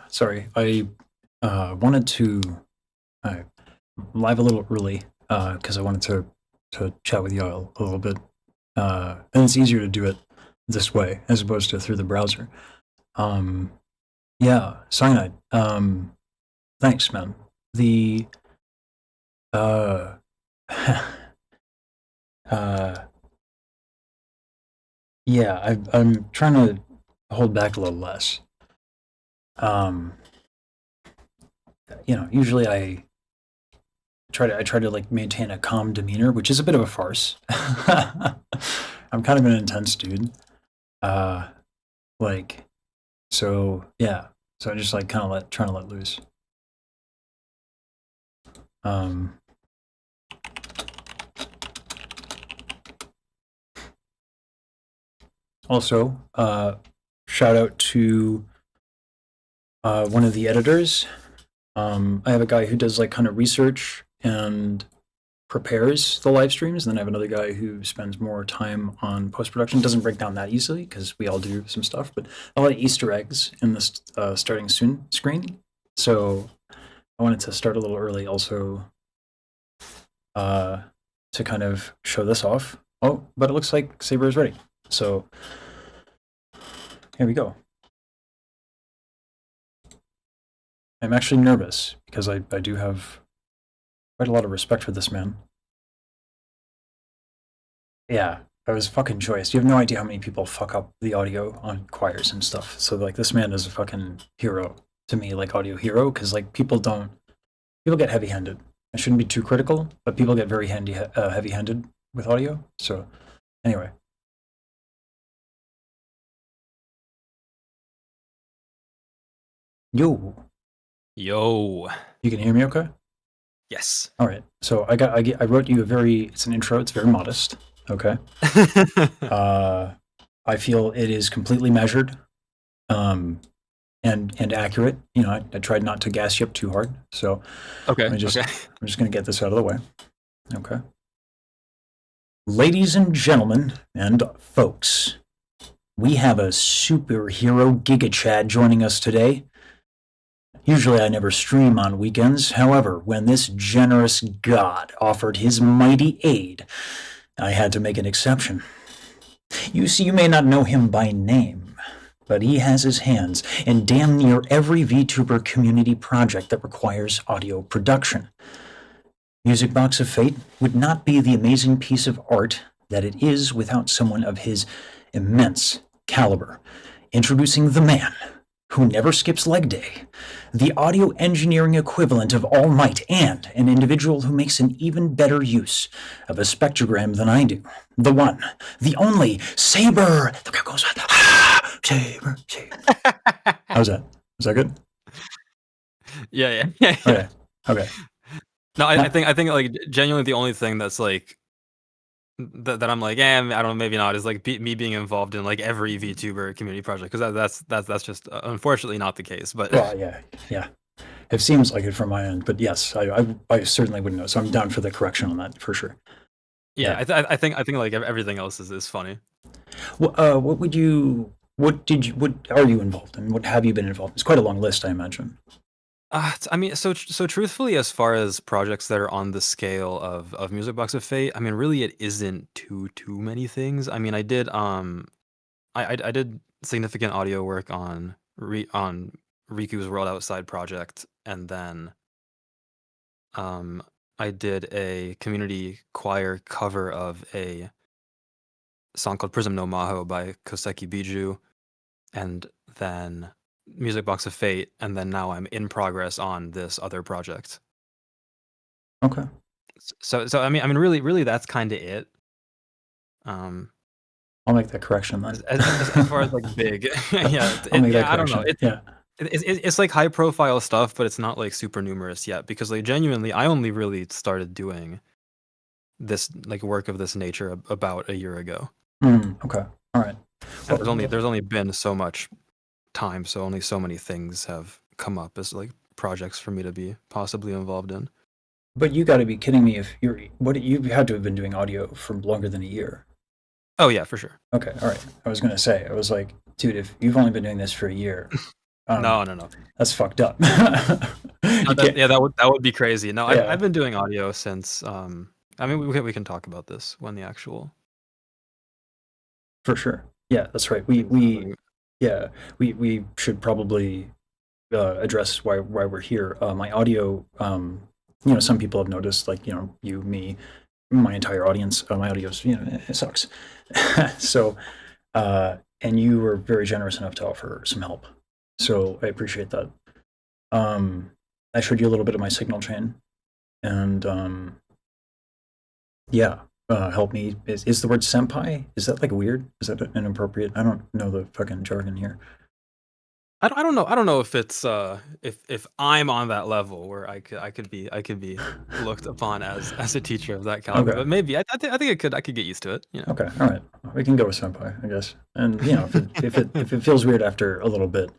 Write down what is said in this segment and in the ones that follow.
Sorry, I wanted to uh, live a little early because I wanted to chat with you all a little bit. And it's easier to do it this way as opposed to through the browser. Um, yeah, Cyanide. Thanks, man. The uh, uh, yeah, I'm trying to hold back a little less. Um, usually I try to like maintain a calm demeanor, which is a bit of a farce. I'm kind of an intense dude. Uh, like so yeah. So I just like kind of trying to let loose. Um, Also, shout out to one of the editors. I have a guy who does like kind of research and prepares the live streams, and then I have another guy who spends more time on post production. Doesn't break down that easily because we all do some stuff, but a lot of Easter eggs in this starting soon screen. So I wanted to start a little early, also to kind of show this off. Oh, but it looks like sab3r is ready. So here we go. I'm actually nervous because I do have quite a lot of respect for this man. Yeah, that was fucking choice. You have no idea how many people fuck up the audio on choirs and stuff. So like this man is a fucking hero to me, like audio hero, because like people get heavy-handed. I shouldn't be too critical, but people get very heavy-handed with audio. So anyway, yo, Yo. you can hear me okay? Yes. All right. So I wrote you it's an intro. It's very modest. Okay. I feel it is completely measured, um, and accurate. I tried not to gas you up too hard. So Okay. I'm Okay. just going to get this out of the way. Okay. Ladies and gentlemen and folks, we have a superhero Giga Chad joining us today. Usually I never stream on weekends. However, when this generous god offered his mighty aid, I had to make an exception. You see, you may not know him by name, but he has his hands in damn near every VTuber community project that requires audio production. Music Box of Fate would not be the amazing piece of art that it is without someone of his immense caliber. Introducing the man who never skips leg day, the audio engineering equivalent of All Might, and an individual who makes an even better use of a spectrogram than I do. The one, the only, sab3r. The guy goes with sab3r, sab3r. How's that? Was that good? Yeah. Okay. Okay. No, I think like genuinely the only thing that's like that I'm like, I don't know, maybe not, is like me being involved in like every VTuber community project, because that's just unfortunately not the case. But Well, yeah. It seems like it from my end, but yes, I certainly wouldn't know. So I'm down for the correction on that for sure. yeah, I think like everything else is funny. What what are you involved in? What have you been involved in? It's quite a long list, I imagine. I mean, so truthfully, as far as projects that are on the scale of Music Box of Fate, I mean, really, it isn't too many things. I mean, I did significant audio work on Riku's World Outside project, and then um I did a community choir cover of a song called Prism no Maho by Koseki Biju, and then Music Box of Fate, and then now I'm in progress on this other project. Okay. So I mean, really, that's kind of it. Um, I'll make that correction then. as far as like big, yeah, I'll make that I don't know. correction. Yeah. It's like high profile stuff, but it's not like super numerous yet, because like genuinely, I only really started doing this like work of this nature about a year ago. Okay. All right. And there's only been so much time, so only so many things have come up as like projects for me to be possibly involved in. But you got to be kidding me if you had to have been doing audio for longer than a year. Oh yeah, for sure. Okay. All right. I was going to say, I was like, dude, if you've only been doing this for a year, Um, No. that's fucked up. No, You can't. yeah, that would be crazy. No, I've Yeah, been doing audio since. I mean, we can talk about this when the actual for sure. Yeah, that's right. We things we happening. yeah we should probably address why we're here. My audio, some people have noticed, like you, me, my entire audience. My audio's it sucks. So, and you were very generous enough to offer some help. So I appreciate that. Um, I showed you a little bit of my signal chain, and yeah, help me. Is the word senpai? Is that like weird? Is that inappropriate? I don't know the fucking jargon here. I don't know if it's if I'm on that level where I could be looked upon as a teacher of that caliber, Okay. but maybe I think I could get used to it. Okay. All right. We can go with senpai, I guess. And if it feels weird after a little bit,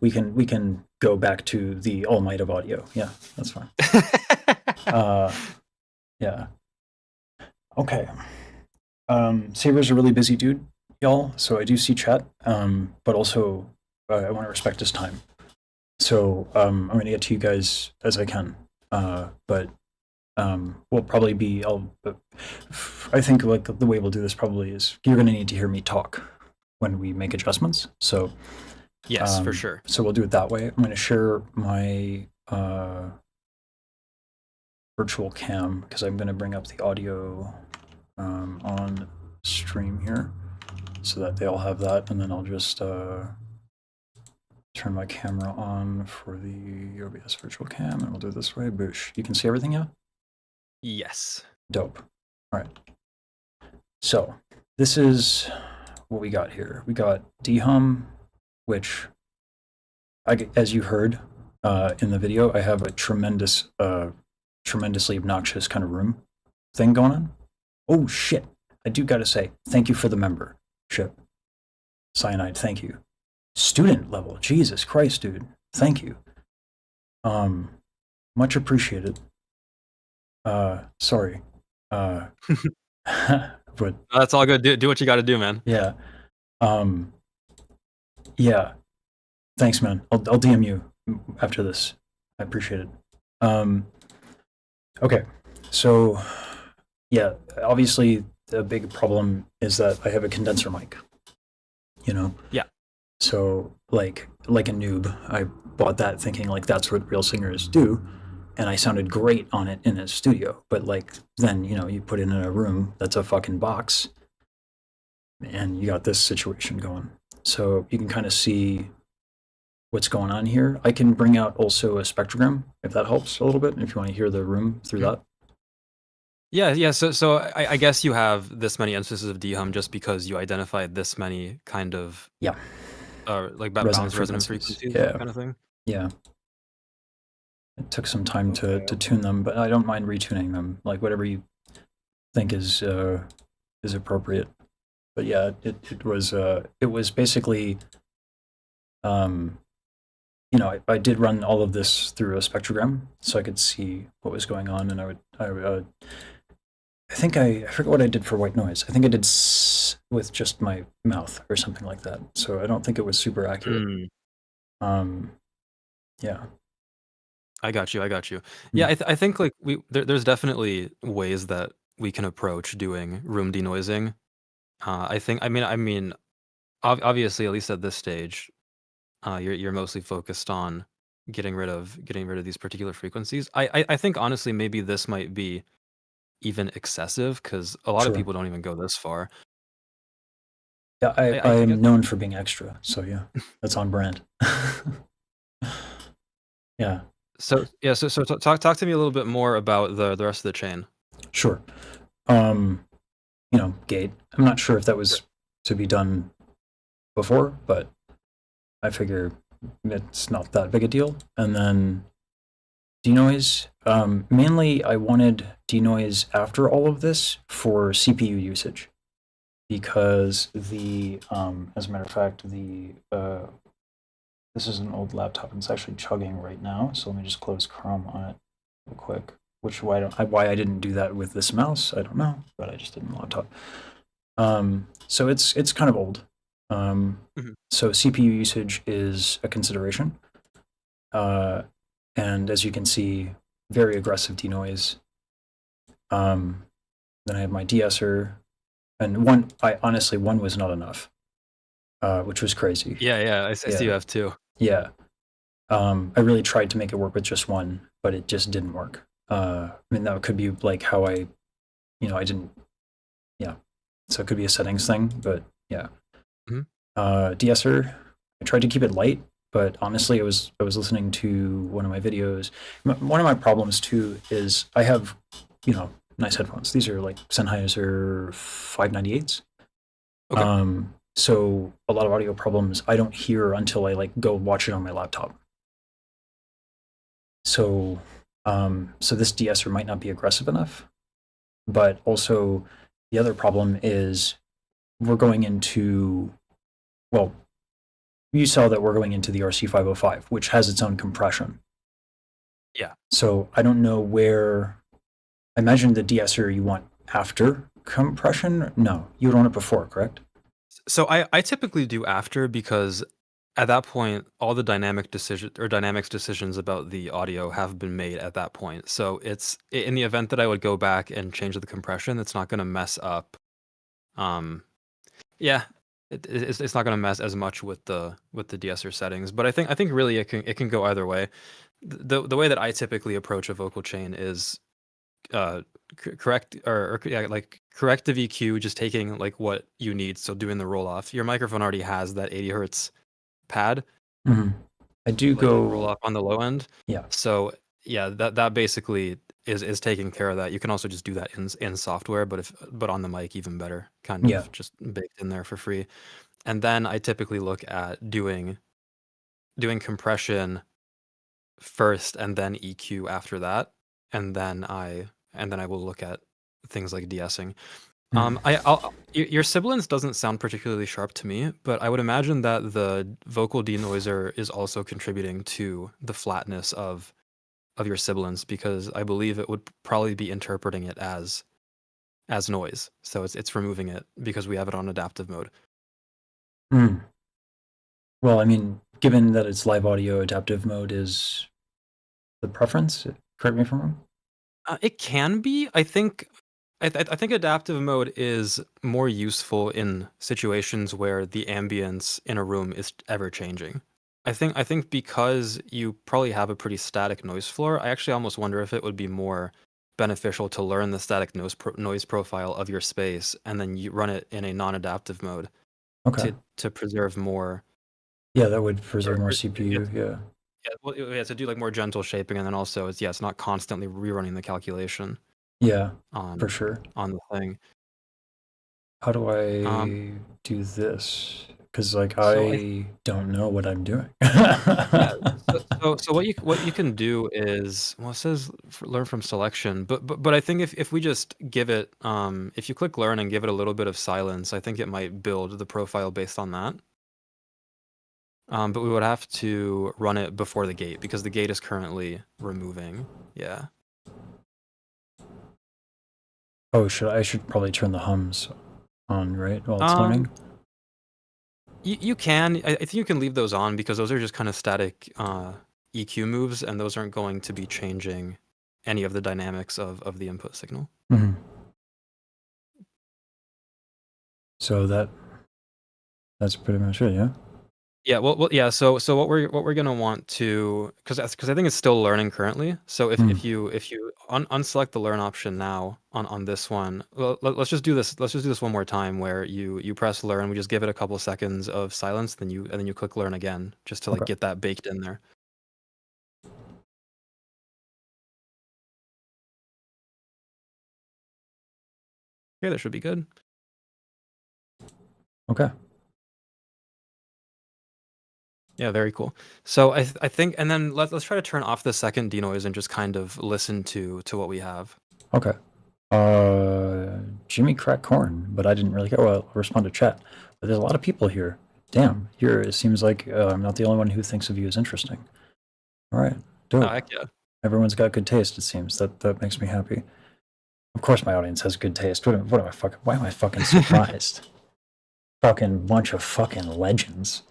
we can go back to the all might of audio. Yeah, that's fine. Uh, yeah. Okay. Saber's a really busy dude, y'all. So I do see chat. But also I want to respect his time. So I'm gonna get to you guys as I can. But we'll probably be. I think like the way we'll do this probably is you're gonna need to hear me talk when we make adjustments. So Yes, for sure. so we'll do it that way. I'm going to share my virtual cam because I'm going to bring up the audio on stream here so that they all have that, and then I'll just turn my camera on for the OBS virtual cam, and we'll do it this way. Boosh. You can see everything, yeah? Yes. Dope. All right. So this is what we got here. We got dhum, which, as you heard in the video, I have a tremendously obnoxious kind of room thing going on. Oh shit! I do gotta say, thank you for the membership, Cyanide. Thank you. Student level, Jesus Christ, dude. Thank you. Much appreciated. Sorry. But No, that's all good. Do what you got to do, man. yeah. Yeah. Thanks, man. I'll DM you after this. I appreciate it. Okay. So, yeah, obviously the big problem is that I have a condenser mic. Yeah. So, like a noob, I bought that thinking like that's what real singers do, and I sounded great on it in a studio. But like then you put it in a room that's a fucking box, and you got this situation going. So you can kind of see what's going on here. I can bring out also a spectrogram if that helps a little bit. If you want to hear the room through that. Yeah. So I guess you have this many instances of dhum just because you identified this many kind of Yeah. like Resonant resonant frequencies. frequencies Yeah. kind of thing. Yeah. It took some time to Okay. tune them, but I don't mind retuning them. Like whatever you think is appropriate. But yeah, it was basically I did run all of this through a spectrogram so I could see what was going on, and I think I forget what I did for white noise. I think I did with just my mouth or something like that. So I don't think it was super accurate. Yeah. I got you. Yeah, I think like there's definitely ways that we can approach doing room denoising. I mean, obviously, at least at this stage, you're mostly focused on getting rid of these particular frequencies. I think honestly, maybe this might be even excessive because a lot of Sure. people don't even go this far. Yeah, I guess. I'm known for being extra, so yeah, that's on brand. Yeah, So yeah, so talk to me a little bit more about the rest of the chain. sure. Gate. I'm not sure if that was to be done before, but I figure it's not that big a deal. And then denoise. Mainly, I wanted denoise after all of this for CPU usage because as a matter of fact, this is an old laptop and it's actually chugging right now. So let me just close Chrome on it real quick. Why I didn't do that with this mouse, I don't know, but I just did in the laptop. So it's kind of old. Mhm. So CPU usage is a consideration. And as you can see, very aggressive denoise. Then I have my de-esser, and one was not enough, which was crazy. Yeah, I see you Yeah, have two. yeah. I really tried to make it work with just one, but it just didn't work. I mean, that could be like how I didn't, yeah. So it could be a settings thing, but yeah. Mhm. De-esser, I tried to keep it light, but honestly, I was listening to one of my videos. One of my problems too is I have, nice headphones. These are like Sennheiser 598s. Okay. So a lot of audio problems I don't hear until I like go watch it on my laptop. So, so this de-esser might not be aggressive enough, but also the other problem is we're going into, well, you saw that we're going into the RC505, which has its own compression. Yeah. So I don't know where. I imagine the de-esser you want after compression. No, you would want it before, correct? So I typically do after because at that point all the dynamics decisions about the audio have been made at that point. So it's in the event that I would go back and change the compression, it's not going to mess up. Um, yeah, it's not going to mess as much with the de-esser settings. But I think really it can go either way. The way that I typically approach a vocal chain is uh correct or yeah, like corrective EQ, just taking like what you need, so doing the roll off. Your microphone already has that 80 hertz pad, Mm-hmm. I do like roll go. off on the low end. Yeah. So yeah, that basically is taking care of that. You can also just do that in software, but on the mic even better, kind Yeah. of just baked in there for free. And then I typically look at doing compression first and then EQ after that, and then I will look at things like de-essing. Mm. Your sibilance doesn't sound particularly sharp to me, but I would imagine that the vocal denoiser is also contributing to the flatness of your sibilance, because I believe it would probably be interpreting it as noise. So it's removing it because we have it on adaptive mode. Mm. Well, I mean, given that it's live audio, adaptive mode is the preference. Correct me if I'm wrong. It can be. I think adaptive mode is more useful in situations where the ambience in a room is ever changing. I think because you probably have a pretty static noise floor, I actually almost wonder if it would be more beneficial to learn the static noise profile of your space and then you run it in a non-adaptive mode Okay. to preserve more, Yeah, that would or, preserve more or yeah, CPU. Yeah. yeah, well, yeah, to do like more gentle shaping, and then also it's not constantly rerunning the calculation Yeah, on for sure. on the thing. How do Um, I do this? Because like so I I don't know what I'm doing. Yeah. So what you can do is, well, it says learn from selection, but I think if we just give it, if you click learn and give it a little bit of silence, I think it might build the profile based on that. But we would have to run it before the gate because the gate is currently removing. Yeah. Oh, I should probably turn the hums on, right? While it's Um, learning. you can. I think you can leave those on because those are just kind of static EQ moves, and those aren't going to be changing any of the dynamics of the input signal. Hmm. So that's pretty much it, yeah. Yeah, yeah. So what we're gonna want to, because I think it's still learning currently. So if Mm. if you unselect the learn option now on this one, well, let's just do this. Let's just do this one more time, where you press learn. We just give it a couple seconds of silence, then you click learn again, just to like Okay. get that baked in there. Okay, that should be good. Okay. Yeah, very cool. So I think, and then let's try to turn off the second denoise and just kind of listen to what we have. Okay. Jimmy cracked corn, but I didn't really care. Well, I'll respond to chat. But there's a lot of people here. Damn, it seems like I'm not the only one who thinks of you as interesting. All right, Oh, dope. heck yeah. Everyone's got good taste. It seems that makes me happy. Of course, my audience has good taste. What am I fucking? Why am I fucking surprised? Fucking bunch of fucking legends.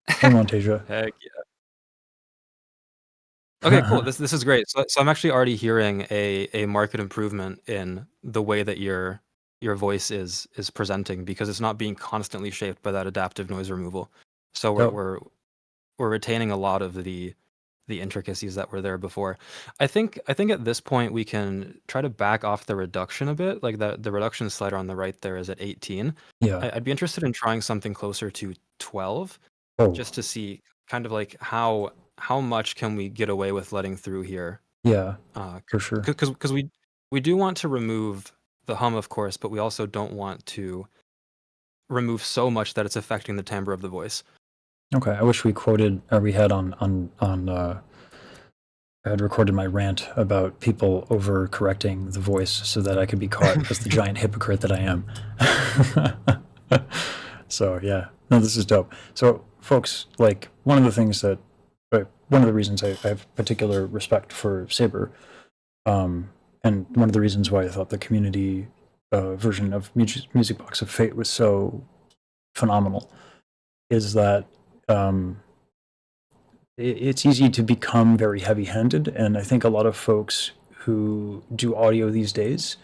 Hey, Montasia. Heck okay, cool. This is great. So I'm actually already hearing a market improvement in the way that your voice is presenting because it's not being constantly shaped by that adaptive noise removal. So Dope. we're retaining a lot of the intricacies that were there before. I think at this point we can try to back off the reduction a bit. Like the reduction slider on the right there is at 18. Yeah. I'd be interested in trying something closer to 12 Oh, just to see kind of like how much can we get away with letting through here. yeah, Uh, for sure. because we do want to remove the hum, of course, but we also don't want to remove so much that it's affecting the timbre of the voice. Okay, I wish we quoted, or we had I had recorded my rant about people overcorrecting the voice so that I could be caught as the giant hypocrite that I am. So yeah, no, this is dope. So folks, like one of the things that, one of the reasons I have particular respect for sab3r, and one of the reasons why I thought the community version of Music Box of Fate was so phenomenal, is that it's easy to become very heavy-handed, and I think a lot of folks who do audio these days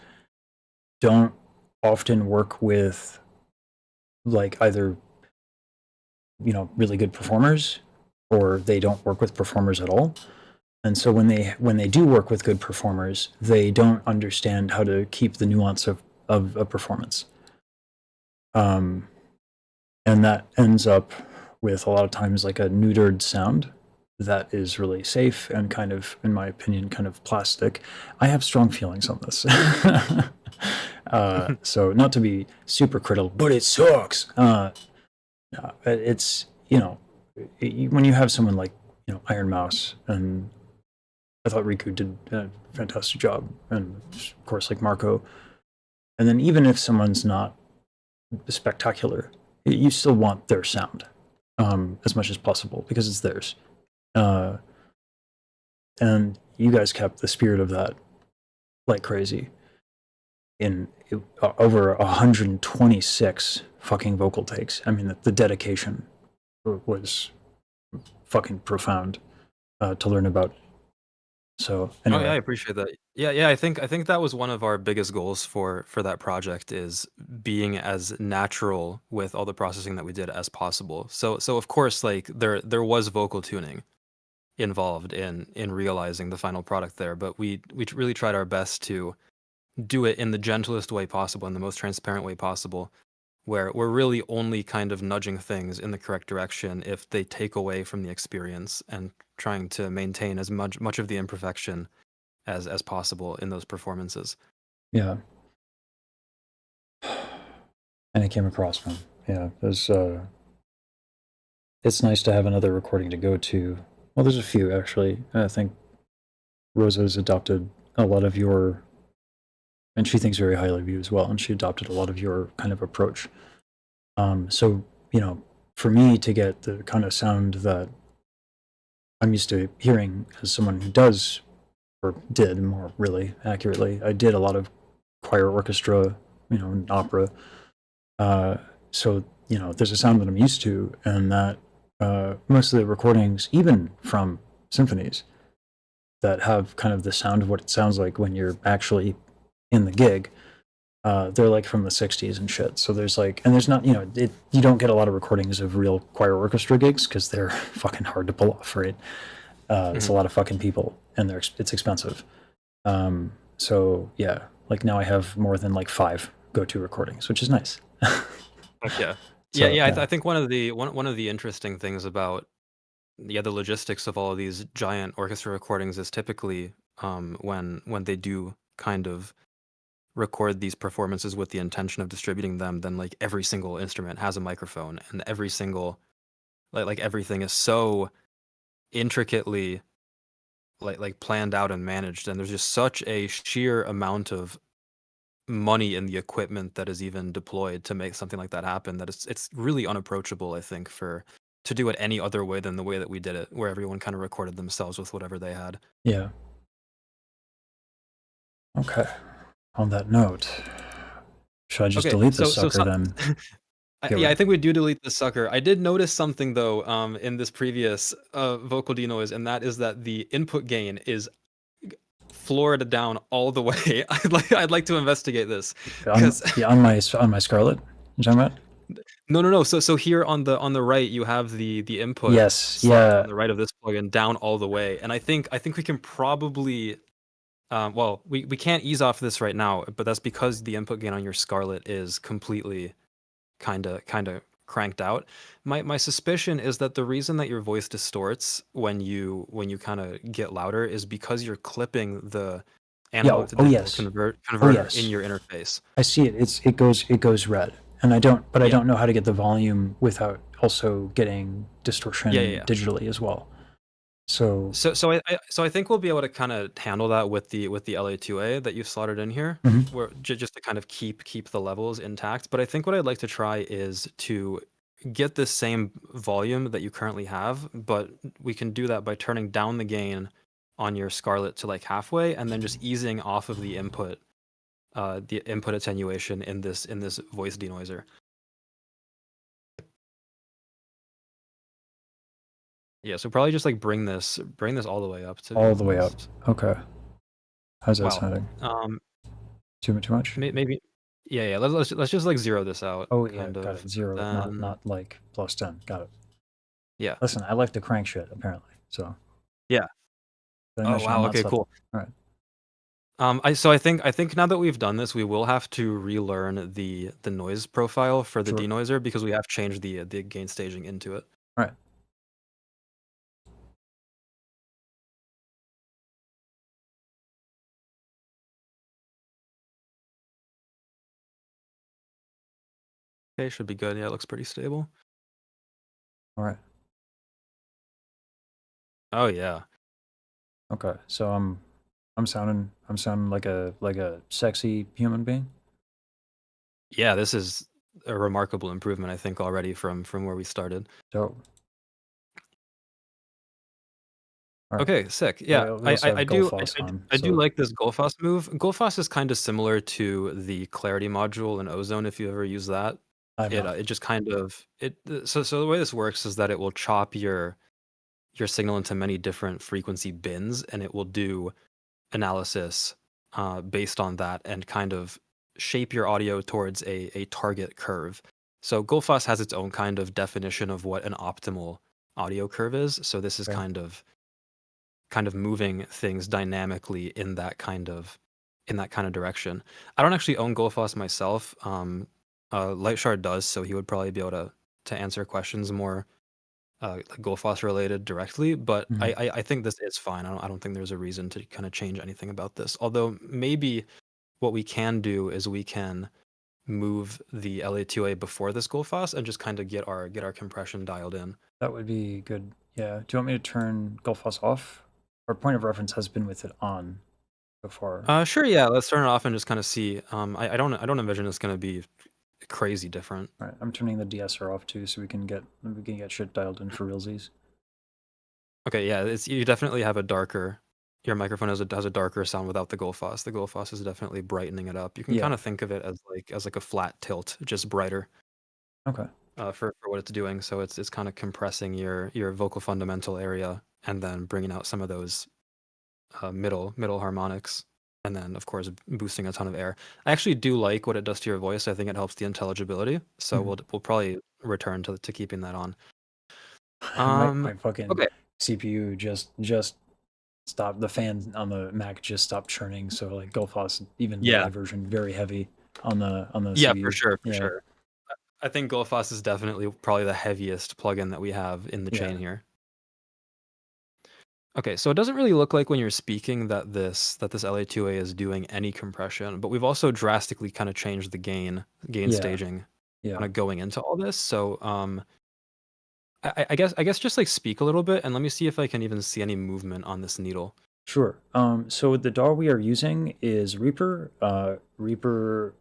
don't often work with like either really good performers, or they don't work with performers at all. And so when they do work with good performers, they don't understand how to keep the nuance of a performance. And that ends up with a lot of times like a neutered sound that is really safe and kind of, in my opinion, kind of plastic. I have strong feelings on this. So not to be super critical, but it sucks. It's, when you have someone like, Iron Mouse, and I thought Riku did a fantastic job, and of course like Marco, and then even if someone's not spectacular, you still want their sound as much as possible because it's theirs. And you guys kept the spirit of that like crazy in over 126 fucking vocal takes. I mean, the dedication was fucking profound to learn about. So Oh yeah, I anyway, appreciate that. Yeah, I think that was one of our biggest goals for that project is being as natural with all the processing that we did as possible. So of course, like there was vocal tuning involved in realizing the final product there, but we really tried our best to do it in the gentlest way possible, in the most transparent way possible, where we're really only kind of nudging things in the correct direction if they take away from the experience and trying to maintain as much of the imperfection as possible in those performances. yeah. And it came across, man. Yeah, it's nice to have another recording to go to. Well, there's a few actually. I think Rosa's adopted a lot of your, and she thinks very highly of you as well, and she adopted a lot of your kind of approach. So for me to get the kind of sound that I'm used to hearing as someone who does, or did more really accurately, I did a lot of choir orchestra, and opera. So there's a sound that I'm used to, and that most of the recordings, even from symphonies, that have kind of the sound of what it sounds like when you're actually in the gig, they're like from the 60s and shit. So there's like, and there's not, you don't get a lot of recordings of real choir orchestra gigs because they're fucking hard to pull off, right? It's a lot of fucking people, and it's expensive. So yeah, like now I have more than like 5 go-to recordings, which is nice. Like, yeah. So I yeah, think one of the interesting things about the logistics of all of these giant orchestra recordings is typically when they do kind of record these performances with the intention of distributing them, then like every single instrument has a microphone and every single like everything is so intricately like planned out and managed, and there's just such a sheer amount of money in the equipment that is even deployed to make something like that happen that it's really unapproachable, I think, for to do it any other way than the way that we did it, where everyone kind of recorded themselves with whatever they had. yeah. Okay. On that note, should I just Okay, delete this so sucker then? get Yeah, I rid. think we do delete the sucker. I did notice something though, in this previous vocal denoise, and that is that the input gain is floored down all the way. I'd like to investigate this because Yeah, on my Scarlet. You talking about? no. So here on the right, you have the input Yes. slot Yeah. on the right of this plugin down all the way, and I think we can probably well, we can't ease off this right now, but that's because the input gain on your Scarlet is completely kind of cranked out. My suspicion is that the reason that your voice distorts when you kind of get louder is because you're clipping the Yeah. analog to Oh digital yes. Oh converter in yes. your interface. I see it. It goes red, and I Yeah. don't know how to get the volume without also getting distortion Yeah. digitally as well. So. So I think we'll be able to kind of handle that with the LA2A that you've slotted in here, Mhm. where just to kind of keep the levels intact. But I think what I'd like to try is to get the same volume that you currently have, but we can do that by turning down the gain on your Scarlet to like halfway, and then just easing off of the input attenuation in this voice denoiser. Yeah, so probably just like bring this all the way up, to be All the way up. honest. Okay. How's that Wow. sounding? Um, Too much? maybe. Yeah. Let's just like zero this out, Oh yeah, kind got of. it. Zero, Then not like plus 10. Got it. yeah, Listen, I like to crank shit apparently. So yeah. did I Oh mention I'm wow. not Okay, slept? cool. All right. I think now that we've done this, we will have to relearn the noise profile for the Sure. denoiser because we have changed the gain staging into it. All right. Okay, should be good. Yeah, it looks pretty stable. All right. Oh yeah. Okay. So I'm sounding like a sexy human being. Yeah, this is a remarkable improvement, I think, already from where we started. So all right. Okay, sick. Yeah, We also have I do Gullfoss on. I do So like this Gullfoss move. Gullfoss is kind of similar to the Clarity module in Ozone if you ever use that. I'm not. It just kind of so the way this works is that it will chop your signal into many different frequency bins, and it will do analysis based on that and kind of shape your audio towards a target curve. So Gullfoss has its own kind of definition of what an optimal audio curve is. So this is Okay. kind of moving things dynamically in that kind of direction. I don't actually own Gullfoss myself. Lightshard does, so he would probably be able to answer questions more like Gullfoss related directly. But Mhm. I think this is fine. I don't think there's a reason to kind of change anything about this. Although maybe what we can do is we can move the LA2A before this Gullfoss and just kind of get our compression dialed in. That would be good. Yeah. Do you want me to turn Gullfoss off? Our point of reference has been with it on so far. Sure, yeah. Let's turn it off and just kind of see. I don't envision it's going to be crazy different. All right. I'm turning the DSR off too, so we can get shit dialed in for realsies. Okay, yeah. It's you definitely have a darker. Your microphone has a darker sound without the Gullfoss. The Gullfoss is definitely brightening it up. You can kind Yeah. of think of it as like a flat tilt, just brighter Okay. for what it's doing. So it's kind of compressing your vocal fundamental area and then bringing out some of those middle harmonics, and then of course boosting a ton of air. I actually do like what it does to your voice. I think it helps the intelligibility. So Mhm. we'll probably return to keeping that on. My fucking Okay. CPU just stopped. The fan on the Mac just stopped churning. So like Gullfoss, even the Yeah. live version, very heavy on the Yeah, for CPU. sure, for Yeah. sure. I think Gullfoss is definitely probably the heaviest plugin that we have in the chain Yeah. here. Okay, so it doesn't really look like when you're speaking that this LA2A is doing any compression, but we've also drastically kind of changed the gain Yeah. staging Yeah. kind of going into all this. So I guess just like speak a little bit and let me see if I can even see any movement on this needle. Sure. So the DAW we are using is Reaper. Reaper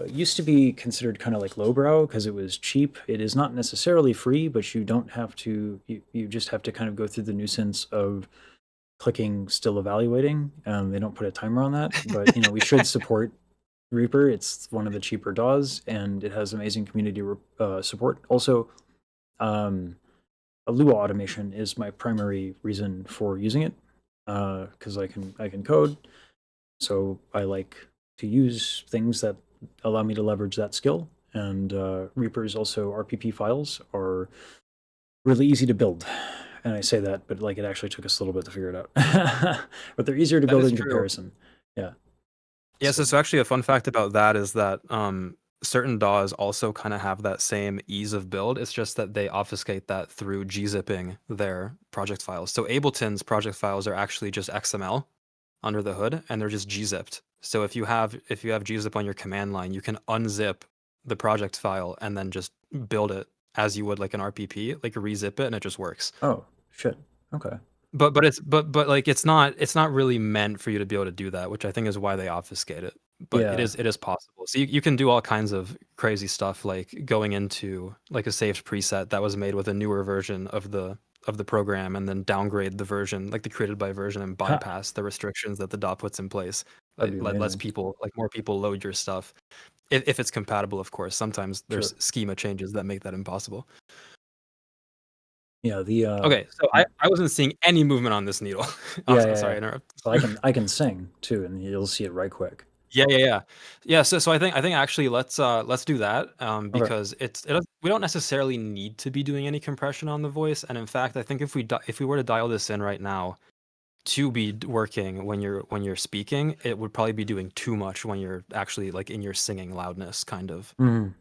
used to be considered kind of like lowbrow because it was cheap. It is not necessarily free, but you don't have to. You just have to kind of go through the nuisance of clicking still evaluating. They don't put a timer on that, but we should support Reaper. It's one of the cheaper DAWs, and it has amazing community support. Also, um, a Lua automation is my primary reason for using it because I can code, so I like to use things that allow me to leverage that skill. And Reaper's also RPP files are really easy to build. And I say that, but like it actually took us a little bit to figure it out. But they're easier to That build is in true. comparison. Yeah. Yeah, So, so actually a fun fact about that is that certain DAWs also kind of have that same ease of build. It's just that they obfuscate that through gzipping their project files. So Ableton's project files are actually just XML under the hood, and they're just gzipped. So if you have gzip on your command line, you can unzip the project file and then just build it as you would like an RPP, like rezip it, and it just works. oh shit. Okay. But like it's not really meant for you to be able to do that, which I think is why they obfuscate it. But Yeah. it is possible. So you can do all kinds of crazy stuff like going into like a saved preset that was made with a newer version of the program and then downgrade the version, like the created by version, and Ha, bypass the restrictions that the DAW puts in place. that'd Like be lets amazing. people, like more people load your stuff. If it's compatible, of course. Sometimes Sure. there's schema changes that make that impossible. Yeah. The Okay, so I wasn't seeing any movement on this needle. yeah, I'm yeah, sorry, yeah. I interrupt. So I can sing too, and you'll see it right quick. Yeah. So I think actually let's do that Okay. because we don't necessarily need to be doing any compression on the voice, and in fact I think if we were to dial this in right now to be working when you're speaking, it would probably be doing too much when you're actually like in your singing loudness kind of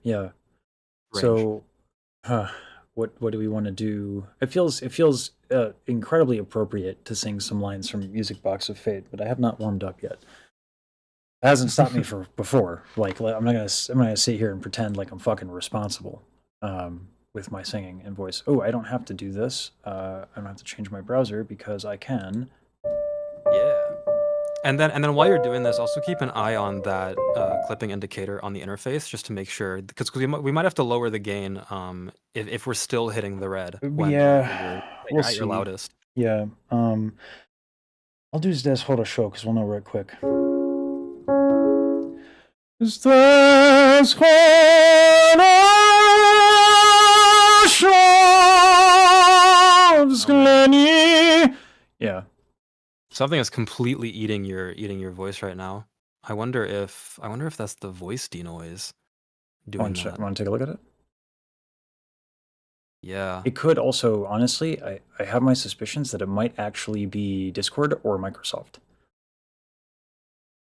Yeah. range. So, huh, what do we want to do? It feels incredibly appropriate to sing some lines from Music Box of Fate, but I have not warmed up yet. It hasn't stopped me for before. Like I'm not gonna sit here and pretend like I'm fucking responsible with my singing and voice. Oh, I don't have to do this. I don't have to change my browser because I can. Yeah. And then while you're doing this, also keep an eye on that clipping indicator on the interface just to make sure, because we might have to lower the gain if we're still hitting the red Yeah, when we'll you're at your see. loudest. Yeah. I'll do this hold a show because we'll know right quick. Is this Glenny? Yeah. Something is completely eating your voice right now. I wonder if that's the voice denoise doing that. Want to take a look at it? Yeah. It could also, honestly, I have my suspicions that it might actually be Discord or Microsoft.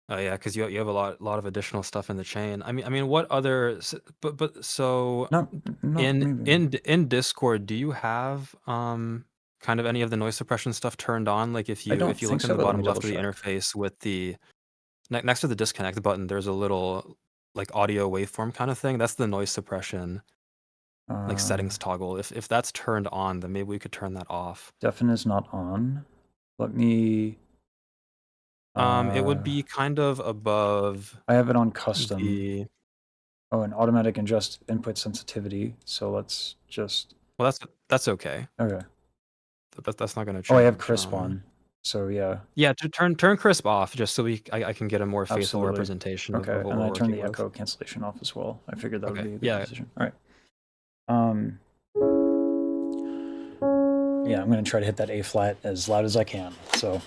Oh yeah, because you have a lot of additional stuff in the chain. I mean, what other? But so Not, not maybe. in Discord, do you have kind of any of the noise suppression stuff turned on? Like I don't if you think look in so, the but let bottom me double left of the check. interface with the next to the disconnect button, there's a little like audio waveform kind of thing. That's the noise suppression like Uh, settings toggle. If that's turned on, then maybe we could turn that off. Deafen is not on. Let me. It would Uh, be kind of above I have it on custom. the. Oh, and automatic adjust input sensitivity. So let's just. Well, that's okay. Okay. That's not going to Oh, I have change. crisp on. So yeah, Yeah, to turn crisp off just so I can get a more faithful absolutely. representation of Okay, what and we're I turned working the with. echo cancellation off as well. I figured that would Okay, be a good yeah, decision. All right. Um, yeah, I'm gonna try to hit that A flat as loud as I can. So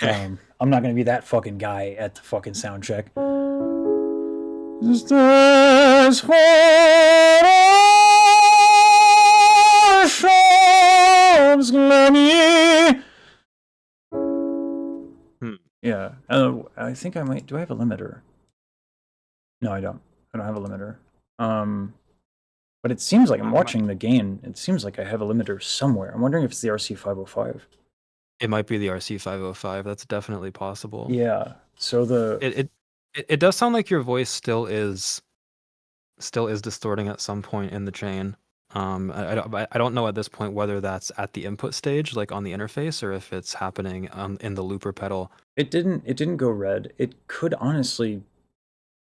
okay. I'm not gonna be that fucking guy at the fucking sound check. Is this what shows me? Yeah, I think I might. Do I have a limiter? No, I don't. I don't have a limiter. But it seems like I'm watching the gain. It seems like I have a limiter somewhere. I'm wondering if it's the RC505. It might be the RC505. That's definitely possible. Yeah. So It does sound like your voice still is distorting at some point in the chain. I don't know at this point whether that's at the input stage, like on the interface, or if it's happening in the looper pedal. it didn't go red. It could honestly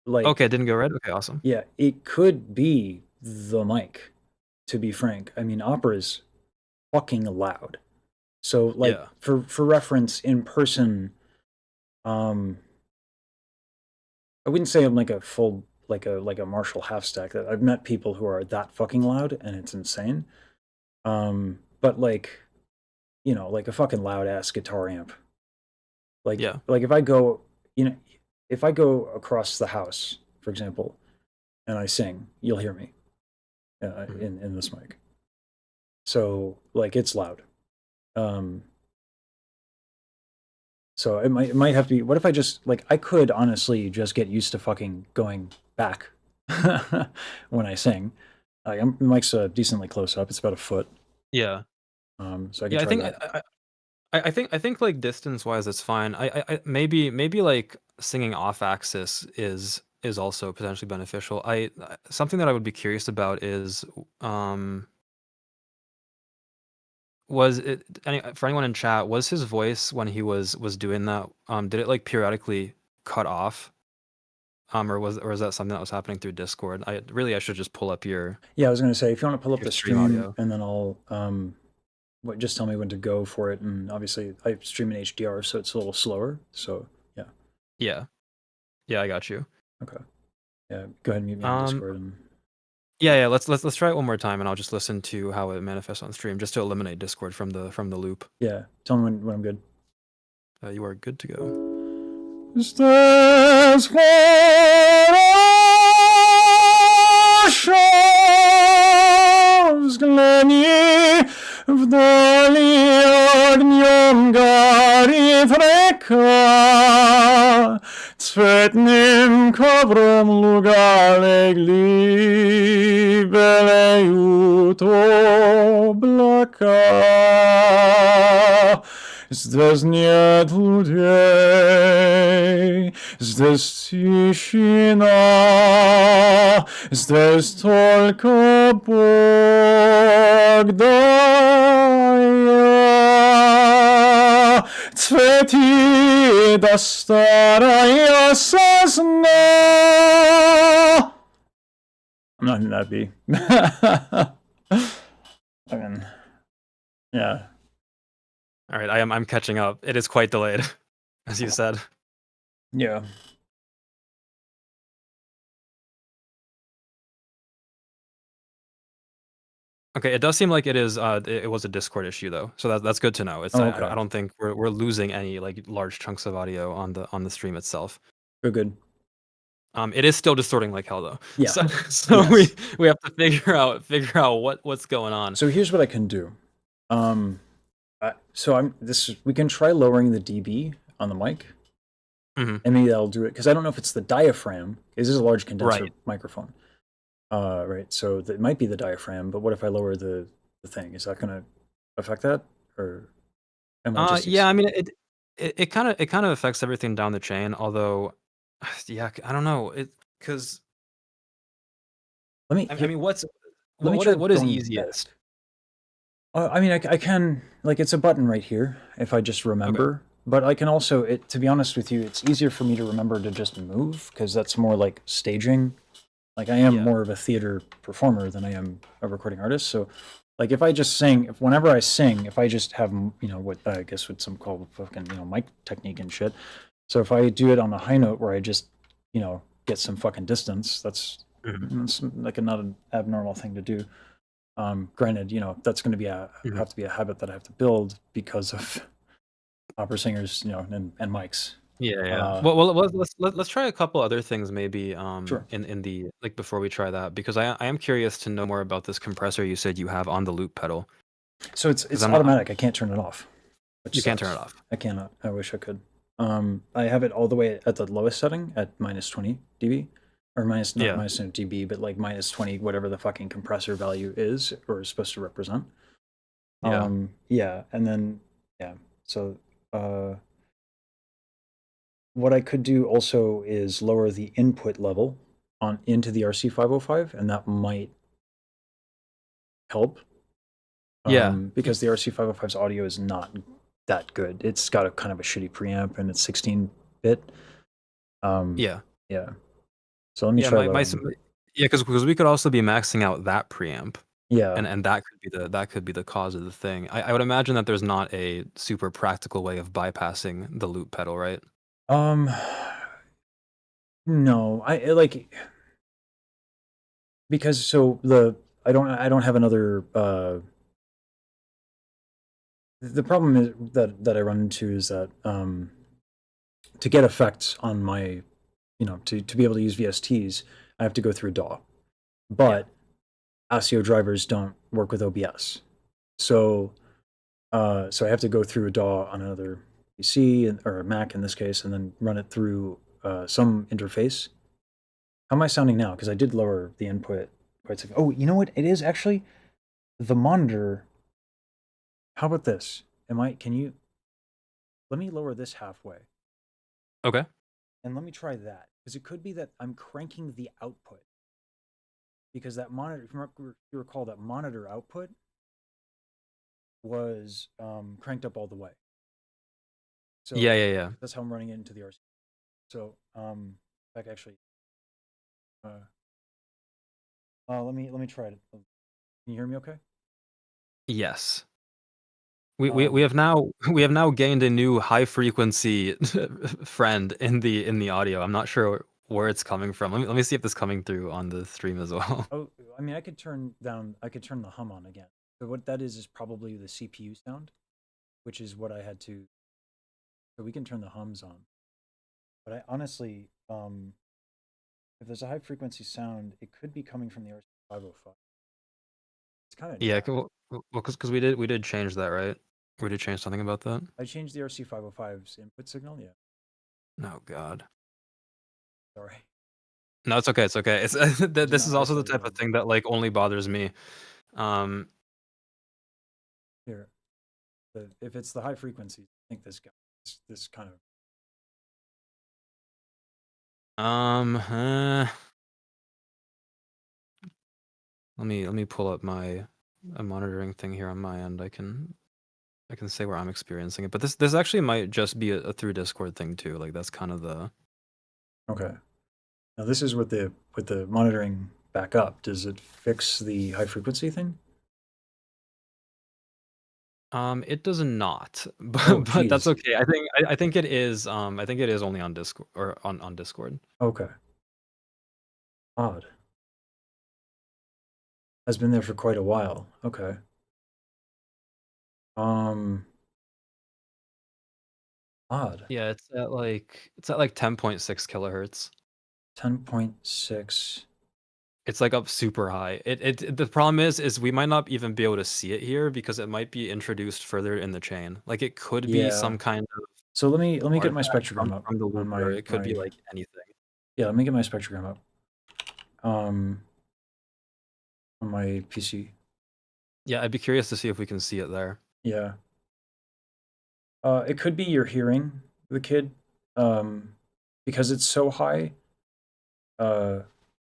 like Okay, it didn't go red. Okay, awesome. yeah, it could be the mic, to be frank. I mean, opera's fucking loud. So like Yeah. for reference in person, um I wouldn't say I'm like a full like a Marshall half stack. That I've met people who are that fucking loud and it's insane. But like, you know, like a fucking loud ass guitar amp. Yeah. Like if I go, you know, if I go across the house, for example, and I sing, you'll hear me Mhm. in this mic. So like it's loud. Um, so it might have to be. What if I just like I could honestly just get used to fucking going back when I sing. The mic's decently close up. It's about a foot. Yeah. So I could Yeah, I try think that. I think like distance wise it's fine. Maybe like singing off axis is also potentially beneficial. Something that I would be curious about is um was it for anyone in chat, was his voice when he was doing that, did it like periodically cut off? Or was that something that was happening through Discord? I should just pull up Yeah, I was gonna say if you want to pull up your the stream stream audio. and then I'll just tell me when to go for it. And obviously I stream in HDR, so it's a little slower. So yeah, Yeah. Yeah, I got you. okay, yeah. Go ahead and mute me on Um Discord and yeah, let's try it one more time and I'll just listen to how it manifests on stream just to eliminate Discord from the loop. yeah. Tell me when I'm good. You are good to go. Здесь хорошо, взгляни, вдали огнем горит река, цветным ковром луга легли, белеют облака. Здесь нет людей, здесь тишина, здесь только Бог, да я. Цвети да старая сосна. I'm not in that B. I mean, yeah. All right, I'm catching up. It is quite delayed, as you said. Yeah. Okay, it does seem like it was a Discord issue though, so that's good to know. Oh, I okay. don't think we're losing any like large chunks of audio on the stream itself. Good. It is still distorting like hell though. Yeah. So Yes. we have to figure out what's going on. So here's what I can do. We can try lowering the dB on the mic, Mhm. and maybe that'll do it. Because I don't know if it's the diaphragm. This is a large condenser Right. microphone. Right. So it might be the diaphragm. But what if I lower the thing? Is that going to affect that, or am I just? Yeah, I mean it kind of affects everything down the chain. Although, yeah, I don't know because Let me. I mean Let me try what is going easiest? back. I mean, I can like it's a button right here if I just Okay. remember. But I can also, to be honest with you, it's easier for me to remember to just move because that's more like staging. Like I am Yeah. more of a theater performer than I am a recording artist. So, like if I just sing, if whenever I sing, if I just have what I guess what some call fucking mic technique and shit. So if I do it on a high note where I just get some fucking distance, that's Mhm. like not an abnormal thing to do. Granted, that's going to be Mhm. have to be a habit that I have to build because of opera singers, and mics. Yeah. Well, let's try a couple other things maybe Sure. in the like before we try that because I am curious to know more about this compressor you said you have on the loop pedal So because it's automatic. I can't turn it off, which you can't turn it sucks. off. I cannot. I wish I could. I have it all the way at the lowest setting at minus 20 dB, or not Yeah. minus 20 dB, but like minus 20, whatever the fucking compressor value is or is supposed to represent. Yeah. Yeah, and then yeah. So what I could do also is lower the input level on into the RC505, and that might help. Yeah. Because the RC505's audio is not that good. It's got a kind of a shitty preamp, and it's 16-bit. Yeah. Yeah. So let me Yeah, try my lowering. yeah, because we could also be maxing out that preamp, Yeah. and that could be the cause of the thing. I would imagine that there's not a super practical way of bypassing the loop pedal, right? Um. No, like because so I don't have another the problem is that I run into is that to get effects on my to be able to use VSTs, I have to go through DAW. Yeah. But ASIO drivers don't work with OBS. So so I have to go through a DAW on another PC or a Mac in this case, and then run it through some interface. How am I sounding now? Because I did lower the input quite significantly. Oh, you know what? It is actually the monitor. How about this? Can you, let me lower this halfway Okay. and let me try that. Because it could be that I'm cranking the output. Because that monitor, if you recall, that monitor output was cranked up all the way. Yeah, So yeah, yeah. that's how I'm running it into the RC. So, back actually, uh, let me try it. Can you hear me okay? Yes. We Um, have now we have now gained a new high frequency friend in the audio. I'm not sure where it's coming from. Let me see if this coming through on the stream as well. oh, I mean, I could turn the hum on again. So what that is probably the CPU sound, which is what I had to, so we can turn the hums on. But I honestly, if there's a high frequency sound, it could be coming from the RC505. It's kind of Yeah, dry. well, because we did change that, right? We did change something about that. I changed the RC505's input signal. Yeah, Oh God. sorry. No, it's okay. It's okay. It's I did this not is also the isolate type of him. thing that like only bothers me. Um, Here, if it's the high frequency, I think this guy, this kind of, um, uh, let me pull up my a monitoring thing here on my end. I can say where I'm experiencing it, but this actually might just be a through Discord thing too. Like that's kind of the okay. Now this is with the monitoring back up. Does it fix the high frequency thing? It does not, Oh, but that's geez. okay. I think it is I think it is only on Discord or on Discord. Okay. Odd. Has been there for quite a while. Okay. Um, odd. Yeah, it's at like 10.6 kilohertz. 10.6. It's like up super high. The problem is we might not even be able to see it here because it might be introduced further in the chain. Like it could be Yeah. some kind of So let me get my artifact spectrogram up from the on loop, or it could be like anything. yeah, let me get my spectrogram up. Um, on my PC. Yeah, I'd be curious to see if we can see it there. Yeah. It could be you're hearing the kid, um, because it's so high. Uh,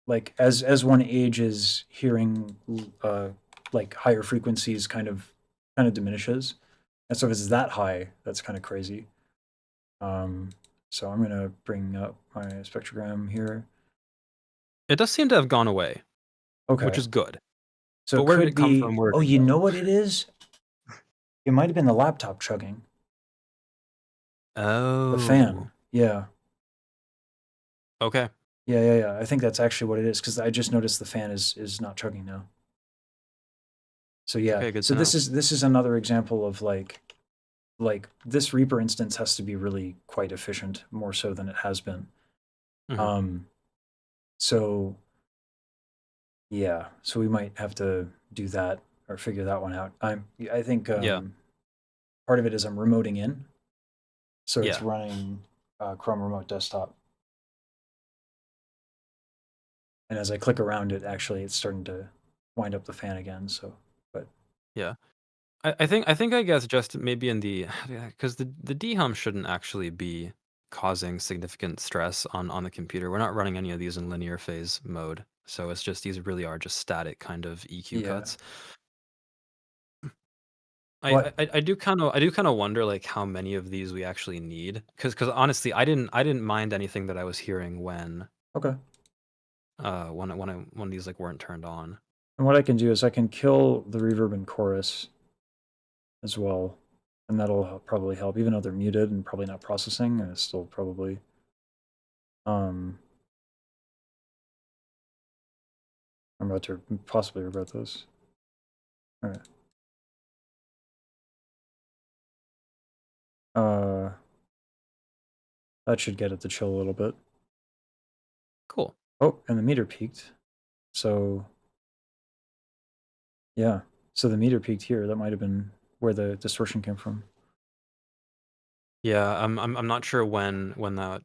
like as one ages, hearing like higher frequencies kind of diminishes, and so if it's that high, that's kind of crazy. Um, so I'm gonna bring up my spectrogram here. It does seem to have gone away, which Okay, is good. so But it where did could it come from? be. Where Oh, did it you know go? what it is? It might have been the laptop chugging, the fan. Oh, Yeah, okay. yeah. I think that's actually what it is because I just noticed the fan is not chugging now. So yeah, Okay, good so to know. this is another example of like this Reaper instance has to be really quite efficient, more so than it has been. Mhm. Um, so yeah, so we might have to do that or figure that one out. I think Yeah, part of it is I'm remoting in, so it's yeah. running Chrome Remote Desktop, and as I click around it, actually it's starting to wind up the fan again. So, but Yeah. I think I guess just maybe in the because the dehum shouldn't actually be causing significant stress on the computer. We're not running any of these in linear phase mode, so it's just these really are just static kind of EQ yeah, cuts. what? I do kind of wonder like how many of these we actually need because honestly I didn't mind anything that I was hearing Okay. when these like weren't turned on. And what I can do is I can kill the reverb and chorus as well, and that'll probably help. Even though they're muted and probably not processing, it's still probably. Um, I'm about to possibly regret this. All right. That should get it to chill a little bit. Cool. Oh, and the meter peaked. So, yeah. So the meter peaked here. That might have been where the distortion came from. Yeah, I'm not sure when that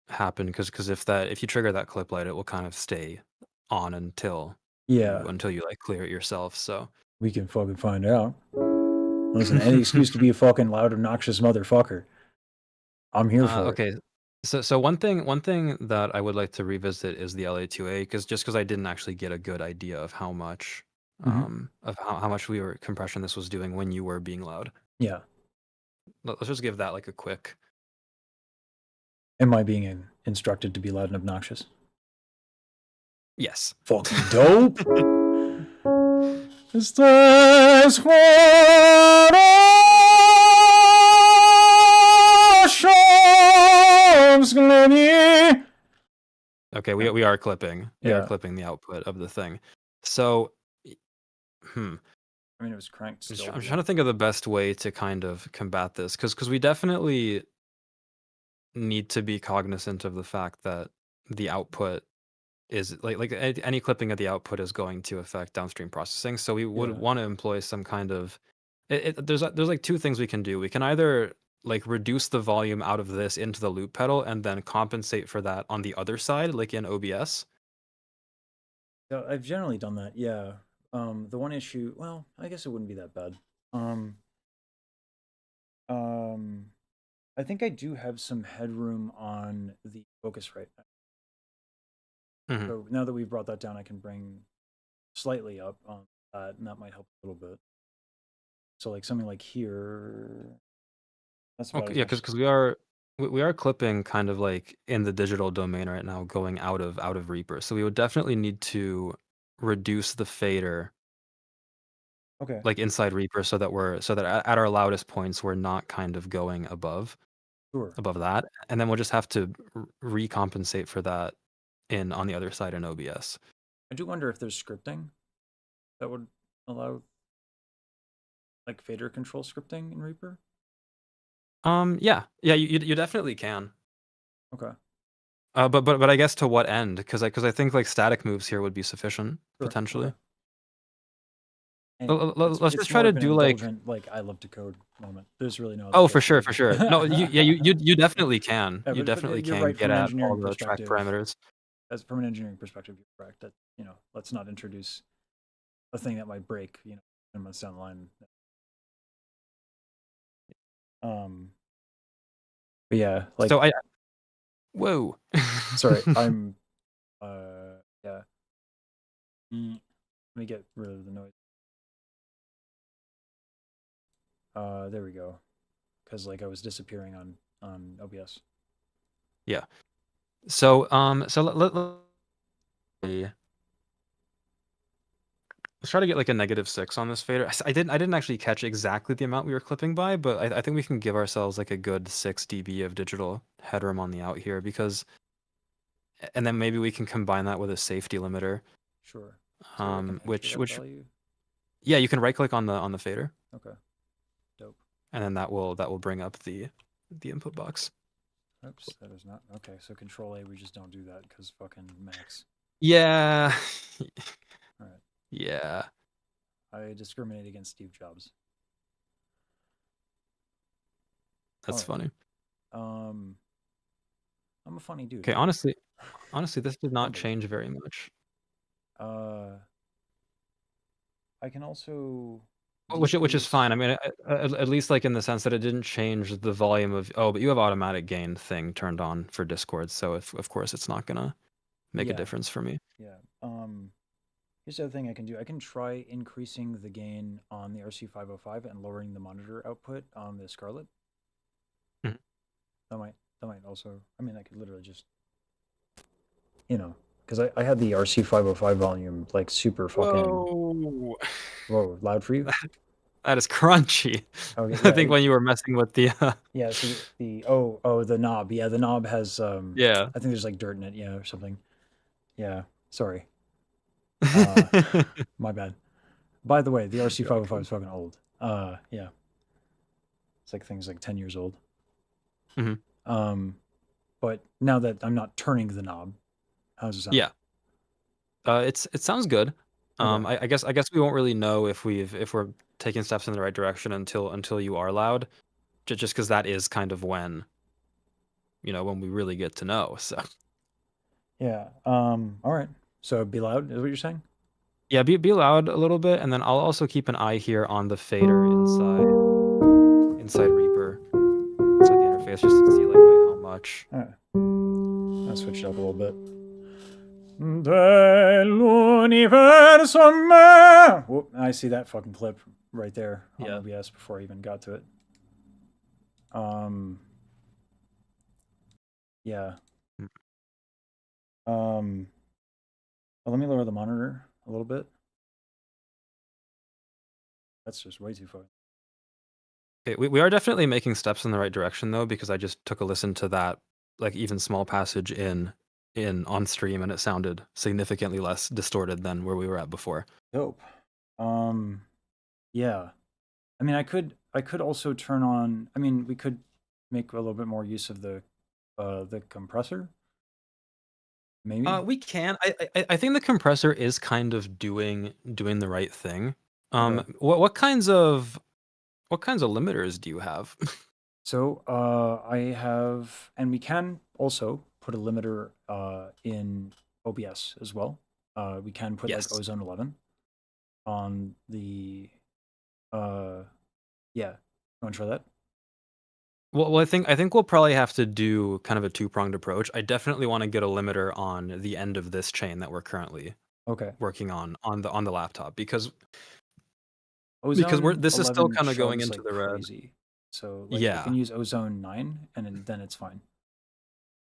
happened because if you trigger that clip light, it will kind of stay on until Yeah, you like clear it yourself. So we can fucking find out. Listen, any excuse to be a fucking loud, obnoxious motherfucker. I'm here for it. okay. So one thing that I would like to revisit is the LA2A because I didn't actually get a good idea of how much Hmm. how much we were compression this was doing when you were being loud. Yeah. Let's just give that like a quick. Am I being instructed to be loud and obnoxious? Yes. Fucking dope. Is this what Okay, we are clipping. We are Yeah. clipping the output of the thing. So, hmm. I mean, it was cranked still. I'm trying to think of the best way to kind of combat this because we definitely need to be cognizant of the fact that the output is any clipping of the output is going to affect downstream processing. So we would Yeah. want to employ some kind of there's like two things we can do. We can either like reduce the volume out of this into the loop pedal and then compensate for that on the other side, like in OBS. So I've generally done that. Yeah. The one issue, well, I guess it wouldn't be that bad. Um, um, I think I do have some headroom on the focus right now. Mhm. So now that we've brought that down, I can bring slightly up on that, and that might help a little bit. So like something like here, that's about Okay, as yeah, much. because we are clipping kind of like in the digital domain right now, going out of Reaper. So we would definitely need to reduce the fader Okay, like inside Reaper so that at our loudest points we're not kind of going sure. above that, and then we'll just have to recompensate for that in on the other side in OBS. I do wonder if there's scripting that would allow like fader control scripting in Reaper. Yeah, you definitely can. Okay, But I guess to what end? Because I think like static moves here would be sufficient sure. Okay. potentially. Hey, Let's it's just try more to of an do like indulgent like I love to code moment. There's really no other oh way to for put sure. No, you definitely can. Yeah, You but definitely you're can right get from an at all engineering the track perspective. parameters. As from an engineering perspective, you're correct that let's not introduce a thing that might break 10 months down the line. Um, but yeah, So like I whoa. sorry, I'm yeah. Let me get rid of the noise. There we go. Because like I was disappearing on OBS. Yeah. So let's try to get like a -6 on this fader. I didn't actually catch exactly the amount we were clipping by, but I think we can give ourselves like a good 6 dB of digital headroom on the out here because, and then maybe we can combine that with a safety limiter, Sure. So I can enter that which value. yeah, you can right click on the fader, Okay. Dope. and then that will bring up the input box. Oops, that is not okay. So Control A, we just don't do that because fucking Max. Yeah, All right. yeah. I discriminate against Steve Jobs. All That's right. funny. I'm a funny dude, Okay, right? honestly, this did not Probably. change very much. Uh, I can also Which is decrease. fine. I mean, at least like in the sense that it didn't change the volume of. Oh, but you have automatic gain thing turned on for Discord, so if of course it's not gonna make a Yeah, difference for me. yeah. Here's the other thing I can do. I can try increasing the gain on the RC505 and lowering the monitor output on the Scarlett. Mhm. That might also. I mean, I could literally just because I had the RC505 volume like super fucking Whoa, whoa loud for you. that is crunchy. Okay, I yeah, think when you were messing with the yeah. So the the knob, yeah, the knob has yeah. I think there's like dirt in it, yeah, or something. Yeah, sorry. Uh, my bad. By the way, the You're all RC505 good. is fucking old. Yeah, it's like things like 10 years old. Hmm. Um, but now that I'm not turning the knob, how does it sound? Yeah. It sounds good. Okay. I guess we won't really know if we're taking steps in the right direction until you are loud, just because that is kind of when when we really get to know. So Yeah. All right. So be loud is what you're saying? yeah, be loud a little bit, and then I'll also keep an eye here on the fader inside Reaper, inside the interface, just to see like by how much. All right. I'll switch it up a little bit. Dell'universo me. Whoop, I see that fucking clip right there on Yeah. OBS before I even got to it. Um, yeah. Mm. Um, let me lower the monitor a little bit. That's just way too far. Okay, we are definitely making steps in the right direction though, because I just took a listen to that like even small passage in on stream, and it sounded significantly less distorted than where we were at before. Dope. Um, yeah. I mean, I could also turn on. I mean, we could make a little bit more use of the compressor, maybe. We can. I think the compressor is kind of doing the right thing. Okay. What kinds of limiters do you have? So I have, and we can also put a limiter in OBS as well. We can put like Yes. ozone 11 on the. Uh, yeah, you want to try that? Well, I think we'll probably have to do kind of a two-pronged approach. I definitely want to get a limiter on the end of this chain that we're currently Okay. working on the laptop, because we're Ozone this is still 11 kind of going chugs into like the red. crazy. So like I can Yeah. use ozone 9 and then it's fine.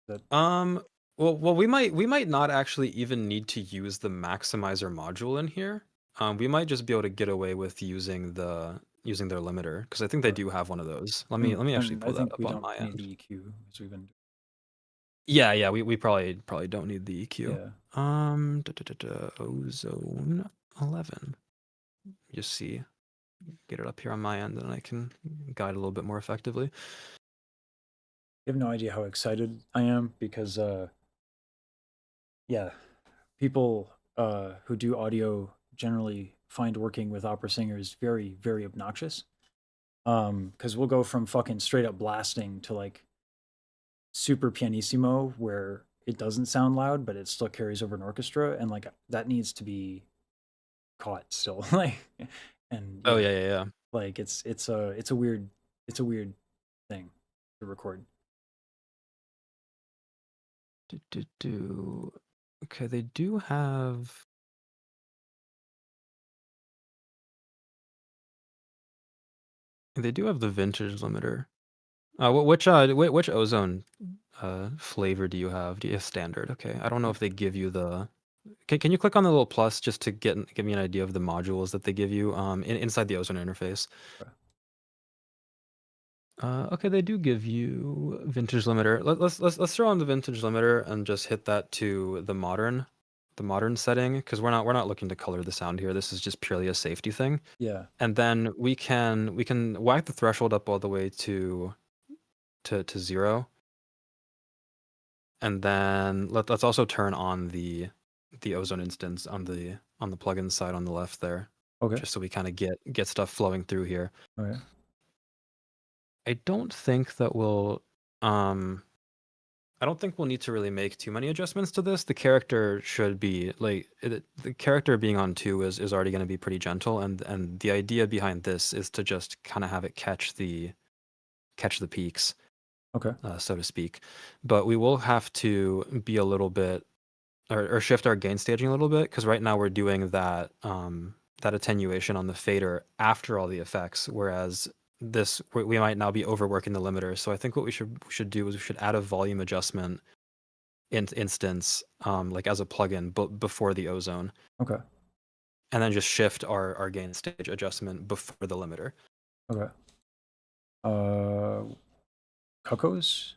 That Um. Well, we might not actually even need to use the maximizer module in here. We might just be able to get away with using their limiter, because I think they or, do have one of those. Let me actually and I pull that think up we on don't my need the end. EQ because we've been Yeah, we probably don't need the EQ. yeah. Ozone 11. Just see, get it up here on my end, and I can guide a little bit more effectively. You have no idea how excited I am because yeah, people who do audio generally find working with opera singers very very obnoxious. Because we'll go from fucking straight up blasting to like super pianissimo where it doesn't sound loud but it still carries over an orchestra and like that needs to be caught still like and Oh yeah yeah, yeah, yeah. like it's a weird thing to record. Do. Okay, they do have. They do have the vintage limiter. Which ozone flavor do you have? Do you have standard? Okay, I don't know if they give you the. Can you click on the little plus just to give me an idea of the modules that they give you inside the ozone interface? Okay, they do give you vintage limiter. Let's throw on the vintage limiter and just hit that to the modern setting, because we're not looking to color the sound here. This is just purely a safety thing. Yeah. And then we can whack the threshold up all the way to 0, and then let's also turn on the ozone instance on the plugin side on the left there, Okay. just so we kind of get stuff flowing through here. Okay. I don't think that we'll um I don't think we'll need to really make too many adjustments to this. The character should be like the character being on 2 is already going to be pretty gentle, and the idea behind this is to just kind of have it catch the peaks, Okay. so to speak. But we will have to be a little bit, or shift our gain staging a little bit, because right now we're doing that attenuation on the fader after all the effects, whereas we might now be overworking the limiter. So I think what we should do is we should add a volume adjustment instance, like as a plugin, but before the ozone, Okay. and then just shift our gain stage adjustment before the limiter. Okay. Uh, Cuckoos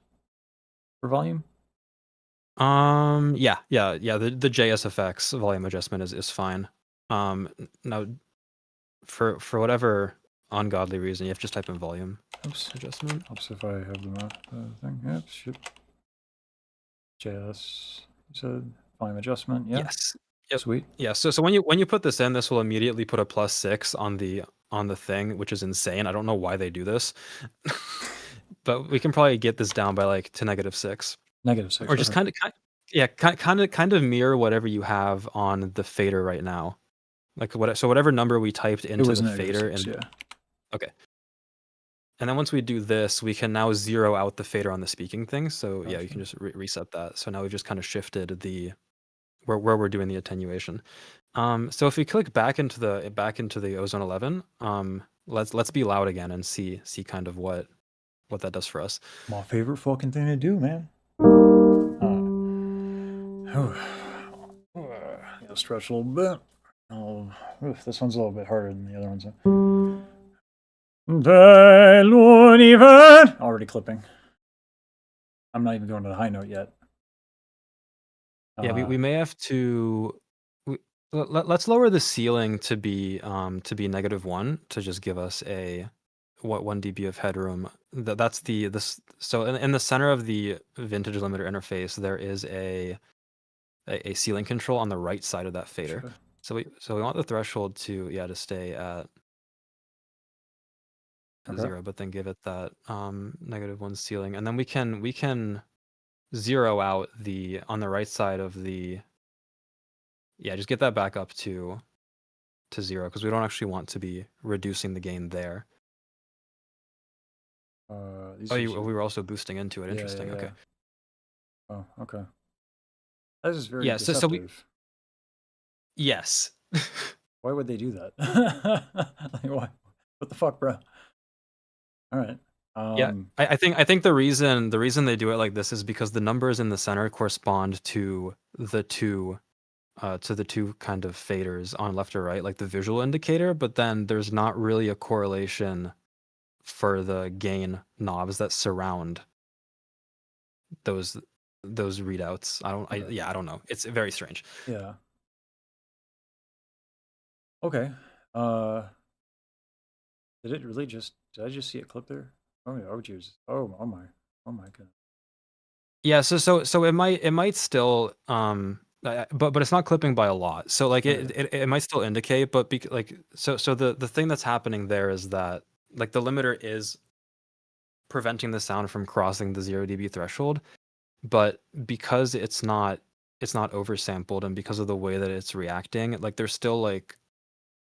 for volume. Yeah. The JSFX volume adjustment is fine. Now for whatever ungodly reason, you have to just type in volume adjustment. Helps if I have the map thing. Yep, shit. JS, you said volume adjustment, yeah? Yes. Yep. Sweet. Yeah. So when you put this in, this will immediately put a +6 on the thing, which is insane. I don't know why they do this. But we can probably get this down by like to -6. -6. Or just Okay. kind of mirror whatever you have on the fader right now. Like whatever number we typed It into was the -6, fader and yeah. okay. And then once we do this, we can now zero out the fader on the speaking thing. So yeah, you Gotcha. can just reset that. So now we've just kind of shifted the where we're doing the attenuation. So if we click back into the Ozone 11, let's be loud again and see kind of what that does for us. My favorite fucking thing to do, man. Stretch a little bit. This one's a little bit harder than the other ones. Already clipping. I'm not even going to the high note yet. Yeah, we may have to. Let's lower the ceiling to be -1 to just give us a 1 dB of headroom. That's this. So in the center of the vintage limiter interface, there is a ceiling control on the right side of that fader. Sure. So we want the threshold to stay at Okay. 0, but then give it that -1 ceiling, and then we can zero out on the right side of the. Yeah, just get that back up to 0 because we don't actually want to be reducing the gain there. We were also boosting into it. Yeah, Interesting. yeah, yeah. Okay. Oh, okay. That is very Yeah. deceptive. So yes. Why would they do that? Like, why? What the fuck, bro? All right. Yeah. I think the reason they do it like this is because the numbers in the center correspond to the two kind of faders on left or right, like the visual indicator, but then there's not really a correlation for the gain knobs that surround those readouts. I don't know. It's very strange. Yeah. Okay. Did it really just? Did I just see it clip there? Oh yeah. Oh jeez. Oh my. Oh my god. Yeah. So it might still but it's not clipping by a lot. So like it might still indicate, but so the thing that's happening there is that like the limiter is preventing the sound from crossing the 0 dB threshold, but because it's not oversampled and because of the way that it's reacting, like there's still like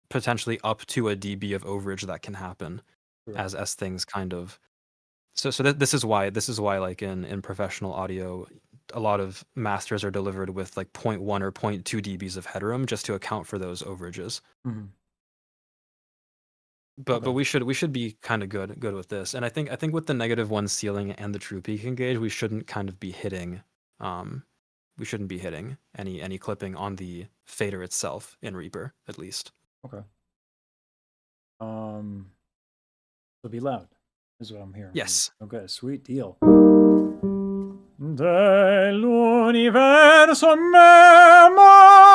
potentially up to a dB of overage that can happen as things kind of. So this is why like in professional audio, a lot of masters are delivered with like 0.1 or 0.2 dBs of headroom just to account for those overages. Mm-hmm. But we should be kind of good with this, and I think with the -1 ceiling and the true peaking gauge, we shouldn't kind of be hitting, we shouldn't be hitting any clipping on the fader itself in Reaper at least. Okay. So be loud is what I'm hearing. Yes. Okay, sweet deal. Dell'universo memore,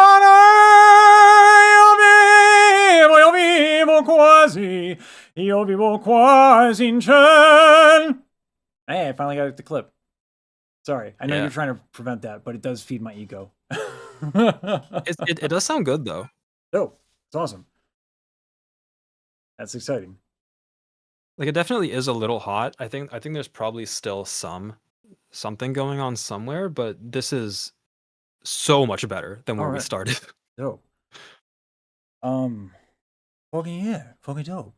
io vivo quasi in ciel. Hey, I finally got it to clip. Sorry, I know you're trying to prevent that, but it does feed my ego. It does sound good though. Oh, it's awesome. That's exciting. Like it definitely is a little hot. I think there's probably still something going on somewhere, but this is so much better than where we started. Dope. Fucking yeah, fucking dope.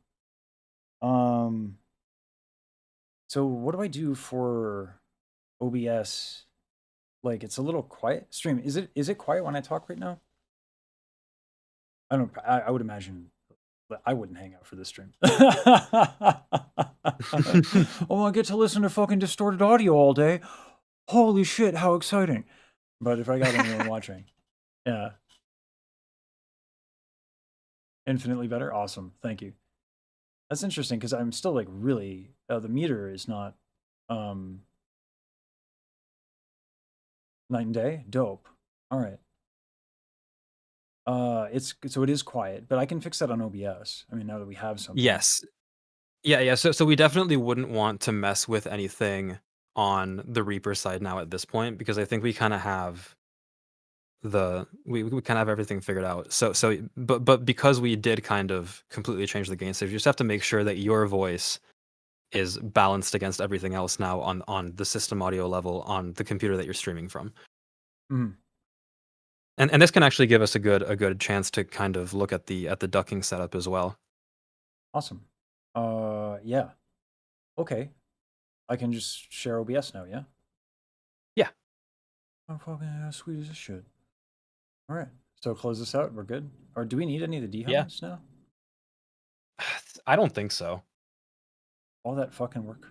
So what do I do for OBS? Like it's a little quiet. Stream, is it quiet when I talk right now? I would imagine I wouldn't hang out for this stream. Oh, I get to listen to fucking distorted audio all day. Holy shit, how exciting. But if I got anyone watching, yeah. Infinitely better? Awesome. Thank you. That's interesting because I'm still like really, the meter is not, Night and day? Dope. All right. So it is quiet, but I can fix that on OBS. I mean, now that we have something. Yes. Yeah. So we definitely wouldn't want to mess with anything on the Reaper side now at this point, because I think we kind of have we kind of have everything figured out. But because we did kind of completely change the gain stage, you just have to make sure that your voice is balanced against everything else now on the system audio level on the computer that you're streaming from. Mhm. And this can actually give us a good chance to kind of look at the ducking setup as well. Awesome. Yeah. Okay. I can just share OBS now, yeah? Yeah. Oh, fucking sweet as shit. All right. So close this out. We're good. Or do we need any of the Yeah. dehums now? I don't think so. All that fucking work.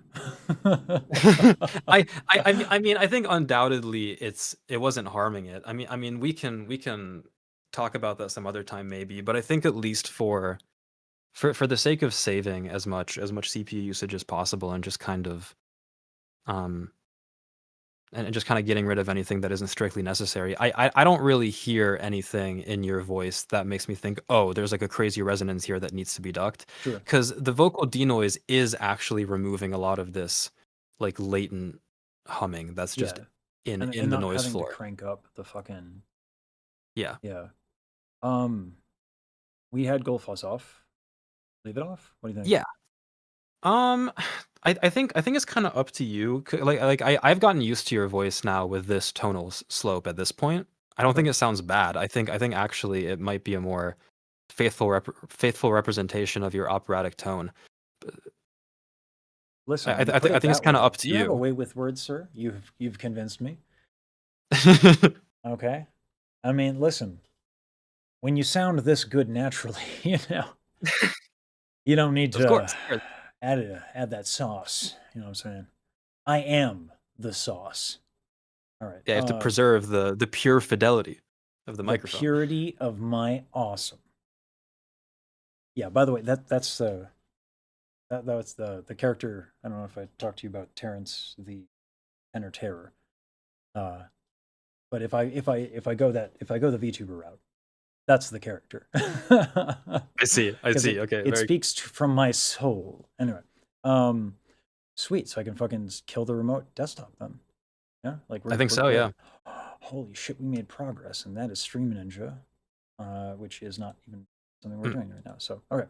I mean, I think undoubtedly it wasn't harming it. I mean, we can talk about that some other time maybe, but I think at least for the sake of saving as much CPU usage as possible and just kind of um and just kind of getting rid of anything that isn't strictly necessary. I don't really hear anything in your voice that makes me think, oh, there's like a crazy resonance here that needs to be ducked. Sure. Because the vocal denoise is actually removing a lot of this like latent humming that's just Yeah. in And the not noise having to floor. crank up the fucking Yeah. yeah. Um, we had Goldfuss off. Leave it off. What do you think? Yeah. Um, I think it's kind of up to you. Like I've gotten used to your voice now with this tonal slope at this point. I don't Okay. think it sounds bad. I think actually it might be a more faithful representation of your operatic tone. Listen, you put I it think it's that kind of way. up to You have a you. way with words, sir. You've convinced me. Okay. I mean, listen, when you sound this good naturally, you don't need Of to course. Sure. add that sauce. You know what I'm saying? I am the sauce. All right. Yeah, you have to preserve the pure fidelity of the The microphone. purity of my awesome. Yeah. By the way, that's that's the character. I don't know if I talked to you about Terrence, the tenor terror. Uh, but if I go the VTuber route, that's the character. I see. I 'Cause see. Okay, it very. speaks from my soul. Anyway, um, sweet. So I can fucking kill the remote desktop then. Yeah, like I we're think we're so. Yeah. good. Holy shit, we made progress, and that is Stream Ninja, which is not even something we're Mm. doing right now. So okay,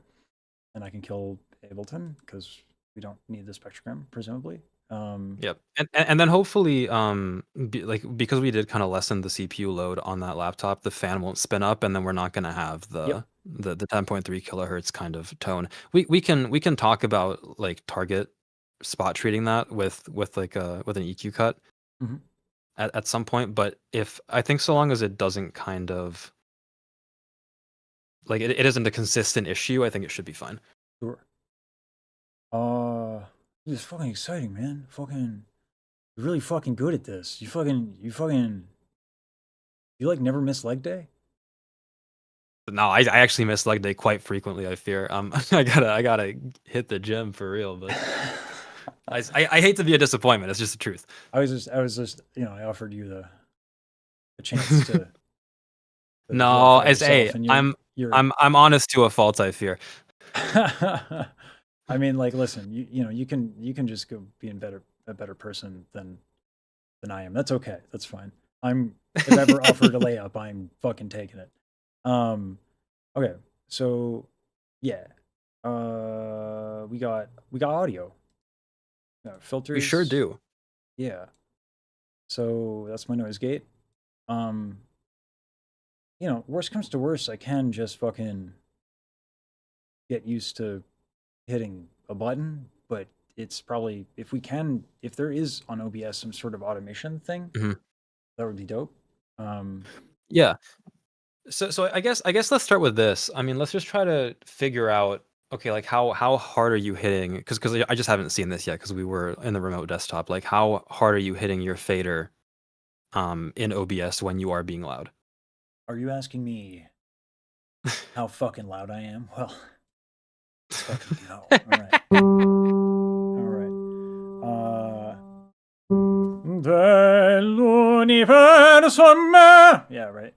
and I can kill Ableton because we don't need the spectrogram, presumably. Yep. And then hopefully, because we did kind of lessen the CPU load on that laptop, the fan won't spin up, and then we're not going to have Yep. the 10.3 kilohertz kind of tone. We can talk about like target spot treating that with like with an EQ cut Mhm. at some point, but if I think so long as it doesn't kind of like it isn't a consistent issue, I think it should be fine. Sure. This is fucking exciting, man. Fucking, you're really fucking good at this. You like never miss leg day? But no, I actually miss leg day quite frequently, I fear. I gotta hit the gym for real, but I hate to be a disappointment. It's just the truth. I was just, I offered you the chance to No, glorify as yourself, and you're. I'm honest to a fault, I fear. I mean, like, listen, you can just go be a better person than I am. That's okay. That's fine. If ever offered a layup, I'm fucking taking it. Um, okay, so yeah, we got audio, We sure filters, do. yeah. So that's my noise gate. Um, worst comes to worst, I can just fucking get used to hitting a button, but it's probably if there is on OBS some sort of automation thing, Mhm. that would be dope. Um, Yeah. So I guess let's start with this. I mean, let's just try to figure out, okay, like how hard are you hitting? Because I just haven't seen this yet because we were in the remote desktop. Like how hard are you hitting your fader in OBS when you are being loud? are you asking me how fucking loud I am? Well, let's fucking go. All right. All right. Bell'unico Yeah, right.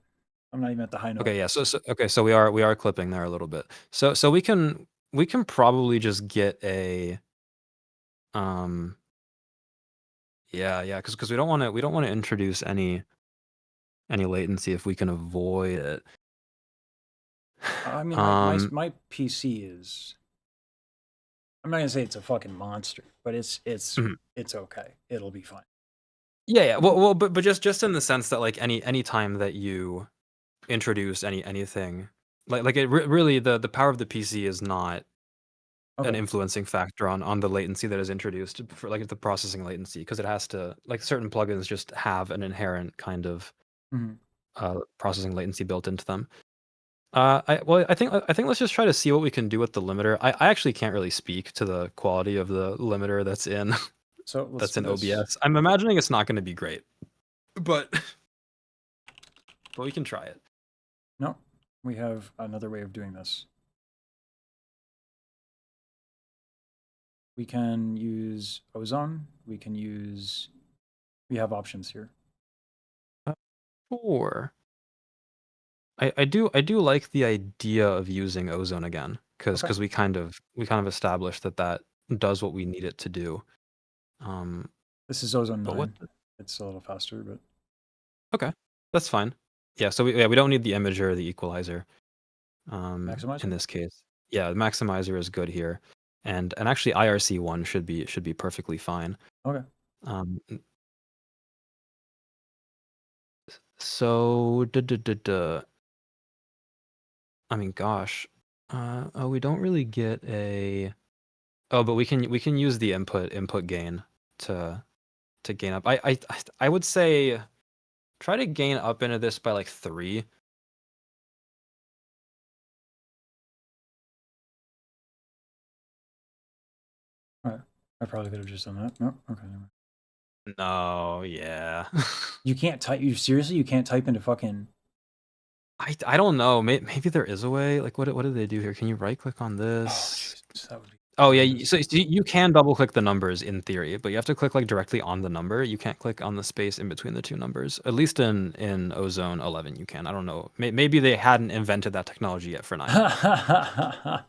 I'm not even at the high note. Okay, yeah. So we are clipping there a little bit. So we can probably just get a yeah, because we don't want to introduce any latency if we can avoid it. I mean, my PC is. I'm not gonna say it's a fucking monster, but it's Mhm. it's okay. It'll be fine. Yeah. Well, but just in the sense that like any time that you introduce anything, like it really the power of the PC is not an Okay. influencing factor on the latency that is introduced for like the processing latency, because it has to, like, certain plugins just have an inherent kind of Mhm. processing latency built into them. I think let's just try to see what we can do with the limiter. I actually can't really speak to the quality of the limiter that's in So let's do this. OBS. I'm imagining it's not going to be great, but we can try it. No, we have another way of doing this. We can use ozone. We can use. We have options here. Sure. I do like the idea of using ozone again, because Okay. we kind of established that does what we need it to do. This is ozone But what? 9. It's a little faster, but Okay, that's fine. Yeah, so we don't need the imager or the equalizer. maximizer. In this case, yeah, the maximizer is good here, and actually IRC1 should be perfectly fine. Okay. Um, so I mean, gosh, oh, we don't really get a. Oh, but we can use the input gain to gain up. I would say try to gain up into this by like 3. All right. I probably could have just done that. No. Okay. No, yeah. You can't type. You seriously? You can't type into fucking. I don't know. Maybe there is a way. Like, what did they do here? Can you right click on Oh this? Jesus, that would be. Oh yeah, so you can double click the numbers in theory, but you have to click like directly on the number. You can't click on the space in between the two numbers. At least in Ozone 11 you can. I don't know. Maybe they hadn't invented that technology yet for 9.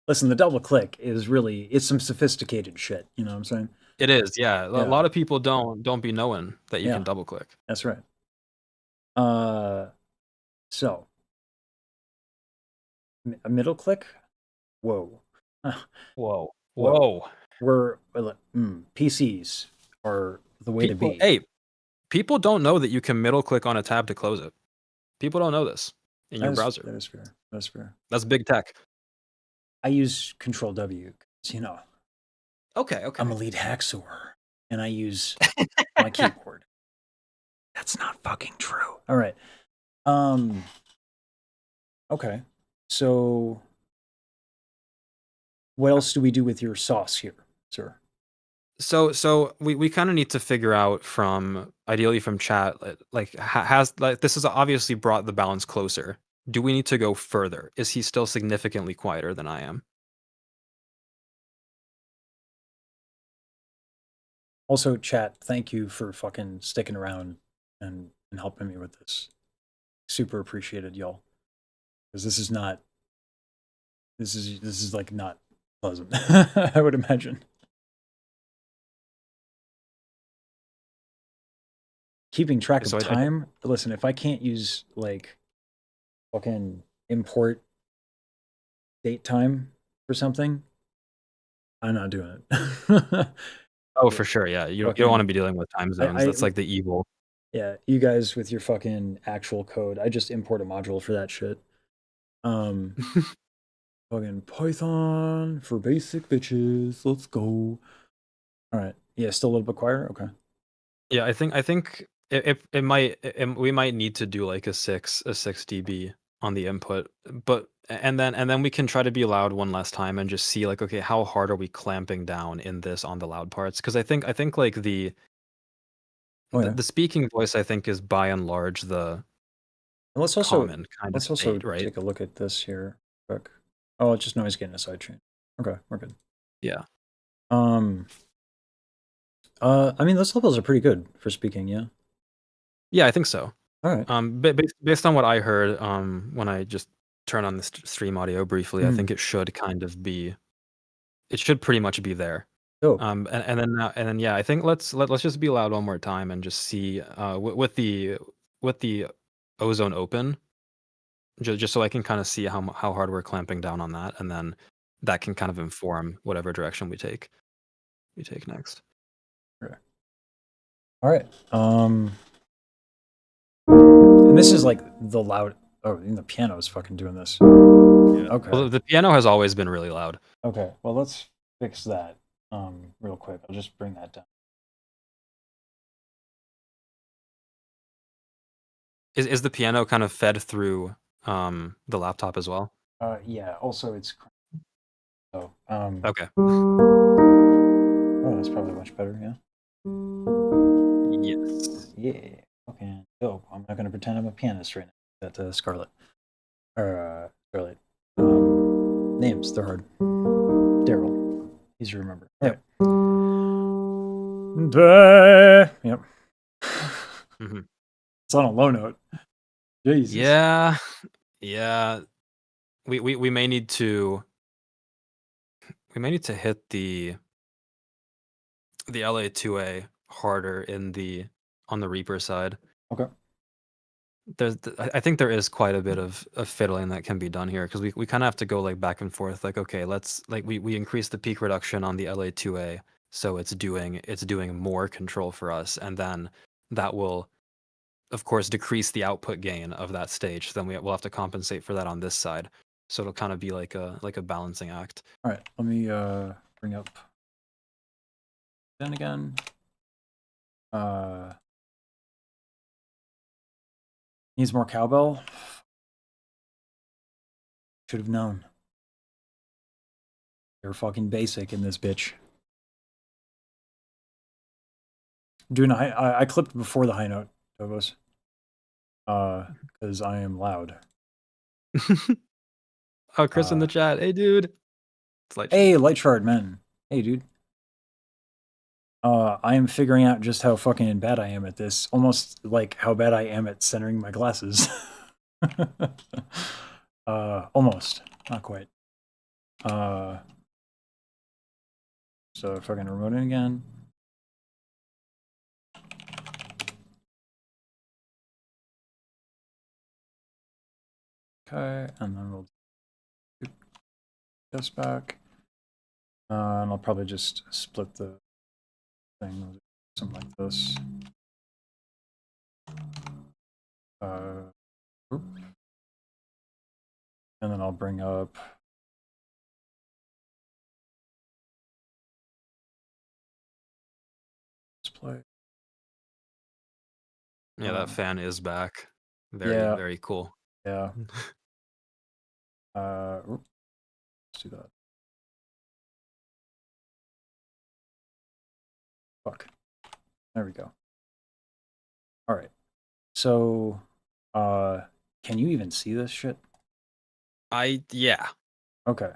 Listen, the double click is really it's some sophisticated shit. You know what I'm saying? It is, yeah. A Yeah. lot of people don't be knowing that you Yeah. can double click. That's right. So a middle click. Whoa. Whoa. Whoa. We're PCs are the way to be. Hey, people don't know that you can middle click on a tab to close it. People don't know this in your browser. That is fair. That's fair. That's big tech. I use Control W because Okay. I'm a lead hacksaw and I use my keyboard. That's not fucking true. All right. Okay. So what else do we do with your sauce here, sir? So we kind of need to figure out ideally from chat, like has like this has obviously brought the balance closer. Do we need to go further? Is he still significantly quieter than I am? Also, chat, thank you for fucking sticking around and helping me with this. Super appreciated, y'all. Because this is like not pleasant. I would imagine. Keeping track of time. Listen, if I can't use like fucking import date time for something, I'm not doing it. Oh, for sure. Yeah, you don't want to be dealing with time zones. That's like the evil. Yeah, you guys with your fucking actual code. I just import a module for that shit. Fucking Python for basic bitches. Let's go. All right. Yeah, still a little bit quieter. Okay. Yeah, I think we might need to do like a 6 dB on the input, but and then we can try to be loud one last time and just see like, okay, how hard are we clamping down in this on the loud parts? Because I think like the speaking voice, I think, is by and large the common kind of state, right? Take a look at this here quick. Oh, it's just noise getting a sidechain. Okay, we're good. Yeah. I mean, those levels are pretty good for speaking, yeah. Yeah, I think so. All right. Based on what I heard, when I just turn on the stream audio briefly, I think it should kind of be. It should pretty much be there. Dope. And then yeah, I think let's just be loud one more time and just see with the ozone open, just so I can kind of see how hard we're clamping down on that, and then that can kind of inform whatever direction we take next. Okay. All right. And this is like the loud. Oh, and the piano is fucking doing this. Yeah. Okay. Well, the piano has always been really loud. Okay. Well, let's fix that. Real quick. I'll just bring that down. Is the piano kind of fed through the laptop as well? Yeah. Also, it's. So. Okay. Oh, that's probably much better. Yeah. Yes. Yeah. Okay. Dope. I'm not gonna pretend I'm a pianist right now. That Scarlett. Or Scarlett. Names. They're hard. Daryl. Easy to remember. Yep. Right. Yep. Mm-hmm. It's on a low note. Jesus. Yeah. Yeah. We may need to hit the LA2A harder on the Reaper side. Okay. I think there is quite a bit of fiddling that can be done here, because we kind of have to go like back and forth. Like, okay, let's like we increase the peak reduction on the LA2A, so it's doing more control for us, and then that will, of course, decrease the output gain of that stage. So then we'll have to compensate for that on this side. So it'll kind of be like a balancing act. All right. Let me bring up. Then again. Needs more cowbell. Should have known. They're fucking basic in this bitch. Doing I clipped before the high note, Tobos. Because I am loud. Oh, Chris in the chat. Hey, dude. It's hey, Light Shard, man. Hey, dude. I am figuring out just how fucking bad I am at this. Almost like how bad I am at centering my glasses. Almost. Not quite. So if I can remote in again. Okay, and then we'll do this back. And I'll probably just split the thing. We'll do something like this. And then I'll bring up display. Yeah, that fan is back. Very cool. Yeah. Let's do that. Fuck. There we go. All right. So, can you even see this shit? Yeah. Okay.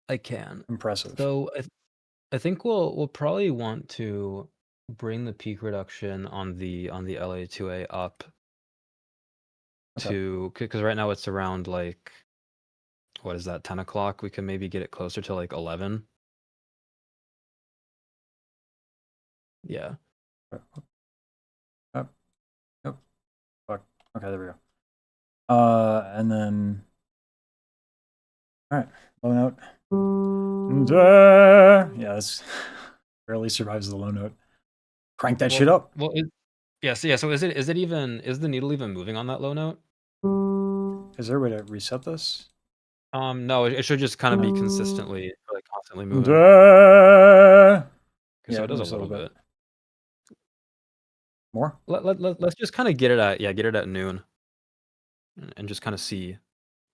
I can. Impressive. So I think we'll probably want to bring the peak reduction on the LA2A up to, because right now it's around like, what is that, 10 o'clock? We can maybe get it closer to like 11. Yeah. Yep. Fuck. Okay, there we go. And then, all right, low note. Yeah, this barely survives the low note. Crank that shit up. Well, so is the needle even moving on that low note? Is there a way to reset this? No, it should just kind of be consistently, like constantly moving. Yeah, so it does a little bit. More? Let's just kind of get it at noon, and just kind of see,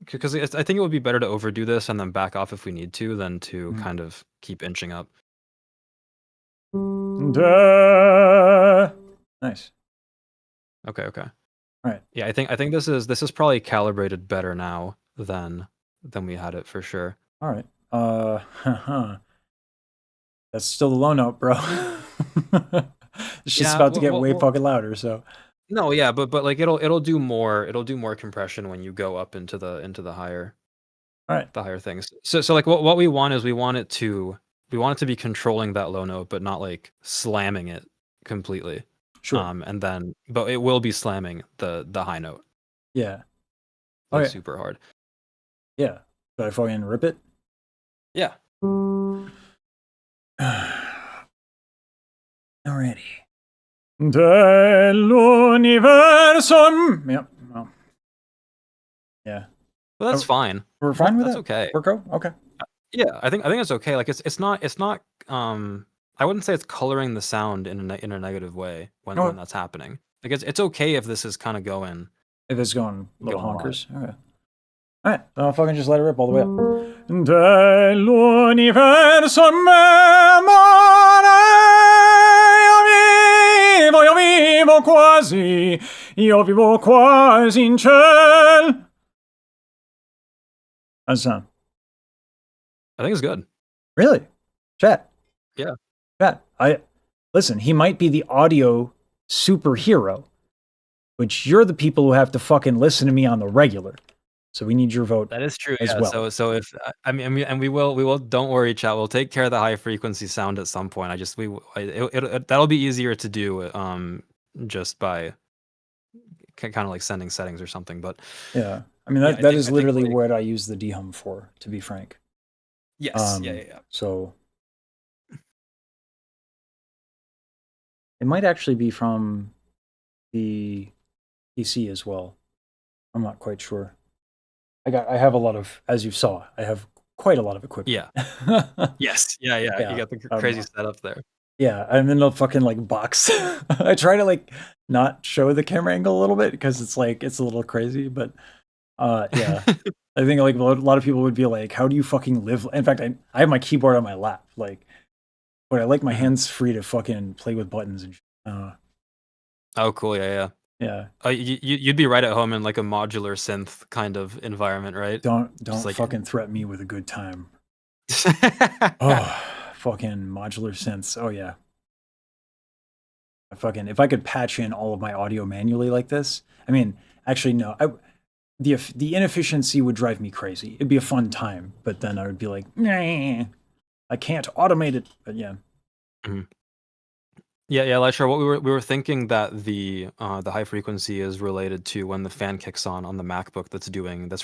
because I think it would be better to overdo this and then back off if we need to, than to kind of keep inching up. Nice. Okay. All right. Yeah, I think this is probably calibrated better now than we had it, for sure. All right. That's still the low note, bro. It's just Yeah, about to get way fucking louder. So no, yeah, but like it'll do more compression when you go up into the higher all right, things. So like what we want is we want it to be controlling that low note, but not like slamming it completely. sure, And then but it will be slamming the high note yeah, like okay, super hard. yeah. Do I fucking rip it? Yeah. Alrighty. Dell'universum. Yep. Well, yeah. Well, that's fine. We're fine with That's that. okay. We're go. Okay. Yeah, I think it's okay. Like it's not I wouldn't say it's coloring the sound in a negative way when Okay. that's happening. Like it's okay if this is kind of going If it's going little live. honkers. Okay. All right. I'll fucking just let it rip all the way up. Dell'universum amore, io vivo quasi, io vivo quasi in ciel. How's that sound? I think it's good. Really? Chat. Yeah. Chat. Listen, he might be the audio superhero, but you're the people who have to fucking listen to me on the regular. So we need your vote. That is true. as Yeah. well. So if I mean and we will don't worry, chat. We'll take care of the high frequency sound at some point. That'll be easier to do just by kind of like sending settings or something. But Yeah. I mean, that is literally what I use the dehum for, to be frank. yes. Yeah. So it might actually be from the PC as well. I'm not quite sure. I have a lot of, as you saw, I have quite a lot of equipment. Yeah. Yes. Yeah. You got the crazy setup there. Yeah, I'm in a fucking like box. I try to like not show the camera angle a little bit because it's like it's a little crazy, but yeah. I think like a lot of people would be like, how do you fucking live? In fact, I have my keyboard on my lap, like, but I like my hands free to fucking play with buttons and Oh, cool. Yeah. You'd be right at home in like a modular synth kind of environment, right? Don't like, fucking threaten me with a good time. Oh, fucking modular synths. Oh yeah. If I could patch in all of my audio manually like this, I mean, actually no, the inefficiency would drive me crazy. It'd be a fun time, but then I would be like, nah, I can't automate it. But yeah. Mm-hmm. Yeah, Elisha, what we were thinking that the high frequency is related to when the fan kicks on the MacBook that's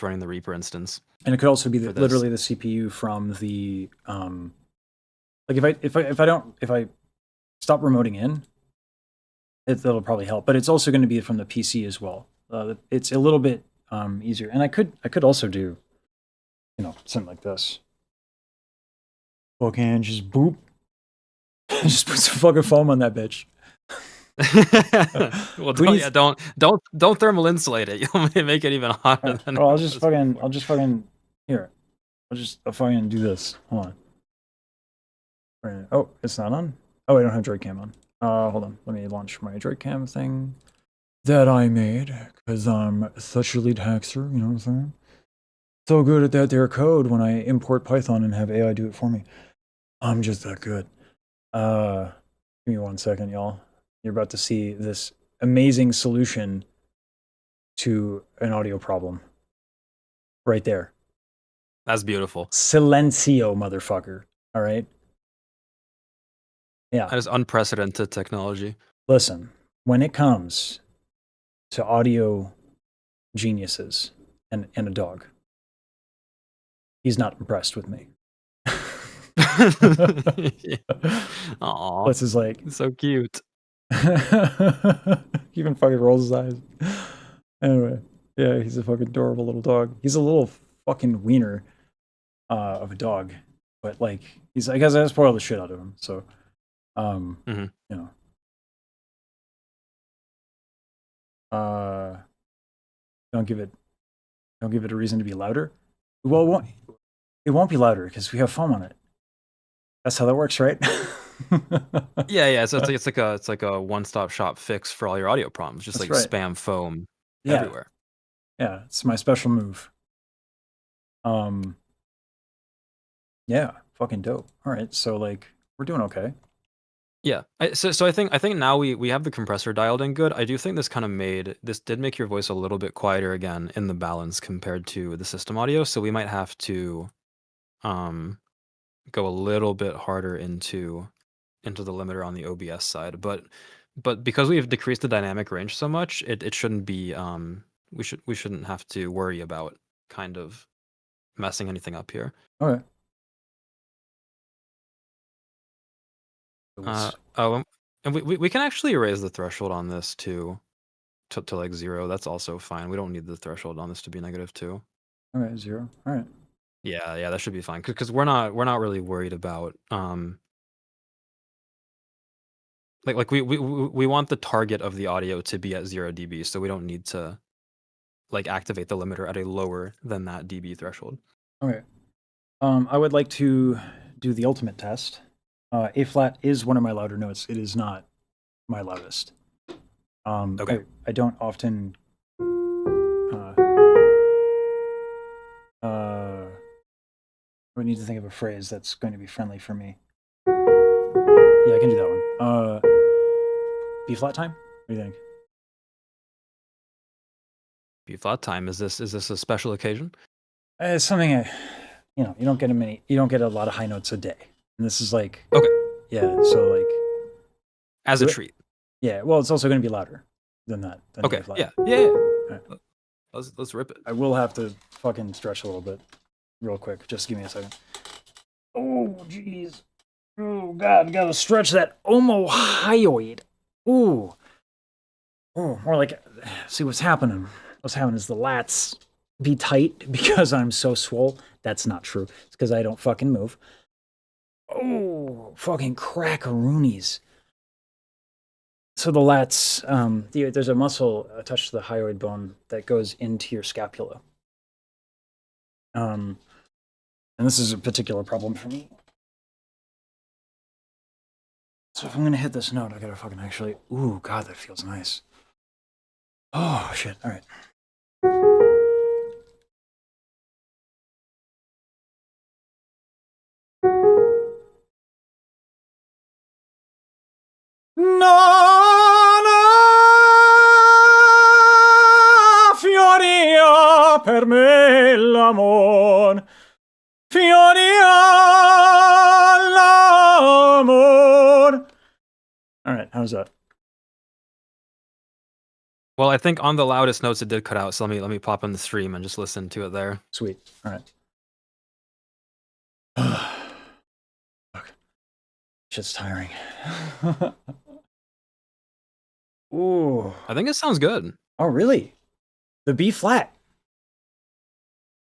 running the Reaper instance. And it could also be literally the CPU from the like if I stop remoting in, that'll probably help. But it's also going to be from the PC as well. It's a little bit easier, and I could also do, something like this. Fucking just boop. Just put some fucking foam on that bitch. Well, don't thermal insulate it. You'll make it even hotter. Than I'll just fucking here. I'll fucking do this. Hold on. Right. Oh, it's not on. Oh, I don't have Droid Cam on. Hold on. Let me launch my Droid Cam thing that I made because I'm such a lead hacker. You know what I'm saying? So good at that there code when I import Python and have AI do it for me. I'm just that good. Give me 1 second, y'all. You're about to see this amazing solution to an audio problem. Right there. That's beautiful. Silencio, motherfucker. All right? Yeah. That is unprecedented technology. Listen, when it comes to audio geniuses and a dog, he's not impressed with me. Aww. What's his like? So cute. He even fucking rolls his eyes. Anyway, yeah, he's a fucking adorable little dog. He's a little fucking wiener of a dog, but like I guess I spoiled the shit out of him. So, you know, don't give it a reason to be louder. Well, it won't be louder because we have foam on it. That's how that works, right? Yeah. So it's like a one-stop shop fix for all your audio problems. Just That's like right. spam foam everywhere. Yeah, it's my special move. Yeah, fucking dope. All right, so like we're doing okay. Yeah. So I think now we have the compressor dialed in good. I do think this did make your voice a little bit quieter again in the balance compared to the system audio. So we might have to um go a little bit harder into the limiter on the OBS side. But because we've decreased the dynamic range so much, it shouldn't be we shouldn't have to worry about kind of messing anything up here. Okay. Oh, and we can actually raise the threshold on this to like 0. That's also fine. We don't need the threshold on this to be negative too. All right, 0. All right. Yeah, that should be fine. Because we're not really worried about like we want the target of the audio to be at 0 dB, so we don't need to like activate the limiter at a lower than that dB threshold. Okay. I would like to do the ultimate test. A flat is one of my louder notes. It is not my loudest. Okay. I don't often. I need to think of a phrase that's going to be friendly for me. Yeah, I can do that one. B flat time? What do you think? B flat time. Is this a special occasion? It's something you don't get a lot of high notes a day, and this is like Okay. Yeah, so like As a treat. Yeah, well, it's also going to be louder than that. Than Okay. A flat. Yeah. Right. Let's rip it. I will have to fucking stretch a little bit, real quick. Just give me a second. Oh, jeez. Oh, God, gotta stretch that omohyoid. Ooh. Oh, more like, see what's happening. What's happening is the lats be tight because I'm so swole. That's not true. It's because I don't fucking move. Oh, fucking crackaroonies. So the lats, there's a muscle attached to the hyoid bone that goes into your scapula. And this is a particular problem for me. So if I'm gonna hit this note, I gotta fucking actually. Ooh, God, that feels nice. Oh shit! All right. Fioria per me l'amor. Fioria l'amor. All right, how's that? Well, I think on the loudest notes it did cut out, so let me pop in the stream and just listen to it there. Sweet. All right. Fuck. Shit's tiring. Ooh. I think it sounds good. Oh, really? The B flat.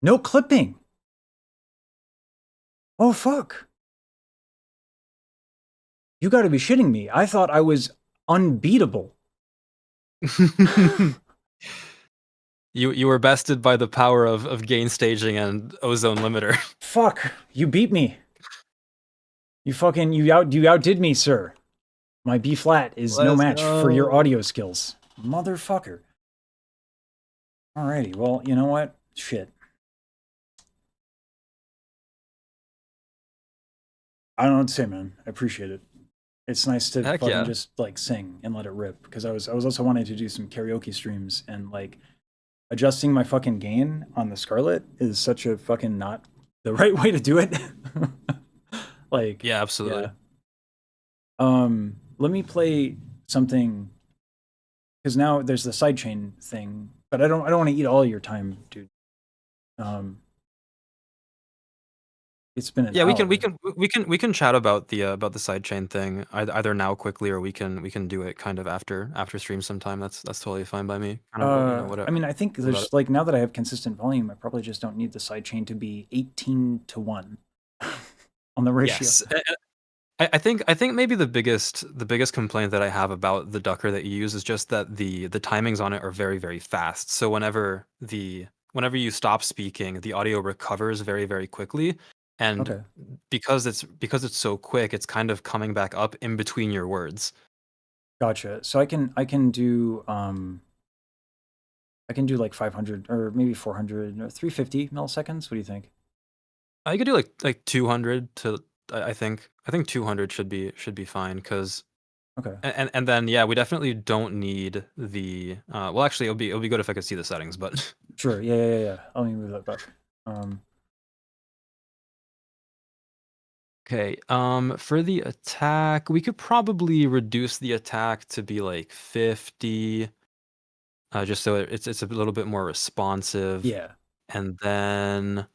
No clipping. Oh, fuck. You gotta be shitting me. I thought I was unbeatable. You were bested by the power of gain staging and ozone limiter. Fuck. You beat me. You outdid me, sir. My B flat is no match for your audio skills. Motherfucker. Alrighty, well, you know what? Shit. I don't know what to say, man. I appreciate it. It's nice to Heck fucking yeah. just like sing and let it rip. Because I was also wanting to do some karaoke streams, and like adjusting my fucking gain on the Scarlet is such a fucking not the right way to do it. Like Yeah, absolutely. Yeah. Let me play something, because now there's the sidechain thing, but I don't want to eat all your time, dude. It's been an Yeah, hour. we can chat about the sidechain thing either now quickly, or we can do it kind of after stream sometime. That's totally fine by me. Kind of, whatever. I mean, I think there's like, now that I have consistent volume, I probably just don't need the sidechain to be 18-1 on the ratio. Yes. I think maybe the biggest complaint that I have about the Ducker that you use is just that the timings on it are very, very fast. So whenever you stop speaking, the audio recovers very, very quickly. And Okay. because it's so quick, it's kind of coming back up in between your words. Gotcha. So I can do like 500 or maybe 400 or 350 milliseconds. What do you think? I could do like 200 to I think 200 should be fine because Okay. and then yeah, we definitely don't need the well actually it'll be good if I could see the settings, but Sure. Yeah, yeah, yeah, yeah. Let me move that back. Um, okay, for the attack, we could probably reduce the attack to be like 50, just so it's a little bit more responsive. yeah. And then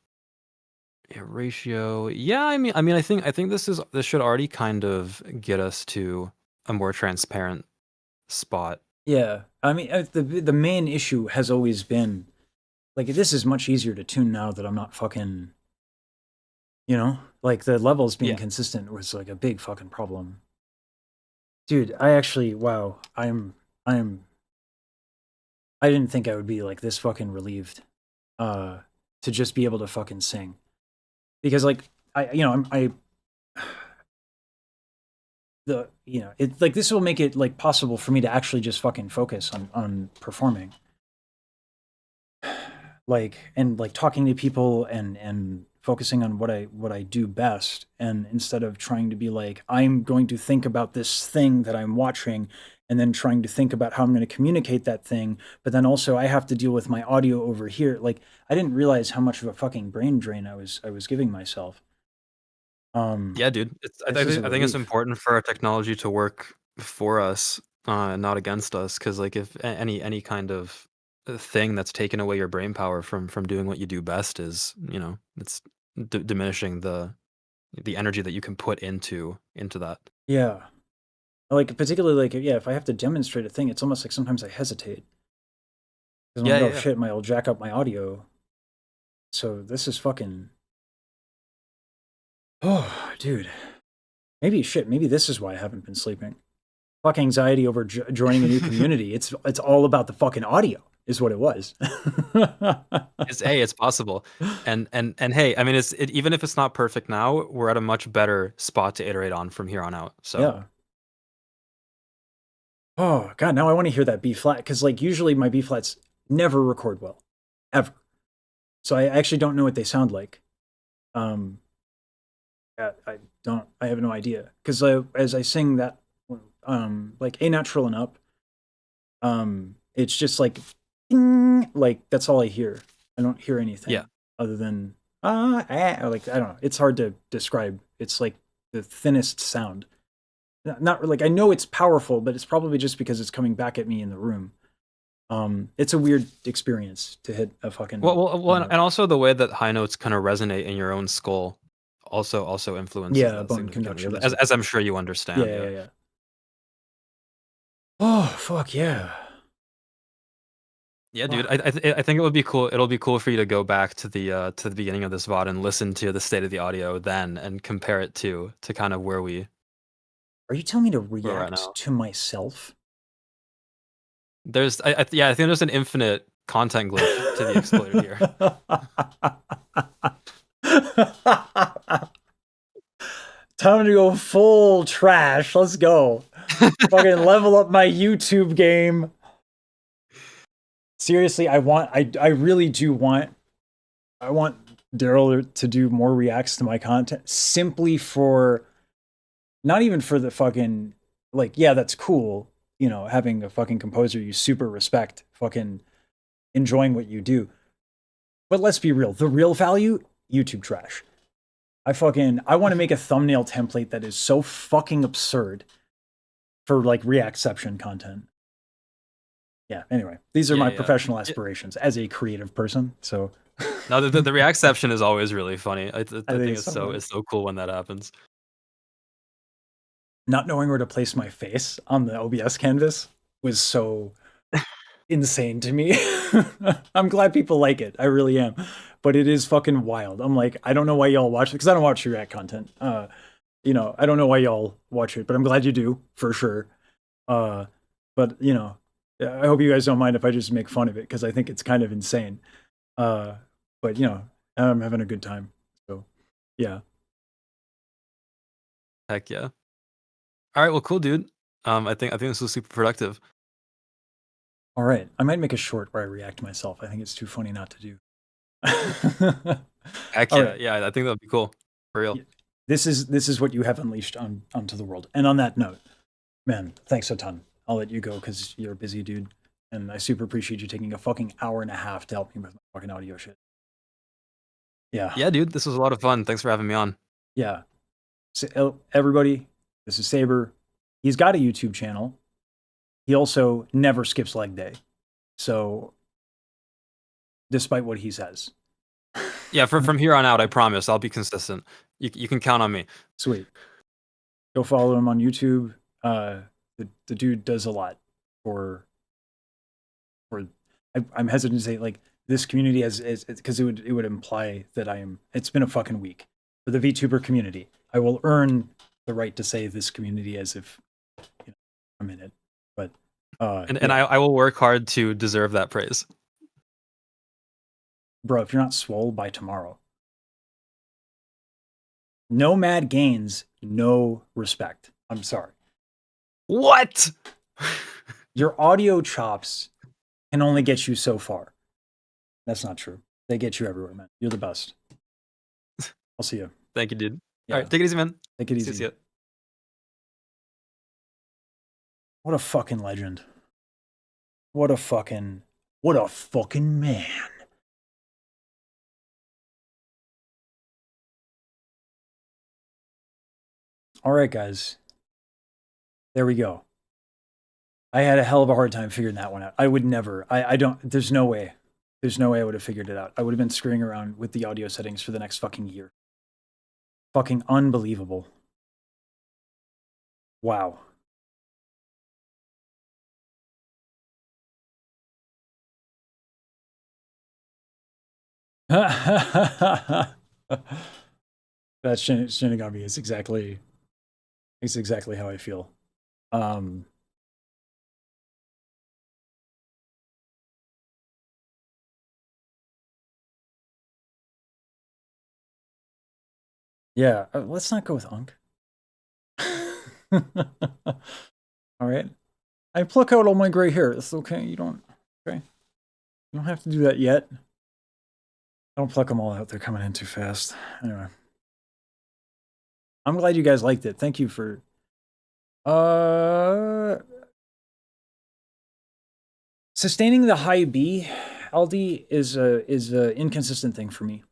yeah, ratio. Yeah, I mean, I think this should already kind of get us to a more transparent spot. Yeah. I mean, the main issue has always been like this is much easier to tune now that I'm not fucking, like the levels being Yeah. consistent was like a big fucking problem. Dude, I actually wow, I'm I didn't think I would be like this fucking relieved uh to just be able to fucking sing. Because like I it like this will make it like possible for me to actually just fucking focus on performing. Like and like talking to people and focusing on what I do best, and instead of trying to be like I'm going to think about this thing that I'm watching and then trying to think about how I'm going to communicate that thing, but then also I have to deal with my audio over here. Like I didn't realize how much of a fucking brain drain I was giving myself. Yeah, dude. This is a I think it's relief. important for our technology to work for us, not against us. Because like if any kind of thing that's taken away your brain power from doing what you do best is, it's diminishing the energy that you can put into that. Yeah. Like particularly like yeah, if I have to demonstrate a thing, it's almost like sometimes I hesitate because I'm Yeah, like, yeah, oh yeah. shit, I'll jack up my audio. So this is fucking. Oh, dude. Maybe shit. Maybe this is why I haven't been sleeping. Fuck anxiety over joining a new community. It's all about the fucking audio, is what it was. It's possible, and hey, I mean, even if it's not perfect now, we're at a much better spot to iterate on from here on out. So Yeah. Oh god, now I want to hear that B flat because like usually my B flats never record well, ever. So I actually don't know what they sound like. Um, I don't. I have no idea because as I sing that, like A natural and up, it's just like, ding, like that's all I hear. I don't hear yeah, anything other than or like I don't know. It's hard to describe. It's like the thinnest sound. Not like I know it's powerful, but it's probably just because it's coming back at me in the room. It's a weird experience to hit a fucking and also the way that high notes kind of resonate in your own skull also influences yeah, that bone significantly, conduction. as I'm sure you Yeah, understand. yeah, Yeah. yeah, yeah. Oh fuck yeah. Yeah, dude. Fuck. I think it would be cool. It'll be cool for you to go back to the beginning of this VOD and listen to the state of the audio then and compare it to kind of Are you telling me to where we're at react now. to myself? Yeah, I think there's an infinite content glitch to the exploit here. Time to go full trash. Let's go. Fucking level up my YouTube game. Seriously, I really do want I want Daryl to do more reacts to my content simply for not even for the fucking like yeah, that's cool, having a fucking composer you super respect, fucking enjoying what you do. But let's be real, the real value, YouTube trash. I want to make a thumbnail template that is so fucking absurd for like reactception content. Yeah, anyway, these are Yeah, my yeah. professional aspirations as a creative person. So No, the reactception is always really funny. I I think think it's so funny. it's so cool when that happens. Not knowing where to place my face on the OBS canvas was so insane to me. I'm glad people like it. I really am. But it is fucking wild. I'm like, I don't know why y'all watch it because I don't watch React content. I don't know why y'all watch it, but I'm glad you do for sure. Uh, but I hope you guys don't mind if I just make fun of it because I think it's kind of insane. Uh, but I'm having a good time. So yeah. Heck yeah. All right, well, cool, dude. I think this was super productive. All right. I might make a short where I react to myself. I think it's too funny not to do. Heck All yeah, right. yeah. I think that would be cool for real. Yeah. this is what you have unleashed onto the world. And on that note, man, thanks a ton. I'll let you go because you're a busy dude, and I super appreciate you taking a fucking hour and a half to help me with my fucking audio shit. Yeah. Yeah, dude, this was a lot of fun. Thanks for having me on. Yeah. So, everybody, this is sab3r. He's got a YouTube channel. He also never skips leg day. So, despite what he says. Yeah, from here on out, I promise I'll be consistent. You can count on me. Sweet. Go follow him on YouTube. The dude does a lot for I'm hesitant to say like this community as because it would imply that I am. It's been a fucking week for the VTuber community. I will earn the right to say this community as if I'm in it. But and I will work hard to deserve that praise. Bro, if you're not swole by tomorrow, no mad gains, no respect. I'm sorry. What? Your audio chops can only get you so far. That's not true. They get you everywhere, man. You're the best. I'll see you. Thank you, dude. Yeah. All right, take it easy, man. Take it easy. See ya. What a fucking legend. What a fucking man. All right, guys. There we go. I had a hell of a hard time figuring that one out. I would never. I don't. There's no way. There's no way I would have figured it out. I would have been screwing around with the audio settings for the next fucking year. Fucking unbelievable. Wow. That Shinigami is exactly how I feel. Yeah, let's not go with Unk. All right. I pluck out all my gray hair. It's okay. You don't. Okay. You don't have to do that yet. Don't pluck them all out. They're coming in too fast. Anyway. I'm glad you guys liked it. Thank you for sustaining the high B, LD is a inconsistent thing for me.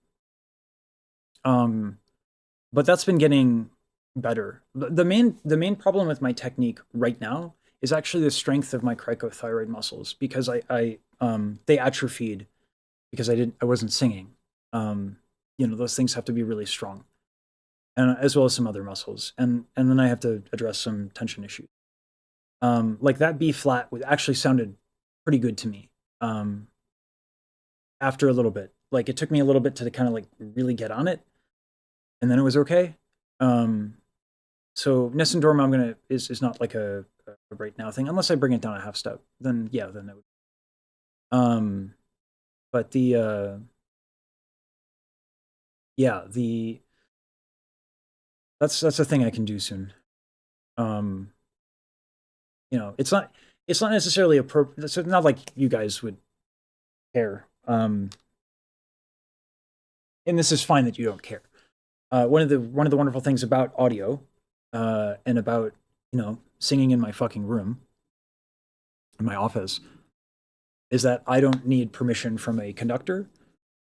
But that's been getting better. The main problem with my technique right now is actually the strength of my cricothyroid muscles because they atrophied because I wasn't singing. You know, those things have to be really strong, and as well as some other muscles, and then I have to address some tension issues. Like that B flat actually sounded pretty good to me. After a little bit, like it took me a little bit to kind of like really get on it, and then it was okay. So Nessun Dorma is not like a right now thing unless I bring it down a half step. Then yeah, then it would. But that's a thing I can do soon. You know, it's not necessarily appropriate. It's not like you guys would care. And this is fine that you don't care. One of the wonderful things about audio, and about, you know, singing in my fucking room, in my office, is that I don't need permission from a conductor,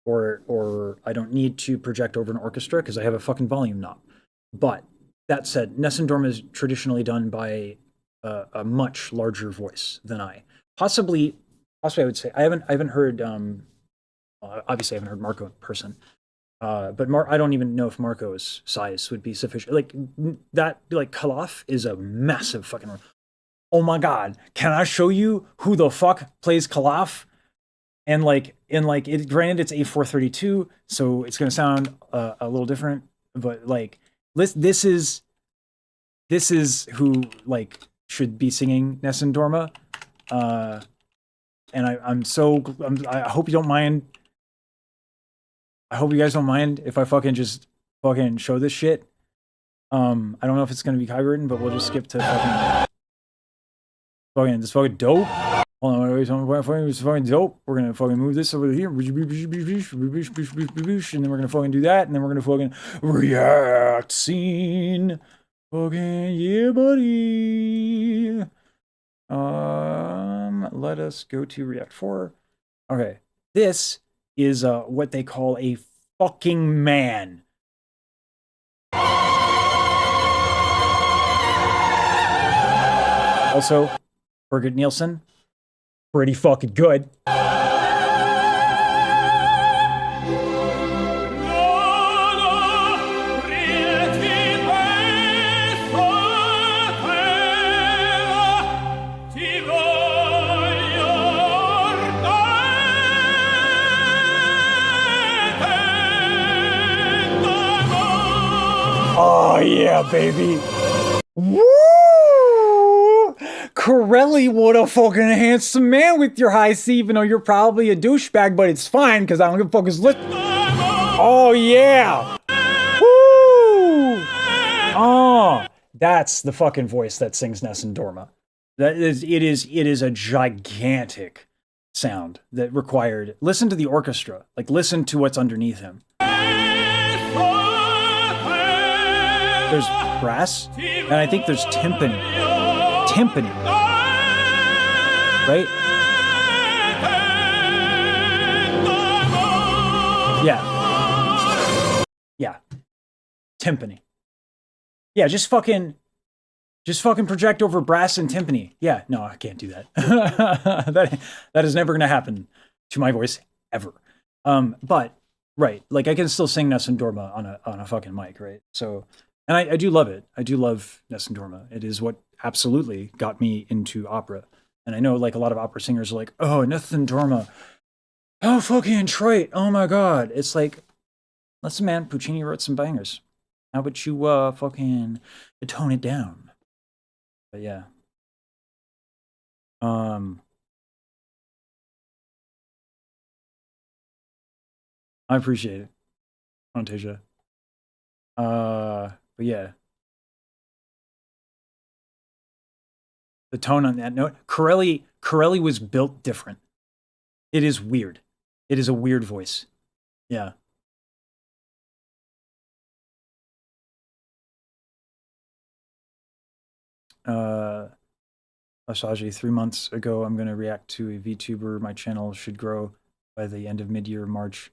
or I don't need to project over an orchestra because I have a fucking volume knob. But that said, Nessun Dorma is traditionally done by a much larger voice than I. Possibly I would say I haven't heard. Obviously, I haven't heard Marco in person. But I don't even know if Marco's size would be sufficient. Like that, like Kalaf is a massive fucking. Oh my god! Can I show you who the fuck plays Kalaf? And like it. Granted, it's A432, so it's gonna sound a little different. But like this is who like should be singing Nessun Dorma. And I hope you don't mind. I hope you guys don't mind if I fucking just fucking show this shit. I don't know if it's gonna be copywritten, but we'll just skip to fucking this fucking dope. Hold on, wait, it's fucking dope. We're gonna fucking move this over here, and then we're gonna fucking do that, and then we're gonna fucking react scene. Fucking yeah, buddy. Let us go to React 4. Okay, this is what they call a fucking man. Also, Birgit Nielsen, pretty fucking good. Oh yeah, baby. Woo! Corelli, what a fucking handsome man with your high C, even though you're probably a douchebag, but it's fine because I don't give a fuck his list. Oh yeah! Woo! Oh, that's the fucking voice that sings Nessun Dorma. It is a gigantic sound that required. Listen to the orchestra. Like listen to what's underneath him. There's brass, and I think there's timpani. Timpani. Right? Yeah. Yeah. Timpani. Yeah, just fucking project over brass and timpani. Yeah, no, I can't do that. that is never gonna happen to my voice ever. But right, like I can still sing Nessun Dorma on a fucking mic, right? So, and I do love it. I do love Nessun Dorma. It is what absolutely got me into opera. And I know like a lot of opera singers are like, oh, Nessun Dorma. Oh, fucking trite. Oh my god. It's like, listen, man, Puccini wrote some bangers. How about you fucking tone it down? But yeah. I appreciate it, Fantasia. But yeah. The tone on that note. Corelli was built different. It is weird. It is a weird voice. Yeah. Lesage, 3 months ago, I'm going to react to a VTuber. My channel should grow by the end of mid-year March.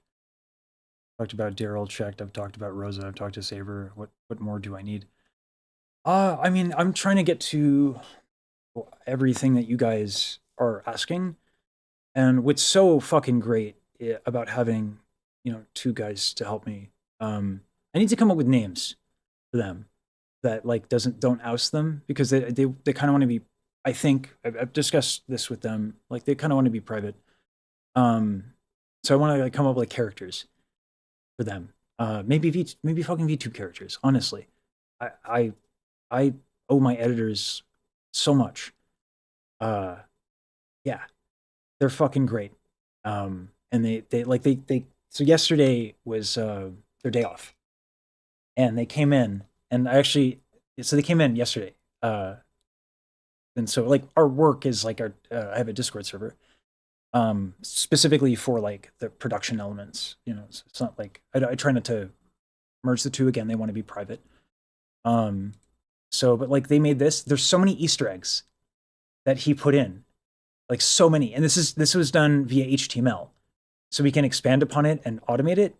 Talked about Daryl, checked. I've talked about Rosa. I've talked to Saber. What more do I need? I mean, I'm trying to get to everything that you guys are asking. And what's so fucking great about having, you know, 2 guys to help me, I need to come up with names for them that like don't oust them, because they kind of want to be, I think I've discussed this with them, like they kind of want to be private. So I want to like come up with like characters for them. Maybe fucking VTube characters. Honestly, I owe my editors so much. Yeah, they're fucking great. And they so yesterday was their day off, and they came in, and so they came in yesterday. And so like our work is like I have a Discord server, specifically for like the production elements. You know, so it's not like I try not to merge the two. Again, they want to be private. So, but like they made this. There's so many Easter eggs that he put in, like so many, and this was done via HTML, so we can expand upon it and automate it.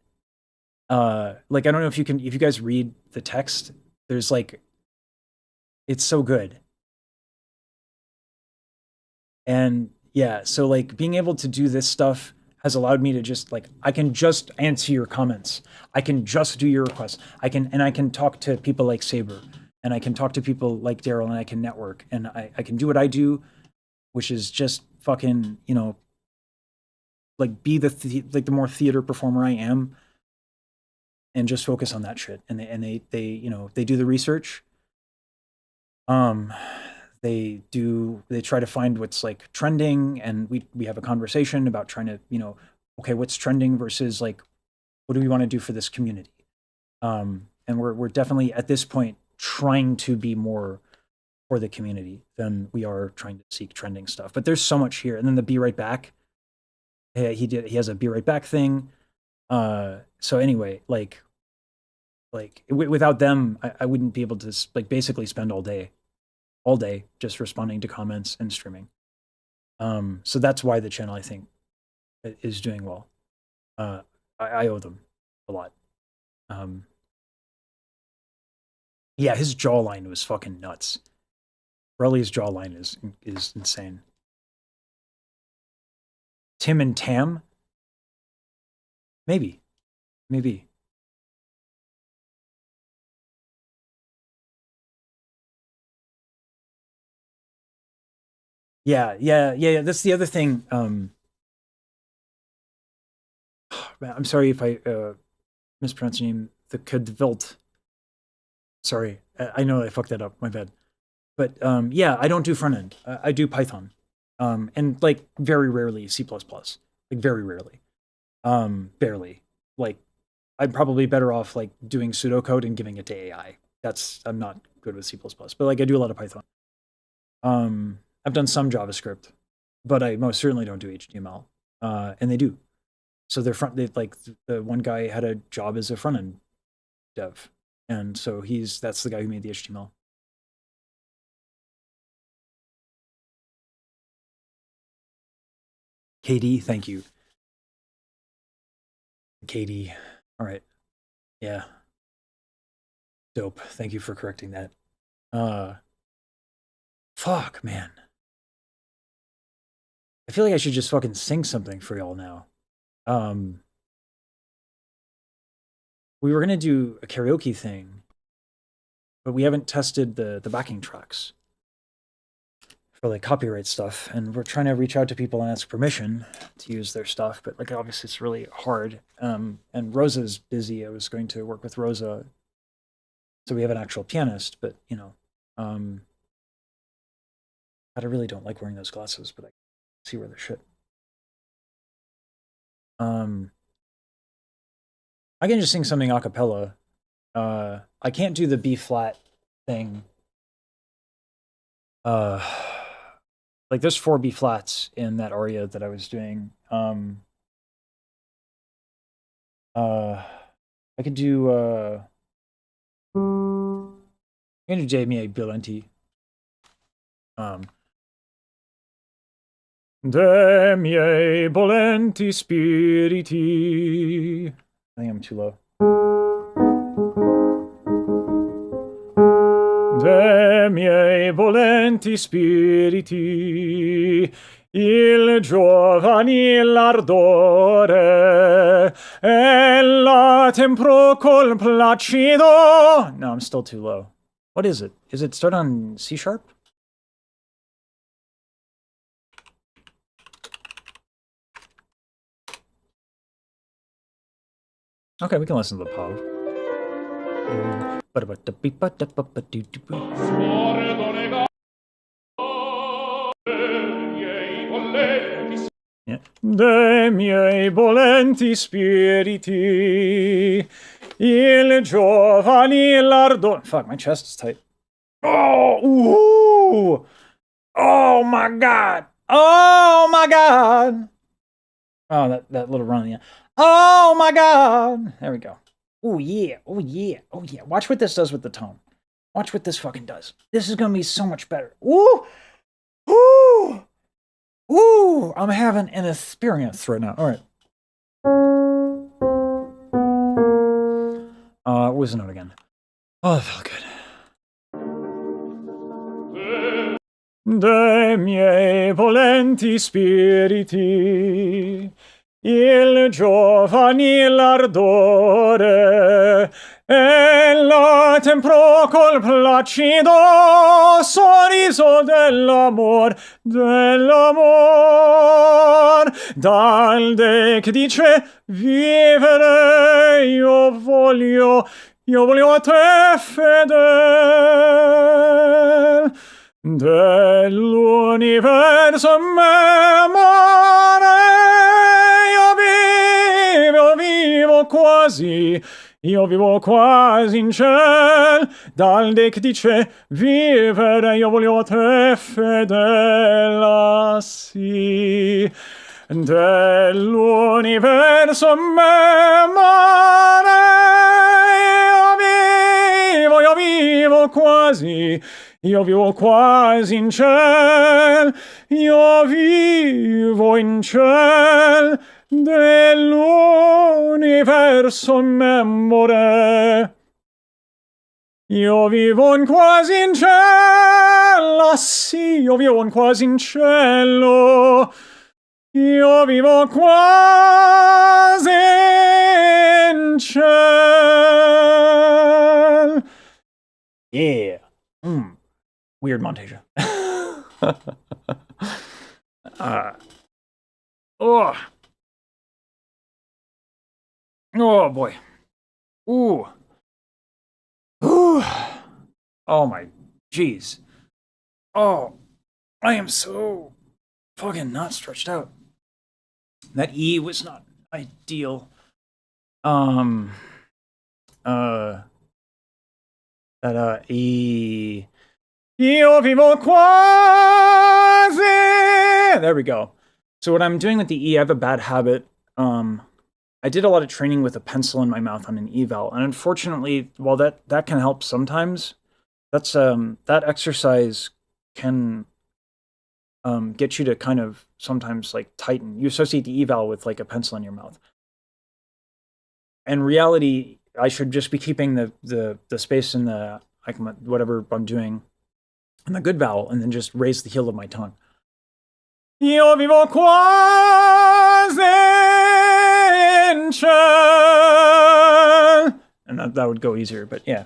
Like I don't know if you guys read the text. There's like, it's so good. And yeah, so like being able to do this stuff has allowed me to just like, I can just answer your comments. I can just do your requests. I can talk to people like Saber, and I can talk to people like Daryl, and I can network, and I can do what I do, which is just fucking, you know, like be the more theater performer I am, and just focus on that shit. And they you know, they do the research. They try to find what's like trending, and we have a conversation about trying to, you know, okay, what's trending versus like, what do we want to do for this community? And we're definitely at this point trying to be more for the community than we are trying to seek trending stuff. But there's so much here. And then the Be Right Back. He has a Be Right Back thing. So anyway, like without them, I wouldn't be able to like basically spend all day just responding to comments and streaming. So that's why the channel, I think, is doing well. I owe them a lot. Yeah, his jawline was fucking nuts. Relly's jawline is insane. Tim and Tam? Maybe. Yeah. That's the other thing. I'm sorry if I mispronounce your name. The Kadvilt. Sorry, I know I fucked that up. My bad. But yeah, I don't do front end. I do Python, and like very rarely C++. Like very rarely, barely. Like I'm probably better off like doing pseudocode and giving it to AI. I'm not good with C++, but like I do a lot of Python. I've done some JavaScript, but I most certainly don't do HTML. And they do. So like the one guy had a job as a front end dev, and so that's the guy who made the HTML. KD, thank you. KD, all right, yeah, dope. Thank you for correcting that. Fuck, man. I feel like I should just fucking sing something for y'all now. We were gonna do a karaoke thing, but we haven't tested the backing tracks for like copyright stuff, and we're trying to reach out to people and ask permission to use their stuff, but like obviously it's really hard. And Rosa's busy. I was going to work with Rosa, so we have an actual pianist, but you know, I really don't like wearing those glasses, but I see where they're shit. I can just sing something a cappella. I can't do the B flat thing. Like there's 4 B flats in that aria that I was doing. I could do Dei miei violenti. De miei volenti spiriti. I think I'm too low. De miei volenti spiriti, il giovanil ardore, e la tempro col placido. No, I'm still too low. What is it? Is it start on C sharp? Okay, we can listen to the POV. Yeah. De miei volenti spiriti, il giovanil ardore. Fuck, my chest is tight. Oh, ooh. Oh my god. Oh my god. Oh, that little run, yeah. Oh my god! There we go. Oh yeah, oh yeah, oh yeah. Watch what this does with the tone. Watch what this fucking does. This is gonna be so much better. Ooh! Ooh! Ooh! I'm having an experience right now. Alright. What was the note again? Oh, that felt good. De miei volenti spiriti, il giovanil ardore, e la tempro col placido sorriso dell'amor, dalde che dice vivere io voglio a te fedel. Dell'universo memore io vivo quasi io vivo quasi in ciel, dal dec dice vivere, io voglio te fedele, sì, dell'universo memore, io vivo quasi, io vivo quasi in ciel, io vivo in ciel, dell'universo memore. Io vivo in quasi in cielo, ah sì, io vivo in quasi in cielo. Io vivo quasi in cielo. Yeah. Weird montage. Oh. Oh boy. Ooh. Ooh. Oh my jeez. Oh, I am so fucking not stretched out. That E was not ideal. That E. Io vivo quasi. There we go. So what I'm doing with the E, I have a bad habit. I did a lot of training with a pencil in my mouth on an eval, and unfortunately, while that can help sometimes, that's that exercise can get you to kind of sometimes like tighten. You associate the eval with like a pencil in your mouth. In reality, I should just be keeping the space in the like whatever I'm doing in the good vowel, and then just raise the heel of my tongue. Io vivo quasi in ciel. And that would go easier, but yeah.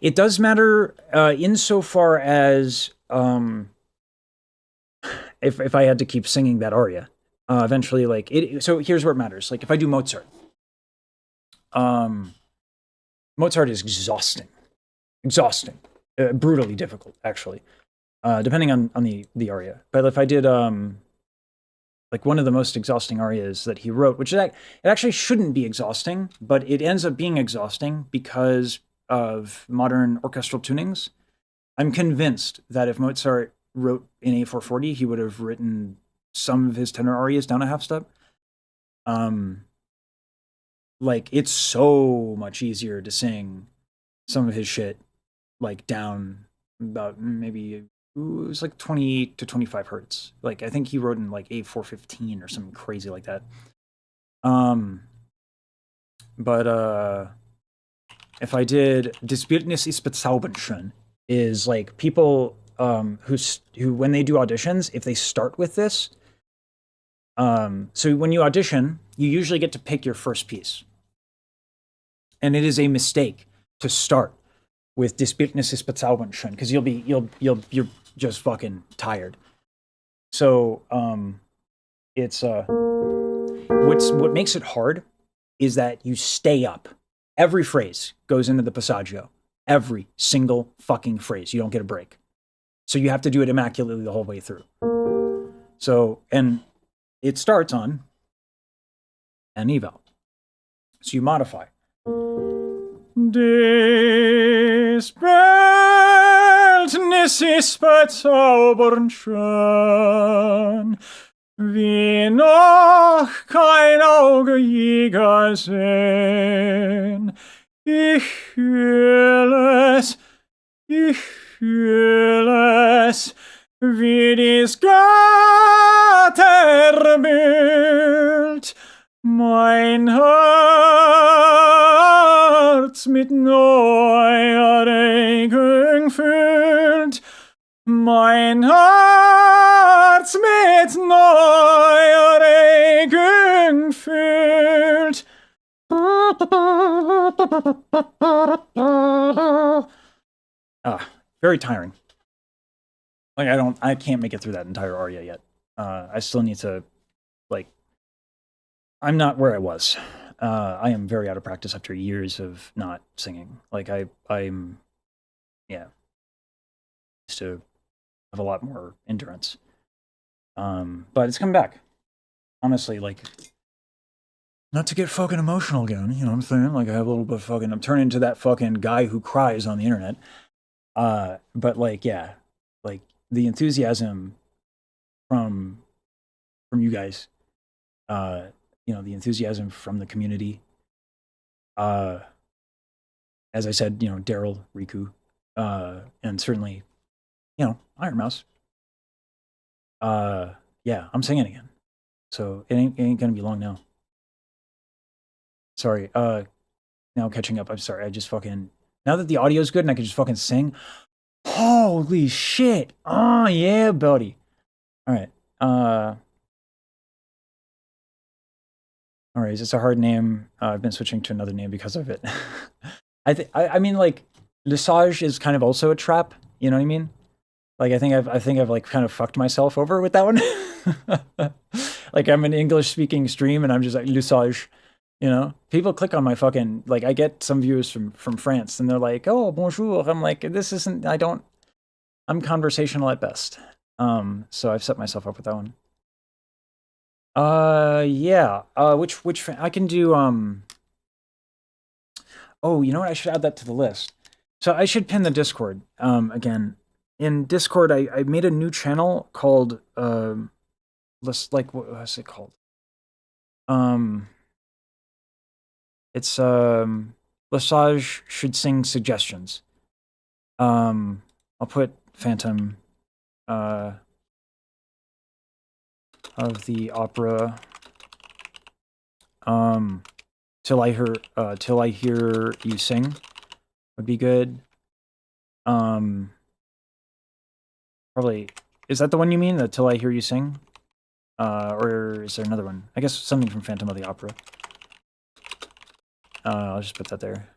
It does matter insofar as if I had to keep singing that aria, eventually, like it. So here's where it matters. Like if I do Mozart, Mozart is exhausting, brutally difficult, actually, depending on the aria. But if I did like one of the most exhausting arias that he wrote, which it actually shouldn't be exhausting, but it ends up being exhausting because of modern orchestral tunings. I'm convinced that if Mozart wrote in A440, he would have written some of his tenor arias down a half step. Like it's so much easier to sing some of his shit like down about maybe it was like 20 to 25 hertz. Like I think he wrote in like A415 or something crazy like that. But if I did Das Bildnis ist bezaubernd schön, is like people who when they do auditions, if they start with this, so when you audition, you usually get to pick your first piece. And it is a mistake to start with Das Bildnis ist bezaubernd schön, because you're just fucking tired. So it's what makes it hard is that you stay up. Every phrase goes into the passaggio. Every single fucking phrase. You don't get a break. So you have to do it immaculately the whole way through. So, and it starts on an eval. So you modify. Des Bildnis ist bezaubernd schön, wie noch kein Auge je gesehen. Ich fühl es, wie dies Götterbild mein Herz mit neuer Regung füllt, mein Herz mit neuer Regung füllt. Very tiring. Like I can't make it through that entire aria yet. I still need to, like, I'm not where I was. I am very out of practice after years of not singing. Like I'm, yeah, used to have a lot more endurance. But it's come back. Honestly, like not to get fucking emotional again, you know what I'm saying? Like I have a little bit of fucking, I'm turning into that fucking guy who cries on the internet. But like, yeah, like the enthusiasm from you guys, you know, the enthusiasm from the community. Uh, as I said, you know, Daryl, Riku, and certainly, you know, Iron Mouse. Yeah, I'm singing again, so it ain't gonna be long now. Sorry. Now catching up. I'm sorry. I just fucking now that the audio's good and I can just fucking sing. Holy shit! Oh yeah, buddy. All right. All right. It's a hard name. I've been switching to another name because of it. I mean, like, Lesage is kind of also a trap. You know what I mean? Like, I think I've like kind of fucked myself over with that one. Like, I'm an English speaking stream and I'm just like Lesage. You know, people click on my fucking like. I get some viewers from France and they're like, "Oh, bonjour." I'm like, this isn't. I don't. I'm conversational at best. So I've set myself up with that one. Yeah. Which I can do. Oh, you know what? I should add that to the list. So I should pin the Discord. Again, in Discord, I made a new channel called like what's it called? It's Lesage should sing suggestions. I'll put Phantom of the Opera till I hear you sing would be good. Probably is that the one you mean? The Till I Hear You Sing? Or is there another one? I guess something from Phantom of the Opera. I'll just put that there.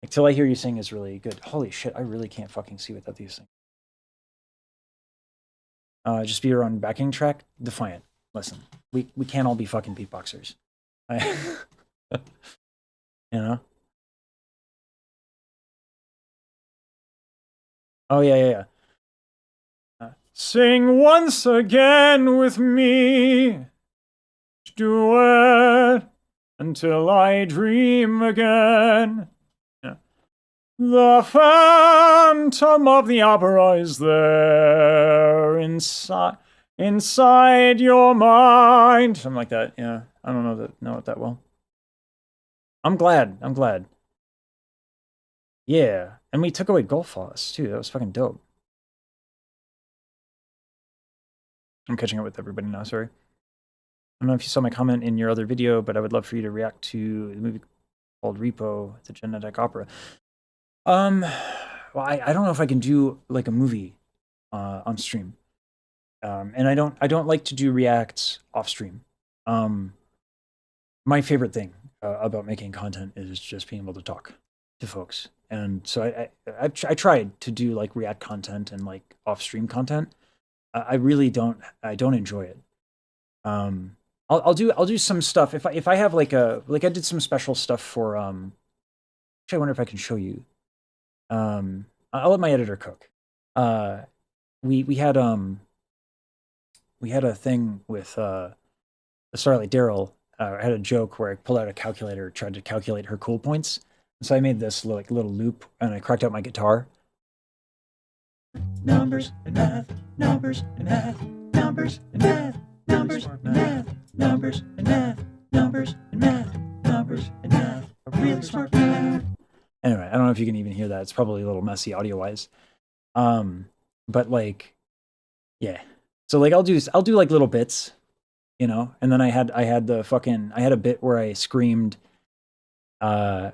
Like, Till I Hear You Sing is really good. Holy shit, I really can't fucking see without these things. Just be your own backing track. Defiant. Listen, we can't all be fucking beatboxers. You know? Oh yeah. Sing once again with me. Do it until I dream again. Yeah. The Phantom of the Opera is there inside your mind. Something like that. Yeah, I don't know it that well. I'm glad. Yeah, and we took away Golfos too. That was fucking dope. I'm catching up with everybody now. Sorry. I don't know if you saw my comment in your other video, but I would love for you to react to the movie called Repo, the Genetic Opera. Well, I don't know if I can do like a movie on stream. And I don't like to do reacts off stream. My favorite thing about making content is just being able to talk to folks. And so I tried to do like react content and like off stream content. I really don't enjoy it. I'll do some stuff if I have like I did some special stuff for actually I wonder if I can show you. I'll let my editor cook. We had a thing with Starlight Daryl. I had a joke where I pulled out a calculator, tried to calculate her cool points. And so I made this like little loop and I cracked out my guitar. Numbers and math, numbers and math, numbers and math, numbers and math, numbers and math, numbers and math, numbers and math. A really smart man. Anyway, I don't know if you can even hear that. It's probably a little messy audio-wise. But like, yeah. So like I'll do like little bits, you know, and then I had a bit where I screamed, because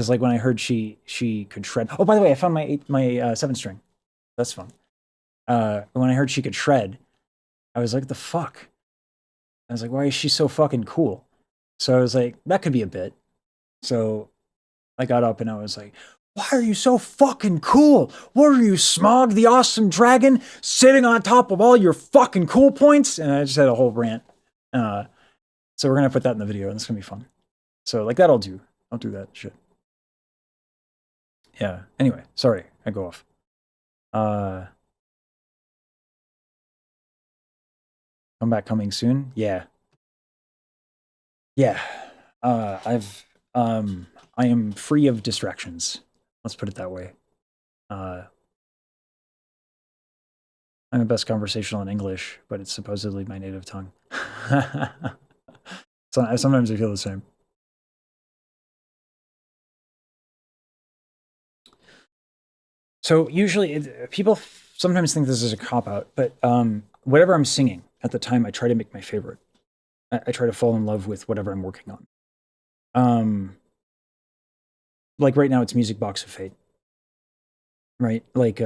like when I heard she could shred. Oh, by the way, I found my 7-string. That's fun. When I heard she could shred, I was like, the fuck? I was like, why is she so fucking cool? So I was like, that could be a bit. So I got up and I was like, why are you so fucking cool? What are you, Smog the Awesome Dragon, sitting on top of all your fucking cool points? And I just had a whole rant. So we're gonna put that in the video and it's gonna be fun. So like that I'll do that shit. Yeah, anyway, sorry, I go off. Comeback coming soon? Yeah, Yeah. I've I am free of distractions. Let's put it that way. Uh, I'm the best conversational in English, but it's supposedly my native tongue. So sometimes I feel the same. So usually, people sometimes think this is a cop out, but whatever I'm singing at the time, I try to make my favorite. I try to fall in love with whatever I'm working on. Um, like right now, it's Music Box of Fate, right? Like,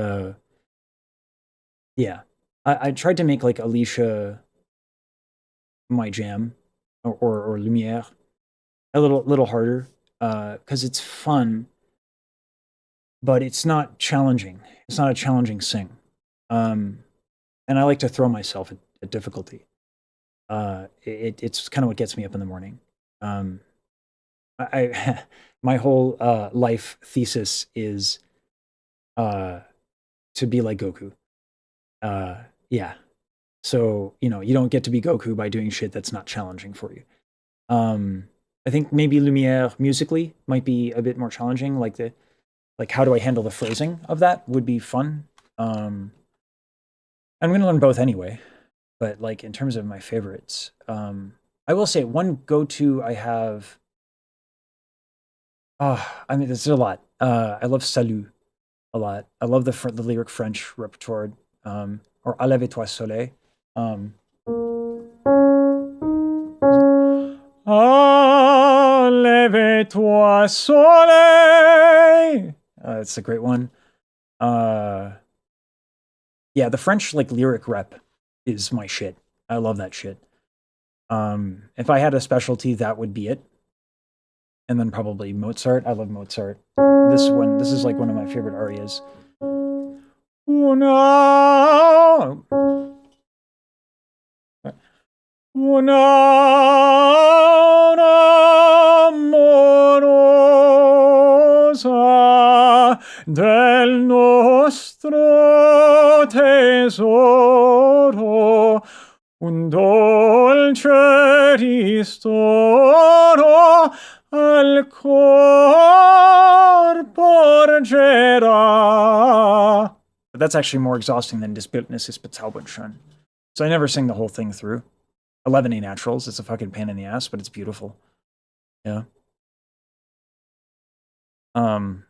yeah, I tried to make like Alicia my jam, or Lumiere a little harder, because it's fun, but it's not challenging. It's not a challenging sing. Um, and I like to throw myself at difficulty. It's kind of what gets me up in the morning. Um, I my whole life thesis is uh, to be like Goku. Uh, yeah. So you don't get to be Goku by doing shit that's not challenging for you. Um, I think maybe Lumiere musically might be a bit more challenging. Like how do I handle the phrasing of that would be fun. Um, I'm gonna learn both anyway. But like in terms of my favorites, I will say one go-to I have. I mean, there's a lot. I love Salut a lot. I love the lyric French repertoire, or Enlève-toi soleil. Um, Enlève-toi soleil. It's a great one. Uh, yeah, the French like lyric rep is my shit. I love that shit. If I had a specialty, that would be it. And then probably Mozart. I love Mozart. This is like one of my favorite arias. Una, una amorosa del nostro tesoro, un dolce ristoro al cor porgerà. But that's actually more exhausting than Des Bildnis ist bezaubernd schön. So I never sing the whole thing through. 11 A naturals. It's a fucking pain in the ass, but it's beautiful. Yeah. Um.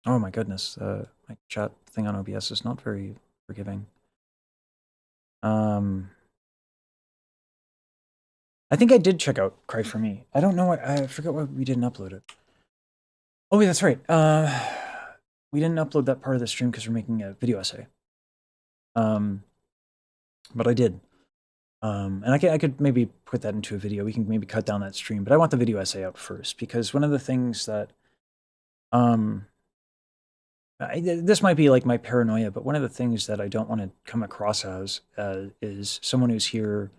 Oh my goodness. My chat thing on OBS is not very forgiving. I think I did check out Cry for Me. I don't know what I forget why we didn't upload it. Oh, yeah, that's right. We didn't upload that part of the stream because we're making a video essay. But I did. And I could maybe put that into a video. We can maybe cut down that stream, but I want the video essay out first because one of the things that this might be like my paranoia, but one of the things that I don't want to come across as is someone who's here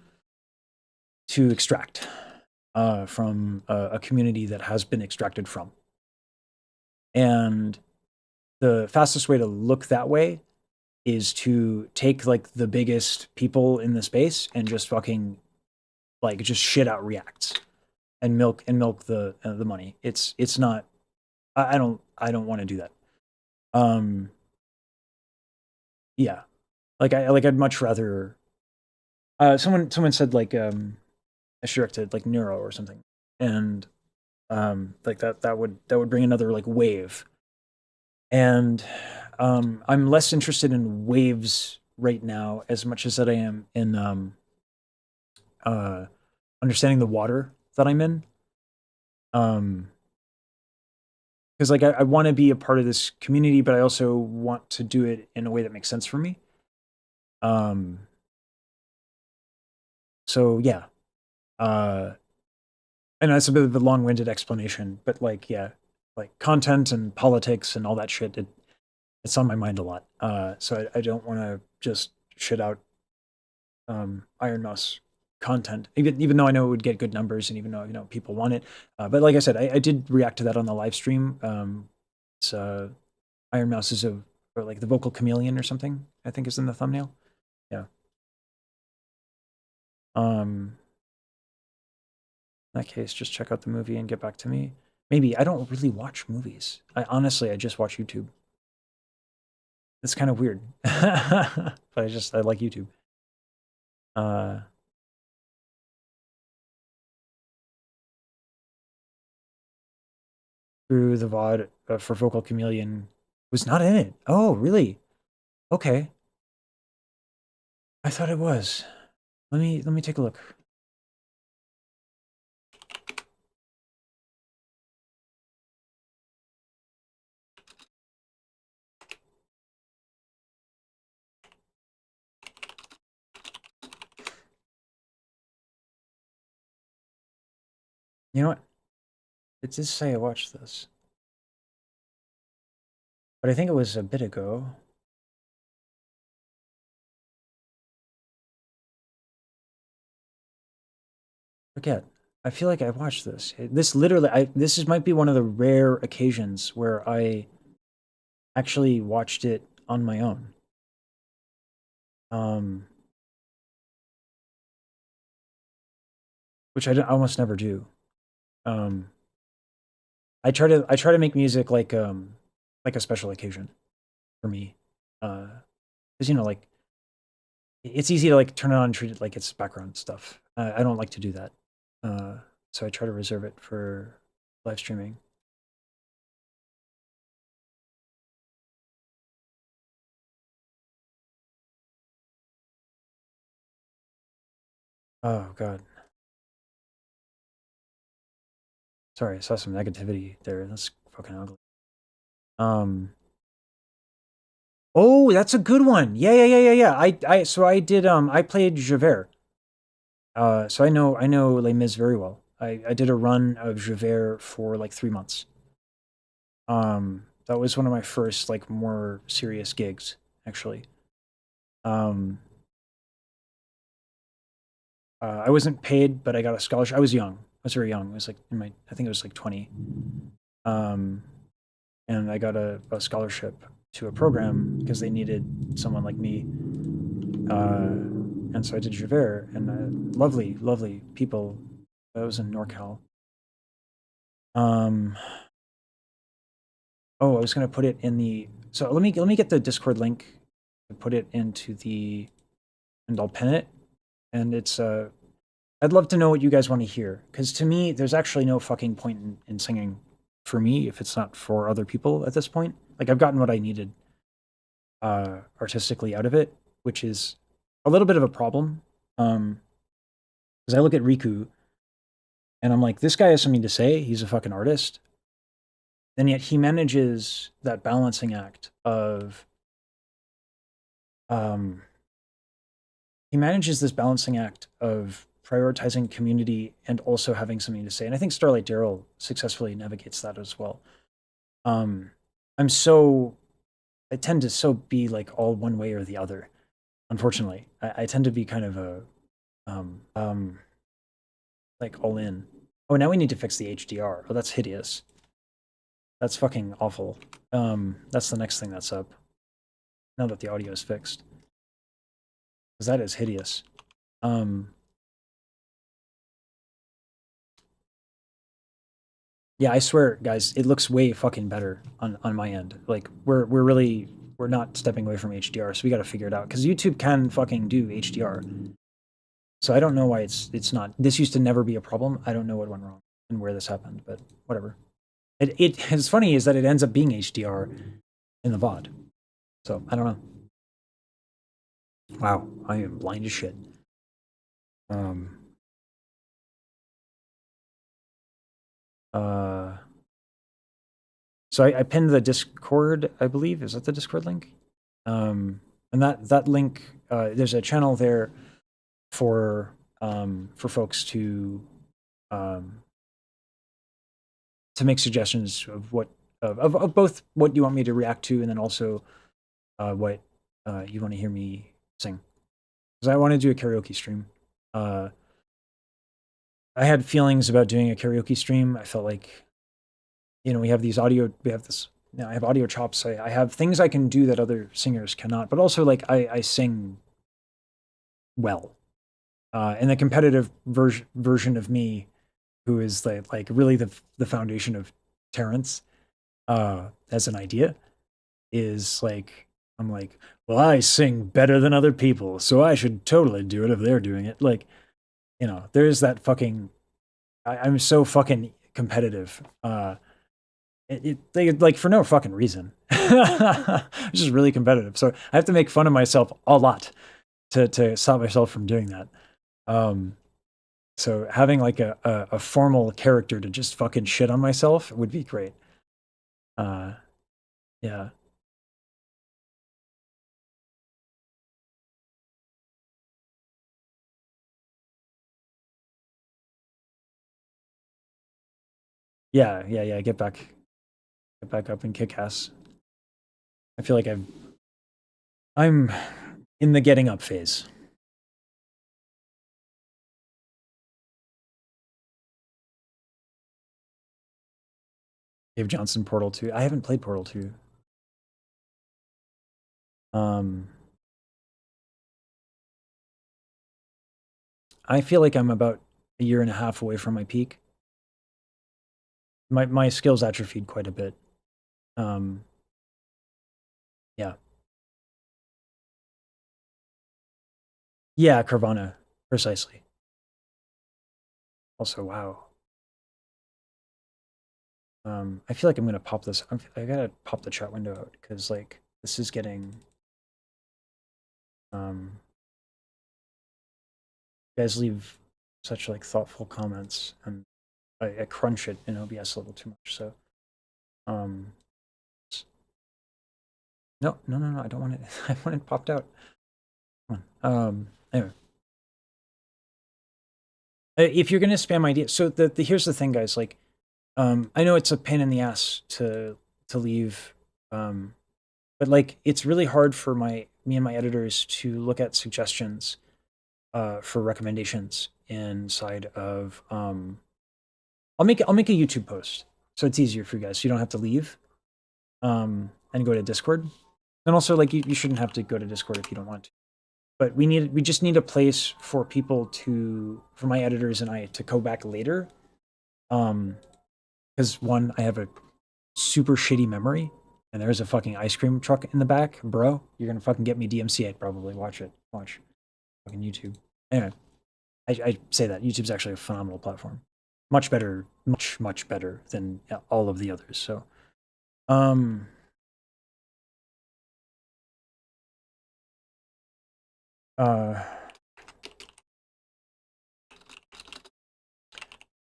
to extract from a community that has been extracted from. And the fastest way to look that way is to take like the biggest people in the space and just fucking like just shit out reacts and milk the money. It's not. I don't want to do that. Yeah, I'd much rather. Someone said like I should direct it like Neuro or something, and like that would bring another like wave. And I'm less interested in waves right now as much as that I am in understanding the water that I'm in. Because like I want to be a part of this community, but I also want to do it in a way that makes sense for me. So yeah, I know it's a bit of a long-winded explanation, but like yeah, like content and politics and all that shit, it's on my mind a lot. So I don't want to just shit out Iron Mouse content, even though I know it would get good numbers and even though people want it. But like I said, I did react to that on the live stream. It's Iron Mouse is or like the vocal chameleon or something, I think is in the thumbnail. Yeah. In that case, just check out the movie and get back to me. Maybe. I don't really watch movies. I just watch YouTube. It's kind of weird. But I like YouTube. Through the VOD for Vocal Chameleon was not in it. Oh, really? Okay. I thought it was. Let me take a look. You know what? It did say I watched this. But I think it was a bit ago. Forget. I feel like I watched this. This literally, this might be one of the rare occasions where I actually watched it on my own. Which I almost never do. I try to make music like a special occasion for me. Because you know, like it's easy to like turn it on and treat it like it's background stuff. I don't like to do that. So I try to reserve it for live streaming. Oh god. Sorry, I saw some negativity there. That's fucking ugly. Oh, that's a good one. Yeah. So I did I played Javert. So I know Les Mis very well. I did a run of Javert for like 3 months. That was one of my first like more serious gigs, actually. I wasn't paid, but I got a scholarship. I was young. I was very young. I was like I think it was like 20. And I got a scholarship to a program because they needed someone like me. And so I did Javert, and lovely, lovely people. That was in NorCal. Oh, I was gonna put it in the. So let me get the Discord link and put it into the, and I'll pin it. And it's I'd love to know what you guys want to hear, because to me, there's actually no fucking point in singing for me if it's not for other people at this point. Like I've gotten what I needed artistically out of it, which is a little bit of a problem. Because I look at Riku and I'm like, this guy has something to say. He's a fucking artist. And yet he manages that balancing act of he manages this balancing act of prioritizing community and also having something to say. And I think Starlight Daryl successfully navigates that as well. I tend to so be like all one way or the other. Unfortunately, I tend to be kind of a like all in. Oh, now we need to fix the HDR. Oh, that's hideous. That's fucking awful. That's the next thing that's up. Now that the audio is fixed. Because that is hideous. Yeah, I swear, guys, it looks way fucking better on my end. Like we're not stepping away from HDR, so we got to figure it out. Because YouTube can fucking do HDR. So I don't know why it's not. This used to never be a problem. I don't know what went wrong and where this happened, but whatever. It's funny is that it ends up being HDR in the VOD. So I don't know. Wow, I am blind as shit. So I pinned the Discord, I believe. Is that the Discord link? And that link, there's a channel there for folks to make suggestions of what of both what you want me to react to and then also what you want to hear me sing. Because I want to do a karaoke stream. I had feelings about doing a karaoke stream. I felt like, you know, we have this, you know, I have audio chops. I have things I can do that other singers cannot, but also like I sing well. And the competitive version of me, who is like really the foundation of Terrence as an idea, is like I'm like, well, I sing better than other people, so I should totally do it if they're doing it. Like, there's that fucking. I'm so fucking competitive. They like for no fucking reason. I'm just really competitive, so I have to make fun of myself a lot to stop myself from doing that. Um, so having like a formal character to just fucking shit on myself would be great. Uh, yeah. Yeah. Get back up and kick ass. I feel like I'm in the getting up phase. Dave Johnson Portal 2. I haven't played Portal 2. Um, I feel like I'm about a year and a half away from my peak. My skills atrophied quite a bit. Um, yeah. Yeah, Carvana. Precisely. Also, wow. I feel like I'm gonna pop this. I gotta pop the chat window out because like this is getting. Um, you guys leave such like thoughtful comments, and I crunch it in OBS a little too much. So, um, no. I don't want it. I want it popped out. Come on. Anyway, if you're gonna spam ideas, so the here's the thing, guys. Like, I know it's a pain in the ass to leave, but like it's really hard for me and my editors to look at suggestions for recommendations inside of. I'll make a YouTube post so it's easier for you guys. So you don't have to leave and go to Discord. And also, like you shouldn't have to go to Discord if you don't want to. But we just need a place for people for my editors and I to go back later. Because one, I have a super shitty memory, and there's a fucking ice cream truck in the back, bro. You're gonna fucking get me DMCA'd probably. Watch it. Watch fucking YouTube. Anyway, I say that YouTube's actually a phenomenal platform, much better, much better than all of the others. So, um, uh,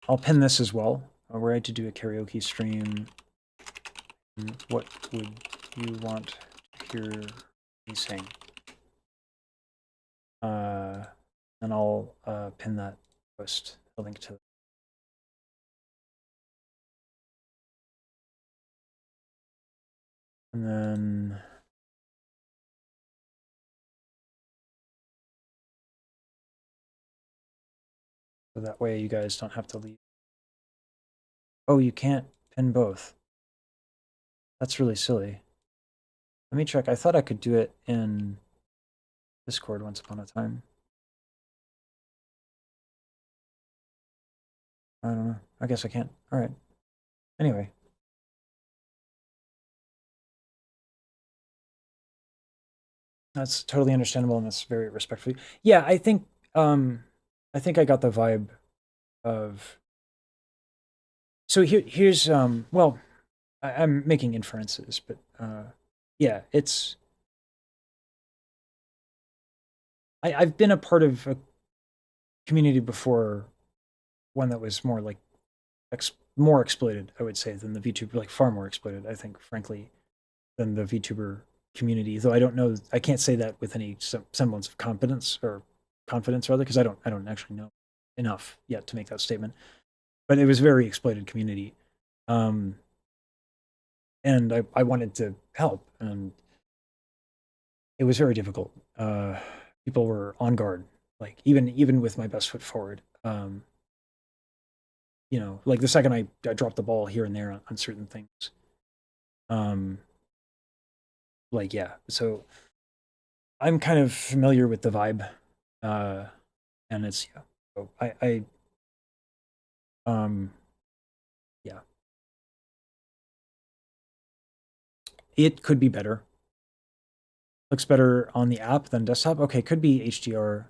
I'll pin this as well. Were I to do a karaoke stream, what would you want to hear me sing? And I'll pin that post, a link to it. And then so that way you guys don't have to leave. Oh, you can't pin both. That's really silly. Let me check. I thought I could do it in Discord once upon a time. I don't know. I guess I can't. All right. Anyway. That's totally understandable and that's very respectful. Yeah, I think I got the vibe of so here's well, I'm making inferences, but yeah, it's I've been a part of a community before, one that was more like more exploited, I would say, than the VTuber, like far more exploited, I think, frankly, than the VTuber community. Though I don't know, I can't say that with any semblance of confidence rather, because I don't actually know enough yet to make that statement. But it was a very exploited community, and I wanted to help, and it was very difficult. People were on guard, like even with my best foot forward. Like the second I dropped the ball here and there on certain things. Um, like yeah, so I'm kind of familiar with the vibe. and it's yeah. So I yeah, it could be better. Looks better on the app than desktop. Okay, could be HDR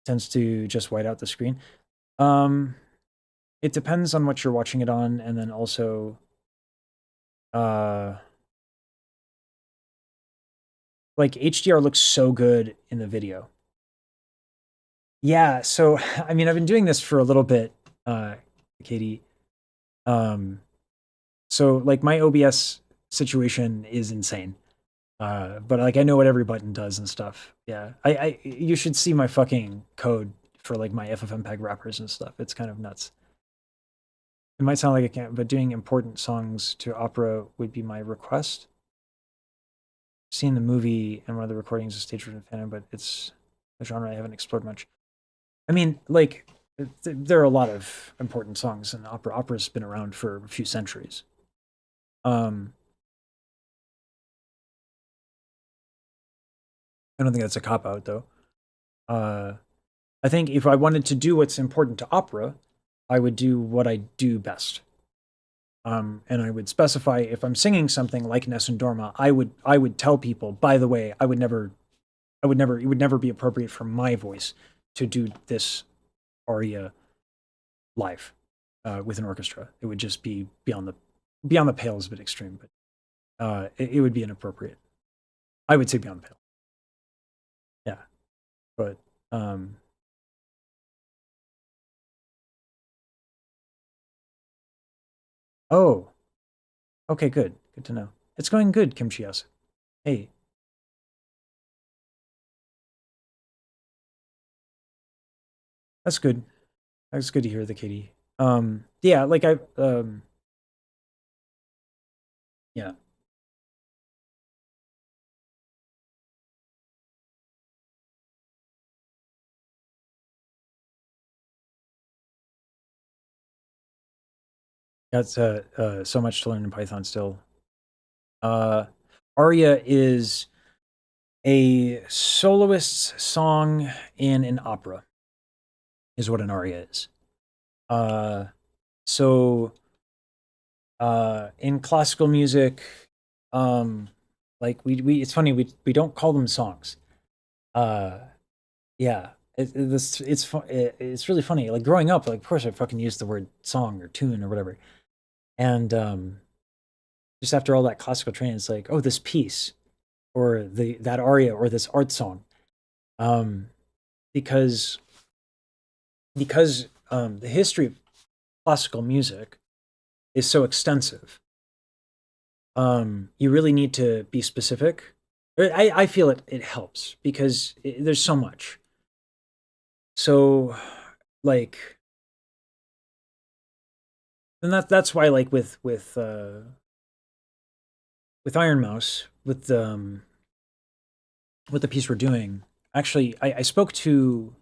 tends to just white out the screen. It depends on what you're watching it on, and then also, like HDR looks so good in the video. Yeah, so I mean, I've been doing this for a little bit, Katie. So like my OBS situation is insane. But like I know what every button does and stuff. Yeah, you should see my fucking code for like my FFmpeg wrappers and stuff. It's kind of nuts. It might sound like I can't, but doing important songs to opera would be my request. Seen the movie and one of the recordings of stage version fan, but it's a genre I haven't explored much. I mean, like there are a lot of important songs in opera. Opera's been around for a few centuries. I don't think that's a cop out though. I think if I wanted to do what's important to opera, I would do what I do best. And I would specify if I'm singing something like Nessun Dorma, I would tell people, by the way, it would never be appropriate for my voice to do this aria live with an orchestra. It would just be beyond the pale is a bit extreme, but it would be inappropriate. I would say beyond the pale. Yeah, but oh, okay, good to know. It's going good, Kimchi. Hey, that's good. That's good to hear, the Katie. Yeah, like yeah. That's so much to learn in Python still. Aria is a soloist's song in an opera, is what an aria is. Uh, so in classical music, like it's funny, we don't call them songs. Yeah, it's really funny. Like growing up, like of course I fucking used the word song or tune or whatever, and just after all that classical training, it's like, oh, this piece or that aria or this art song, um, because the history of classical music is so extensive. You really need to be specific. I feel it helps because there's so much. So, like, and that's why, like, with Iron Mouse, with the piece we're doing, actually, I spoke to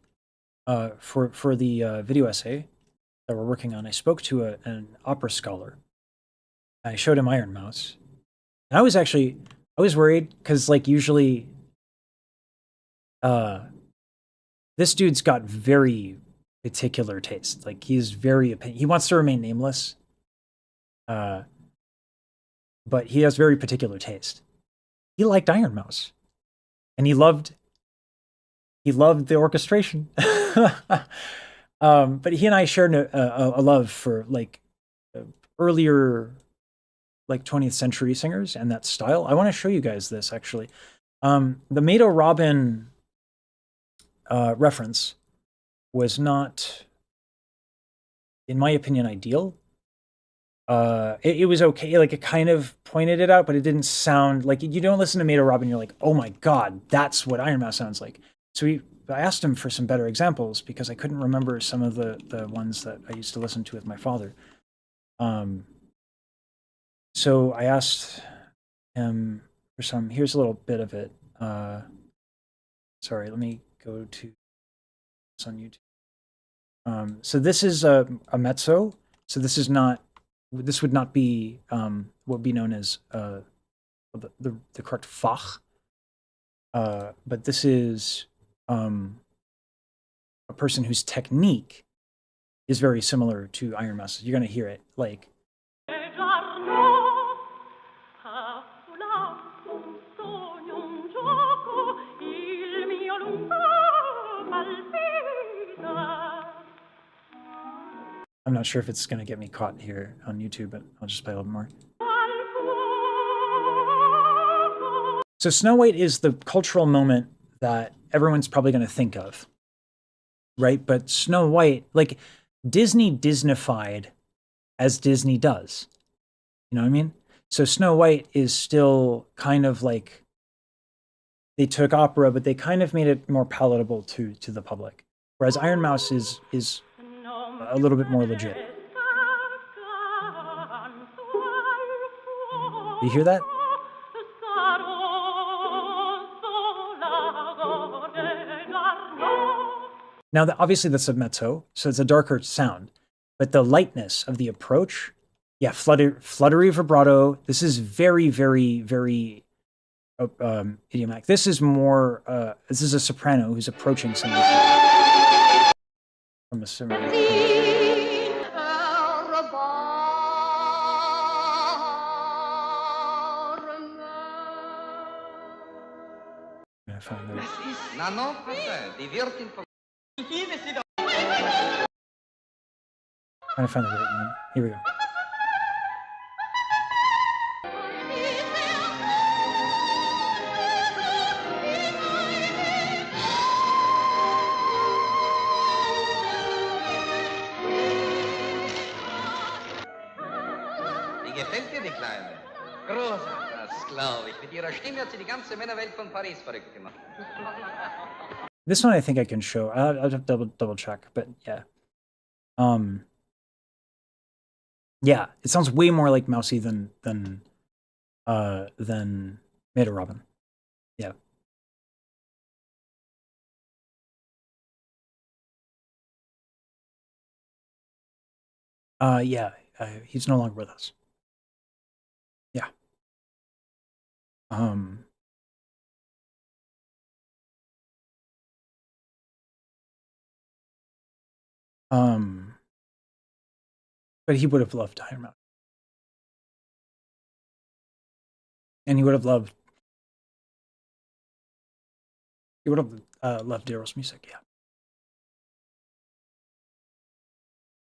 for the video essay that we're working on. I spoke to an opera scholar. I showed him Iron Mouse, and I was worried because like usually, uh, this dude's got very particular taste. Like he wants to remain nameless, uh, but he has very particular taste. He liked Iron Mouse, and he loved the orchestration. But he and I shared a love for like earlier, like 20th century singers and that style. I want to show you guys this actually. The Mado Robin reference was not, in my opinion, ideal. It was okay, like it kind of pointed it out, but it didn't sound like, you don't listen to Mado Robin, you're like, oh my god, that's what Iron Mouse sounds like. So I asked him for some better examples because I couldn't remember some of the ones that I used to listen to with my father. So I asked him for some. Here's a little bit of it. Sorry, let me go to this on YouTube. So this is a mezzo. So this is not. This would not be what would be known as the correct Fach. But this is a person whose technique is very similar to Iron Mouse. You're going to hear it like. I'm not sure if it's going to get me caught here on YouTube, but I'll just play a little more. So Snow White is the cultural moment that everyone's probably going to think of, right? But Snow White, like Disney Disneyfied as Disney does. You know what I mean? So Snow White is still kind of like, they took opera, but they kind of made it more palatable to the public. Whereas Iron Mouse is a little bit more legit. You hear that? Now, obviously that's a mezzo, so it's a darker sound, but the lightness of the approach, yeah, fluttery vibrato. This is very, very, very idiomatic. This is more, this is a soprano who's approaching something from a similar approach. I find that. Trying to find the right one. Here we go. Wie gefällt dir die Kleine? Großartig, das glaube ich. Mit ihrer Stimme hat sie die ganze Männerwelt von Paris verrückt gemacht. This one I think I can show. I'll have to double check, but yeah. Yeah, it sounds way more like Mousy than Maid Robin. Yeah. Yeah, he's no longer with us. Yeah. But he would have loved Iron Mouse. And he would have loved Daryl's music, yeah.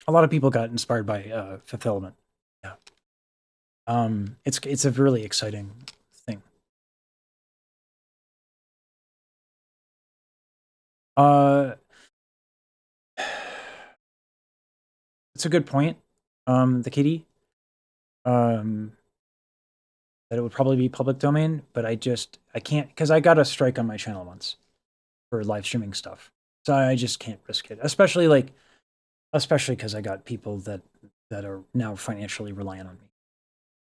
A lot of people got inspired by Fulfillment. Yeah. It's a really exciting thing. It's a good point. The kitty. That it would probably be public domain, but I can't, because I got a strike on my channel once for live streaming stuff. So I just can't risk it, especially because I got people that are now financially reliant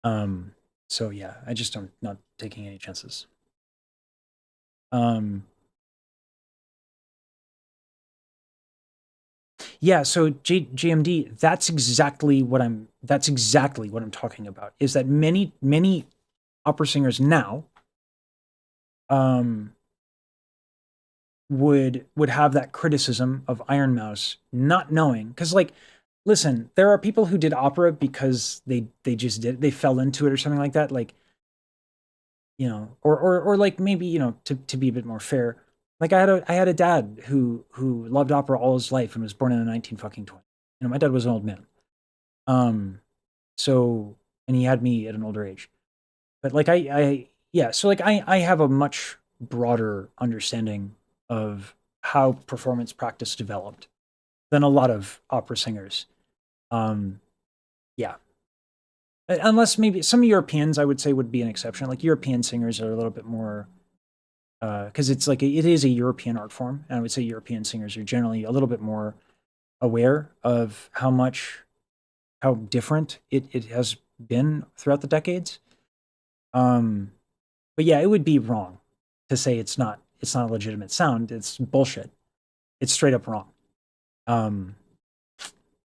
on me. So yeah, I just not taking any chances. Yeah, so JMD, that's exactly what I'm talking about, is that many opera singers now would have that criticism of Iron Mouse, not knowing, because like, listen, there are people who did opera because they just they fell into it or something like that, like, you know, or like maybe, you know, to be a bit more fair, like I had a dad who loved opera all his life and was born in the 1920s. You know, my dad was an old man. So, and he had me at an older age. But like yeah, so like I have a much broader understanding of how performance practice developed than a lot of opera singers. Yeah. Unless maybe some Europeans, I would say, would be an exception. Like European singers are a little bit more, because it's like it is a European art form, and I would say European singers are generally a little bit more aware of how different it has been throughout the decades. But yeah, it would be wrong to say it's not a legitimate sound. It's bullshit. It's straight up wrong.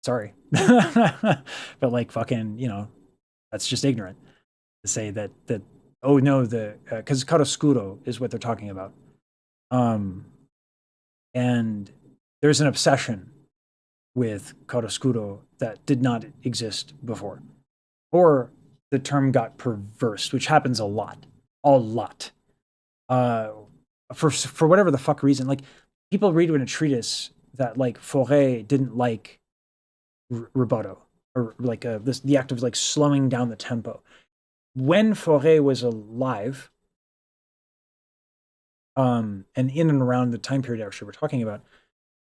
Sorry. But like fucking, you know, that's just ignorant to say that oh no, because chiaroscuro is what they're talking about. And there's an obsession with chiaroscuro that did not exist before. Or the term got perversed, which happens a lot. A lot. For whatever the fuck reason. Like, people read in a treatise that, like, Fauré didn't like rubato, or like the act of like slowing down the tempo. When Fauré was alive, and in and around the time period actually we're talking about,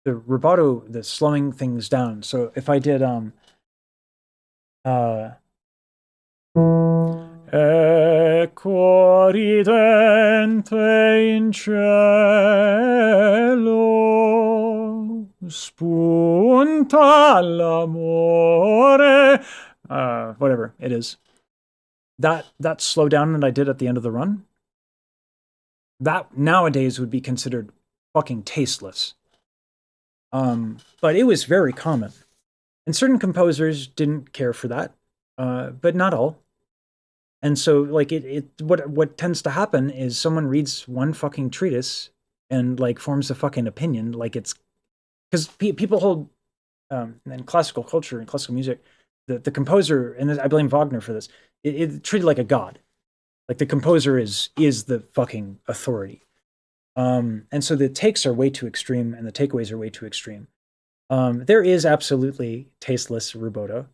the rubato, the slowing things down. So if I did Ecco ridente in cielo, spunta l'amore, whatever it is. That slow down that I did at the end of the run, that nowadays would be considered fucking tasteless. But it was very common. And certain composers didn't care for that, but not all. And so, like, what tends to happen is someone reads one fucking treatise and, like, forms a fucking opinion, like it's... Because people hold, in classical culture and classical music, the composer, and I blame Wagner for this, it treated like a god. Like, the composer is the fucking authority. And so the takes are way too extreme, and the takeaways are way too extreme. There is absolutely tasteless rubato.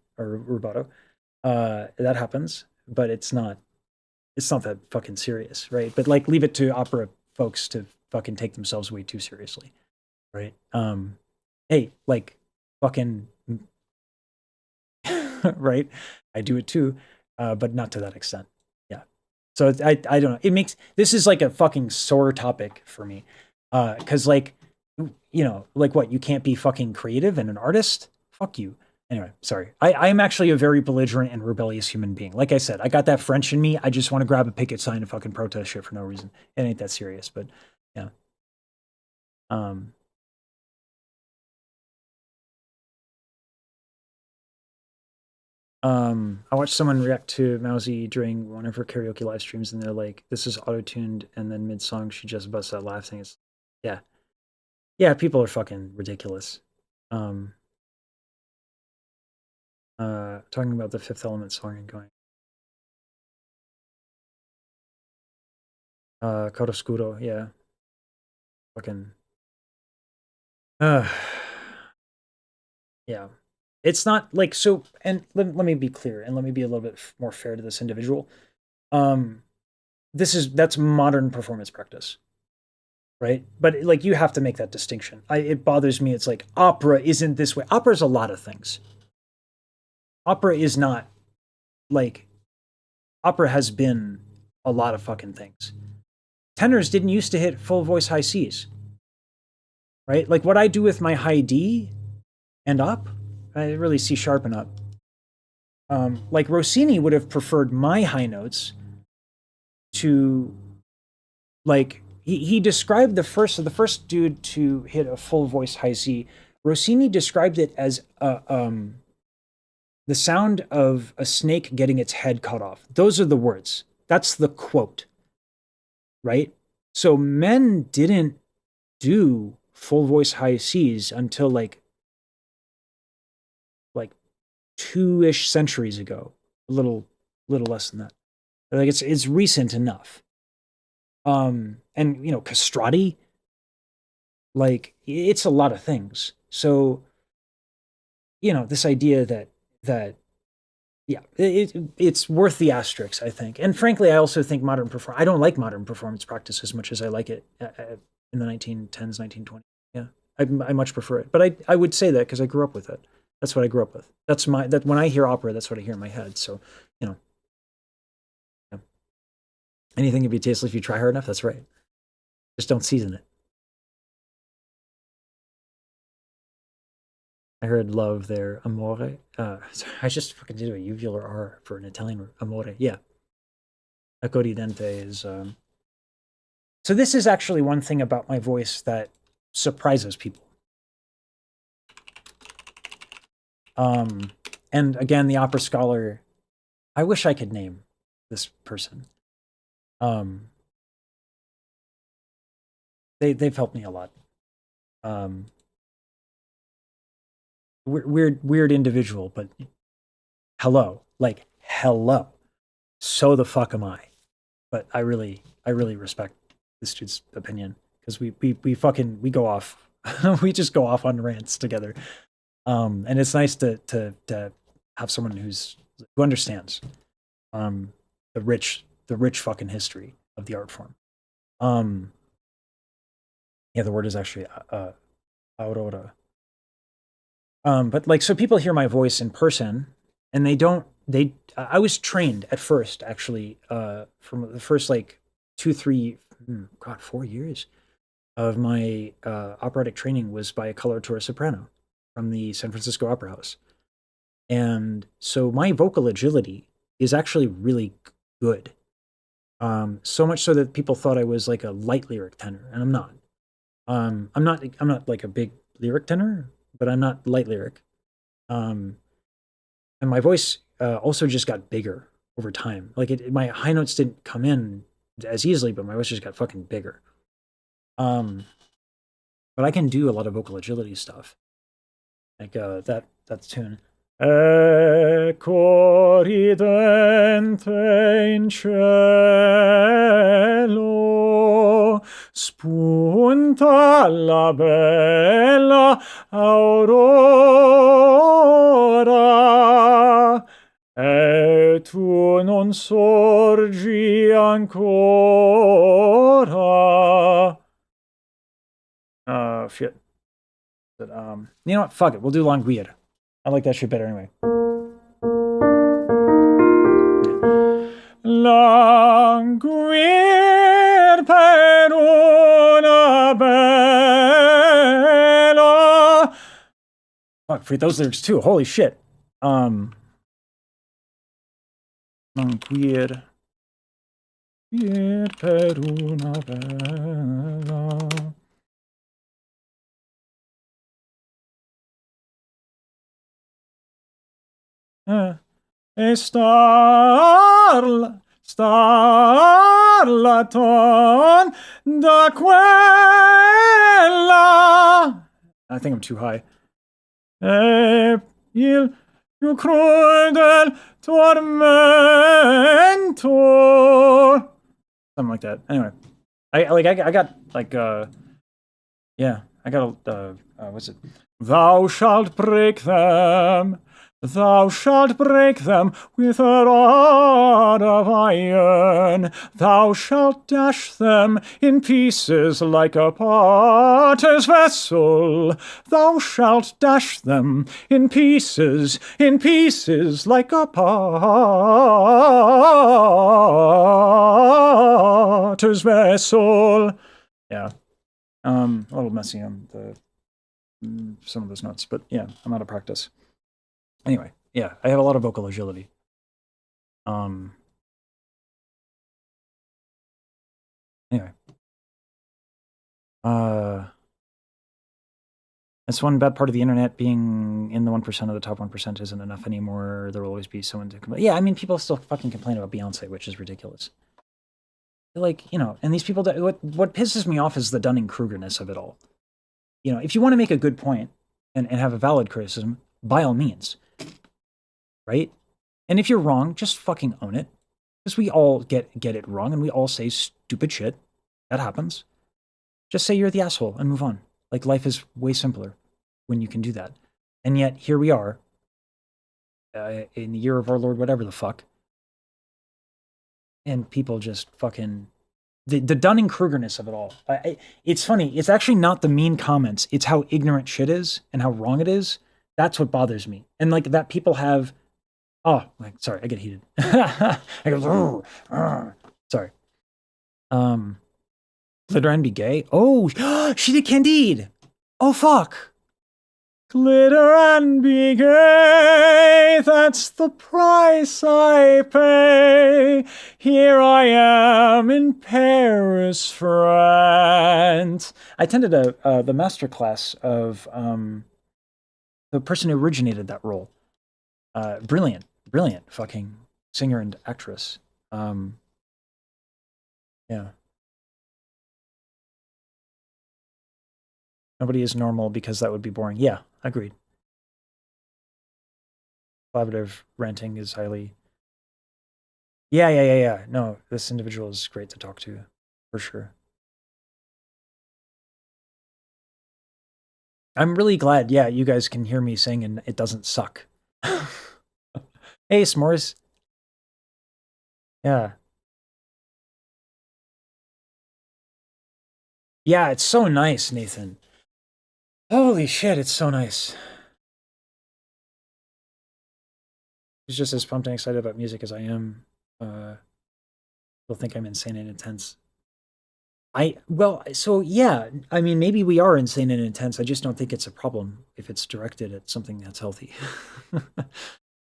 That happens, but it's not that fucking serious, right? But, like, leave it to opera folks to fucking take themselves way too seriously, right? Hey, like, fucking right? I do it too, but not to that extent. Yeah. So I don't know. It makes, this is like a fucking sore topic for me, because, like, you know, like, what, you can't be fucking creative and an artist? Fuck you. Anyway, sorry. I am actually a very belligerent and rebellious human being. Like I said, I got that French in me. I just want to grab a picket sign and fucking protest shit for no reason. It ain't that serious, but yeah. I watched someone react to Mousy during one of her karaoke live streams, and they're like, "This is auto-tuned," and then mid-song she just busts out laughing. It's, yeah, people are fucking ridiculous. Talking about the Fifth Element song and going, Chiaroscuro, yeah, fucking, yeah. It's not like, so, and let me be clear, and let me be a little bit more fair to this individual. That's modern performance practice, right? But, like, you have to make that distinction. It bothers me. It's like, opera isn't this way. Opera is a lot of things. Opera is not, like, opera has been a lot of fucking things. Tenors didn't used to hit full voice high Cs, right? Like, what I do with my high D and up, I really C sharp and up. Like, Rossini would have preferred my high notes to, like, he described the first dude to hit a full voice high C. Rossini described it as the sound of a snake getting its head cut off. Those are the words. That's the quote, right? So men didn't do full voice high Cs until like 2-ish centuries ago, a little less than that. Like, it's recent enough. And, you know, castrati, like, it's a lot of things. So, you know, this idea that yeah, it's worth the asterisk, I think. And frankly, I also think I don't like modern performance practice as much as I like it in the 1910s, 1920s. Yeah, I much prefer it. But I would say that because I grew up with it. That's what I grew up with. That when I hear opera, that's what I hear in my head. So, you know, yeah. Anything can be tasteless if you try hard enough. That's right. Just don't season it. I heard love there, amore. I just fucking did a uvular R for an Italian amore. Yeah. Accoridente is. So this is actually one thing about my voice that surprises people. And again, the opera scholar, I wish I could name this person. They've helped me a lot. weird individual, but hello, like hello. So the fuck am I? But I really respect this dude's opinion because we go off, we just go off on rants together. And it's nice to have someone who understands the rich fucking history of the art form. Yeah, the word is actually aurora. But like, so people hear my voice in person, and I was trained at first, actually, from the first like 4 years of my operatic training was by a coloratura soprano from the San Francisco Opera House. And so my vocal agility is actually really good. So much so that people thought I was like a light lyric tenor, and I'm not. I'm not like a big lyric tenor, but I'm not light lyric. And my voice also just got bigger over time. Like my high notes didn't come in as easily, but my voice just got fucking bigger. But I can do a lot of vocal agility stuff. Like that tune. E corridente in cielo spunta la bella aurora e tu non sorgi ancora. Shit. But, you know what? Fuck it. We'll do Languir. I like that shit better anyway. Languir per una bella. Fuck, forget those lyrics too. Holy shit. Languir per una bella. Starlaton da quella. I think I'm too high. E il più crudel tormento. Something like that. Anyway, I got like yeah, I got what's it? Thou shalt break them. Thou shalt break them with a rod of iron. Thou shalt dash them in pieces like a potter's vessel. Thou shalt dash them in pieces like a potter's vessel. Yeah. A little messy on some of those notes, but yeah, I'm out of practice. Anyway, yeah, I have a lot of vocal agility. Anyway. That's one bad part of the internet. Being in the 1% of the top 1% isn't enough anymore. There will always be someone to complain. Yeah, I mean, people still fucking complain about Beyonce, which is ridiculous. Like, you know, and these people, what pisses me off is the Dunning-Krugerness of it all. You know, if you want to make a good point and have a valid criticism, by all means. Right? And if you're wrong, just fucking own it. Because we all get it wrong, and we all say stupid shit. That happens. Just say you're the asshole and move on. Like, life is way simpler when you can do that. And yet, here we are, in the year of our Lord whatever the fuck, and people just fucking... The Dunning-Krugerness of it all. It's funny. It's actually not the mean comments. It's how ignorant shit is and how wrong it is. That's what bothers me. And, like, that people have... Oh, sorry, I get heated. I go, sorry. Glitter and be gay? Oh, she did Candide! Oh, fuck! Glitter and be gay, that's the price I pay. Here I am in Paris, France. I attended the master class of the person who originated that role. Brilliant fucking singer and actress. Yeah. Nobody is normal because that would be boring. Yeah, agreed. collaborative ranting is highly. Yeah. No, this individual is great to talk to, for sure. I'm really glad, yeah, you guys can hear me saying and it doesn't suck. Hey, S'mores. Yeah. Yeah, it's so nice, Nathan. Holy shit, it's so nice. He's just as pumped and excited about music as I am. He'll think I'm insane and intense. So yeah, I mean, maybe we are insane and intense. I just don't think it's a problem if it's directed at something that's healthy.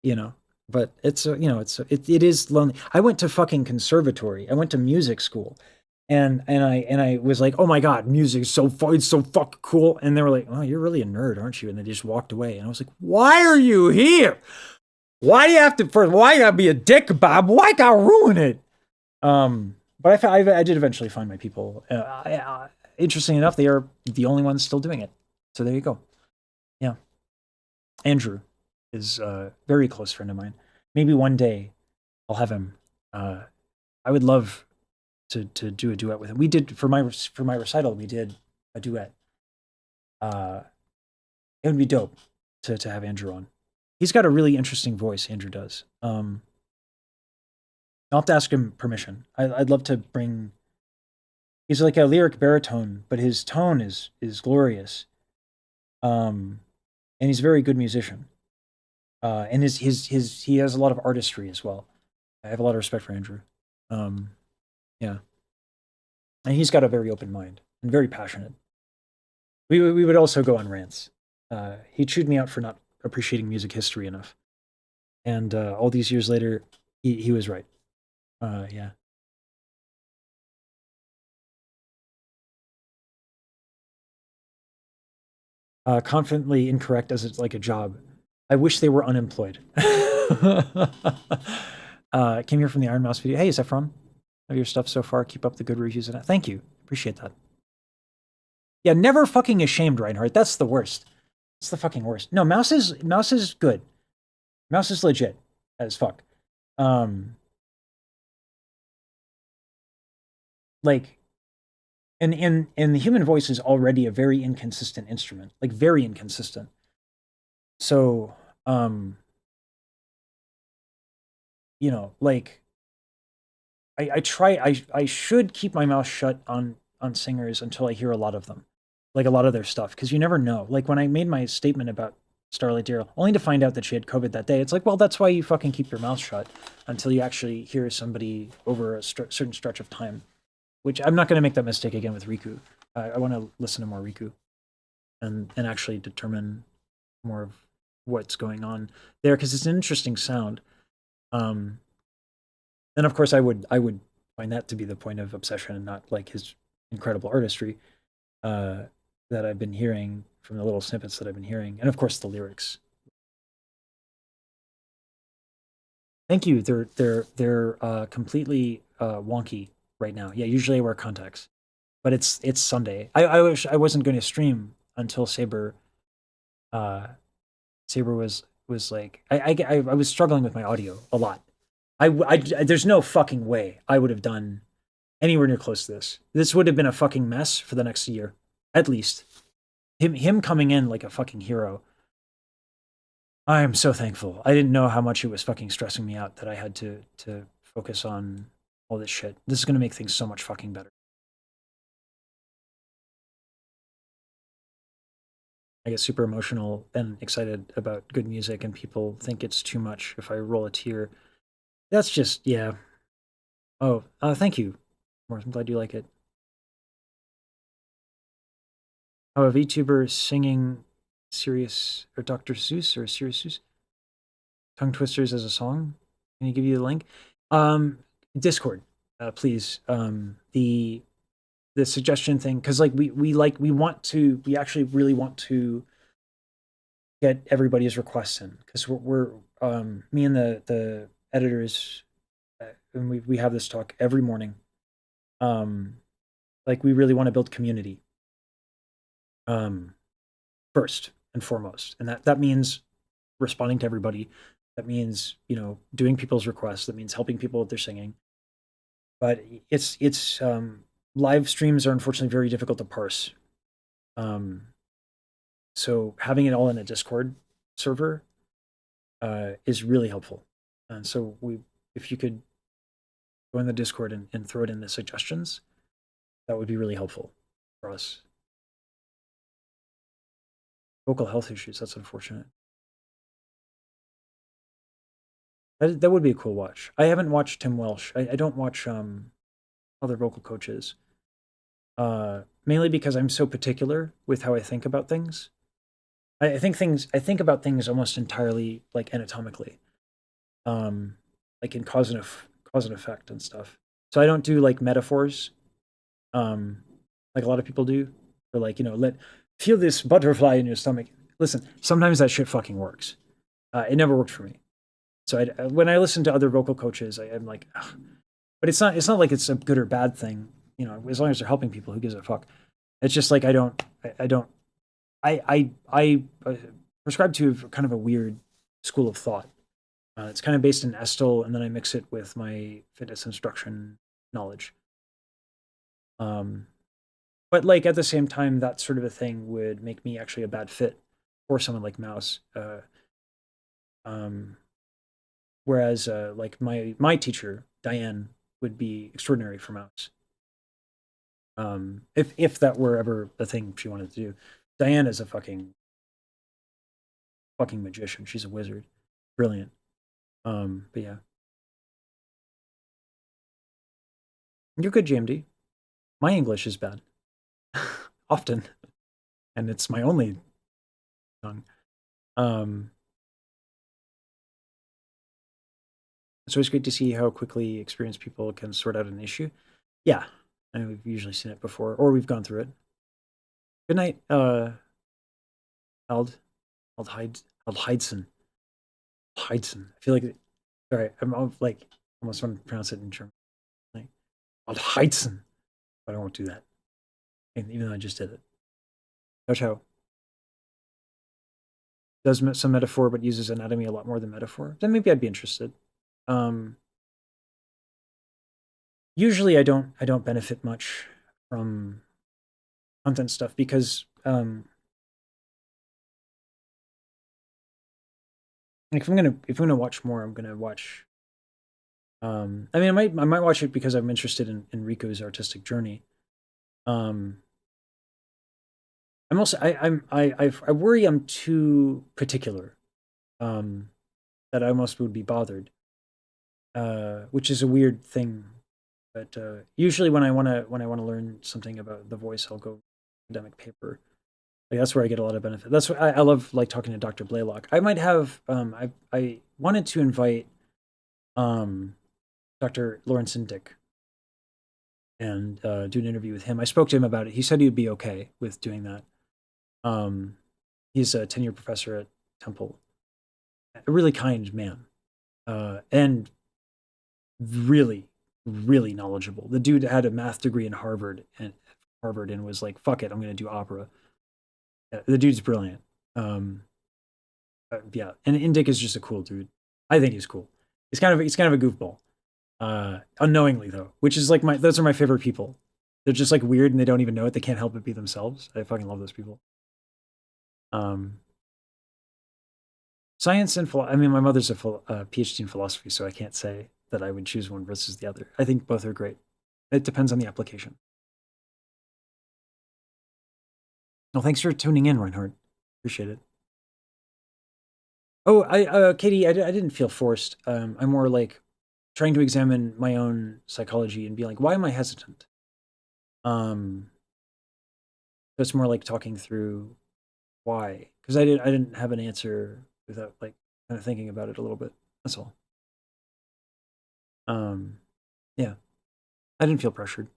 You know, but it's it is lonely. I went to fucking conservatory. I went to music school, and I was like, oh my god, music is it's so fucking cool. And they were like, oh, you're really a nerd, aren't you? And they just walked away. And I was like, why are you here? Why do you have to first? Why you gotta be a dick, Bob? Why gotta ruin it? But I did eventually find my people. Interesting enough, they are the only ones still doing it. So there you go. Yeah, Andrew is a very close friend of mine. Maybe one day I'll have him. I would love to do a duet with him. We did for my recital. We did a duet. It would be dope to have Andrew on. He's got a really interesting voice. Andrew does. I'll have to ask him permission. I'd love to bring. He's like a lyric baritone, but his tone is glorious. And he's a very good musician. And he has a lot of artistry as well. I have a lot of respect for Andrew. Yeah, and he's got a very open mind and very passionate. We would also go on rants. He chewed me out for not appreciating music history enough, and all these years later, he was right. Yeah. Confidently incorrect as it's like a job. I wish they were unemployed. Came here from the Iron Mouse video. Hey, Zephron. Love your stuff so far. Keep up the good reviews. And thank you. Appreciate that. Yeah, never fucking ashamed, Reinhardt. That's the worst. It's the fucking worst. No, Mouse is good. Mouse is legit as fuck. Like, and the human voice is already a very inconsistent instrument. Like, very inconsistent. So, you know, like, I should keep my mouth shut on singers until I hear a lot of them, like a lot of their stuff, because you never know. Like when I made my statement about Starlight Darrell, only to find out that she had COVID that day, it's like, well, that's why you fucking keep your mouth shut until you actually hear somebody over a certain stretch of time. Which I'm not going to make that mistake again with Riku. I want to listen to more Riku, and actually determine more of what's going on there, because it's an interesting sound. And of course, I would find that to be the point of obsession, and not like his incredible artistry that I've been hearing from the little snippets that I've been hearing, and of course the lyrics. Thank you. They're completely wonky right now. Yeah, usually I wear contacts, but it's Sunday. I wish I wasn't going to stream until Saber. Saber was like I was struggling with my audio a lot. There's no fucking way I would have done anywhere near close to this. This would have been a fucking mess for the next year, at least. Him coming in like a fucking hero. I am so thankful. I didn't know how much it was fucking stressing me out that I had to focus on all this shit. This is gonna make things so much fucking better. I get super emotional and excited about good music, and people think it's too much if I roll a tear. That's just, yeah. Oh, thank you. I'm glad you like it. Oh, a VTuber singing Serious or Dr. Seuss or Serious Seuss? Tongue Twisters as a song? Can you give you the link? Discord, please. The suggestion thing, because like we actually really want to get everybody's requests in, because we're me and the editors, and we have this talk every morning. Like we really want to build community. First and foremost, and that means responding to everybody, That means, you know, doing people's requests. That means helping people with their singing. But it's live streams are unfortunately very difficult to parse. So having it all in a Discord server is really helpful. And so if you could go in the Discord and throw it in the suggestions, that would be really helpful for us. Vocal health issues, that's unfortunate. That would be a cool watch. I haven't watched Tim Welsh. I don't watch other vocal coaches. Mainly because I'm so particular with how I think about things. I think about things almost entirely like anatomically. Like in cause and effect and stuff. So I don't do like metaphors, like a lot of people do. Or like, you know, feel this butterfly in your stomach. Listen, sometimes that shit fucking works. It never worked for me. So when I listen to other vocal coaches, I'm like, ugh. But it's not like it's a good or bad thing. You know, as long as they're helping people, who gives a fuck? It's just like I prescribe to kind of a weird school of thought. It's kind of based in Estel, and then I mix it with my fitness instruction knowledge. But like at the same time, that sort of a thing would make me actually a bad fit for someone like Mouse. Whereas like my teacher Diane would be extraordinary for Mouse. If that were ever the thing she wanted to do. Diane is a fucking magician. She's a wizard. Brilliant. But yeah. You're good, GMD. My English is bad. Often. And it's my only tongue. It's always great to see how quickly experienced people can sort out an issue. Yeah. And we've usually seen it before, or we've gone through it. Good night, Heidson. I feel like, sorry, I'm like almost want to pronounce it in German. Like, Heidson, but I won't do that. Even though I just did it. Ciao, ciao. Does some metaphor, but uses anatomy a lot more than metaphor. Then maybe I'd be interested. Usually I don't benefit much from content stuff because like if I'm gonna watch more, I'm gonna watch. I mean, I might watch it because I'm interested in Rico's artistic journey. I'm also I worry I'm too particular, that I almost would be bothered, which is a weird thing. But usually when I wanna learn something about the voice, I'll go academic paper. Like that's where I get a lot of benefit. That's what I love, like talking to Dr. Blaylock. I might have I wanted to invite Dr. Lawrence Dick and do an interview with him. I spoke to him about it. He said he'd be okay with doing that. He's a tenure professor at Temple. A really kind man. And really, really knowledgeable. The dude had a math degree in Harvard and was like, fuck it, I'm gonna do opera. The dude's brilliant. Yeah, and Indic is just a cool dude. I think he's cool. He's kind of a goofball, unknowingly though, which is like those are my favorite people. They're just like weird and they don't even know it. They can't help but be themselves. I fucking love those people. Science and I mean, my mother's a PhD in philosophy, so I can't say that I would choose one versus the other. I think both are great. It depends on the application. Well, thanks for tuning in, Reinhardt. Appreciate it. Oh, Katie, I didn't feel forced. I'm more like trying to examine my own psychology and be like, why am I hesitant? So it's more like talking through why, because I didn't have an answer without like kind of thinking about it a little bit. That's all. Yeah, I didn't feel pressured.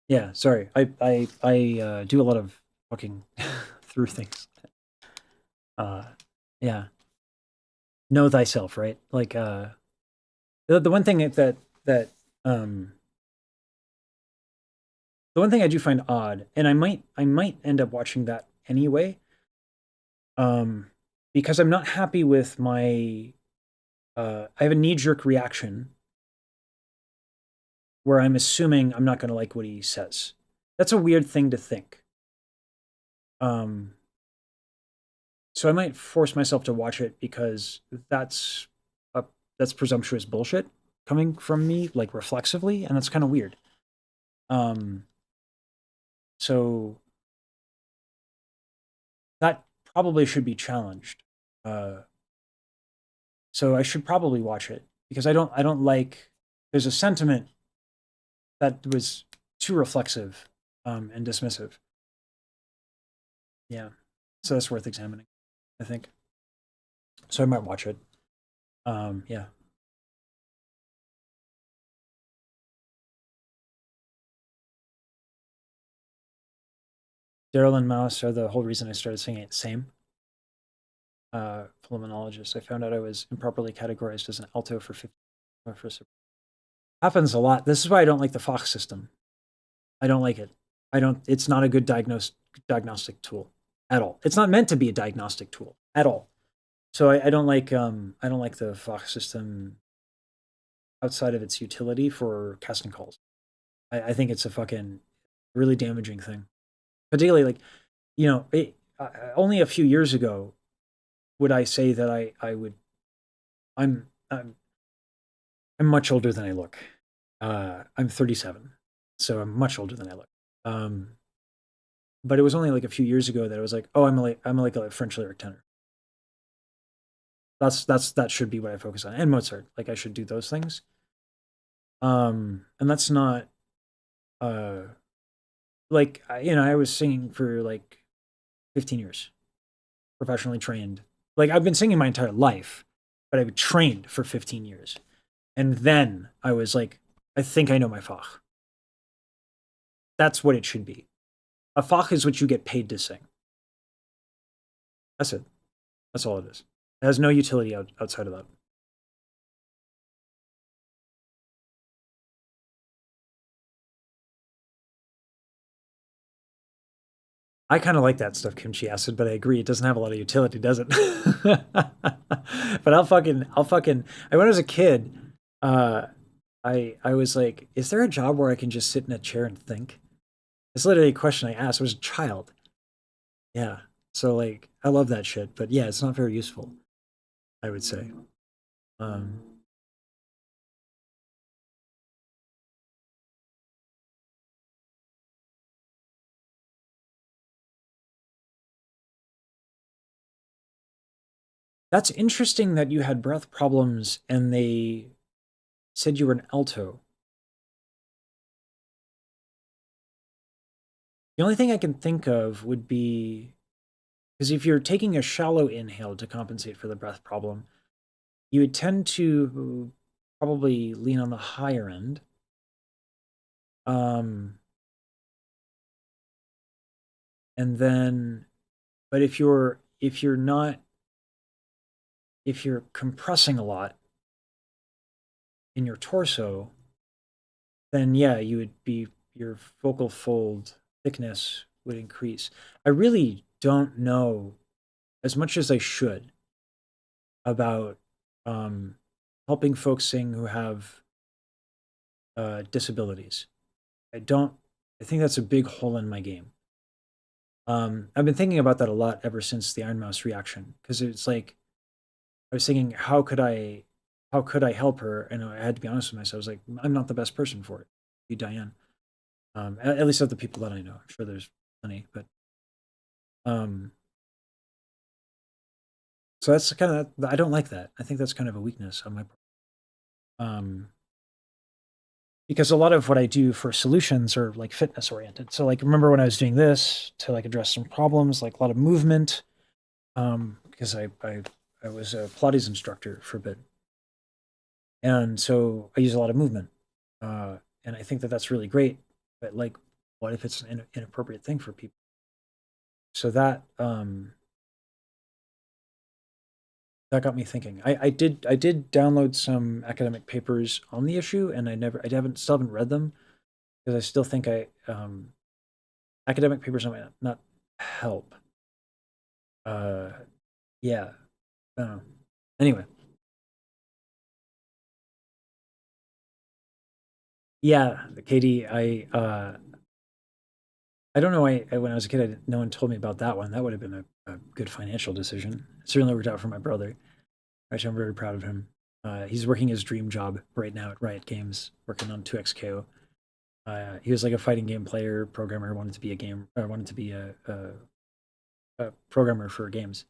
Yeah, sorry. I do a lot of talking through things. Yeah. Know thyself, right? Like the one thing that the one thing I do find odd, and I might end up watching that anyway, Because I'm not happy with my, I have a knee-jerk reaction where I'm assuming I'm not going to like what he says. That's a weird thing to think. So I might force myself to watch it because that's presumptuous bullshit coming from me, like reflexively, and that's kind of weird. So that probably should be challenged. So I should probably watch it because I don't like. There's a sentiment that was too reflexive and dismissive. Yeah, so that's worth examining, I think. So I might watch it. Yeah. Daryl and Mouse are the whole reason I started singing it. Same. Pulmonologist. I found out I was improperly categorized as an alto for 50. Happens a lot. This is why I don't like the Fox system. I don't like it. It's not a good diagnostic tool at all. It's not meant to be a diagnostic tool at all. So I don't like the Fox system outside of its utility for casting calls. I think it's a fucking really damaging thing. Particularly like, only a few years ago would I say that I'm much older than I look. I'm 37, so I'm much older than I look. But it was only like a few years ago that I was like, oh, I'm like a French lyric tenor. That should be what I focus on, and Mozart. Like I should do those things. And that's not, like I was singing for like 15 years, professionally trained. Like I've been singing my entire life, but I've trained for 15 years, and then I was like, I think I know my Fach. That's what it should be. A Fach is what you get paid to sing. That's it. That's all it is. It has no utility outside of that. I kind of like that stuff, kimchi acid, but I agree it doesn't have a lot of utility, does it? But when I was a kid, I was like, is there a job where I can just sit in a chair and think? It's literally a question I asked. I was a child. Yeah. So like I love that shit, but yeah, it's not very useful, I would say. That's interesting that you had breath problems and they said you were an alto. The only thing I can think of would be, because if you're taking a shallow inhale to compensate for the breath problem, you would tend to probably lean on the higher end. And then, but if you're compressing a lot in your torso, then yeah, your vocal fold thickness would increase. I really don't know as much as I should about helping folks sing who have disabilities. I think that's a big hole in my game. I've been thinking about that a lot ever since the Iron Mouse reaction, because it's like I was thinking, how could I help her? And I had to be honest with myself. I was like, I'm not the best person for it. Be Diane. At least of the people that I know. I'm sure there's plenty, but so that's kind of, I don't like that. I think that's kind of a weakness on my part. Because a lot of what I do for solutions are like fitness oriented. So like, remember when I was doing this to like address some problems, like a lot of movement, because I was a Pilates instructor for a bit. And so I use a lot of movement. And I think that that's really great, but like, what if it's an inappropriate thing for people? So that, that got me thinking. I did download some academic papers on the issue, and I still haven't read them because I still think academic papers might not help. Yeah. I don't know. Anyway. Yeah, Katie, I don't know why when I was a kid, no one told me about that one. That would have been a good financial decision. It certainly worked out for my brother, which I'm very proud of him. He's working his dream job right now at Riot Games, working on 2XKO. He was like a fighting game player, programmer, wanted to be a programmer for games,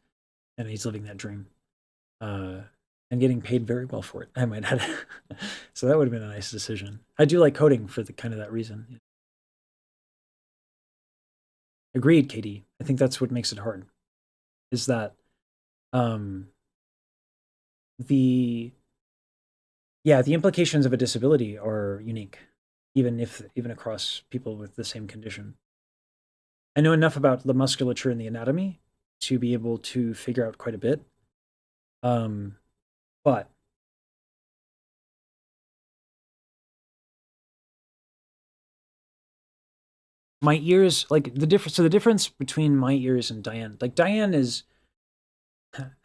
and he's living that dream. And getting paid very well for it, I might add. So that would have been a nice decision. I do like coding for the kind of that reason. Agreed, Katie. I think that's what makes it hard. Is that um, the implications of a disability are unique, even across people with the same condition. I know enough about the musculature and the anatomy to be able to figure out quite a bit. But my ears, like the difference. So the difference between my ears and Diane, like Diane is,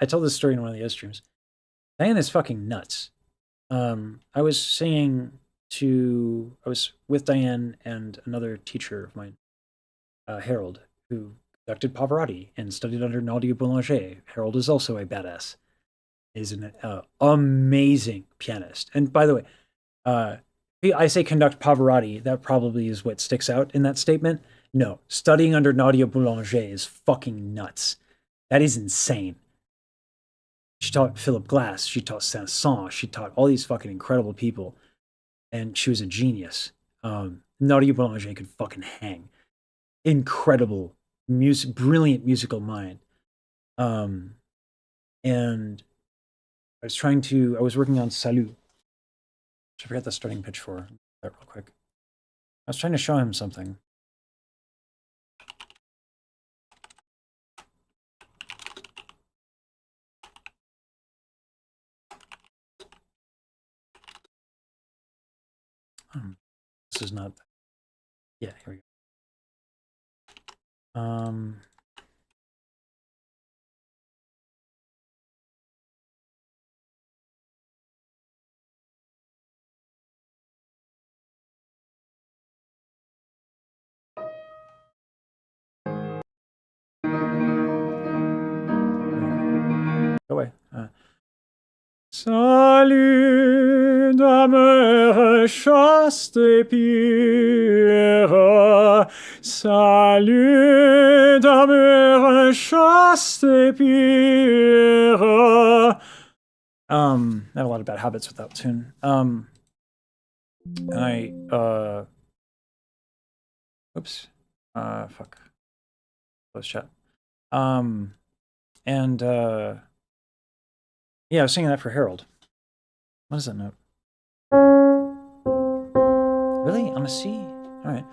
I tell this story in one of the other streams. Diane is fucking nuts. I was with Diane and another teacher of mine, Harold, who conducted Pavarotti and studied under Nadia Boulanger. Harold is also a badass. Is an amazing pianist. And by the way, I say conduct Pavarotti. That probably is what sticks out in that statement. No, studying under Nadia Boulanger is fucking nuts. That is insane. She taught Philip Glass. She taught Saint-Saëns. She taught all these fucking incredible people. And she was a genius. Nadia Boulanger could fucking hang. Incredible, brilliant musical mind. And I was working on Salut. I forgot the starting pitch for that real quick. I was trying to show him something. This is not. Yeah, here we go. Go away. Salut, dame chaste et pure. Salut, dame chaste et pure. I have a lot of bad habits with that tune. Oops. Fuck. Close chat. Yeah, I was singing that for Harold. What is that note? Really? On a C? All right.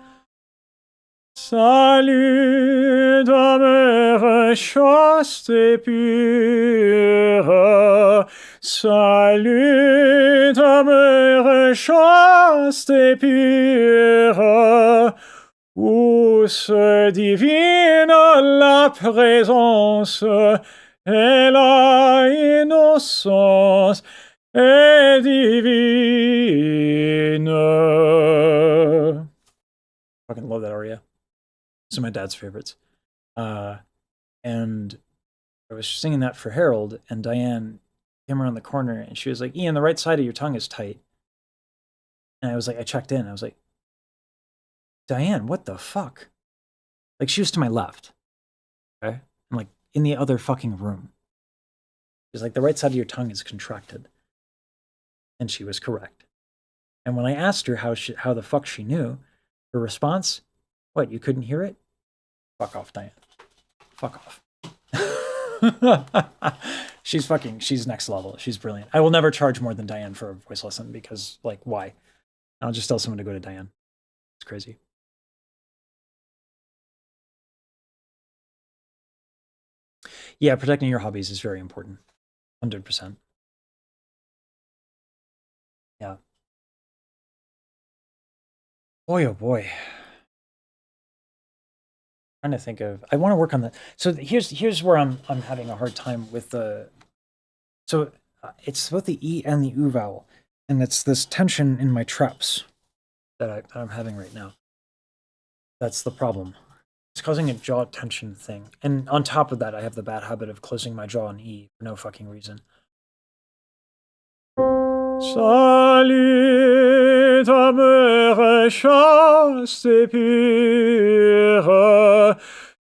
Salut, dame chaste et pure. Salut, dame chaste et pure. Où se divine la présence et la innocence est divine. Fucking love that aria. It's one of my dad's favorites. And I was singing that for Harold, and Diane came around the corner, and she was like, Ian, the right side of your tongue is tight. And I was like, I checked in. I was like, Diane, what the fuck? Like, she was to my left. Okay? I'm like, in the other fucking room. She's like, the right side of your tongue is contracted. And she was correct. And when I asked her how the fuck she knew, her response, what, you couldn't hear it? Fuck off, Diane. Fuck off. She's next level. She's brilliant. I will never charge more than Diane for a voice lesson because, like, why? I'll just tell someone to go to Diane. It's crazy. Yeah, protecting your hobbies is very important. 100%. Yeah. Boy, oh boy. Trying to think of. I want to work on that. So here's where I'm having a hard time with the. So it's both the E and the U vowel, and it's this tension in my traps that I'm having right now. That's the problem. It's causing a jaw tension thing, and on top of that, I have the bad habit of closing my jaw on E for no fucking reason. Salut ta mère chaste pure,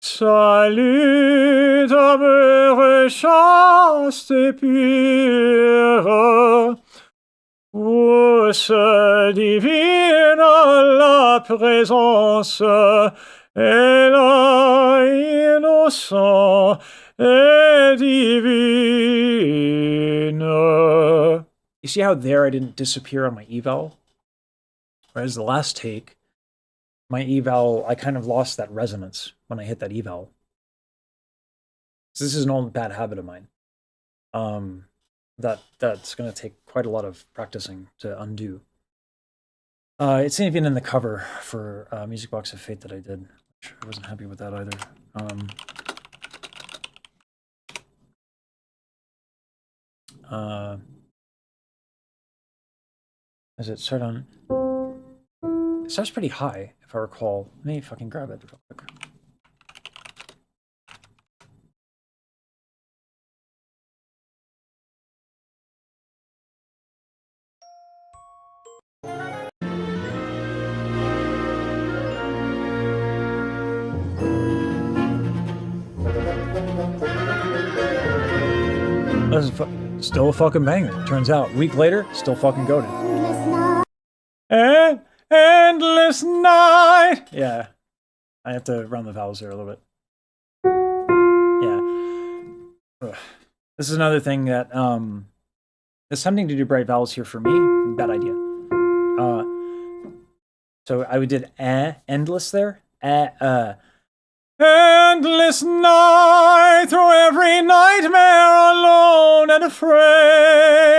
salut ta mère chaste pure, où se divine la présence et la innocent et divine. You see how there I didn't disappear on my E vowel? Whereas the last take, my E vowel, I kind of lost that resonance when I hit that E vowel. So this is an old bad habit of mine. That's going to take quite a lot of practicing to undo. It's even in the cover for Music Box of Fate that I did. Which I wasn't happy with that either. Does it start on? It starts pretty high, if I recall. Let me fucking grab it real quick. This is still a fucking banger. Turns out, a week later, still fucking goated. Endless night. Yeah, I have to run the vowels there a little bit. Yeah. Ugh. This is another thing that there's something to do bright vowels here for me. Bad idea. So I did endless there. Endless night, through every nightmare, alone and afraid.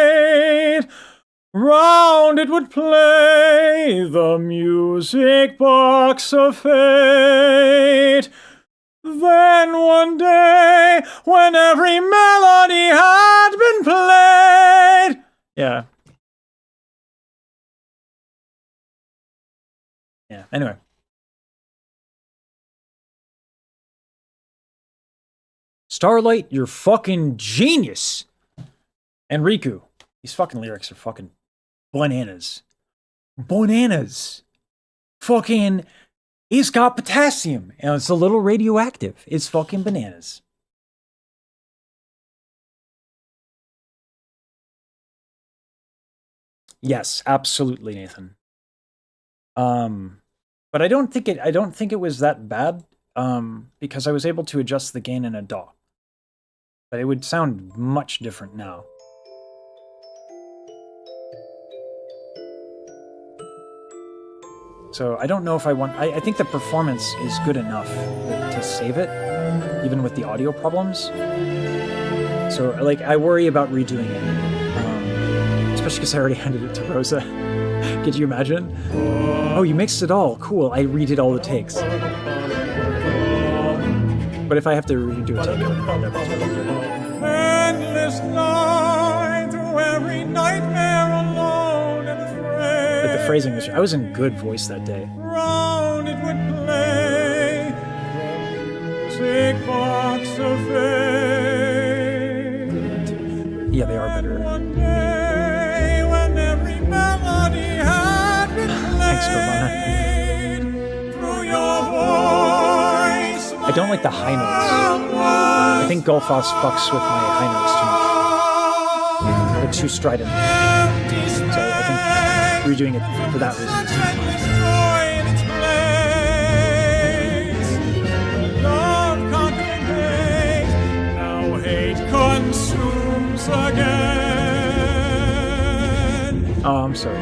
Round it would play the music box of fate. Then one day, when every melody had been played. Yeah. Yeah, anyway. Starlight, you're fucking genius. And Riku, these fucking lyrics are fucking bananas. Bananas. Fucking, it's got potassium, and it's a little radioactive. It's fucking bananas. Yes, absolutely, Nathan. But I don't think it was that bad, because I was able to adjust the gain in a DAW. But it would sound much different now. So I don't know if I want... I think the performance is good enough to save it, even with the audio problems. So, like, I worry about redoing it. Especially because I already handed it to Rosa. Could you imagine? Oh, you mixed it all. Cool, I redid all the takes. But if I have to redo a take, endless night, through every nightmare, alone and afraid. But the phrasing was... I was in good voice that day. Round it would play the music box of fate. Yeah, they are better. One day, when every melody had been played. Thanks, Corvana. Through your voice, I don't like the high notes. I think Golfos fucks with my high notes too much. They're too strident. So I think redoing it for that reason is fine. Now hate consumes again. Oh, I'm sorry.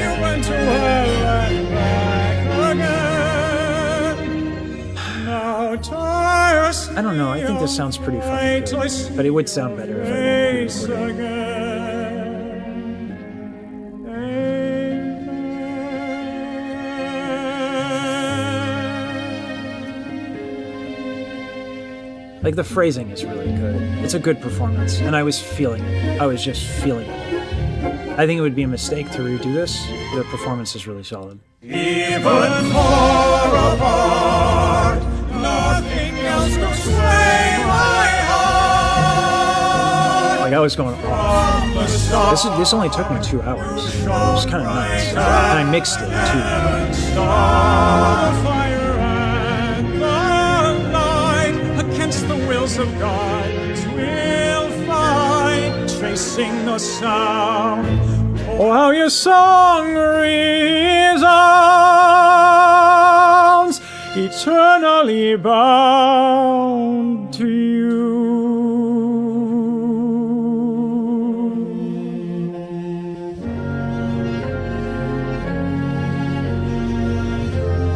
You went to hell and back again. Now I don't know, I think this sounds pretty fucking good. But it would sound better if I recorded it. Like, the phrasing is really good. It's a good performance, and I was feeling it. I was just feeling it. I think it would be a mistake to redo this. The performance is really solid. Even far apart, nothing else could sway my heart. Like, I was going off. This only took me 2 hours. It was kind of nuts. And I mixed it, too. Starfire and the light, against the wills of God, we'll fight, tracing the sound. Oh, how your song resounds, eternally bound to you.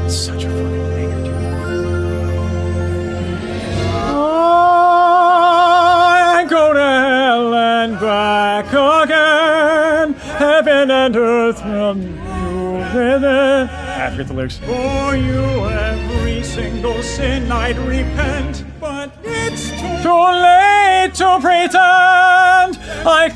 It's such a fucking banger, dude. I go to hell and back again, heaven and earth from you within. I forget the lyrics. For you every single sin I'd repent, but it's too late to pretend I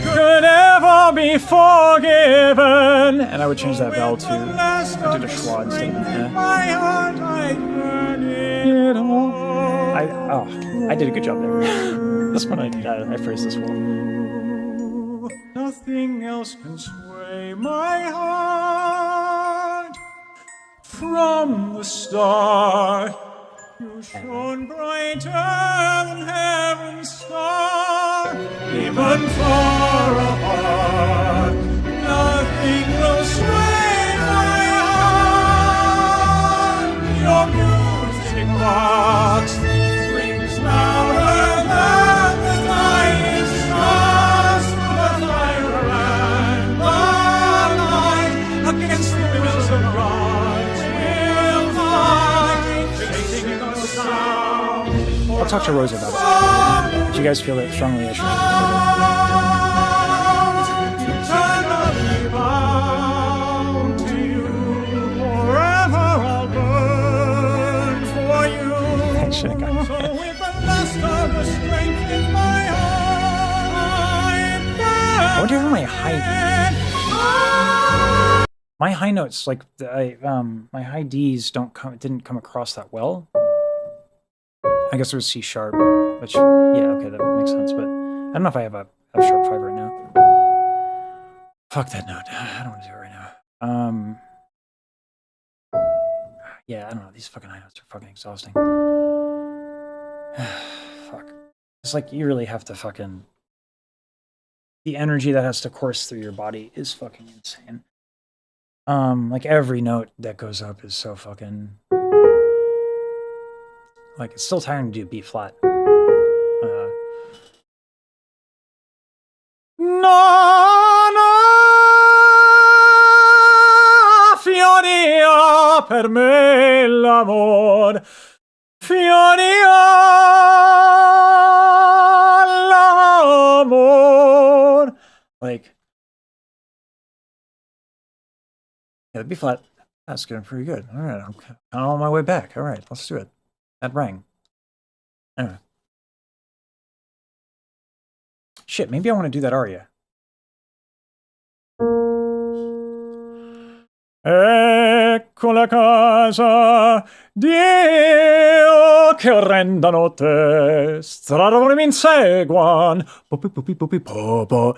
could ever be forgiven. And I would change that bell to, I did a schwa instead of my heart, I burn it all. I did a good job there. This one, I phrased this well. Nothing else can sway my heart. From the start, you shone brighter than heaven's star. Even far apart, nothing will sway my heart. Your music box rings louder than the dying stars. The fire and the light, against the wills of God, will fight, chasing the sound. I'll talk to Rosa about it. Do you guys feel it strongly? I should. Eternally bound to you, forever I'll burn for you. Shit, I got it. So with the last of the strength in my heart, I wonder how my high notes, like my high D's didn't come across that well. I guess it was C sharp, which, yeah, okay, that makes sense. But I don't know if I have a F sharp 5 right now. Fuck that note. I don't want to do it right now. Yeah, I don't know. These fucking high notes are fucking exhausting. Fuck. It's like you really have to fucking. The energy that has to course through your body is fucking insane. Like every note that goes up is so fucking. Like, it's still tiring to do B flat. Fioria per me l'amor, Fioria l'amor. Like, yeah, the B flat, that's getting pretty good. All right, I'm kind of on my way back. All right, let's do it. That rang. Anyway. Shit, maybe I want to do that aria. Ecco la casa, Dio, che orrenda notte, straroni mi inseguan, popo,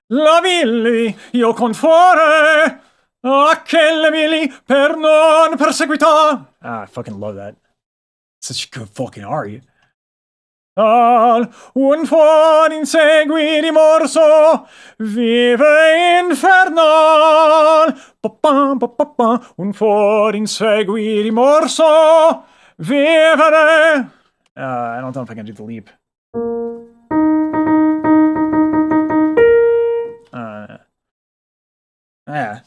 la villi, io con fuore, a che le villi per non perseguità. Ah, I fucking love that. Such a good fucking aria. Un fuori insegui rimorso, vive infernal. Un fuori insegui rimorso, vivere. I don't know if I can do the leap. Yeah.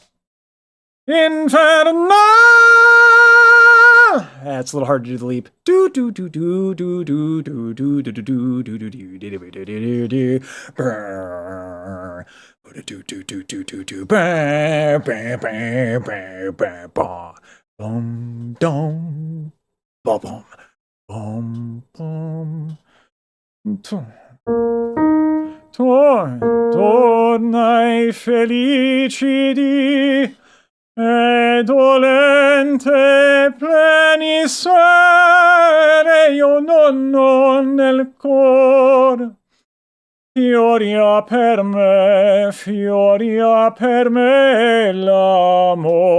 Infernal. Yeah, it's a little hard to do the leap. Do do do do do do do do do do do do do do do do do brr do do do do do do brr brr brr brr brr ba bum dum ba bum Boom, boom. Tornai felici di e dolente plenissere io non nel cor. Fioria per me l'amor.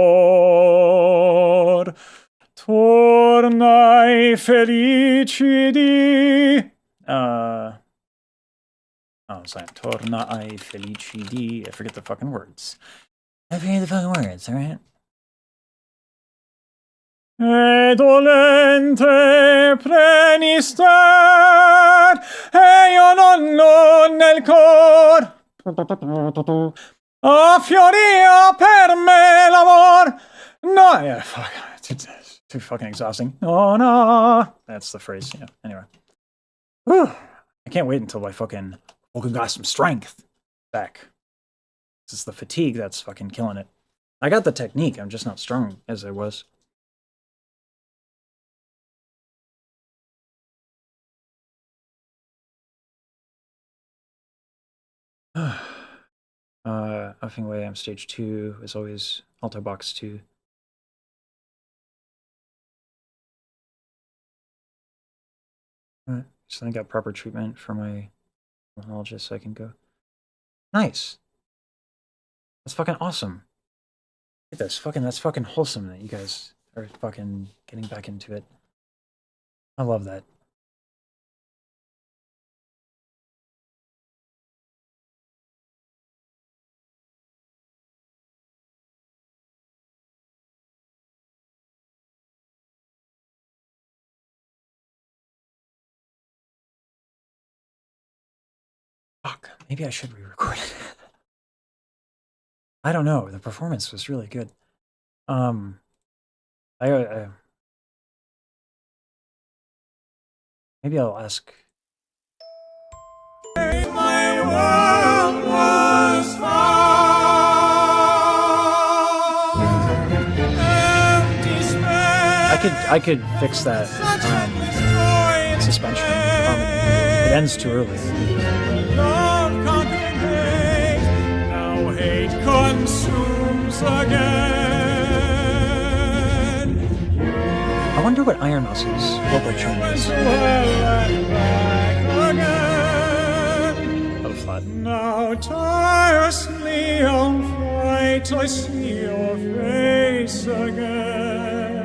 Tornai felici di... Oh, sorry. Tornai felici di... I forget the fucking words. I forget the fucking words, alright? E dolente plenistar, e io non nel cor. A fioria per me l'amor. No, yeah, fuck. It's too fucking exhausting. Oh, no. That's the phrase, yeah. Anyway. Whew. I can't wait until I fucking got some strength back. This is the fatigue that's fucking killing it. I got the technique, I'm just not strong as I was. Upping away, I'm stage 2, as always, alto box 2. Alright, so I got proper treatment for my pulmonologist so I can go. Nice! That's fucking awesome. Look at this, that's fucking wholesome that you guys are fucking getting back into it. I love that. Fuck, maybe I should re-record it. I don't know, the performance was really good. Maybe I'll ask. I could fix that suspension harmony. It ends too early. Now hate consumes again. I wonder what Iron Mouse's vocal tune is. A little flat. Now tirelessly I'll fight till I see your face again.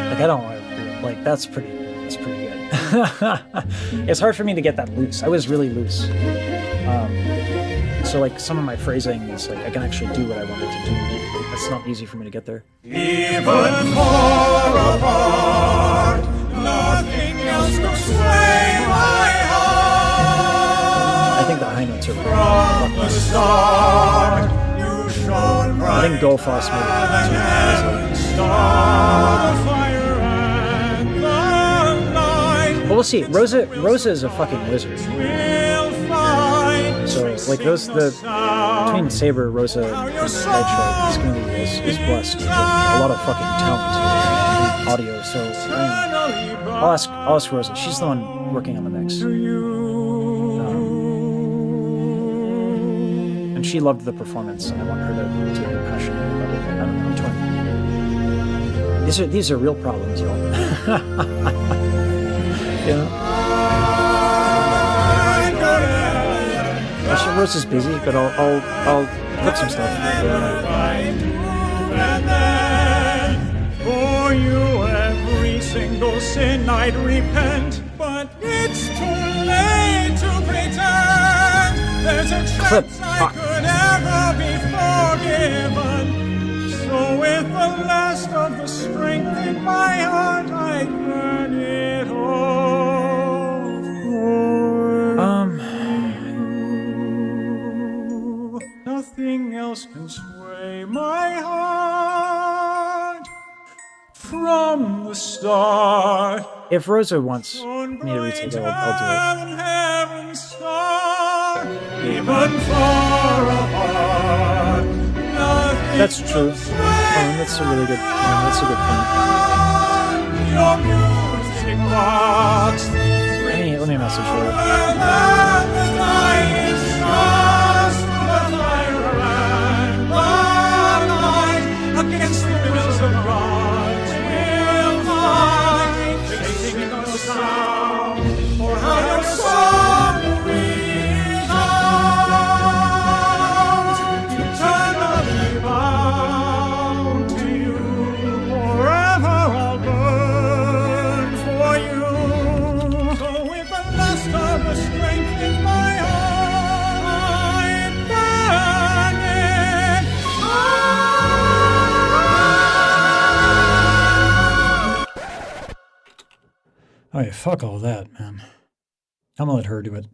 Like, I don't want to, like, that's pretty good. It's hard for me to get that loose. I was really loose. So like some of my phrasing is like I can actually do what I wanted to do. It's not easy for me to get there. Even far apart, nothing else could sway my heart. I think the high notes are from the start. You shone bright. I think Goldfoss made it. Well, we'll see. Rosa is a fucking wizard. So, like, between Saber, Rosa, and Deadshot, this community is blessed with a lot of fucking talent and audio. So, I'll ask Rosa. She's the one working on the mix. And she loved the performance, and I want her to be passionate about it. I don't know, I'm torn. These are real problems, y'all. Yeah. Rosa's busy, but I'll put some stuff. For you, every single sin I'd repent, but it's too late to pretend. There's a chance I could ever be forgiven. So with the last of the strength in my heart, I burn it all. Nothing else can sway my heart from the start. If Rosa wants me to retake it, I'll do it. Even far apart, nothing That's true. Oh, that's a really good. That's a good point. Your music box. Let me message her. Against the wills of God, we'll fight, chasing the sound, for how your song resounds. Eternally bound to you, forever I'll burn for you. So with the last of the strength in my heart, I'm burning. Oh, yeah, fuck all that, man. I'm gonna let her do it.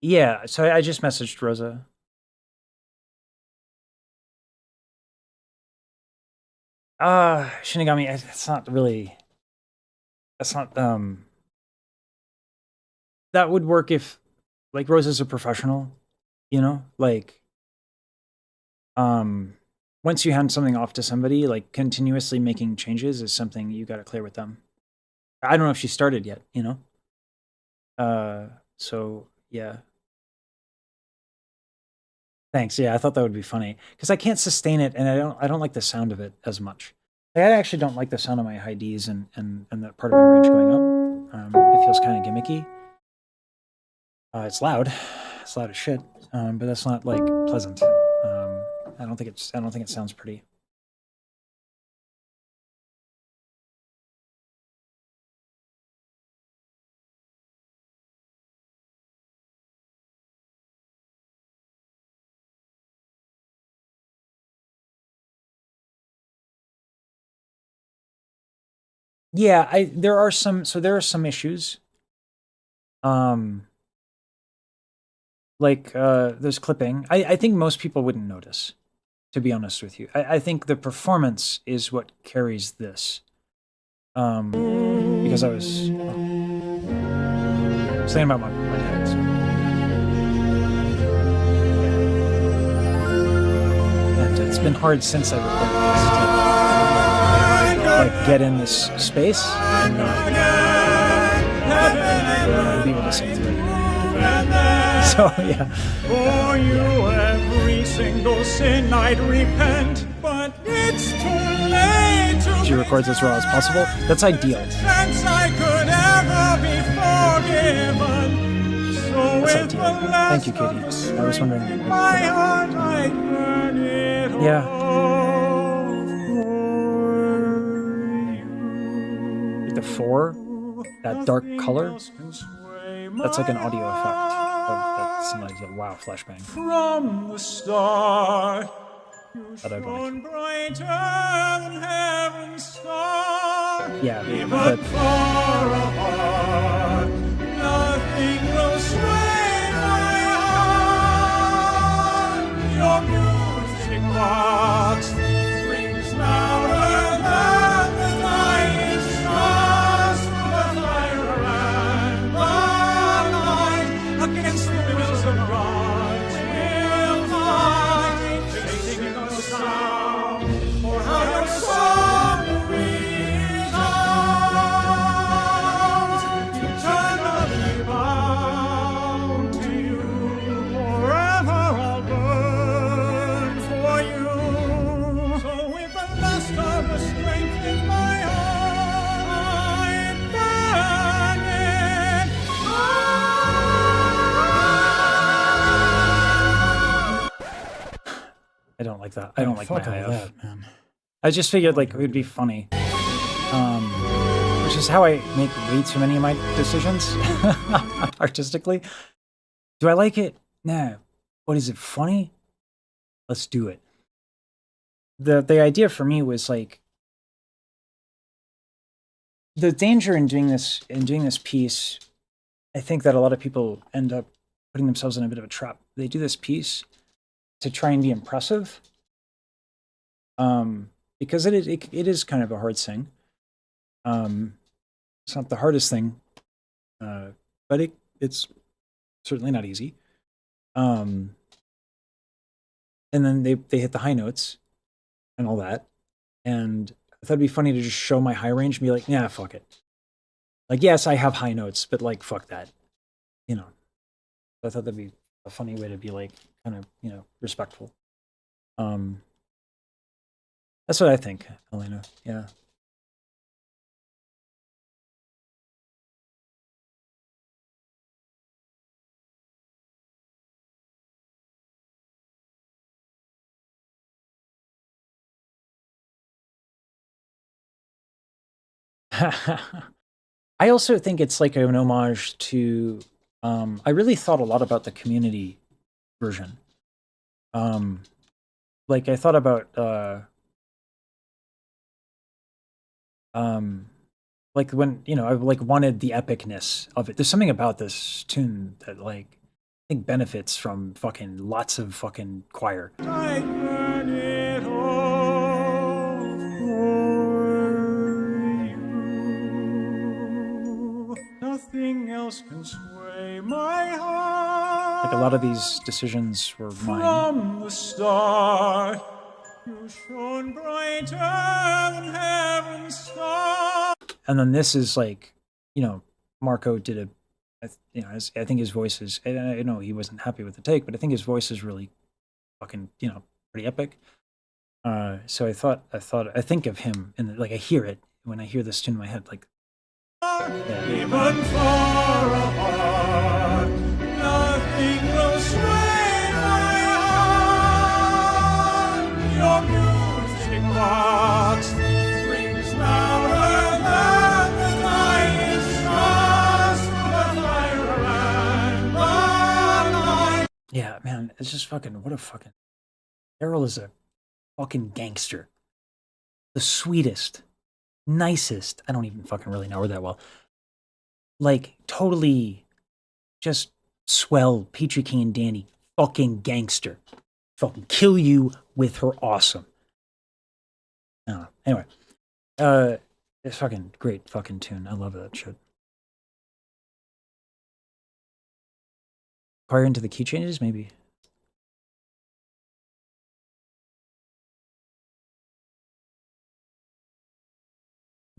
Yeah, so I just messaged Rosa. Shinigami, it's not really, that's not, that would work if, like, Rosa's a professional, you know? Like, once you hand something off to somebody, like, continuously making changes is something you gotta clear with them. I don't know if she started yet, you know? So, yeah. Thanks. Yeah, I thought that would be funny because I can't sustain it, and I don't like the sound of it as much. Like, I actually don't like the sound of my high Ds and that part of my range going up. It feels kind of gimmicky. It's loud. It's loud as shit. But that's not like pleasant. I don't think it sounds pretty. Yeah, there are some issues. Like there's clipping. I think most people wouldn't notice, to be honest with you. I think the performance is what carries this. Because I was thinking about my dad. And it's been hard since I recorded this to like get in this space and be able to sing through it. So yeah. For you every single sin I'd repent, but it's too late to she records as raw as possible. That's ideal. chance I could ever be forgiven. So That's with ideal. the last Thank you, of Katie. the I was strength wondering. in my heart, I'd burn it Yeah. all for The 4, that dark you. color, Nothing else can sway that's like an my audio effect heart. of that somebody's a wow flashbang. From the start, you That I'd like. shone brighter than heaven's star. Yeah, Even but far apart, nothing will sway my heart. Your music box rings louder than the dying stars. The fire and the light against the wills of God will fight, chasing the sound, for how your song resounds. Eternally bound to you, forever I'll burn for you. So with the last of the strength in my heart, I'm burning. I don't like that. I don't like my fuck all high that, F, man. I just figured like it would be funny. Which just how I make way too many of my decisions artistically. Do I like it? No. What is it, funny? Let's do it. The idea for me was like the danger in doing this piece. I think that a lot of people end up putting themselves in a bit of a trap. They do this piece to try and be impressive, because it is kind of a hard thing. It's not the hardest thing, but it's certainly not easy. And then they hit the high notes and all that, and I thought it'd be funny to just show my high range and be like, nah, fuck it. Like, yes, I have high notes, but like, fuck that, you know. I thought that'd be a funny way to be like, kind of, you know, respectful. That's what I think, Elena. Yeah. I also think it's like an homage to, I really thought a lot about the community version. Like I thought about, like when, you know, I like wanted the epicness of it. There's something about this tune that like, I think benefits from fucking lots of fucking choir. I burn it all for you. Nothing else can sway my heart. Like a lot of these decisions were mine. From the start, you shone brighter than heaven's star. And then this is like, you know, Marco did a, you know, I think his voice is, I know he wasn't happy with the take, but I think his voice is really fucking, you know, pretty epic. So I think of him and like I hear it when I hear this tune in my head, like, yeah. Even far apart, nothing will sway my heart. Your music box rings louder than the dying stars. The fire and the light. Yeah, man, it's just fucking, what a fucking, Errol is a fucking gangster. The sweetest, nicest, I don't even fucking really know her that well. Like, totally just swell, Peachy King and Danny, fucking gangster. Fucking kill you with her awesome. Anyway, it's fucking great fucking tune. I love that shit. Choir into the key changes, maybe.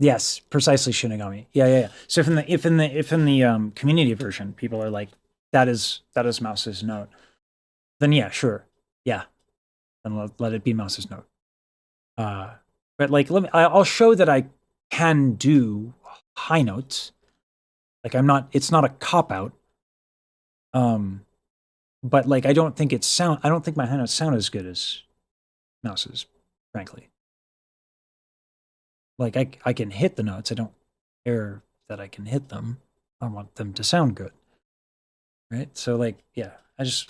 Yes, precisely Shinigami. Yeah. So if in the community version, people are like, that is Mouse's note, then yeah, sure. Yeah. Then let it be Mouse's note. But like I'll show that I can do high notes. Like it's not a cop-out. But like I don't think my high notes sound as good as Mouse's, frankly. Like I can hit the notes. I don't care that I can hit them. I want them to sound good. Right? So like, yeah, that's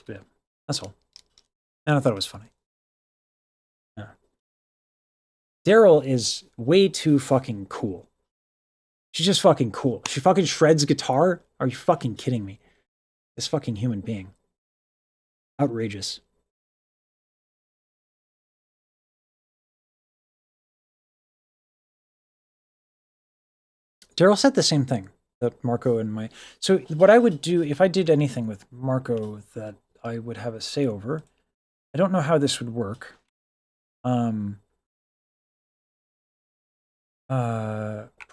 all. And I thought it was funny. Yeah. Daryl is way too fucking cool. She's just fucking cool. She fucking shreds guitar? Are you fucking kidding me? This fucking human being. Outrageous. Daryl said the same thing that Marco and my. So what I would do if I did anything with Marco that I would have a say over, I don't know how this would work. Pearl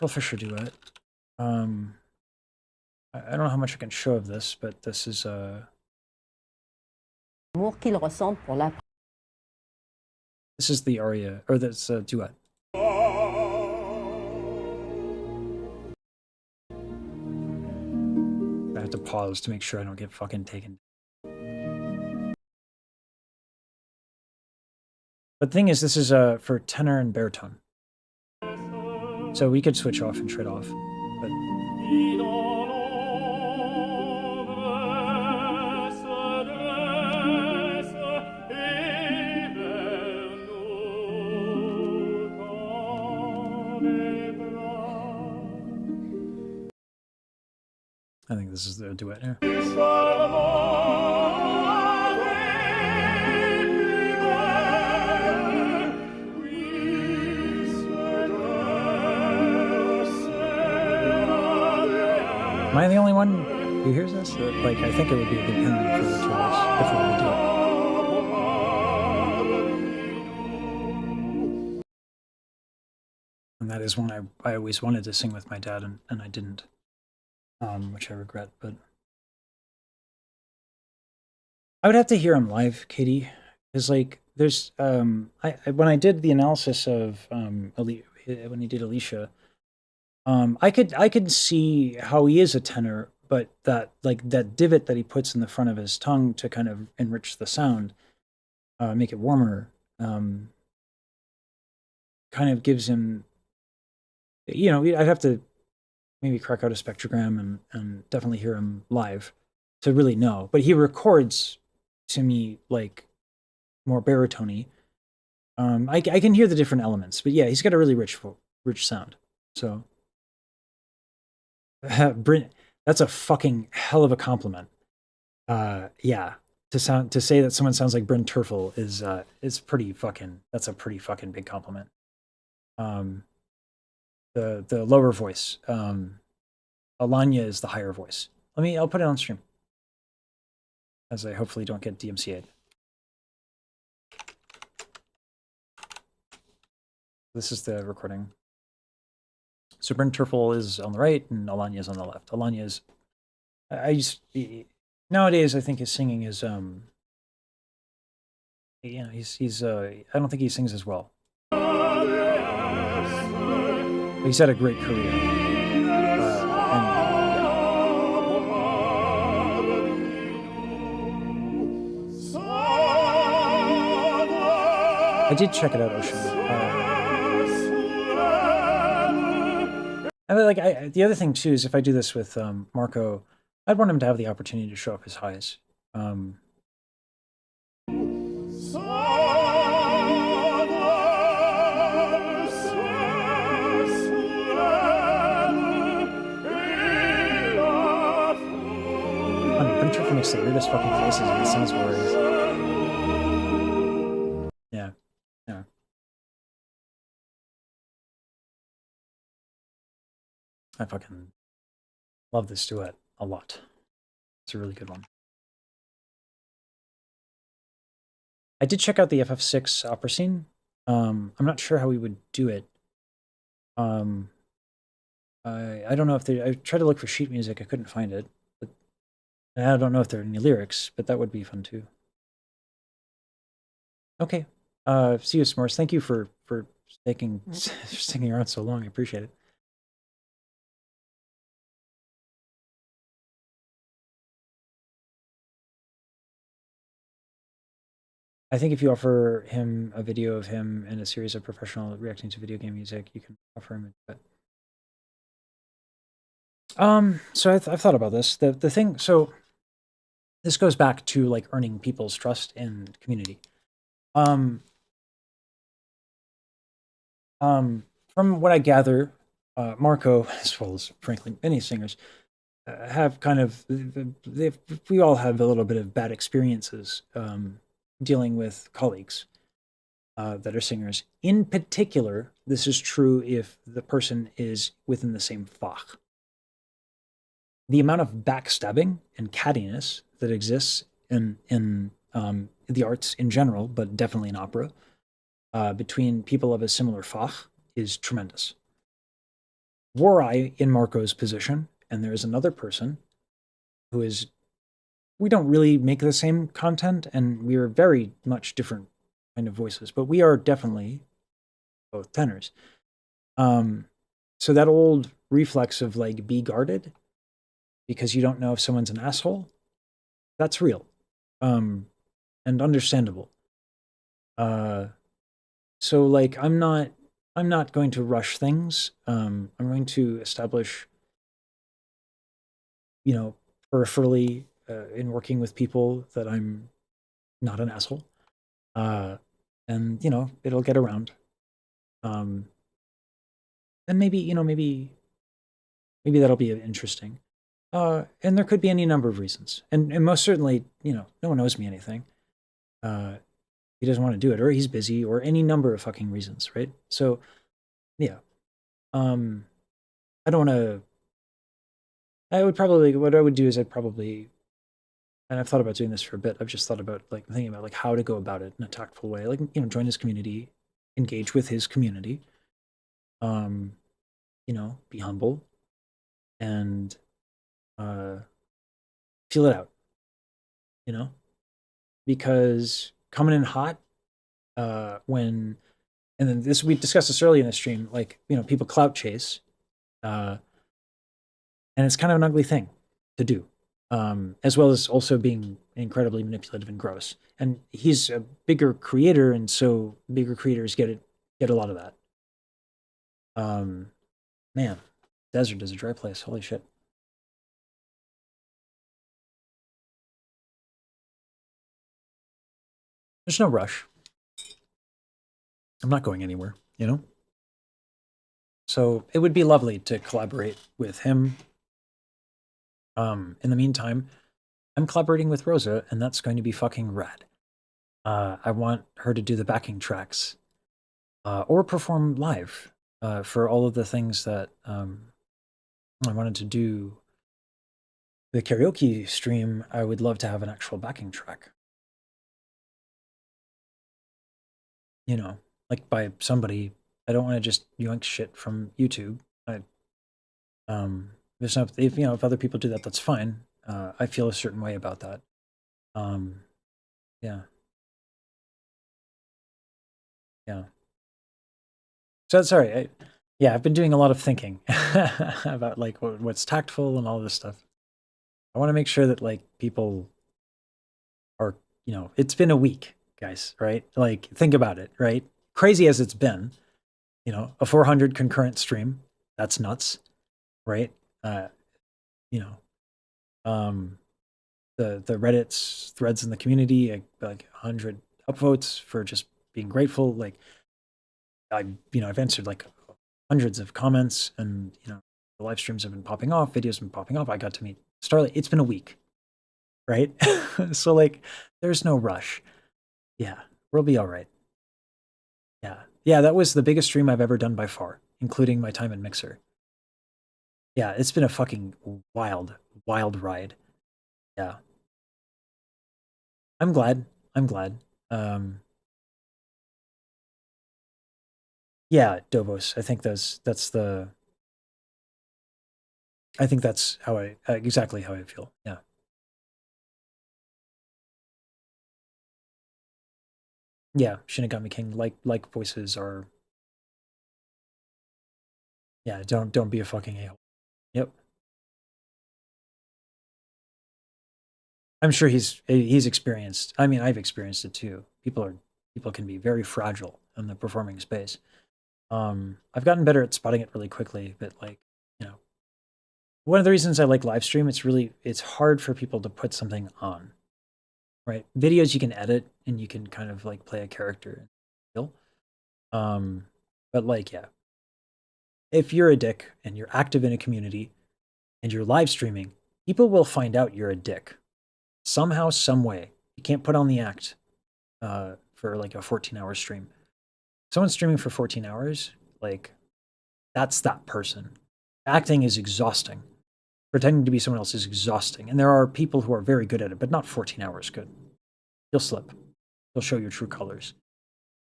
Fisher duet. I don't know how much I can show of this, but this is this is the aria, or this duet. I have to pause to make sure I don't get fucking taken. But the thing is, this is for tenor and baritone. So we could switch off and trade off. But I think this is the duet here. Am I the only one who hears this? Like, I think it would be a good pairing for the two of us if we were to do it. And that is one I always wanted to sing with my dad, and I didn't, which I regret. But I would have to hear him live, Katie, because like there's when I did the analysis of when he did Alicia. I could see how he is a tenor, but that divot that he puts in the front of his tongue to kind of enrich the sound, make it warmer, kind of gives him, I'd have to maybe crack out a spectrogram and definitely hear him live to really know. But he records to me like more baritone-y. I can hear the different elements, but yeah, he's got a really rich sound. So. Brent, that's a fucking hell of a compliment. Yeah, to say that someone sounds like Bryn Terfel is pretty fucking. That's a pretty fucking big compliment. The lower voice. Alanya is the higher voice. I'll put it on stream, as I hopefully don't get DMCA'd. This is the recording. So Bryn Terfel is on the right and Alanya is on the left. Alanya is, nowadays I think his singing is, he's I don't think he sings as well. But he's had a great career. I did check it out, Ocean. The other thing too is if I do this with Marco, I'd want him to have the opportunity to show up his highs. I'm pretty sure he makes the weirdest fucking faces and it sounds glorious. Yeah. Yeah. I fucking love this duet a lot. It's a really good one. I did check out the FF6 opera scene. I'm not sure how we would do it. I don't know if I tried to look for sheet music. I couldn't find it. But I don't know if there are any lyrics, but that would be fun too. Okay. See you, S'mores. Thank you for sticking around so long. I appreciate it. I think if you offer him a video of him and a series of professional reacting to video game music, you can offer him it. So I've thought about this. The thing, so this goes back to like earning people's trust in community. From what I gather, Marco, as well as frankly many singers, have kind of we all have a little bit of bad experiences dealing with colleagues that are singers. In particular, this is true if the person is within the same fach. The amount of backstabbing and cattiness that exists in the arts in general, but definitely in opera, between people of a similar fach is tremendous. Were I in Marco's position, and there is another person who is, we don't really make the same content, and we are very much different kind of voices, but we are definitely both tenors. So that old reflex of like, be guarded, because you don't know if someone's an asshole, that's real, and understandable. So like, I'm not I'm not going to rush things. I'm going to establish, peripherally, in working with people, that I'm not an asshole. And it'll get around. And maybe that'll be interesting. And there could be any number of reasons. And most certainly, no one owes me anything. He doesn't want to do it, or he's busy, or any number of fucking reasons, right? So, yeah. I don't want to. What I would do is and I've thought about doing this for a bit. I've just thought about thinking about how to go about it in a tactful way, join his community, engage with his community, be humble, and feel it out, because coming in hot, and then we discussed this earlier in the stream, people clout chase, and it's kind of an ugly thing to do, as well as also being incredibly manipulative and gross. And he's a bigger creator, and so bigger creators get a lot of that. Man, desert is a dry place. Holy shit. There's no rush. I'm not going anywhere, So it would be lovely to collaborate with him. In the meantime, I'm collaborating with Rosa, and that's going to be fucking rad. I want her to do the backing tracks, or perform live, for all of the things that I wanted to do. The karaoke stream, I would love to have an actual backing track. By somebody. I don't want to just yoink shit from YouTube. If other people do that, that's fine. I feel a certain way about that. Yeah. So sorry. I've been doing a lot of thinking about what's tactful and all this stuff. I want to make sure that people are, it's been a week, guys, right? Think about it, right? Crazy as it's been, a 400 concurrent stream, that's nuts, right? The Reddit's threads in the community, 100 upvotes for just being grateful. I've answered hundreds of comments, and the live streams have been popping off, videos have been popping off. I got to meet Starlight. It's been a week, right? So there's no rush. Yeah, we'll be all right. Yeah, that was the biggest stream I've ever done by far, including my time in Mixer. Yeah, it's been a fucking wild ride. Yeah. I'm glad. Yeah, Dobos. I think that's exactly how I feel. Yeah. Yeah, Shinigami King, like voices are. Yeah, don't be a fucking a-hole. Yep. I'm sure he's experienced. I mean, I've experienced it too. People can be very fragile in the performing space. I've gotten better at spotting it really quickly, but one of the reasons I like live stream, it's hard for people to put something on, right? Videos you can edit and you can kind of play a character. But yeah, if you're a dick and you're active in a community and you're live streaming, people will find out you're a dick somehow, some way. You can't put on the act for a 14-hour stream. Someone streaming for 14 hours, that's that person. Acting is exhausting. Pretending to be someone else is exhausting. And there are people who are very good at it, but not 14 hours good. You'll slip. You'll show your true colors.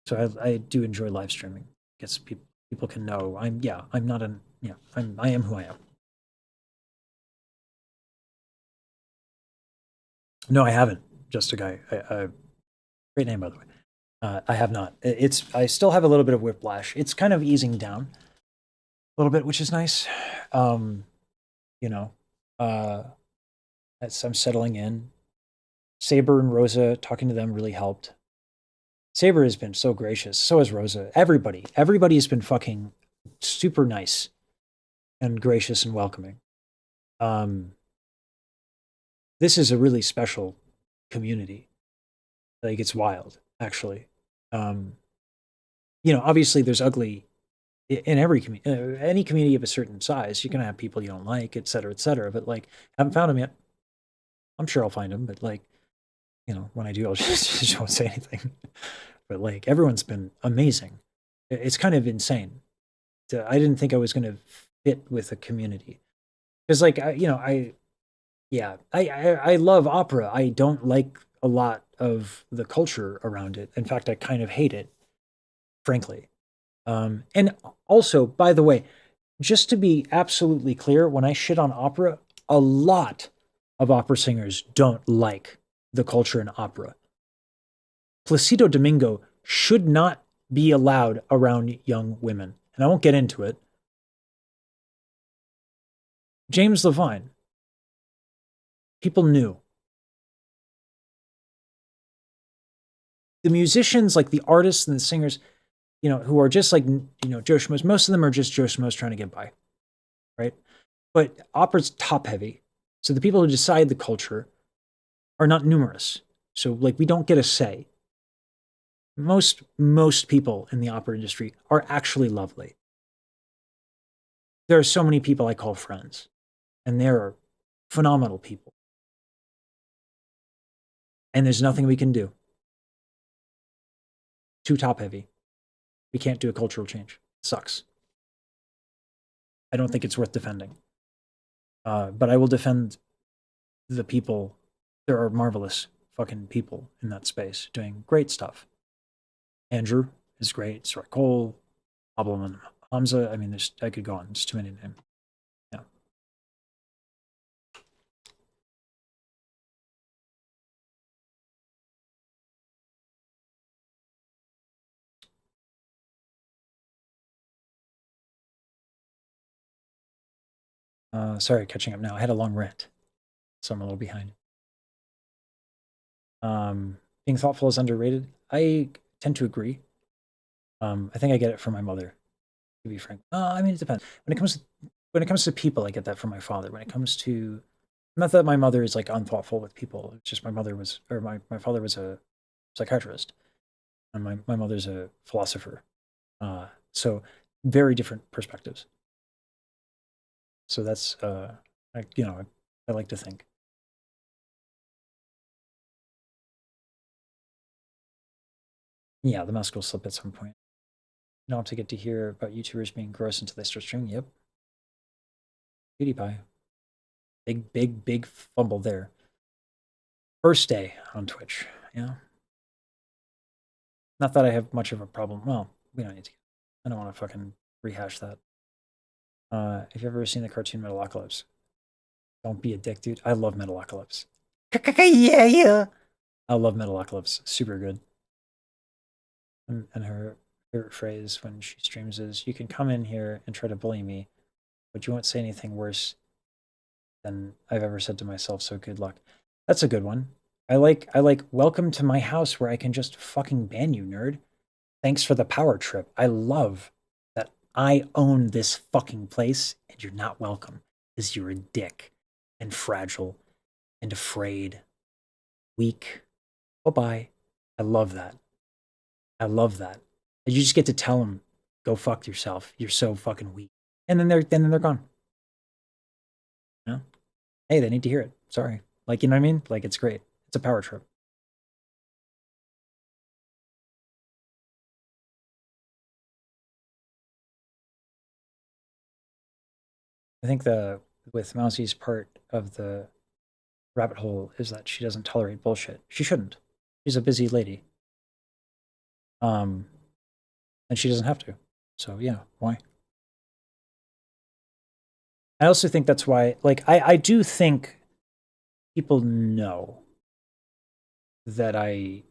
So I do enjoy live streaming. I guess people can know I am who I am. No, I haven't. Just a guy. Great name, by the way. I have not. I still have a little bit of whiplash. It's kind of easing down a little bit, which is nice. As I'm settling in. Saber and Rosa, talking to them really helped. Saber has been so gracious. So has Rosa. Everybody has been fucking super nice and gracious and welcoming. This is a really special community. Like, it's wild, actually. Obviously there's ugly in every community, any community of a certain size. You're gonna have people you don't like, et cetera, et cetera. But like, haven't found them yet. I'm sure I'll find them, but like, when I do, I'll just won't say anything. But like, everyone's been amazing. It's kind of insane. I didn't think I was gonna fit with a community because, like, I love opera. I don't like a lot of the culture around it. In fact, I kind of hate it, frankly. And also, by the way, just to be absolutely clear, when I shit on opera, a lot of opera singers don't like the culture in opera. Placido Domingo should not be allowed around young women. And I won't get into it. James Levine. People knew. The musicians, like the artists and the singers, who are just like, Joe Schmoes, most of them are just Joe Schmoes trying to get by, right? But opera's top heavy. So the people who decide the culture are not numerous. So like, we don't get a say. Most people in the opera industry are actually lovely. There are so many people I call friends, and they're phenomenal people. And there's nothing we can do. Too top heavy. We can't do a cultural change. It sucks. I don't think it's worth defending. But I will defend the people. There are marvelous fucking people in that space doing great stuff. Andrew is great. Sarah Cole, Pablo and Hamza. I mean, I could go on. There's too many names. Yeah. Sorry, catching up now. I had a long rant, so I'm a little behind. Being thoughtful is underrated. I tend to agree. I think I get it from my mother, to be frank. I mean, it depends. When it comes to people, I get that from my father. When it comes to, not that my mother is like unthoughtful with people. It's just my father was a psychiatrist, and my mother's a philosopher. So very different perspectives. So that's I like to think. Yeah, the mask will slip at some point. You don't have to get to hear about YouTubers being gross until they start streaming. Yep. PewDiePie. Big fumble there. First day on Twitch. Yeah. Not that I have much of a problem. Well, we don't need to. I don't want to fucking rehash that. Have you ever seen the cartoon Metalocalypse? Don't be a dick, dude. I love Metalocalypse. Yeah. I love Metalocalypse. Super good. And her favorite phrase when she streams is, "You can come in here and try to bully me, but you won't say anything worse than I've ever said to myself, so good luck." That's a good one. I like welcome to my house where I can just fucking ban you, nerd. Thanks for the power trip. I love that I own this fucking place and you're not welcome because you're a dick and fragile and afraid, weak. Bye-bye. I love that. I love that. And you just get to tell them, go fuck yourself. You're so fucking weak. And then they're gone. You know? Hey, they need to hear it. Sorry. Like, you know what I mean? Like, it's great. It's a power trip. I think with Mousie's part of the rabbit hole is that she doesn't tolerate bullshit. She shouldn't. She's a busy lady. And she doesn't have to. So yeah, why? I also think that's why, like, I do think people know that I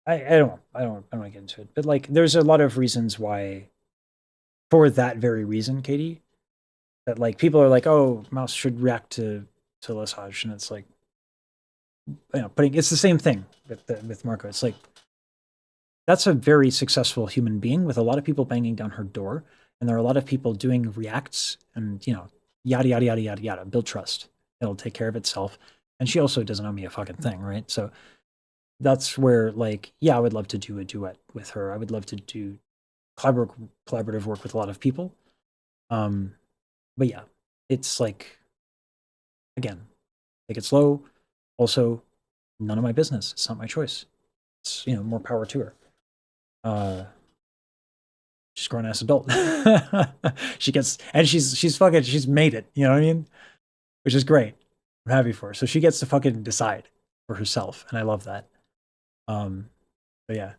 don't want to get into it, but like, there's a lot of reasons why, for that very reason, Katie, that like people are like, oh, Mouse should react to Lesage, and it's like, putting, it's the same thing with Marco. It's like, that's a very successful human being with a lot of people banging down her door. And there are a lot of people doing reacts and, yada, yada, yada, yada, yada, build trust. It'll take care of itself. And she also doesn't owe me a fucking thing, right? So that's where, like, yeah, I would love to do a duet with her. I would love to do collaborative work with a lot of people. But yeah, it's like, again, take it slow. Also, none of my business. It's not my choice. It's, more power to her. She's a grown ass adult. She's made it. You know what I mean? Which is great. I'm happy for her. So she gets to fucking decide for herself, and I love that. But yeah,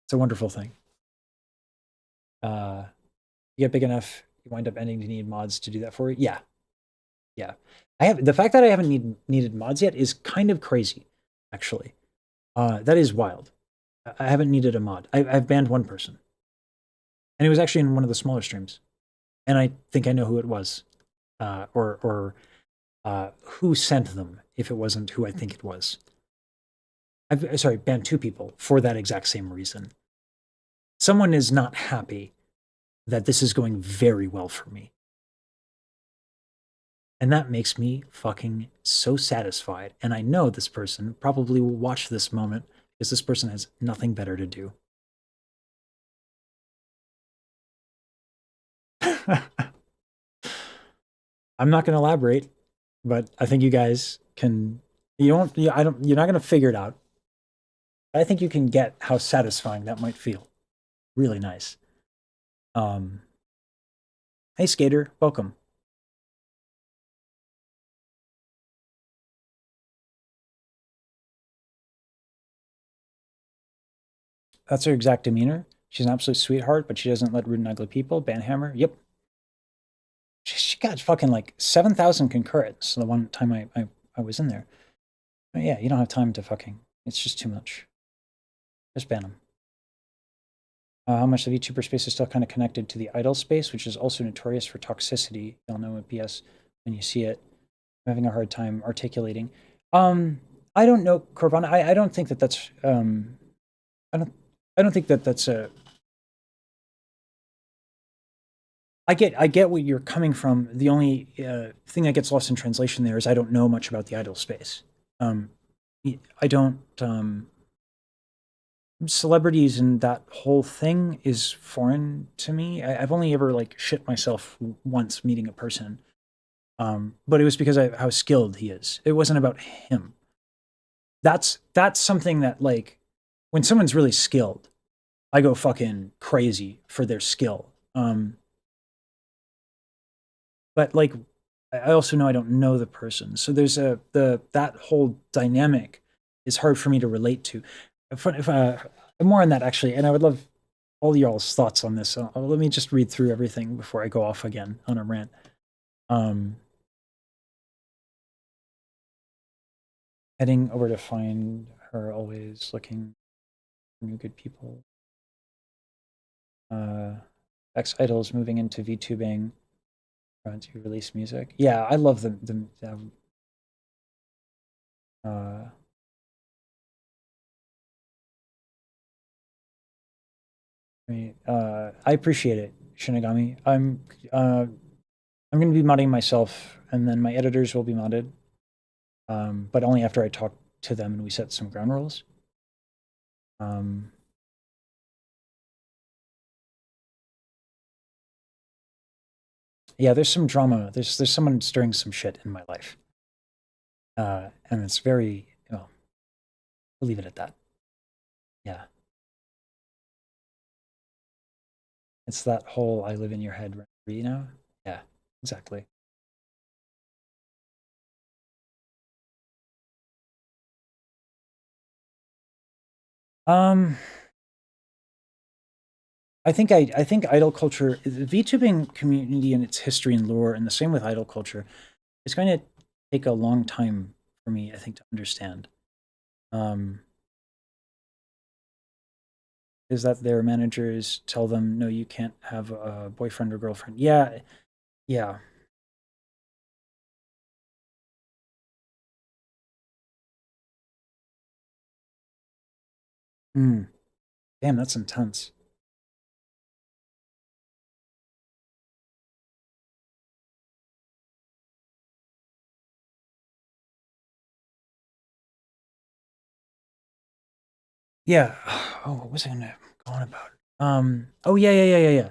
it's a wonderful thing. You get big enough, you wind up ending to need mods to do that for you. Yeah. The fact that I haven't needed mods yet is kind of crazy, actually. That is wild. I haven't needed a mod. I've banned one person, and it was actually in one of the smaller streams, and I think I know who it was, or who sent them if it wasn't who I think it was. I've banned 2 people for that exact same reason. Someone is not happy that this is going very well for me. And that makes me fucking so satisfied. And I know this person probably will watch this moment because this person has nothing better to do. I'm not going to elaborate, but I think you guys can. You're not going to figure it out. I think you can get how satisfying that might feel. Really nice. Hey, Skater, welcome. That's her exact demeanor. She's an absolute sweetheart, but she doesn't let rude and ugly people. Banhammer, yep. She got fucking like 7,000 concurrents the one time I was in there. But yeah, you don't have time to fucking. It's just too much. Just ban them. How much of VTuber space is still kind of connected to the idol space, which is also notorious for toxicity. You'll know at BS when you see it. I'm having a hard time articulating. I don't know, Corvana. I don't think that that's. I don't think that that's a. I get where you're coming from. The only thing that gets lost in translation there is I don't know much about the idol space. I don't. Celebrities and that whole thing is foreign to me. I've only ever like shit myself once meeting a person, but it was because of how skilled he is. It wasn't about him. That's something that, like, when someone's really skilled, I go fucking crazy for their skill. But like, I also know I don't know the person, so there's that whole dynamic is hard for me to relate to. If more on that actually, and I would love all y'all's thoughts on this. So let me just read through everything before I go off again on a rant. Heading over to find her, always looking for new good people. Ex-idols moving into VTubing to release music. Yeah, I love the I appreciate it, Shinigami. I'm going to be modding myself, and then my editors will be modded, but only after I talk to them and we set some ground rules. Yeah, there's some drama. There's someone stirring some shit in my life, and it's very, well, we'll leave it at that. Yeah. It's that whole I live in your head, you know? Yeah, exactly. I think idol culture, the VTubing community and its history and lore, and the same with idol culture, is going to take a long time for me, I think, to understand. Is that their managers tell them, no, you can't have a boyfriend or girlfriend. Yeah. Damn, that's intense. Yeah. Oh, what was I gonna go on about? Oh yeah.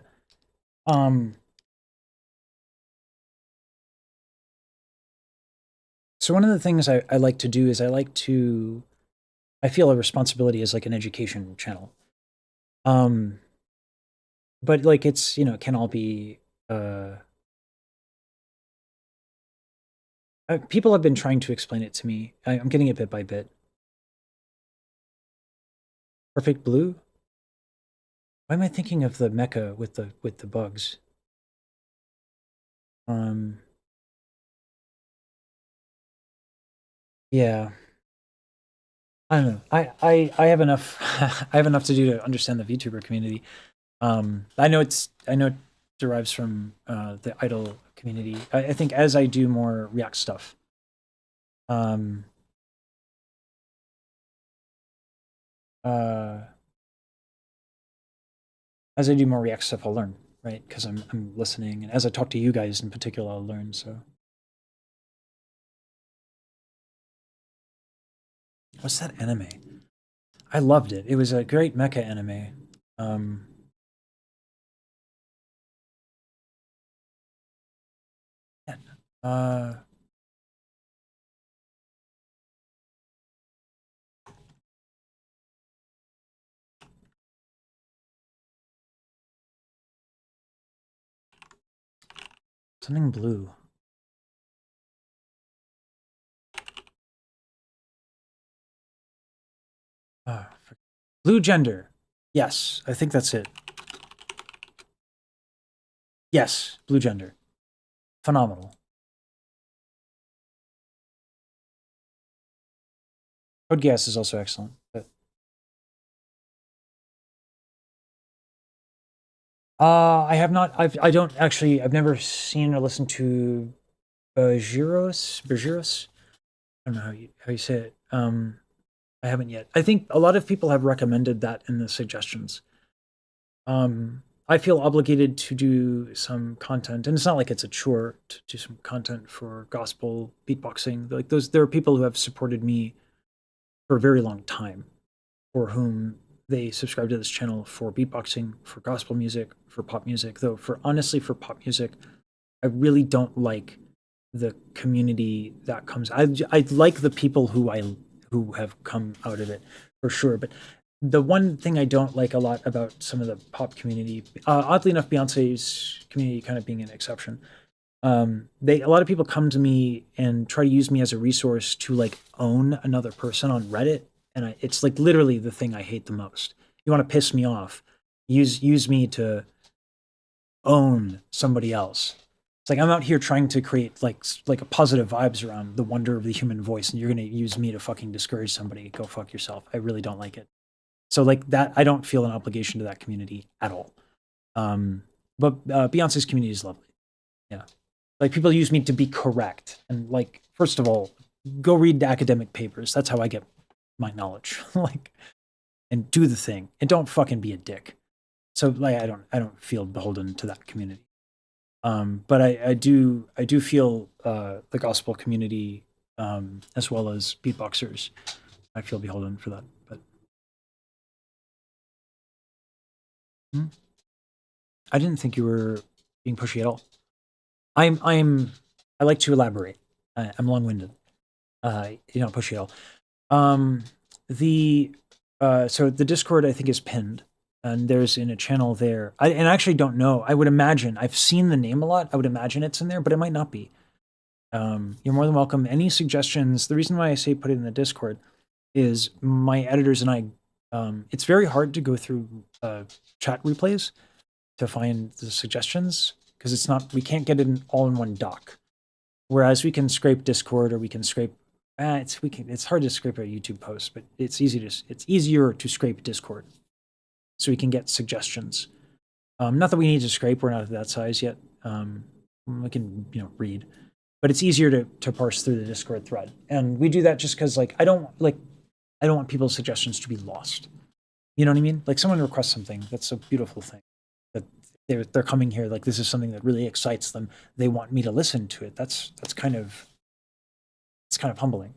So one of the things I like to do is I feel a responsibility as like an education channel. But like it's, you know, it can all be people have been trying to explain it to me. I'm getting it bit by bit. Perfect Blue? Why am I thinking of the mecha with the bugs? Yeah. I don't know. I have enough I have enough to do to understand the VTuber community. I know it derives from the idol community. I think as I do more React stuff, um, as I do more React stuff, I'll learn, right? Because I'm listening, and as I talk to you guys in particular, I'll learn. So, what's that anime? I loved it. It was a great mecha anime. Uh, Something blue. Blue gender. Yes, I think that's it. Yes, blue gender. Phenomenal. Code Geass is also excellent. But I have not. I don't actually. I've never seen or listened to Bergeros. I don't know how you say it. I haven't yet. I think a lot of people have recommended that in the suggestions. I feel obligated to do some content, and it's not like it's a chore to do some content for gospel beatboxing. Like there are people who have supported me for a very long time, for whom they subscribe to this channel for beatboxing, for gospel music, for pop music. Though honestly, for pop music, I really don't like the community that comes. I like the people who have come out of it for sure, but the one thing I don't like a lot about some of the pop community, oddly enough, Beyonce's community kind of being an exception. A lot of people come to me and try to use me as a resource to like own another person on Reddit, and it's like literally the thing I hate the most. You want to piss me off, use me to own somebody else. It's like I'm out here trying to create like a positive vibes around the wonder of the human voice, and you're gonna use me to fucking discourage somebody. Go fuck yourself. I really don't like it. So like that, I don't feel an obligation to that community at all. But Beyonce's community is lovely. Yeah. Like people use me to be correct. And like, first of all, go read academic papers. That's how I get my knowledge. Like, and do the thing. And don't fucking be a dick. So like I don't feel beholden to that community. But I do feel the gospel community as well as beatboxers. I feel beholden for that. But I didn't think you were being pushy at all. I like to elaborate. I'm long-winded. You're not pushy at all. So the Discord I think is pinned, and there's in a channel there. I actually don't know. I would imagine I've seen the name a lot. I would imagine it's in there, but it might not be. You're more than welcome. Any suggestions? The reason why I say put it in the Discord is my editors and I. It's very hard to go through chat replays to find the suggestions because it's not. We can't get it all in one doc. Whereas we can scrape Discord or we can scrape. It's hard to scrape a YouTube post, but it's easier to scrape Discord, so we can get suggestions. Not that we need to scrape. We're not at that size yet. We can read, but it's easier to parse through the Discord thread, and we do that just because like I don't want people's suggestions to be lost. You know what I mean? Like someone requests something, that's a beautiful thing. That they're coming here, like this is something that really excites them. They want me to listen to it. That's kind of humbling.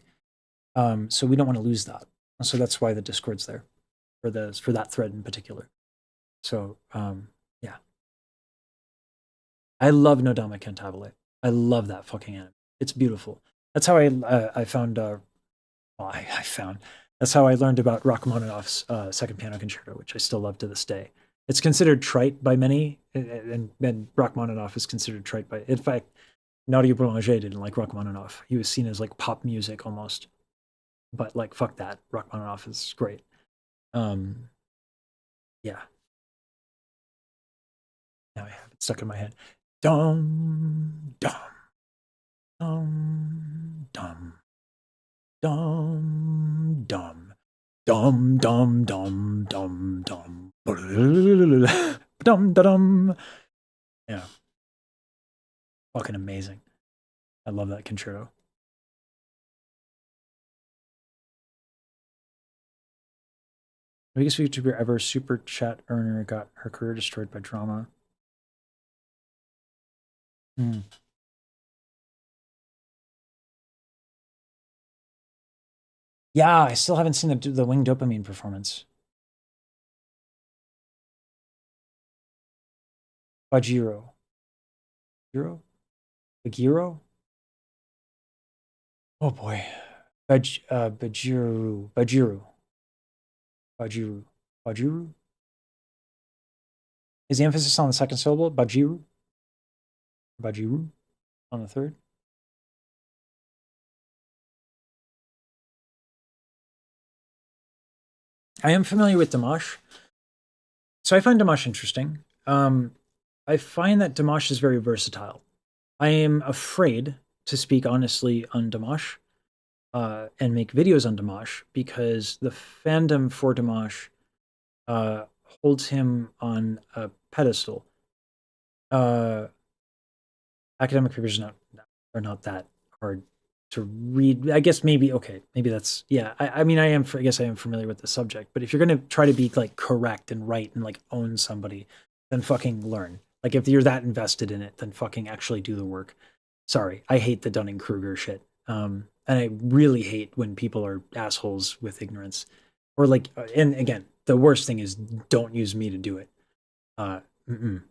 So we don't want to lose that. So that's why the Discord's there for that thread in particular. So yeah. I love Nodama Cantabile. I love that fucking anime. It's beautiful. That's how I found that's how I learned about Rachmaninoff's Second Piano Concerto, which I still love to this day. It's considered trite by many, and Rachmaninoff is considered trite by. In fact, Nadia Boulanger didn't like Rachmaninoff. He was seen as like pop music almost, but like fuck that. Rachmaninoff is great. Yeah. Now I have it stuck in my head. Dum dum dum dum dum dum dum dum dum dum dum dum dum. Yeah, fucking amazing. I love that concerto. The biggest YouTuber ever, super chat earner, got her career destroyed by drama. Yeah, I still haven't seen the Wing Dopamine performance. Bajiro. Bagiro? Oh boy. Bajiru. Is the emphasis on the second syllable? Bajiru on the third? I am familiar with Dimash. So I find Dimash interesting. I find that Dimash is very versatile. I am afraid to speak honestly on Dimash and make videos on Dimash because the fandom for Dimash holds him on a pedestal. Academic papers are not that hard to read. I guess maybe that's yeah. I mean I guess I am familiar with the subject, but if you're gonna try to be like correct and right and like own somebody, then fucking learn. Like if you're that invested in it, then fucking actually do the work. Sorry, I hate the Dunning-Kruger shit. And I really hate when people are assholes with ignorance, or like. And again, the worst thing is don't use me to do it.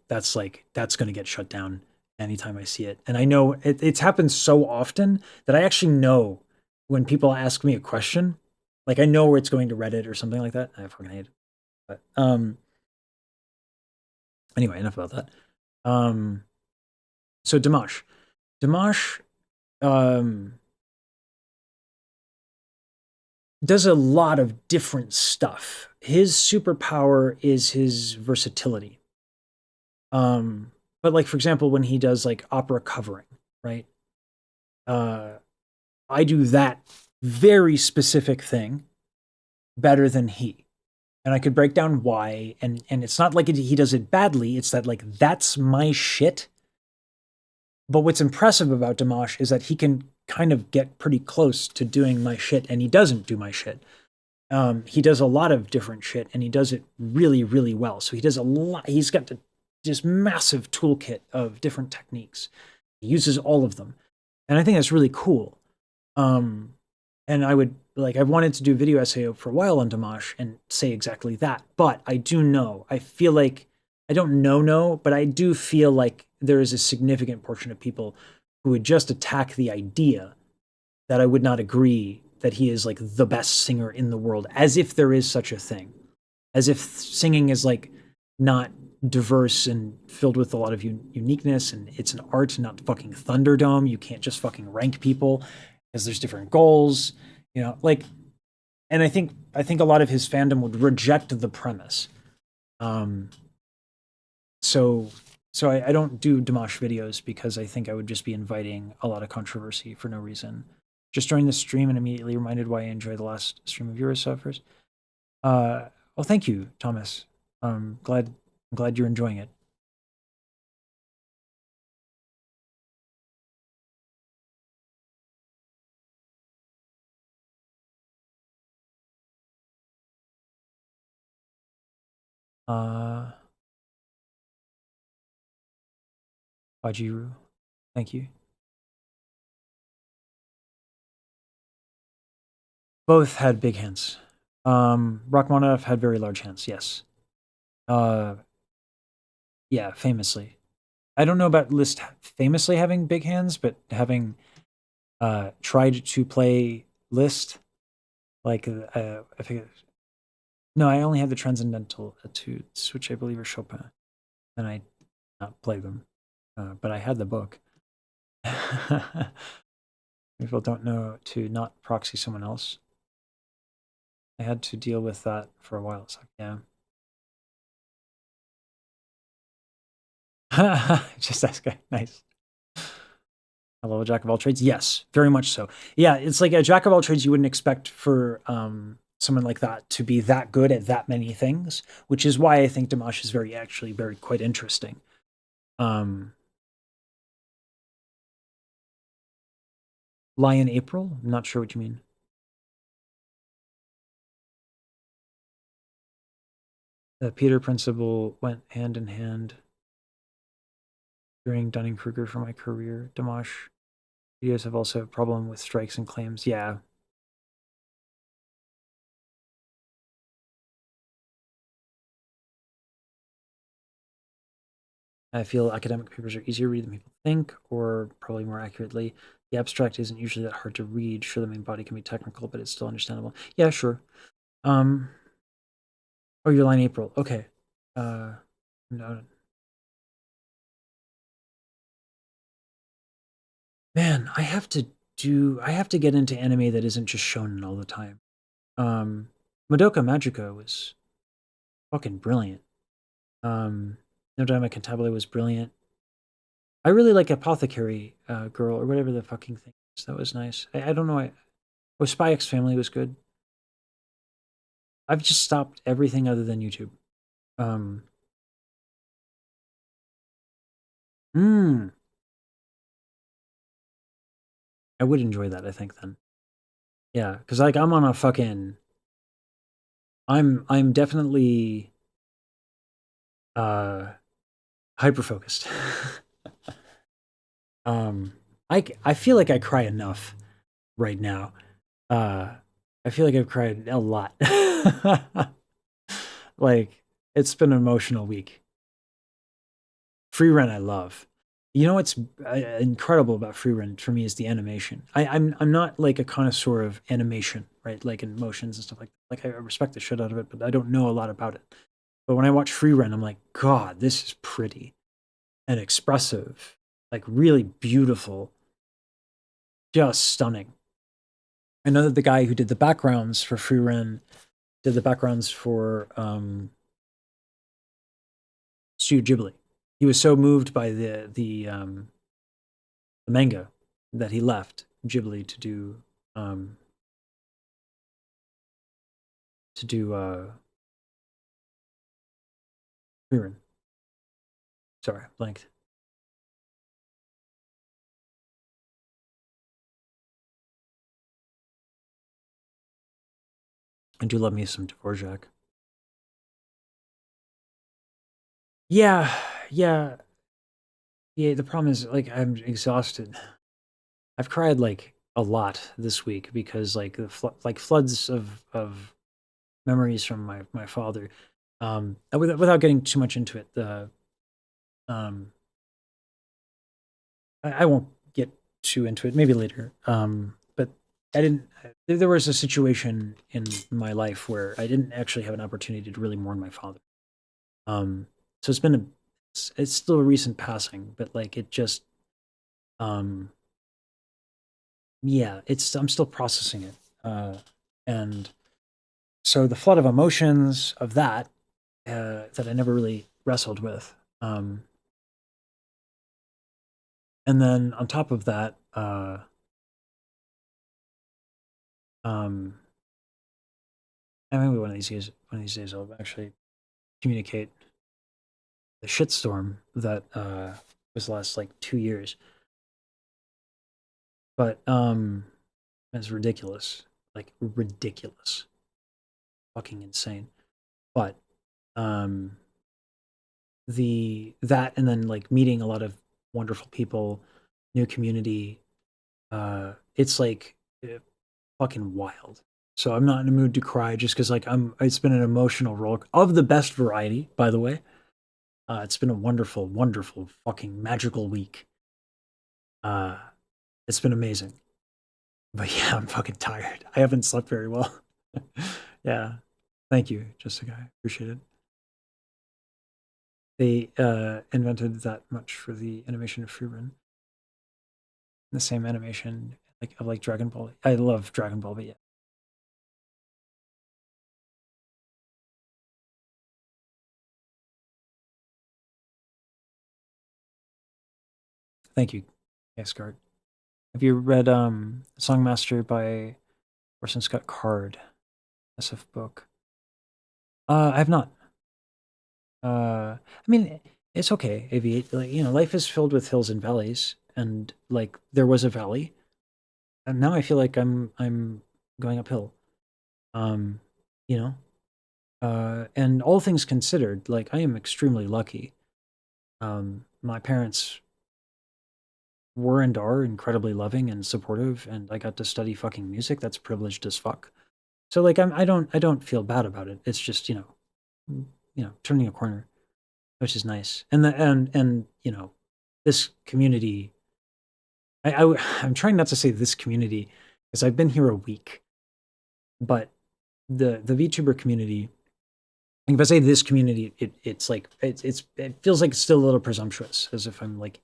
That's gonna get shut down anytime I see it. And I know it's happened so often that I actually know when people ask me a question, like I know where it's going to Reddit or something like that. I fucking hate it. But anyway, enough about that. So Dimash does a lot of different stuff. His superpower is his versatility. But like for example, when he does like opera covering, right? I do that very specific thing better than he. And I could break down why, and it's not like he does it badly, it's that like that's my shit. But what's impressive about Dimash is that he can kind of get pretty close to doing my shit, and he doesn't do my shit. He does a lot of different shit, and he does it really, really well. So he does a lot. He's got this massive toolkit of different techniques. He uses all of them, and I think that's really cool. And I would like I've wanted to do video essay for a while on Dimash and say exactly that. But I do know. I feel like I don't know, but I do feel like there is a significant portion of people who would just attack the idea that I would not agree that he is like the best singer in the world, as if there is such a thing, as if singing is like not diverse and filled with a lot of uniqueness, and it's an art, not fucking Thunderdome. You can't just fucking rank people because there's different goals, you know, like. And I think a lot of his fandom would reject the premise. So I don't do Dimash videos because I think I would just be inviting a lot of controversy for no reason. Just joined the stream and immediately reminded why I enjoyed the last stream of yours first. Well, thank you, Thomas. I'm glad you're enjoying it. Wajiru, thank you. Both had big hands. Rachmaninoff had very large hands, yes. Yeah, famously. I don't know about Liszt famously having big hands, but having tried to play Liszt, like I think no, I only have the transcendental etudes, which I believe are Chopin, and I not play them, but I had the book. People don't know to not proxy someone else. I had to deal with that for a while. So yeah. Just ask guy. Nice. Hello, a jack of all trades. Yes, very much so. Yeah, it's like a jack of all trades you wouldn't expect for someone like that to be that good at that many things, which is why I think Dimash is actually very quite interesting. Lion April? I'm not sure what you mean. The Peter principle went hand in hand during Dunning-Kruger for my career. Dimash videos have also a problem with strikes and claims. Yeah. I feel academic papers are easier to read than people think, or probably more accurately. The abstract isn't usually that hard to read. Sure, the main body can be technical, but it's still understandable. Yeah, sure. Oh, your line April. Okay. No. Man, I have to get into anime that isn't just shonen all the time. Madoka Magica was fucking brilliant. No Dime Cantabile was brilliant. I really like Apothecary Girl or whatever the fucking thing is. That was nice. I don't know. Spy X Family was good. I've just stopped everything other than YouTube. I would enjoy that, I think, then. Yeah, because like I'm on a fucking I'm definitely hyper focused. I feel like I cry enough right now. I feel like I've cried a lot. Like, it's been an emotional week. Free Run I love. You know what's incredible about Free Run for me is the animation. I'm not like a connoisseur of animation, right? Like in motions and stuff like that. Like I respect the shit out of it, but I don't know a lot about it. But when I watch Free Run, I'm like, God, this is pretty and expressive, like really beautiful, just stunning. I know that the guy who did the backgrounds for Free Run did the backgrounds for Studio Ghibli. He was so moved by the manga that he left Ghibli to do Free Run. Sorry, blanked. I do love me some Dvorak. Yeah. The problem is, like, I'm exhausted. I've cried like a lot this week because like the floods of memories from my father. Without getting too much into it, I won't get too into it. Maybe later. But I didn't. There was a situation in my life where I didn't actually have an opportunity to really mourn my father. So it's still a recent passing, but like it just, yeah, I'm still processing it, and so the flood of emotions of that that I never really wrestled with, and then on top of that, maybe one of these days I'll actually communicate the shitstorm that was the last like 2 years. But it's ridiculous. Like ridiculous. Fucking insane. But that and then like meeting a lot of wonderful people, new community, it's like fucking wild. So I'm not in a mood to cry just because like it's been an emotional roller of the best variety, by the way. It's been a wonderful, wonderful, fucking magical week. It's been amazing. But yeah, I'm fucking tired. I haven't slept very well. Yeah. Thank you, Jessica. I appreciate it. They invented that much for the animation of Frieren. The same animation of Dragon Ball. I love Dragon Ball, but yeah. Thank you, Asgard. Have you read Songmaster by Orson Scott Card? SF book. I have not. I mean, it's okay. Aviate, like, you know, life is filled with hills and valleys, and like there was a valley, and now I feel like I'm going uphill. You know, and all things considered, like I am extremely lucky. My parents were and are incredibly loving and supportive, and I got to study fucking music. That's privileged as fuck. So like I don't feel bad about it. It's just, you know, turning a corner, which is nice. And you know, this community, I'm trying not to say this community because I've been here a week, but the VTuber community, if I say this community, it's like it feels like it's still a little presumptuous, as if I'm like,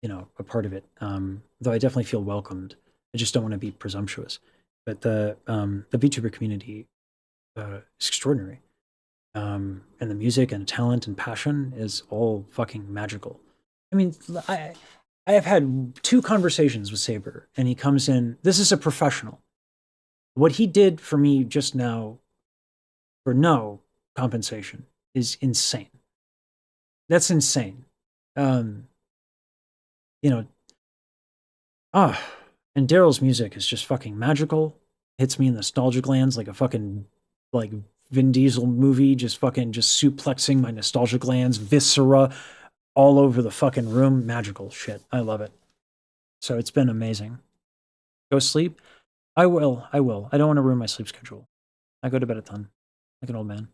you know, a part of it. Though I definitely feel welcomed. I just don't want to be presumptuous. But the VTuber community is extraordinary. And the music and talent and passion is all fucking magical. I mean, I have had 2 conversations with sab3r, and he comes in. This is a professional. What he did for me just now, for no compensation, is insane. That's insane. You know, and Daryl's music is just fucking magical. Hits me in nostalgic lands like a fucking like Vin Diesel movie, just suplexing my nostalgic lands, viscera all over the fucking room. Magical shit. I love it. So it's been amazing. Go sleep. I will. I don't want to ruin my sleep schedule. I go to bed a ton, like an old man.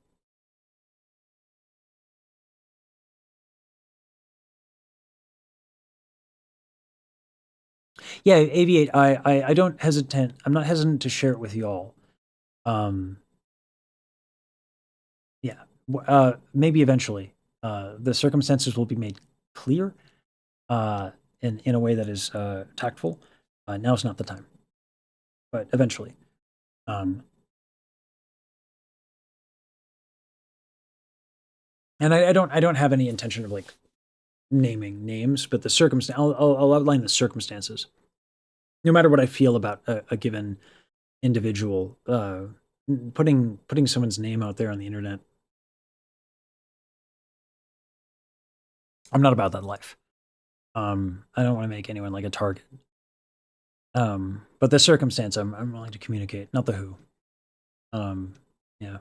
Yeah, Aviate, I don't hesitate. I'm not hesitant to share it with y'all. Yeah, maybe eventually. The circumstances will be made clear in a way that is tactful. Now's not the time, but eventually. And I don't have any intention of like naming names, but the circumstance. I'll outline the circumstances. No matter what I feel about a given individual, putting someone's name out there on the internet, I'm not about that life. I don't want to make anyone like a target. But the circumstance, I'm willing to communicate, not the who. Yeah.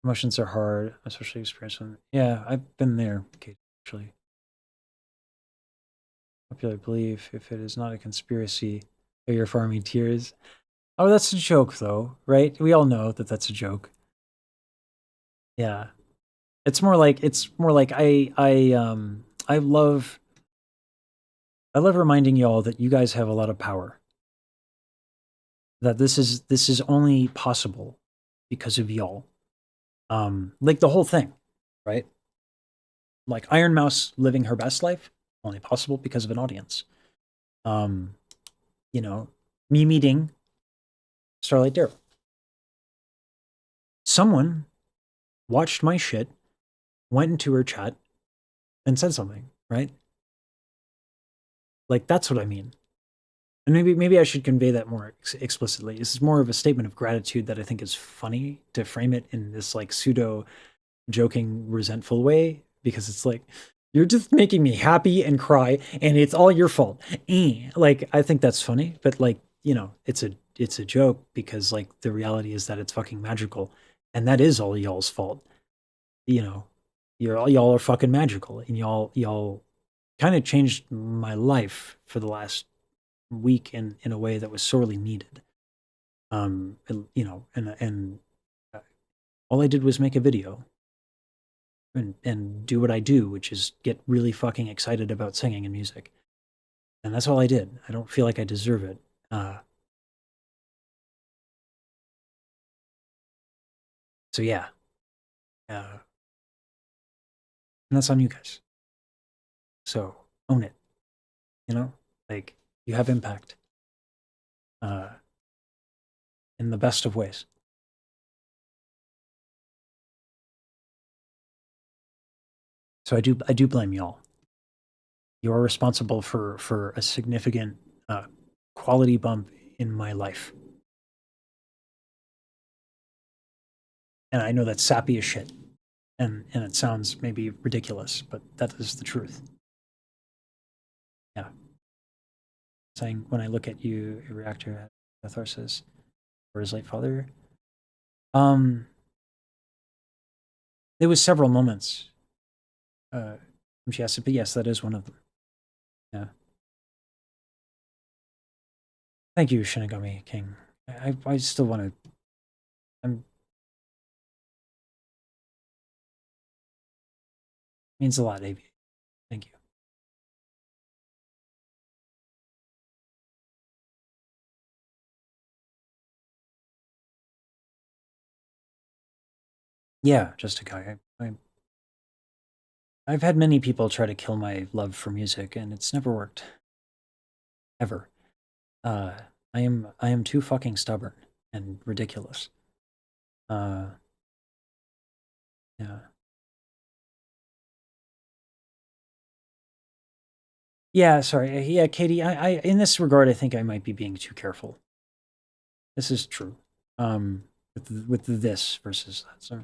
Emotions are hard, especially experiencing. Yeah, I've been there, actually. Popular belief, if it is not a conspiracy, you're farming tears. Oh, that's a joke, though, right? We all know that that's a joke. Yeah, it's more like I love reminding y'all that you guys have a lot of power. That this is only possible because of y'all. Like the whole thing, right? Like Iron Mouse living her best life, only possible because of an audience. You know, me meeting Starlight Daryl. Someone watched my shit, went into her chat, and said something, right? Like that's what I mean. And maybe I should convey that more explicitly. This is more of a statement of gratitude that I think is funny to frame it in this like pseudo joking, resentful way, because it's like, you're just making me happy and cry and it's all your fault. Like, I think that's funny, but like, you know, it's it's a joke because like the reality is that it's fucking magical, and that is all y'all's fault. You know, y'all are fucking magical, and y'all kind of changed my life for the last week in a way that was sorely needed. You know, and all I did was make a video and do what I do, which is get really fucking excited about singing and music. And that's all I did. I don't feel like I deserve it. So yeah. And that's on you guys. So own it. You know? Like, you have impact. In the best of ways. So I do blame y'all. You're responsible for a significant quality bump in my life. And I know that's sappy as shit. And it sounds maybe ridiculous, but that is the truth. Yeah. Saying, when I look at you, a reactor catharsis for his late father. There was several moments. She asked it, but yes, that is one of them. Yeah. Thank you, Shinigami King. I still want to. Means a lot, AB. Thank you. Yeah, just a guy. I've had many people try to kill my love for music, and it's never worked. Ever. I am too fucking stubborn and ridiculous. Yeah. Yeah, sorry. Yeah, Katie, I in this regard, I think I might be being too careful. This is true. With this versus that. Sorry.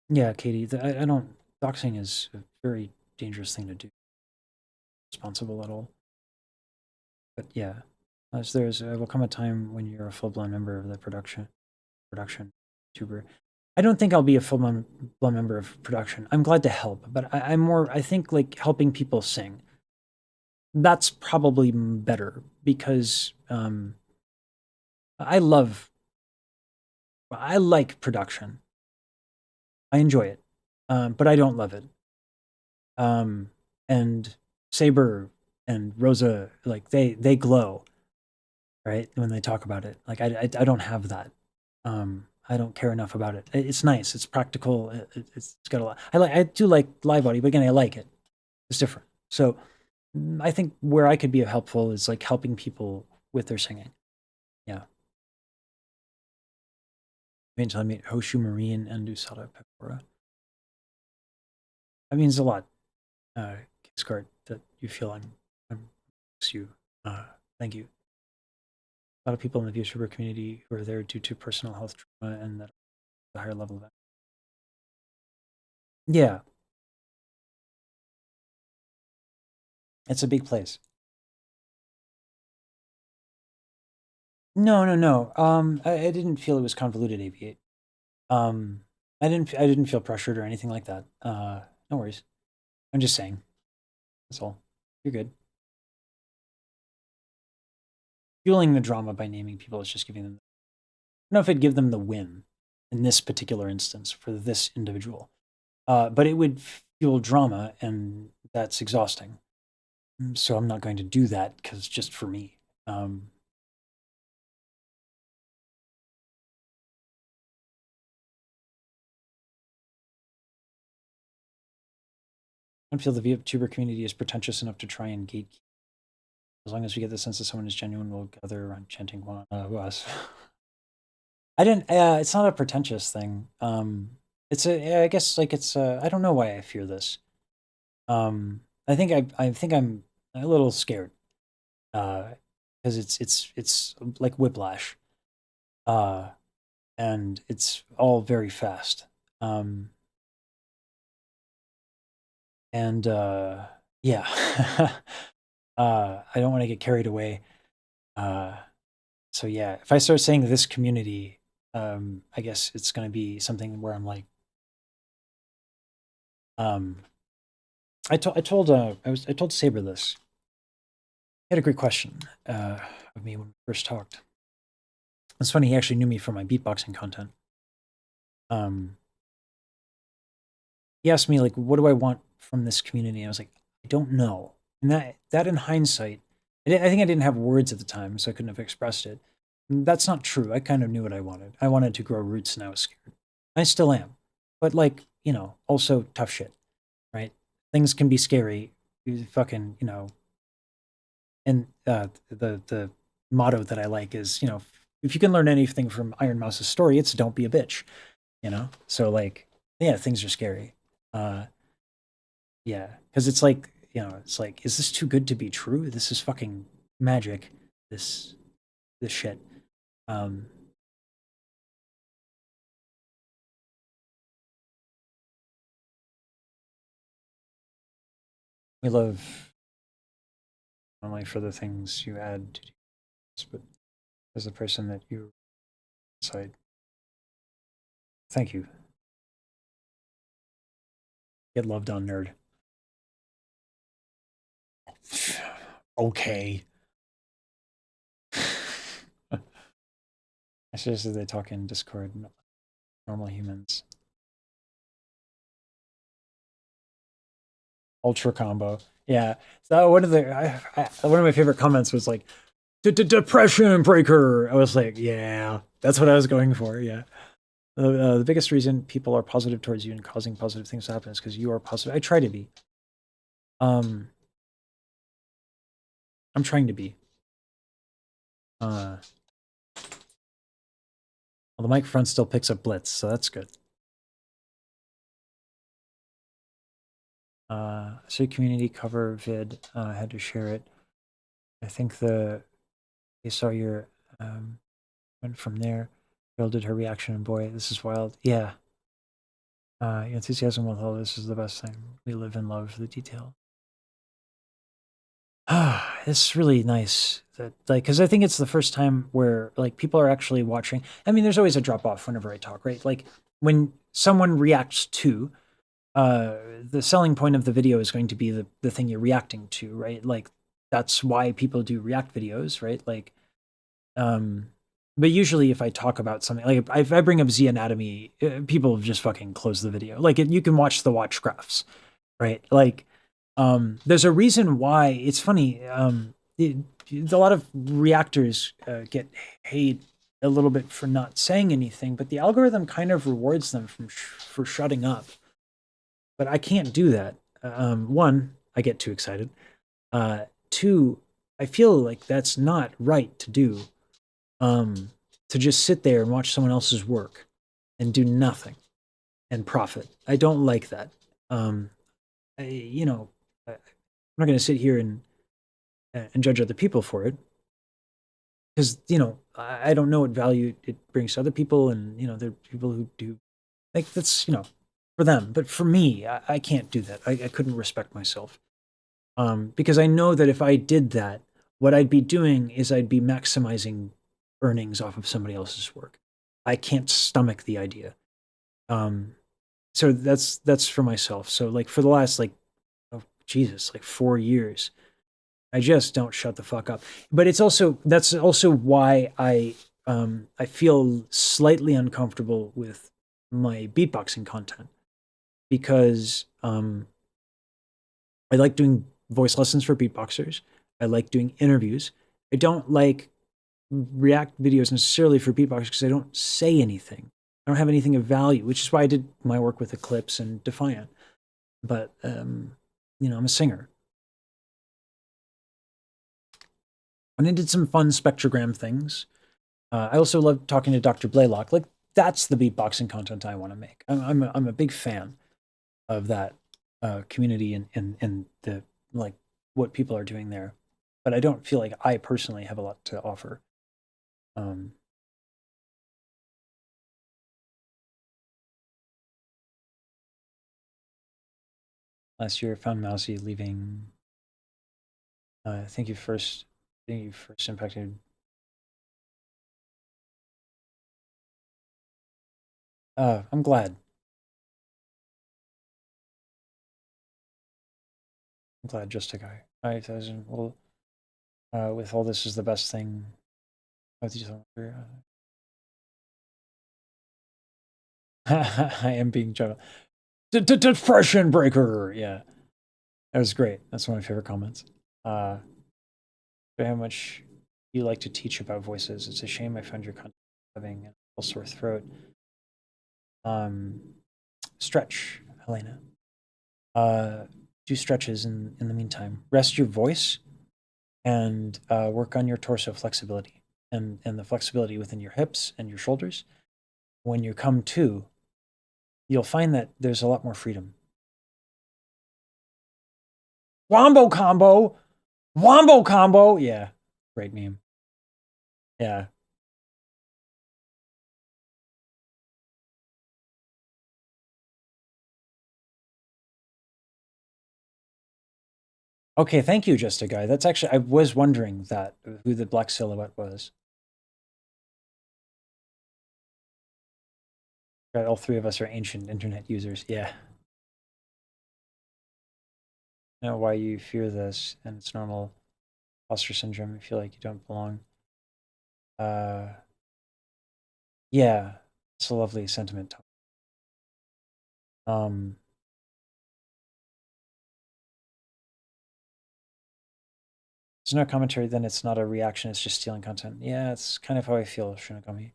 Yeah, Katie, I don't. Doxing is a very dangerous thing to do. Responsible at all. But yeah, as there will come a time when you're a full-blown member of the production YouTuber. I don't think I'll be a full-blown member of production. I'm glad to help, but I'm more. I think like helping people sing. That's probably better because I like production. I enjoy it, but I don't love it. And sab3r and Rosa, like they glow, right, when they talk about it. Like I don't have that. I don't care enough about it. It's nice. It's practical. It's got a lot. I do like live audio, but again, I like it. It's different. So I think where I could be helpful is like helping people with their singing. Yeah. Until I meet Hoshu Marine and Usada Pepora. That means a lot, Kiscart, that you feel I'm you. Thank you. A lot of people in the VTuber community who are there due to personal health trauma and that a higher level of that. Yeah. It's a big place. No. I didn't feel it was convoluted, Aviate. I didn't feel pressured or anything like that. No worries. I'm just saying. That's all. You're good. Fueling the drama by naming people is just giving them. I don't know if it'd give them the win in this particular instance for this individual, but it would fuel drama, and that's exhausting. So I'm not going to do that because just for me. I don't feel the VTuber community is pretentious enough to try and gatekeep. As long as we get the sense that someone is genuine, we'll gather around chanting one us. I didn't. It's not a pretentious thing. It's a. I guess like it's. I don't know why I fear this. I think I'm a little scared. Because it's like whiplash. And it's all very fast. And yeah. I don't want to get carried away. So yeah, if I start saying this community, I guess it's going to be something where I'm like, I told sab3r this. He had a great question of me when we first talked. It's funny, he actually knew me from my beatboxing content. He asked me like, what do I want from this community? I was like, I don't know. And that in hindsight, I think I didn't have words at the time, so I couldn't have expressed it. And that's not true. I kind of knew what I wanted. I wanted to grow roots, and I was scared. I still am. But like, you know, also tough shit, right? Things can be scary. You fucking, you know. And the motto that I like is, you know, if you can learn anything from Iron Mouse's story, it's don't be a bitch, you know? So like, yeah, things are scary. Yeah, because it's like, you know, it's like, is this too good to be true? This is fucking magic. This shit. We love not only for the things you add to this, but as the person that you decide. Thank you. Get loved on, nerd. Okay. I suggested they talk in Discord, normal humans. Ultra combo. Yeah. So one of my favorite comments was like, depression breaker. I was like, yeah, that's what I was going for. Yeah. The biggest reason people are positive towards you and causing positive things to happen is because you are positive. I try to be. I'm trying to be. Well, the microphone still picks up blitz, so that's good. So community cover vid, had to share it. I think they saw your went from there. Girl did her reaction, and boy, this is wild. Yeah. Your enthusiasm with all this is the best thing. We live and love the detail. It's really nice that, like, because I think it's the first time where like people are actually watching. I mean, there's always a drop off whenever I talk, right? Like when someone reacts to, the selling point of the video is going to be the thing you're reacting to, right? Like that's why people do react videos, right? Like, but usually if I talk about something, like if I bring up Z anatomy, people just fucking close the video. Like you can watch the watch graphs, right? Like, there's a reason why it's funny. A lot of reactors get hate a little bit for not saying anything, but the algorithm kind of rewards them for shutting up. But I can't do that. One, I get too excited. Two, I feel like that's not right to do. To just sit there and watch someone else's work and do nothing and profit. I don't like that. You know, I'm not going to sit here and judge other people for it, because you know I don't know what value it brings to other people, and you know there are people who do. Like that's, you know, for them, but for me, I can't do that. I couldn't respect myself, because I know that if I did that, what I'd be doing is I'd be maximizing earnings off of somebody else's work. I can't stomach the idea. So that's for myself. So like for the last like, oh Jesus, like 4 years, I just don't shut the fuck up. But that's also why I feel slightly uncomfortable with my beatboxing content, because I like doing voice lessons for beatboxers. I like doing interviews. I don't like react videos necessarily for beatboxers because I don't say anything. I don't have anything of value, which is why I did my work with Eclipse and Defiant. But you know, I'm a singer. And I did some fun spectrogram things. I also love talking to Dr. Blaylock. Like that's the beatboxing content I want to make. I'm a big fan of that community and the like what people are doing there. But I don't feel like I personally have a lot to offer. Last year, I found Mousy leaving Thank you first. Thank you first impacted. I'm glad. I'm glad, just a guy. 5,000. Well, with all this is the best thing. I am being general. Depression breaker. Yeah, that was great. That's one of my favorite comments. How much you like to teach about voices. It's a shame I found your content having a sore throat. Stretch, Helena. Do stretches in the meantime. Rest your voice and work on your torso flexibility and the flexibility within your hips and your shoulders. When you come to, you'll find that there's a lot more freedom. Wombo combo! Wombo combo! Yeah, great meme. Yeah. Okay, thank you, Just a Guy. That's actually, I was wondering that, who the black silhouette was. All three of us are ancient internet users. Yeah. I know why you fear this, and it's normal. Imposter syndrome. You feel like you don't belong. Yeah, it's a lovely sentiment. There's no commentary, then it's not a reaction, it's just stealing content. Yeah, it's kind of how I feel, Shinigami.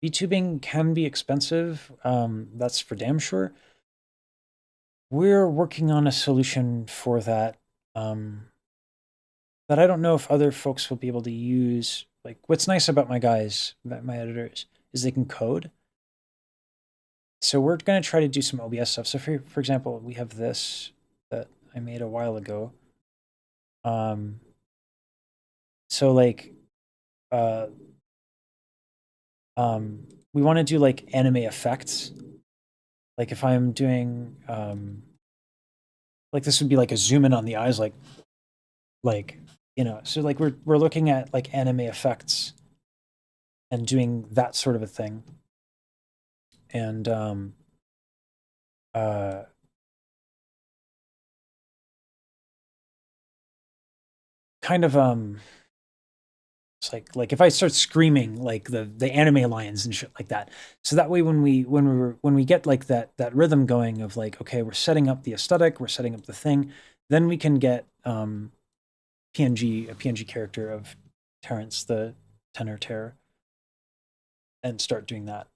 VTubing can be expensive, that's for damn sure. We're working on a solution for that, that I don't know if other folks will be able to use. Like, what's nice about my guys, my editors, is they can code. So we're going to try to do some OBS stuff. So for example, we have this that I made a while ago. So like, we want to do like anime effects. Like if I'm doing, like this would be like a zoom in on the eyes, like, you know, so like we're looking at like anime effects and doing that sort of a thing. And, kind of, it's like if I start screaming like the anime lines and shit like that. So that way when we get like that rhythm going of like, okay, we're setting up the aesthetic, we're setting up the thing, then we can get a PNG character of Terrence the Tenor Terror and start doing that.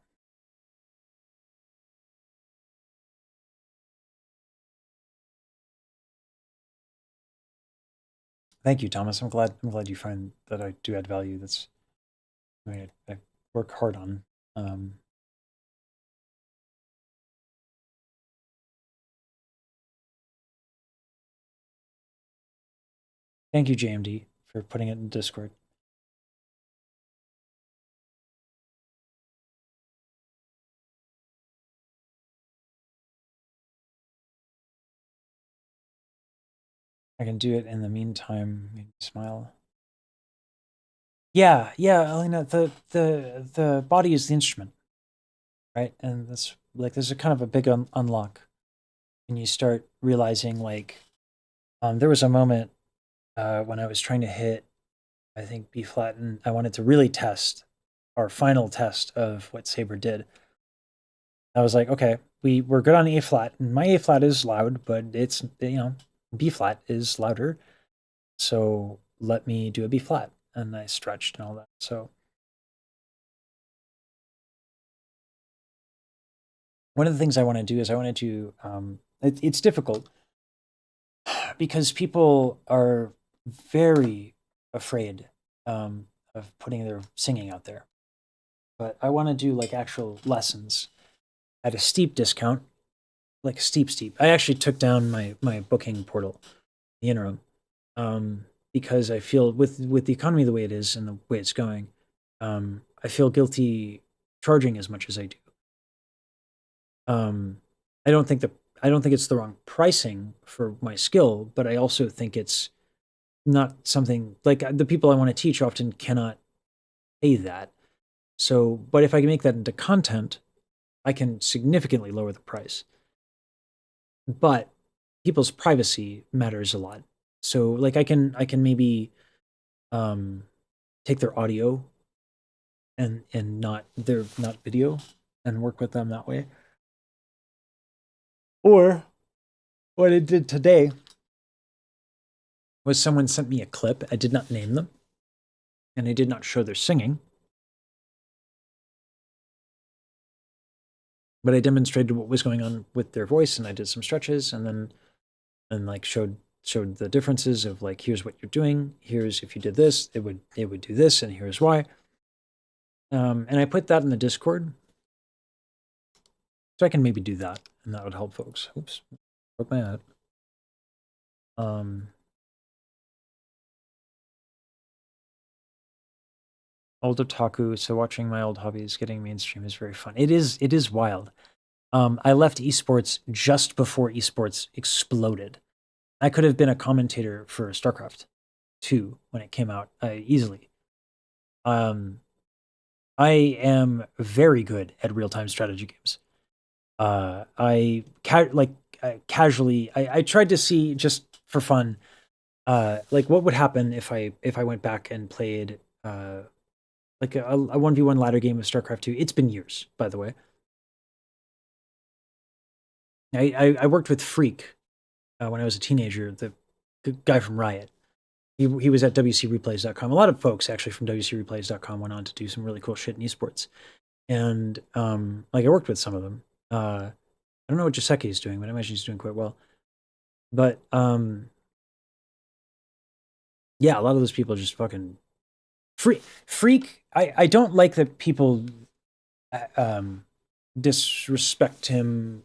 Thank you, Thomas. I'm glad you find that I do add value. That's, I mean, I work hard on. Thank you, JMD, for putting it in Discord. I can do it in the meantime. Maybe smile. Yeah, Elena, the body is the instrument, right? And that's like, there's a kind of a big unlock. And you start realizing like, there was a moment when I was trying to hit, I think, B flat, and I wanted to really test our final test of what sab3r did. I was like, okay, we're good on A flat, and my A flat is loud, but it's, you know, B flat is louder. So let me do a B flat. And I stretched and all that. So one of the things I want to do is I want to do, it's difficult because people are very afraid of putting their singing out there. But I want to do like actual lessons at a steep discount, like steep. I actually took down my booking portal, the interim, because I feel with the economy the way it is and the way it's going, I feel guilty charging as much as I do. I don't think it's the wrong pricing for my skill, but I also think it's not something like the people I want to teach often cannot pay that. So, but if I can make that into content, I can significantly lower the price. But people's privacy matters a lot. So like I can maybe take their audio and not their video and work with them that way. Or what I did today was someone sent me a clip. I did not name them, and I did not show their singing, but I demonstrated what was going on with their voice, and I did some stretches, and then like showed the differences of like, here's what you're doing, here's if you did this, it would do this, and here's why. And I put that in the Discord, so I can maybe do that, and that would help folks. Oops, broke my ad. Old otaku, so watching my old hobbies getting mainstream is very fun. It is wild. I left esports just before esports exploded. I could have been a commentator for StarCraft 2 when it came out easily. I am very good at real-time strategy games. I casually I tried to see just for fun, like what would happen if I went back and played like a 1v1 ladder game of StarCraft 2. It's been years, by the way. I worked with Freak when I was a teenager, the guy from Riot. He was at WCReplays.com. A lot of folks actually from WCReplays.com went on to do some really cool shit in esports. And like I worked with some of them. I don't know what Joseki is doing, but I imagine he's doing quite well. But yeah, a lot of those people just fucking Freak. I don't like that people disrespect him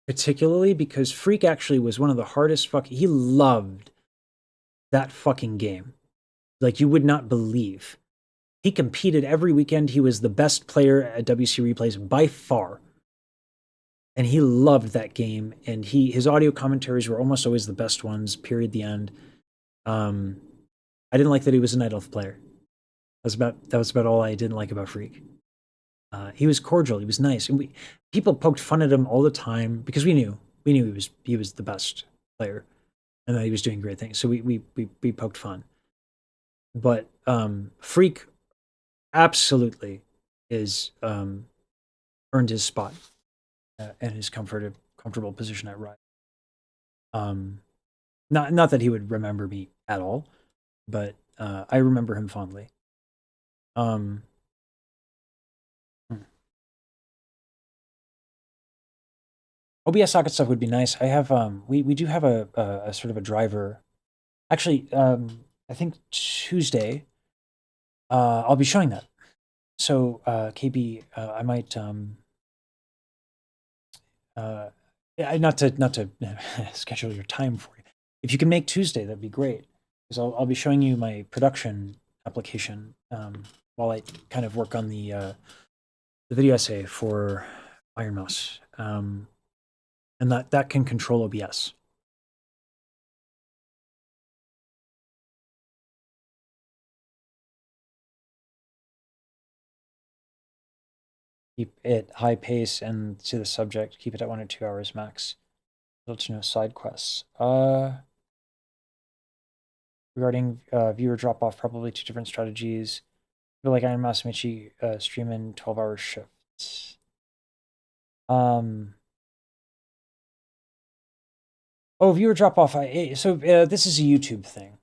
particularly, because Freak actually was one of the hardest he loved that fucking game. Like you would not believe. He competed every weekend. He was the best player at WC Replays by far. And he loved that game. And his audio commentaries were almost always the best ones, period, the end. I didn't like that he was a Night Elf player. That was about all I didn't like about Freak. He was cordial. He was nice. And people poked fun at him all the time because we knew he was the best player and that he was doing great things. So we poked fun. But Freak absolutely is earned his spot and his comfortable position at Riot. Not that he would remember me at all, but I remember him fondly. OBS socket stuff would be nice. I have we do have a sort of a driver. Actually, I think Tuesday I'll be showing that. So KB, I might not to schedule your time for you. If you can make Tuesday, that'd be great, because I'll be showing you my production application while I kind of work on the video essay for Iron Mouse, and that can control OBS. Keep it high pace and to the subject. Keep it at 1 or 2 hours max. Little to no side quests. Regarding viewer drop off, probably 2 different strategies. I feel like Iron Mouse Michi stream in 12-hour shifts. Oh, viewer drop off. So this is a YouTube thing.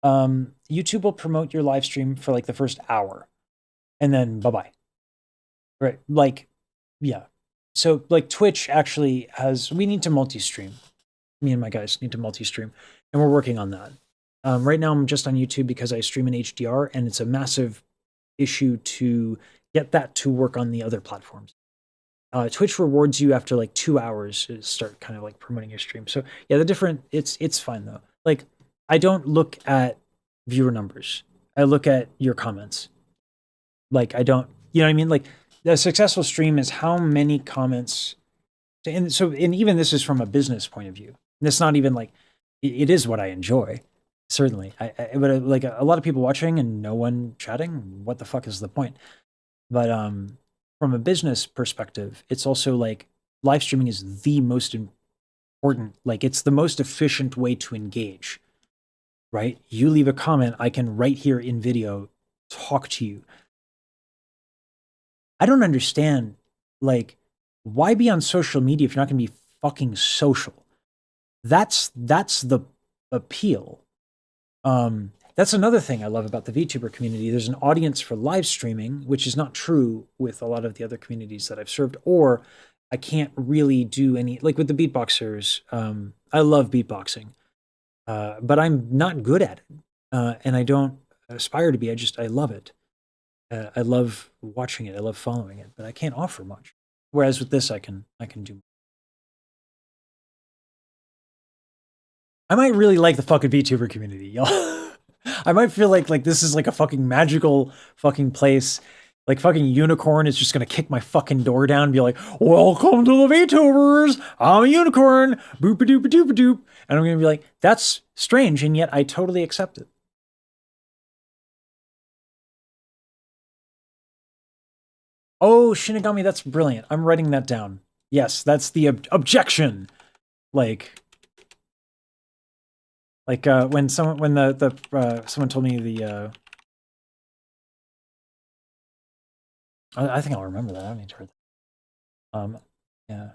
YouTube will promote your live stream for like the first hour, and then bye-bye. Right, like, yeah. So like Twitch actually we need to multi-stream. Me and my guys need to multi-stream, and we're working on that. Right now I'm just on YouTube because I stream in HDR, and it's a massive issue to get that to work on the other platforms. Twitch rewards you after like 2 hours to start kind of like promoting your stream. So yeah, it's fine though. Like, I don't look at viewer numbers. I look at your comments. Like, I don't, you know what I mean? Like, a successful stream is how many comments, and even this is from a business point of view. And it's not even like, it is what I enjoy, certainly. But like a lot of people watching and no one chatting, what the fuck is the point? But from a business perspective, it's also like live streaming is the most important, like it's the most efficient way to engage, right? You leave a comment, I can right here in video talk to you. I don't understand, like, why be on social media if you're not going to be fucking social? That's the appeal. That's another thing I love about the VTuber community. There's an audience for live streaming, which is not true with a lot of the other communities that I've served, or I can't really do any, like with the beatboxers. I love beatboxing, but I'm not good at it, and I don't aspire to be. I love it. I love watching it. I love following it, but I can't offer much. Whereas with this, I can do. I might really like the fucking VTuber community, y'all. I might feel like this is like a fucking magical fucking place. Like fucking unicorn is just gonna kick my fucking door down and be like, "Welcome to the VTubers. I'm a unicorn. Boop a doop a doop a doop." And I'm gonna be like, "That's strange," and yet I totally accept it. Oh, Shinigami, that's brilliant. I'm writing that down. Yes, that's the objection. Like when someone someone told me the I think I'll remember that. I need to hear that. Yeah.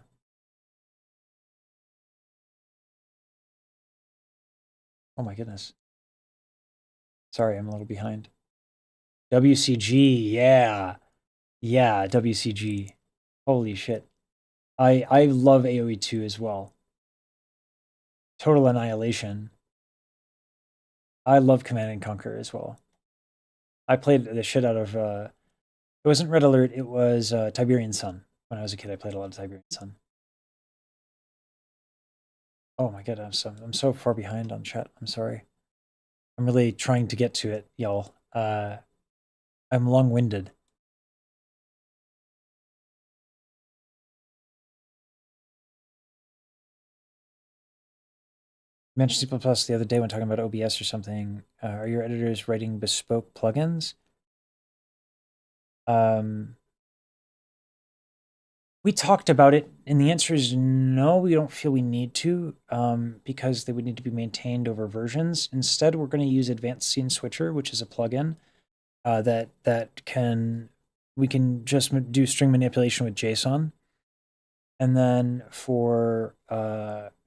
Oh my goodness. Sorry, I'm a little behind. WCG, yeah. Yeah, WCG. Holy shit. I love AoE 2 as well. Total Annihilation. I love Command and Conquer as well. I played the shit out of it wasn't Red Alert, it was Tiberian Sun. When I was a kid, I played a lot of Tiberian Sun. Oh my god, I'm so far behind on chat. I'm sorry. I'm really trying to get to it, y'all. I'm long-winded. You mentioned C++ the other day when talking about OBS or something. Are your editors writing bespoke plugins? We talked about it, and the answer is no, we don't feel we need to, because they would need to be maintained over versions. Instead, we're going to use Advanced Scene Switcher, which is a plugin we can just do string manipulation with JSON. And then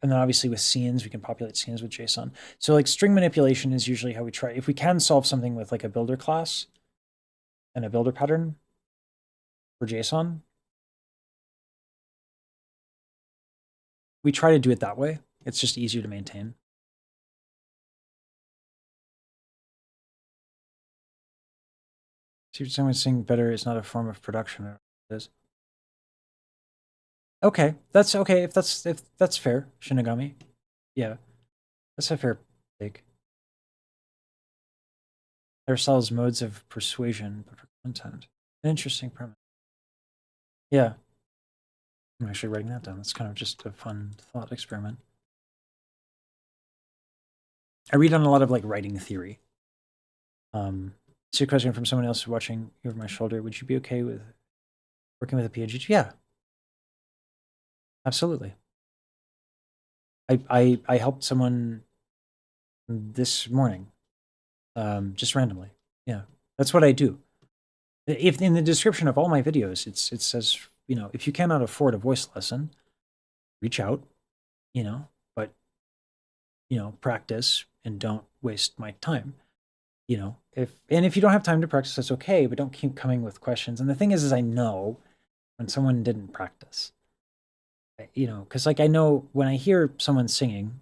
and then obviously with scenes, we can populate scenes with JSON. So like string manipulation is usually how we try. If we can solve something with like a builder class and a builder pattern for JSON, we try to do it that way. It's just easier to maintain. See if someone's saying better is not a form of production. It is. Okay, that's okay if that's fair, Shinigami. Yeah, that's a fair take. Aristotle modes of persuasion but for content. An interesting premise. Yeah, I'm actually writing that down. That's kind of just a fun thought experiment. I read on a lot of like writing theory. So a question from someone else watching over my shoulder: would you be okay with working with a PhD? Yeah. Absolutely. I helped someone this morning, just randomly. Yeah, that's what I do. If in the description of all my videos, it says, you know, if you cannot afford a voice lesson, reach out, you know, but, you know, practice and don't waste my time. You know, if you don't have time to practice, that's okay, but don't keep coming with questions. And the thing is I know when someone didn't practice. You know, because like I know when I hear someone singing,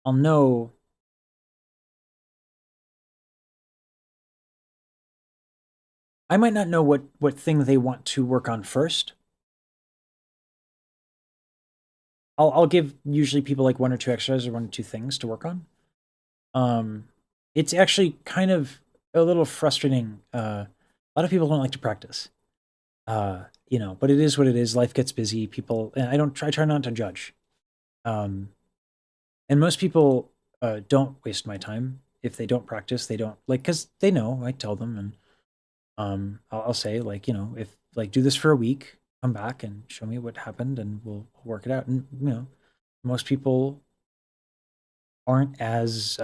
I'll know I might not know what thing they want to work on first. I'll give usually people like 1 or 2 exercises or 1 or 2 things to work on. It's actually kind of a little frustrating lot of people don't like to practice. You know, but it is what it is. Life gets busy. People, and I try not to judge. And most people don't waste my time. If they don't practice, they don't like, because they know. I tell them, and I'll say, like, you know, if like do this for a week, come back and show me what happened, and we'll work it out. And you know, most people aren't as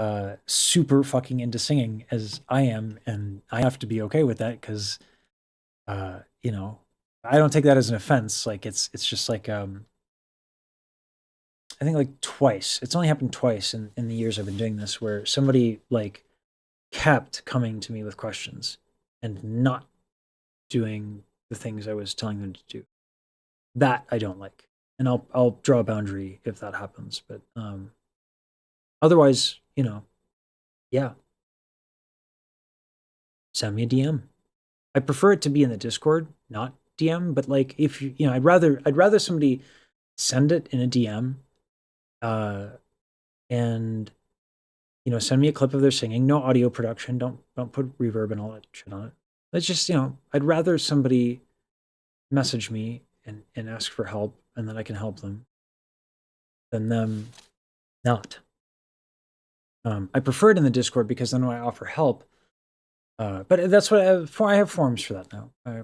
super fucking into singing as I am, and I have to be okay with that, because you know, I don't take that as an offense. Like it's just like I think like twice. It's only happened twice in the years I've been doing this, where somebody like kept coming to me with questions and not doing the things I was telling them to do. That I don't like. And I'll draw a boundary if that happens. But otherwise, you know, yeah. Send me a DM. I prefer it to be in the Discord, not DM, but like if you know, I'd rather somebody send it in a DM and you know, send me a clip of their singing, no audio production, don't put reverb and all that shit on it. It's just, you know, I'd rather somebody message me and ask for help, and then I can help them, than them not. I prefer it in the Discord, because then when I offer help, but that's what I have forums for that now. I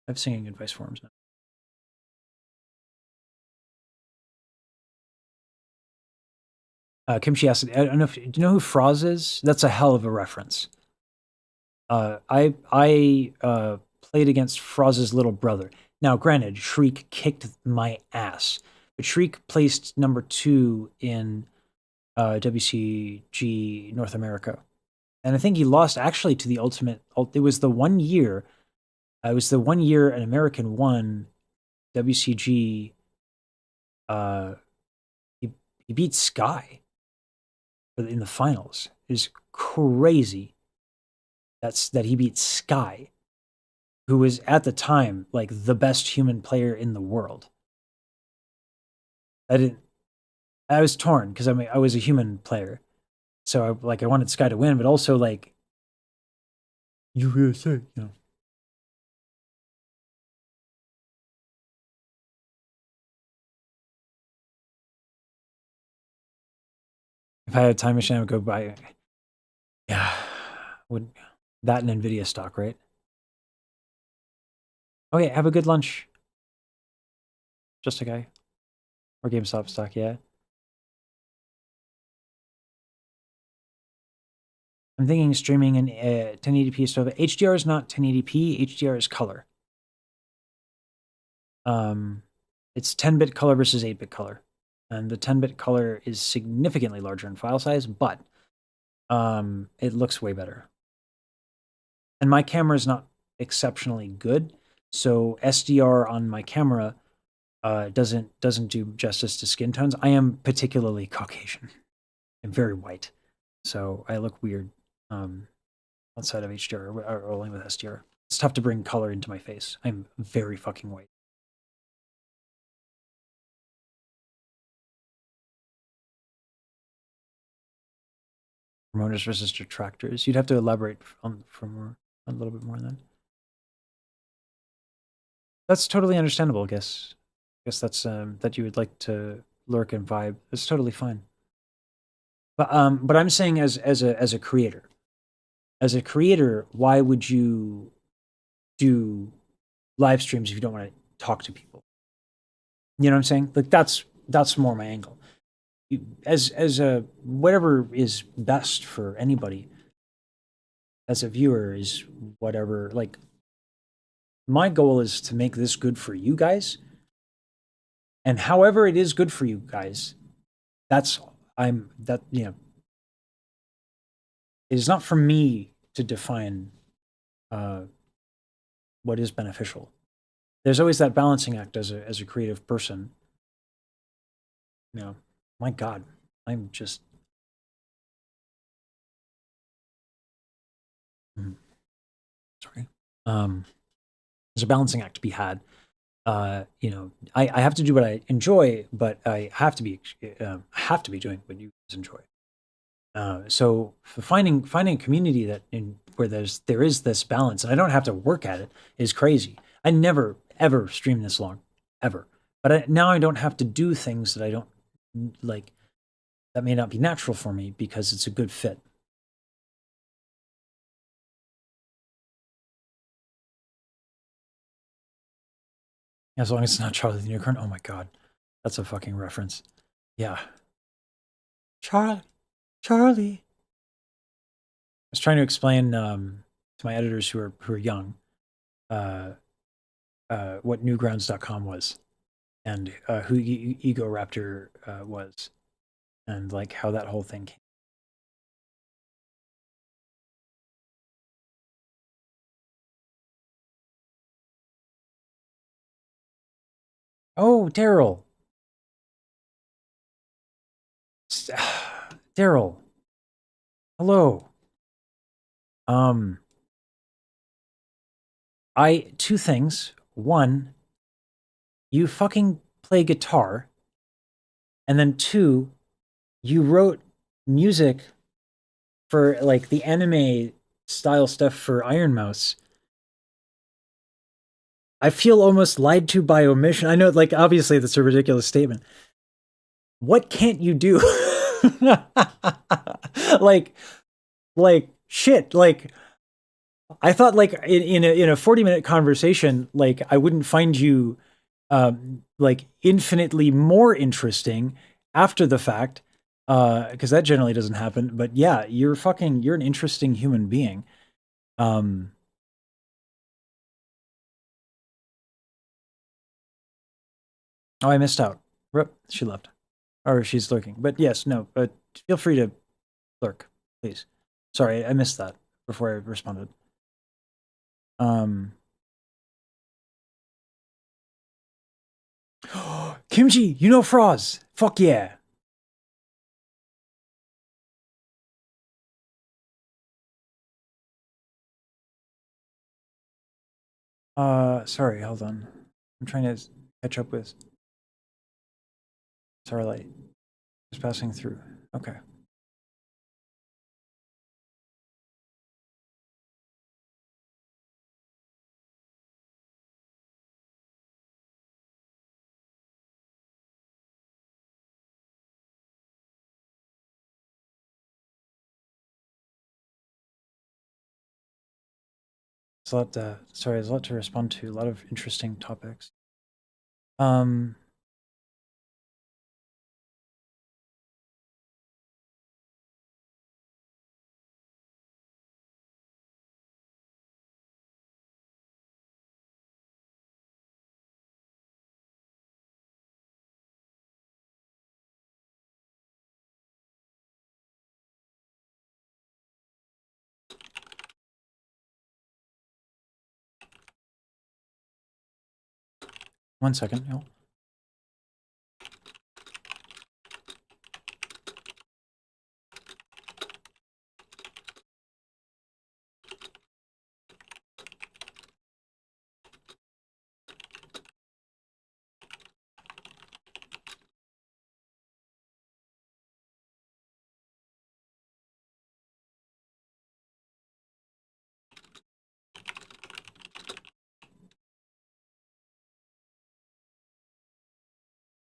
have singing advice forums now. Kimchi asked, I don't know if, do you know who Froz is? That's a hell of a reference. I played against Froz's little brother. Now, granted, Shriek kicked my ass, but Shriek placed number 2 in WCG North America. And I think he lost actually to the ultimate. It was the 1 year. It was the 1 year an American won WCG. He beat Sky in the finals. It is crazy. That he beat Sky, who was at the time like the best human player in the world. I was torn, because I was a human player, so I wanted Sky to win, but also like USA, you know. If I had a time machine, I would go buy. Yeah, would that an Nvidia stock, right? Okay, have a good lunch. Just a guy. Or GameStop stock, yeah. I'm thinking streaming in 1080p stuff. HDR is not 1080p. HDR is color. It's 10-bit color versus 8-bit color, and the 10-bit color is significantly larger in file size, but it looks way better. And my camera is not exceptionally good, so SDR on my camera doesn't do justice to skin tones. I am particularly Caucasian. I'm very white, so I look weird outside of HDR or only with SDR. It's tough to bring color into my face. I'm very fucking white. Promoters versus detractors. You'd have to elaborate for a little bit more then. That's totally understandable, I guess. I guess that's that you would like to lurk and vibe. That's totally fine. But I'm saying as a creator. As a creator, why would you do live streams if you don't want to talk to people? You know what I'm saying? Like that's more my angle. As a whatever is best for anybody as a viewer is whatever. Like my goal is to make this good for you guys, and however it is good for you guys, it is not for me to define what is beneficial. There's always that balancing act as a creative person. You know, my God, I'm just. Sorry. There's a balancing act to be had. You know, I have to do what I enjoy, but I have to be doing what you guys enjoy. So finding a community that where there is this balance, and I don't have to work at it, is crazy. I never ever stream this long, ever. But now I don't have to do things that I don't like, that may not be natural for me, because it's a good fit. As long as it's not Charlie the Unicorn. Oh my god, that's a fucking reference. Yeah, Charlie. I was trying to explain to my editors who are young what Newgrounds.com was, and who Ego Raptor was, and like how that whole thing came. Oh, Daryl. Daryl. Hello. Two things. One, you fucking play guitar. And then two, you wrote music for like the anime style stuff for Iron Mouse. I feel almost lied to by omission. I know, like, obviously that's a ridiculous statement. What can't you do? like shit. Like, I thought, like, in a 40-minute conversation, like, I wouldn't find you like infinitely more interesting after the fact, because that generally doesn't happen. But yeah, you're an interesting human being. Oh, I missed out. Rip, she left, or she's lurking. But yes, no, but feel free to lurk, please. Sorry, I missed that before I responded. Kimchi, you know Froz. Fuck yeah. Sorry, hold on. I'm trying to catch up with Starlight. Just passing through. Okay. There's a lot sorry, there's a lot to respond to, a lot of interesting topics. One second, y'all.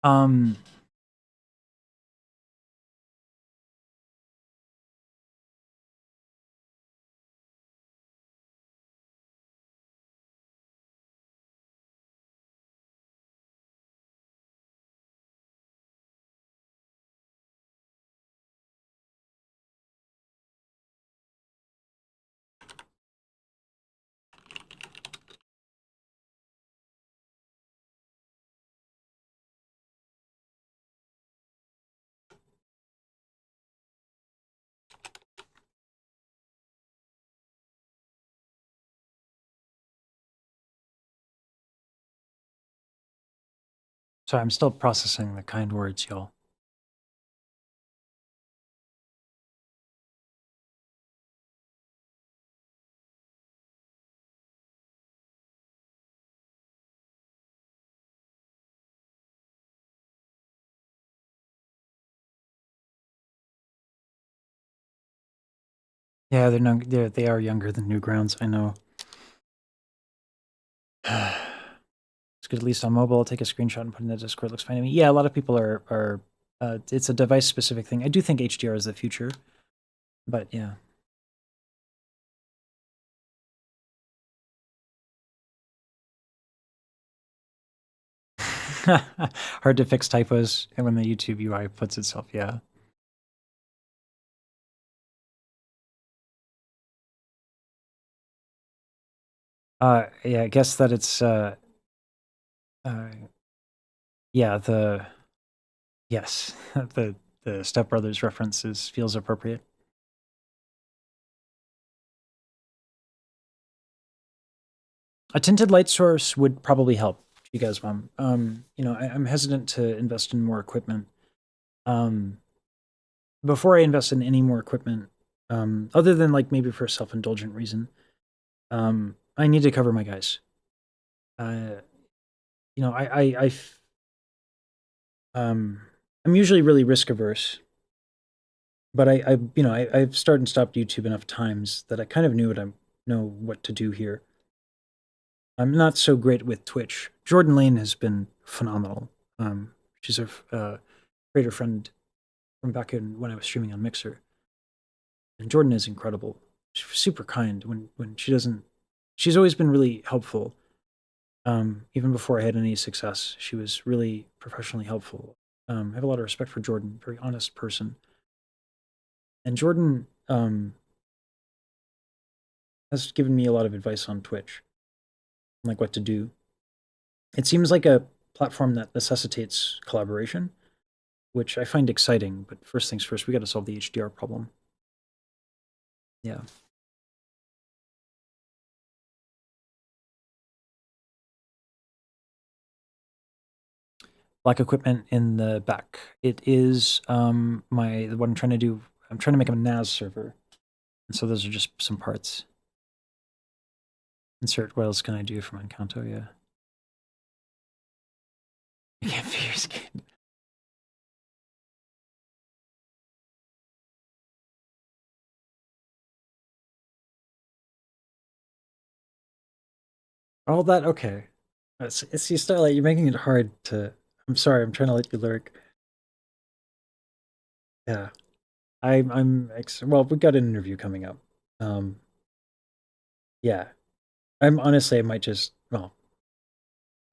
Um, sorry, I'm still processing the kind words, y'all. Yeah, they are younger than Newgrounds. I know. It's good, at least on mobile. I'll take a screenshot and put it in the Discord. Looks fine to me. Yeah, a lot of people are. It's a device specific thing. I do think HDR is the future, but yeah. Hard to fix typos, and when the YouTube UI puts itself, yeah. Yeah, I guess that it's yeah, yes, the Step Brothers references feels appropriate. A tinted light source would probably help you guys, Mom. You know, I'm hesitant to invest in more equipment. Before I invest in any more equipment, other than like maybe for a self-indulgent reason, I need to cover my guys. You know, I'm usually really risk averse, but you know, I've started and stopped YouTube enough times that I kind of know what to do here. I'm not so great with Twitch. Jordan Lane has been phenomenal. She's a creator friend from back when I was streaming on Mixer. And Jordan is incredible. She's super kind when she doesn't. She's always been really helpful. Even before I had any success, she was really professionally helpful. I have a lot of respect for Jordan, very honest person. And Jordan has given me a lot of advice on Twitch, like what to do. It seems like a platform that necessitates collaboration, which I find exciting. But first things first, we got to solve the HDR problem. Yeah. Black equipment in the back. It is what I'm trying to do. I'm trying to make a NAS server, and so those are just some parts. Insert. What else can I do from Encanto? Yeah. You can't feel your skin. All that okay. It's you Starlight. You're making it hard to. I'm sorry. I'm trying to let you lurk. Yeah, well. We got an interview coming up. Yeah, I'm honestly. I might just. Well,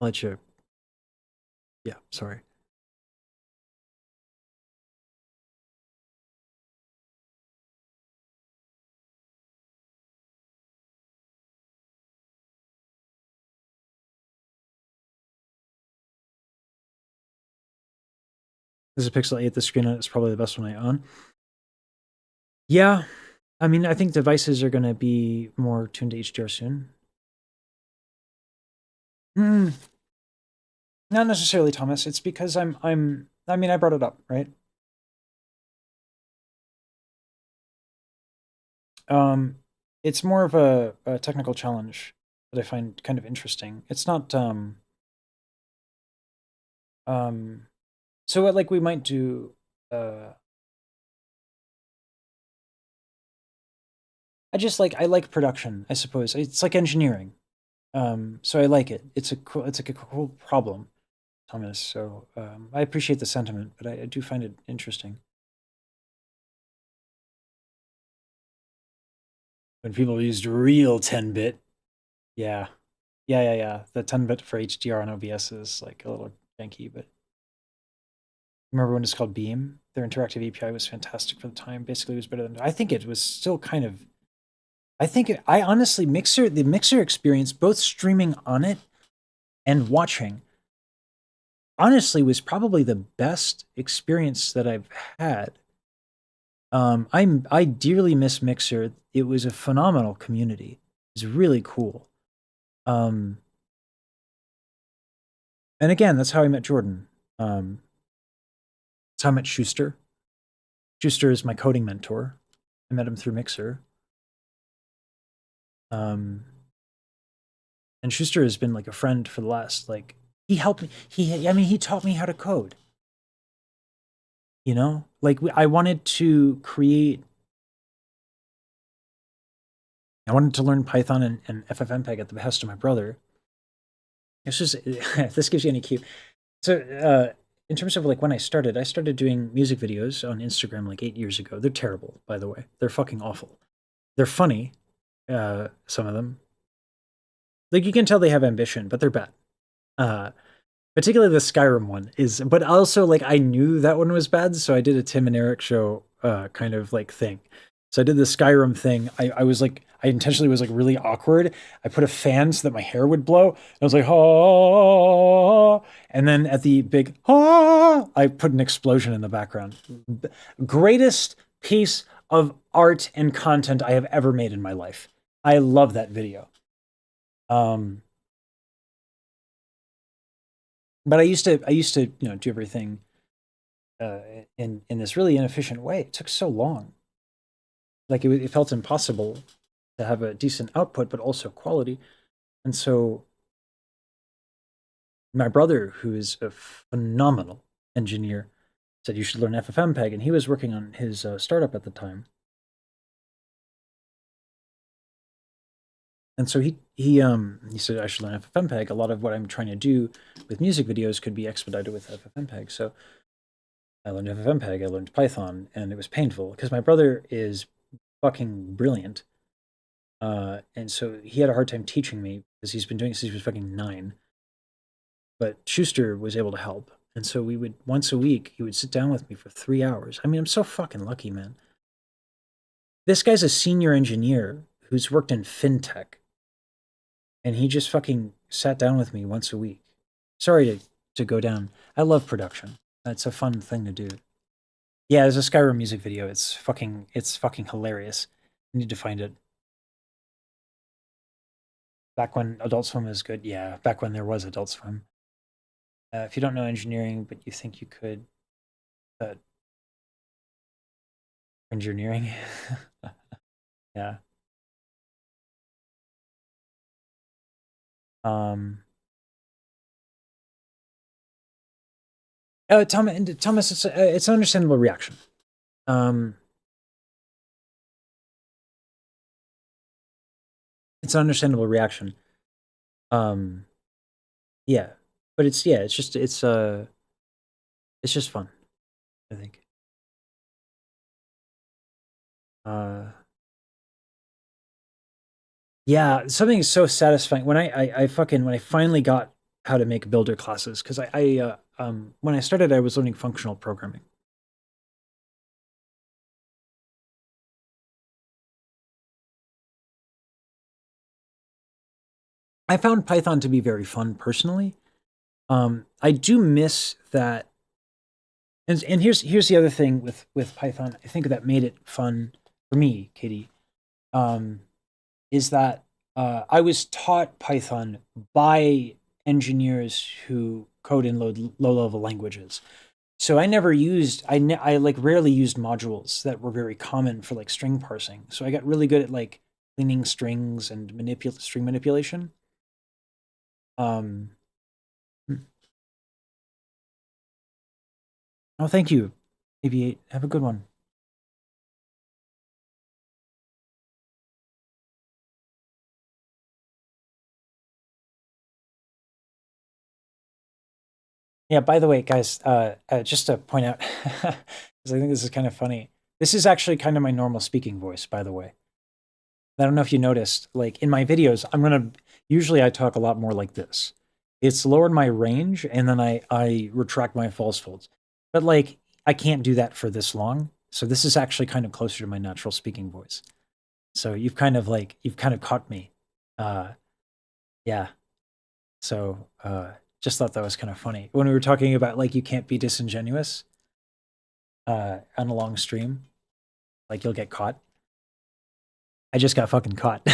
I'll let you. Yeah, sorry. This is a Pixel 8. The screen on it is probably the best one I own. Yeah, I mean, I think devices are going to be more tuned to HDR soon. Not necessarily, Thomas. It's because I mean, I brought it up, right? It's more of a technical challenge that I find kind of interesting. It's not so what like we might do I like production, I suppose. It's like engineering. So I like it. It's like a cool problem, Thomas. So I appreciate the sentiment, but I do find it interesting. When people used real 10-bit, yeah. The 10-bit for HDR on OBS is like a little janky, but remember when it's called Beam? Their interactive API was fantastic for the time. Basically, it was better than I think it was still kind of. I honestly the Mixer experience, both streaming on it and watching, honestly was probably the best experience that I've had. I dearly miss Mixer. It was a phenomenal community. It was really cool. And again, that's how I met Jordan. That's how I met Schuster. Schuster is my coding mentor. I met him through Mixer. And Schuster has been like a friend for the last like he helped me. He taught me how to code. You know, like I wanted to create I wanted to learn Python and FFmpeg at the behest of my brother. It's just, if this gives you any cue. So, in terms of like when I started doing music videos on Instagram like 8 years ago. They're terrible, by the way. They're fucking awful. They're funny, some of them. Like you can tell they have ambition, but they're bad. Particularly the Skyrim one is, but also like I knew that one was bad, so I did a Tim and Eric show kind of like thing. So I did the Skyrim thing. I was like, I intentionally was like really awkward. I put a fan so that my hair would blow. And I was like, oh, and then at the big oh, I put an explosion in the background. Greatest piece of art and content I have ever made in my life. I love that video. But I used to, you know, do everything in this really inefficient way. It took so long. Like it felt impossible to have a decent output, but also quality. And so my brother, who is a phenomenal engineer, said you should learn FFmpeg, and he was working on his startup at the time. And so he said I should learn FFmpeg. A lot of what I'm trying to do with music videos could be expedited with FFmpeg. So I learned FFmpeg, I learned Python, and it was painful because my brother is fucking brilliant. And so he had a hard time teaching me because he's been doing it since he was fucking 9. But Schuster was able to help. And so we would, once a week, he would sit down with me for 3 hours. I mean, I'm so fucking lucky, man. This guy's a senior engineer who's worked in fintech. And he just fucking sat down with me once a week. Sorry to go down. I love production. That's a fun thing to do. Yeah, there's a Skyrim music video. It's fucking hilarious. I need to find it. Back when Adult Swim was good. Yeah, back when there was Adult Swim. If you don't know engineering, but you think you could, engineering. Yeah. Thomas, it's an understandable reaction. It's an understandable reaction. Yeah, but it's just fun, I think. Yeah, something is so satisfying when I finally got how to make builder classes, because when I started, I was learning functional programming. I found Python to be very fun personally. I do miss that. And here's the other thing with Python, I think that made it fun for me, Katie, is that I was taught Python by engineers who code in low-level languages. So I never used, I like rarely used modules that were very common for like string parsing. So I got really good at like cleaning strings and string manipulation. Oh, thank you, AV8. Have a good one. Yeah, by the way, guys, just to point out, because I think this is kind of funny. This is actually kind of my normal speaking voice, by the way. I don't know if you noticed, like in my videos, usually I talk a lot more like this. It's lowered my range, and then I retract my false folds. But like, I can't do that for this long. So this is actually kind of closer to my natural speaking voice. So you've kind of caught me. Yeah. So, just thought that was kind of funny. When we were talking about like, you can't be disingenuous on a long stream, like you'll get caught. I just got fucking caught.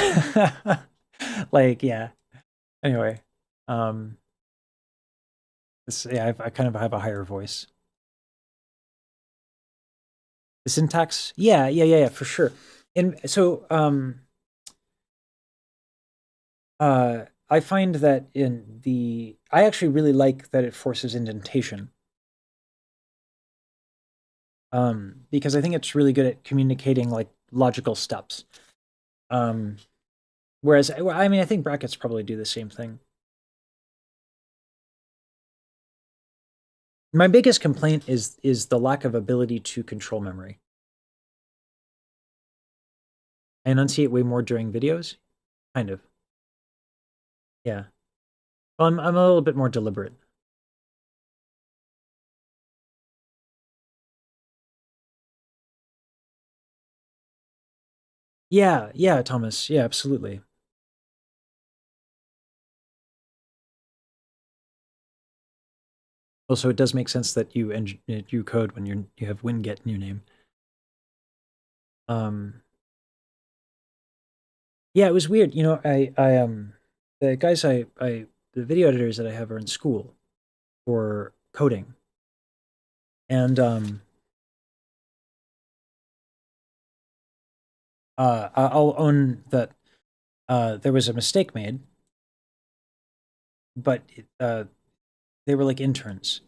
Like, yeah. Anyway, I kind of have a higher voice. The syntax, yeah, for sure. And so, I find that I actually really like that it forces indentation. Because I think it's really good at communicating like logical steps. Whereas, I mean, I think brackets probably do the same thing. My biggest complaint is the lack of ability to control memory. I enunciate way more during videos, kind of. Yeah. Well, I'm a little bit more deliberate. Yeah, yeah, Thomas. Yeah, absolutely. Also, it does make sense that you code when you have winget in your name. Yeah, it was weird. You know, the guys the video editors that I have are in school for coding. And I'll own that there was a mistake made, but they were like interns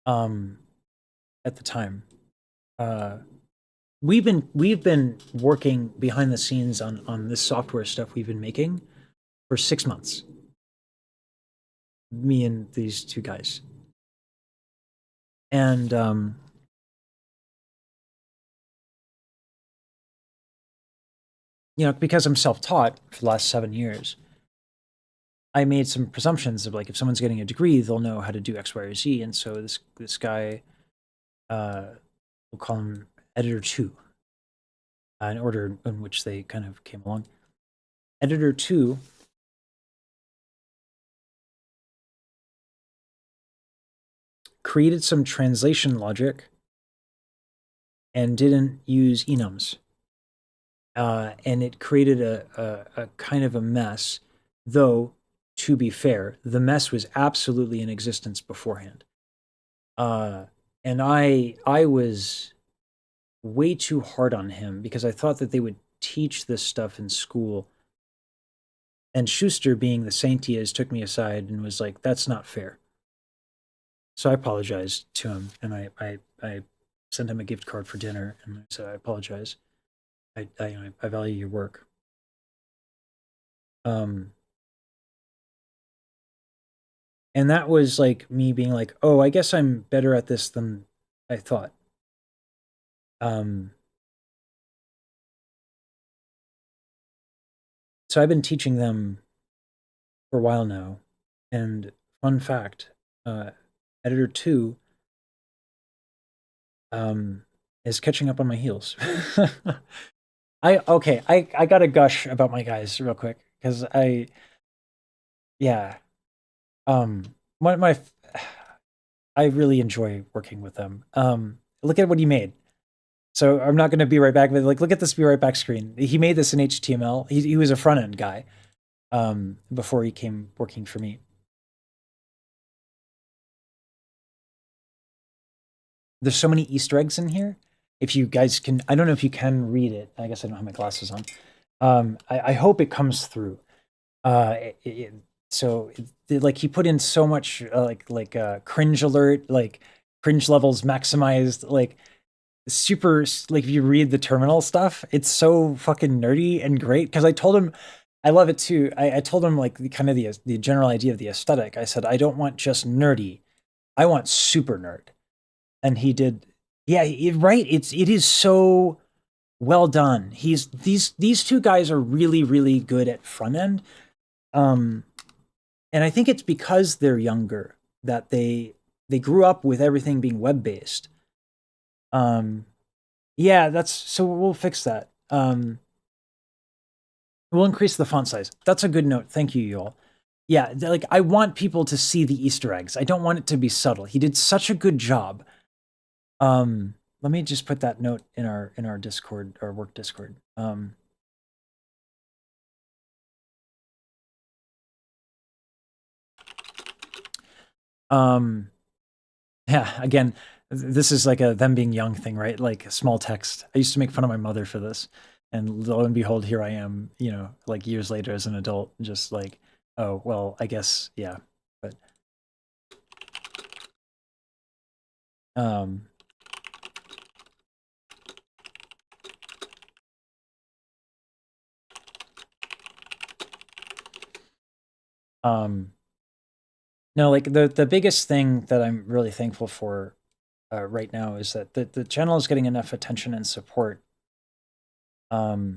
at the time. We've been working behind the scenes on this software stuff we've been making for 6 months. Me and these two guys. And you know, because I'm self-taught for the last 7 years, I made some presumptions of like, if someone's getting a degree, they'll know how to do X, Y, or Z. And so this guy, we'll call him Editor 2, in order in which they kind of came along. Editor 2 created some translation logic and didn't use enums. And it created a kind of a mess, though, to be fair, the mess was absolutely in existence beforehand. And I was way too hard on him because I thought that they would teach this stuff in school. And Schuster, being the saint he is, took me aside and was like, "That's not fair." So I apologized to him, and I sent him a gift card for dinner, and I said, "I apologize. I value your work." And that was like me being like, "Oh, I guess I'm better at this than I thought." So I've been teaching them for a while now, and fun fact, Editor 2 is catching up on my heels. I gotta gush about my guys real quick, because yeah. I really enjoy working with them. Look at what he made. So I'm not gonna be right back, but like, look at this be right back screen. He made this in HTML. He was a front end guy, before he came working for me. There's so many Easter eggs in here. If you guys can, I don't know if you can read it. I guess I don't have my glasses on. I hope it comes through. So like, he put in so much like cringe alert, like cringe levels maximized, like super, like if you read the terminal stuff, it's so fucking nerdy and great. Because I told him I love it too. I told him like the general idea of the aesthetic. I said, I don't want just nerdy, I want super nerd. And he did. Yeah, right. It is so well done. These two guys are really, really good at front end. And I think it's because they're younger that they grew up with everything being web based. Yeah, so we'll fix that. We'll increase the font size. That's a good note. Thank you, y'all. Yeah, like, I want people to see the Easter eggs. I don't want it to be subtle. He did such a good job. Let me just put that note in our Discord, our work Discord. Yeah, again, this is like a them being young thing, right? Like small text. I used to make fun of my mother for this, and lo and behold, here I am, you know, like years later as an adult, just like, oh, well, I guess, yeah. But No, like the biggest thing that I'm really thankful for right now is that the channel is getting enough attention and support that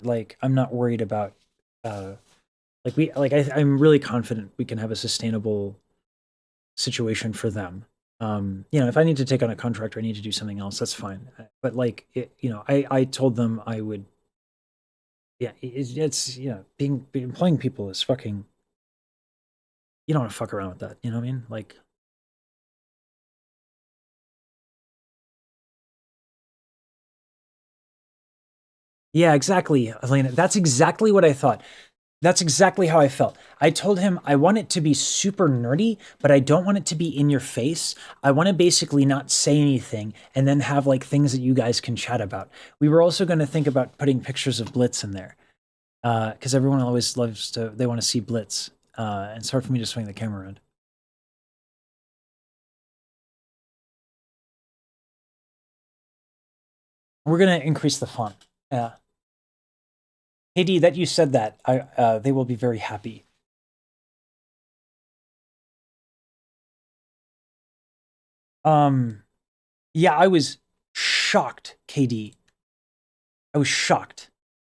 like I'm not worried about I'm really confident we can have a sustainable situation for them. You know, if I need to take on a contract or I need to do something else, that's fine. But like, you know, I told them I would. Yeah, it's you know, being employing people is fucking. You don't want to fuck around with that. You know what I mean? Like, yeah, exactly, Elena. That's exactly what I thought. That's exactly how I felt. I told him I want it to be super nerdy, but I don't want it to be in your face. I want to basically not say anything and then have like things that you guys can chat about. We were also going to think about putting pictures of Blitz in there because everyone always loves to, they want to see Blitz. And it's hard for me to swing the camera around. We're going to increase the font. Yeah. KD, that you said that, they will be very happy. Yeah, I was shocked, KD. I was shocked.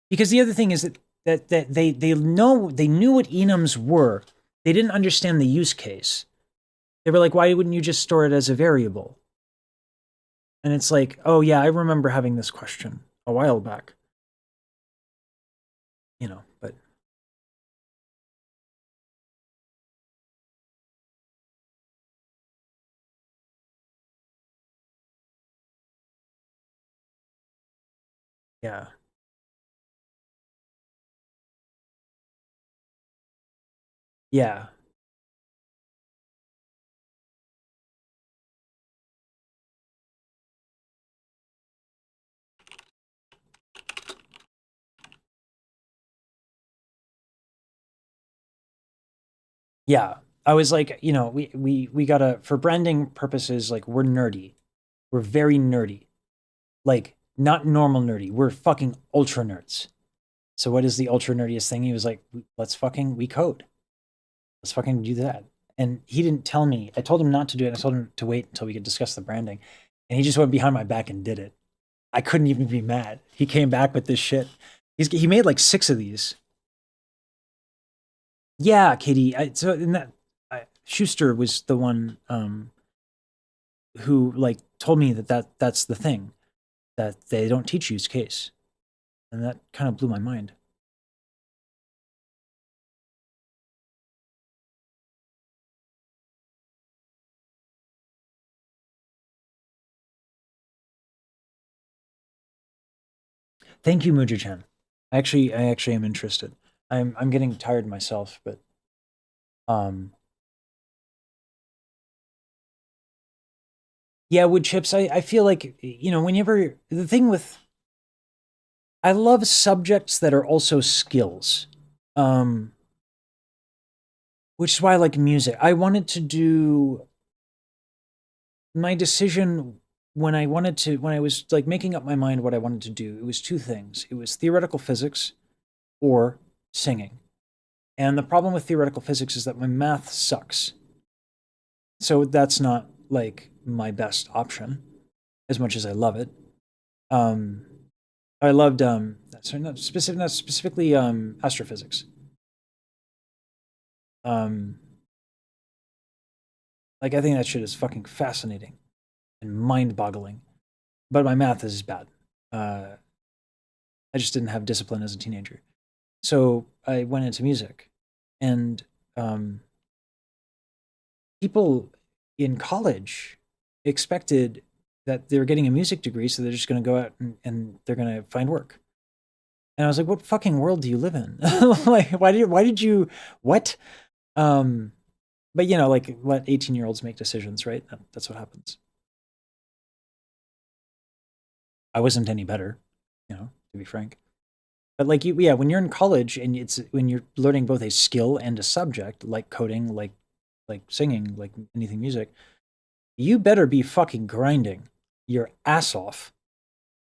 Because the other thing is that they knew what enums were. They didn't understand the use case. They were like, why wouldn't you just store it as a variable? And it's like, oh yeah, I remember having this question a while back. You know, but yeah. Yeah. Yeah. I was like, you know, we gotta, for branding purposes, like we're nerdy. We're very nerdy. Like, not normal nerdy. We're fucking ultra nerds. So what is the ultra nerdiest thing? He was like, we code. Let's fucking do that. And he didn't tell me. I told him not to do it. I told him to wait until we could discuss the branding. And he just went behind my back and did it. I couldn't even be mad. He came back with this shit. He made like 6 of these. Yeah, Katie. So in that, Schuster was the one who like told me that's the thing, that they don't teach use case. And that kind of blew my mind. Thank you, Muji-chan. I actually am interested. I'm getting tired myself, but yeah, wood chips. I feel like, you know, whenever the thing with, I love subjects that are also skills. Which is why I like music. I wanted to do my decision when I was like making up my mind what I wanted to do. It was 2 things. It was theoretical physics or singing. And the problem with theoretical physics is that my math sucks. So that's not like my best option, as much as I love it. I loved not specifically astrophysics. Like, I think that shit is fucking fascinating and mind-boggling. But my math is bad. I just didn't have discipline as a teenager. So I went into music. And people in college expected that they were getting a music degree, so they're just going to go out and they're going to find work. And I was like, what fucking world do you live in? Like, why did you, what? But you know, like, let 18-year-olds make decisions, right? That's what happens. I wasn't any better, you know, to be frank. But like, yeah, when you're in college and when you're learning both a skill and a subject, like coding, like singing, like anything music, you better be fucking grinding your ass off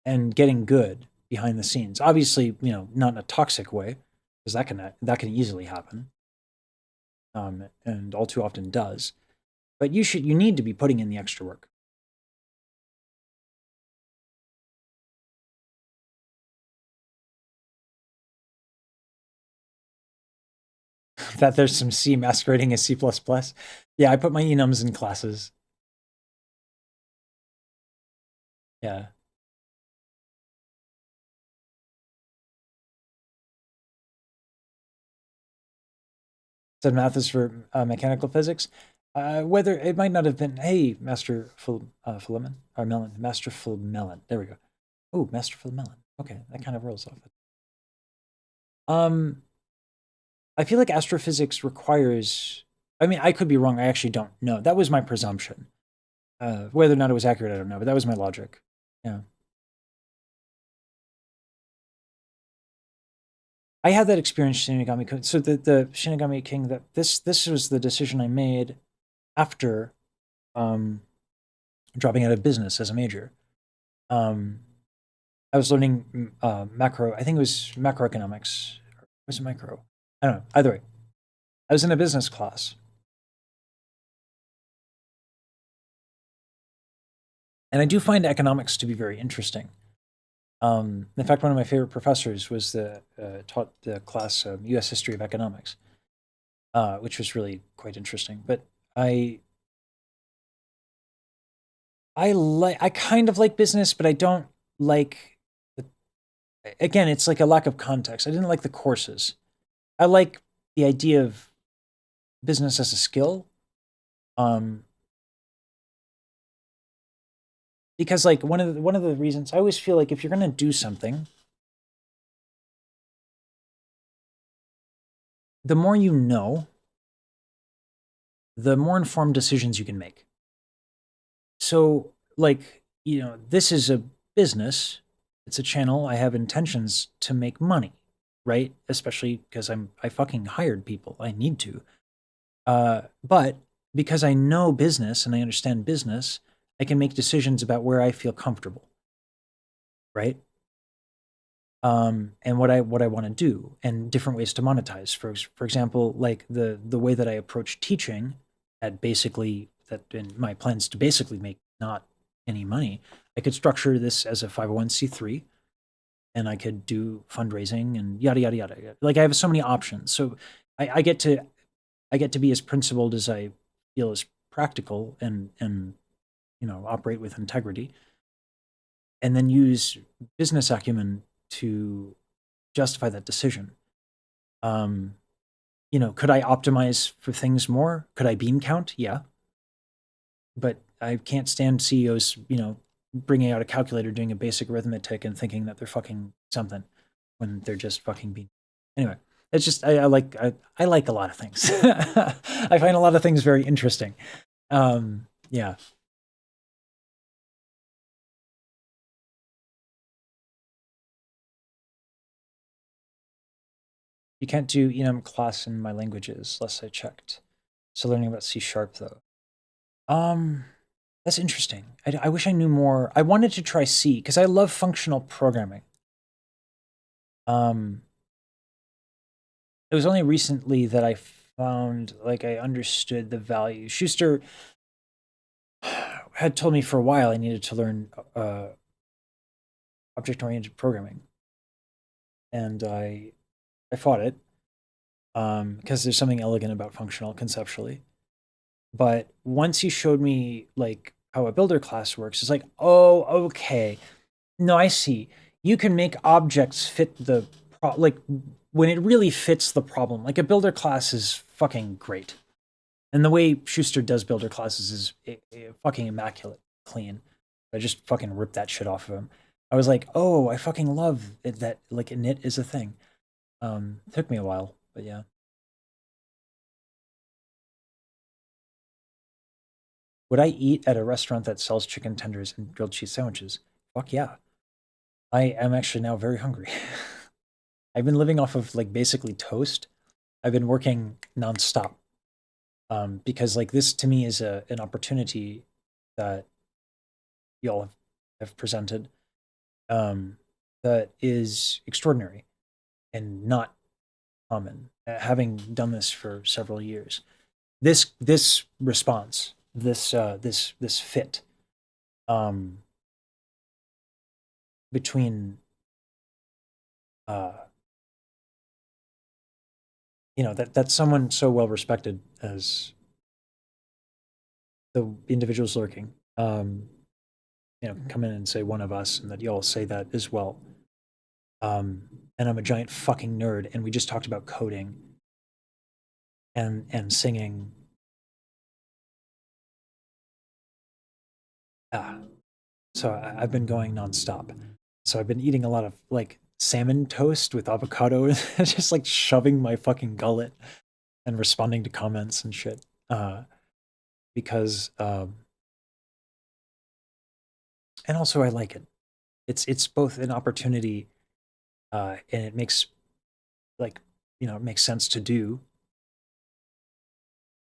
and getting good behind the scenes. Obviously, you know, not in a toxic way, because that can easily happen. and all too often does. But you need to be putting in the extra work. That there's some C masquerading as C++. Yeah, I put my enums in classes. Yeah. Said math is for mechanical physics. Whether it might not have been, hey, Masterful Melon, Masterful Melon. There we go. Oh, Masterful Melon. Okay, that kind of rolls off. I feel like astrophysics requires. I mean, I could be wrong. I actually don't know. That was my presumption. Whether or not it was accurate, I don't know. But that was my logic. Yeah. I had that experience, Shinigami. So the Shinigami King, that this was the decision I made after dropping out of business as a major. I was learning macro. I think it was macroeconomics. Or was it micro? I don't know. Either way, I was in a business class. And I do find economics to be very interesting. In fact, one of my favorite professors was taught the class U.S. History of Economics, which was really quite interesting. But I kind of like business, but I don't like. Again, it's like a lack of context. I didn't like the courses. I like the idea of business as a skill. Because like one of the reasons I always feel like if you're going to do something, the more you know, the more informed decisions you can make. So like, this is a business. It's a channel. I have intentions to make money, right? Especially because I fucking hired people. I need to. But because I know business and I understand business, I can make decisions about where I feel comfortable, right? And what I want to do, and different ways to monetize. For example, like the way that I approach teaching, in my plans to basically make not any money, I could structure this as a 501c3, and I could do fundraising and yada yada yada. Like I have so many options, so I get to be as principled as I feel is practical, and operate with integrity, and then use business acumen to justify that decision. Could I optimize for things more? Could I bean count? Yeah. But I can't stand CEOs, bringing out a calculator, doing a basic arithmetic and thinking that they're fucking something when they're just fucking bean. Anyway, it's just, I like a lot of things. I find a lot of things very interesting. Yeah. You can't do enum class in my languages, last I checked. So learning about C# though. That's interesting. I wish I knew more. I wanted to try C because I love functional programming. It was only recently that I found like I understood the value. Schuster had told me for a while I needed to learn object-oriented programming, and I fought it because there's something elegant about functional conceptually. But once he showed me like how a builder class works, it's like, oh, okay. No, I see. You can make objects fit the like when it really fits the problem. Like a builder class is fucking great. And the way Schuster does builder classes is fucking immaculate, clean. I just fucking ripped that shit off of him. I was like, oh, I fucking love it, that like init is a thing. It took me a while, but yeah. Would I eat at a restaurant that sells chicken tenders and grilled cheese sandwiches? Fuck yeah. I am actually now very hungry. I've been living off of like basically toast. I've been working nonstop. Because like this to me is an opportunity that y'all have presented that is extraordinary and not common. having done this for several years, this response, this fit, between, you know, that someone so well respected as the individuals lurking, you know, come in and say one of us, and that you all say that as well. And I'm a giant fucking nerd, and we just talked about coding and singing. So I've been going nonstop. So I've been eating a lot of like salmon toast with avocado, just like shoving my fucking gullet and responding to comments and shit. Because and also I like it. It's both an opportunity, and it makes, like, you know, it makes sense to do.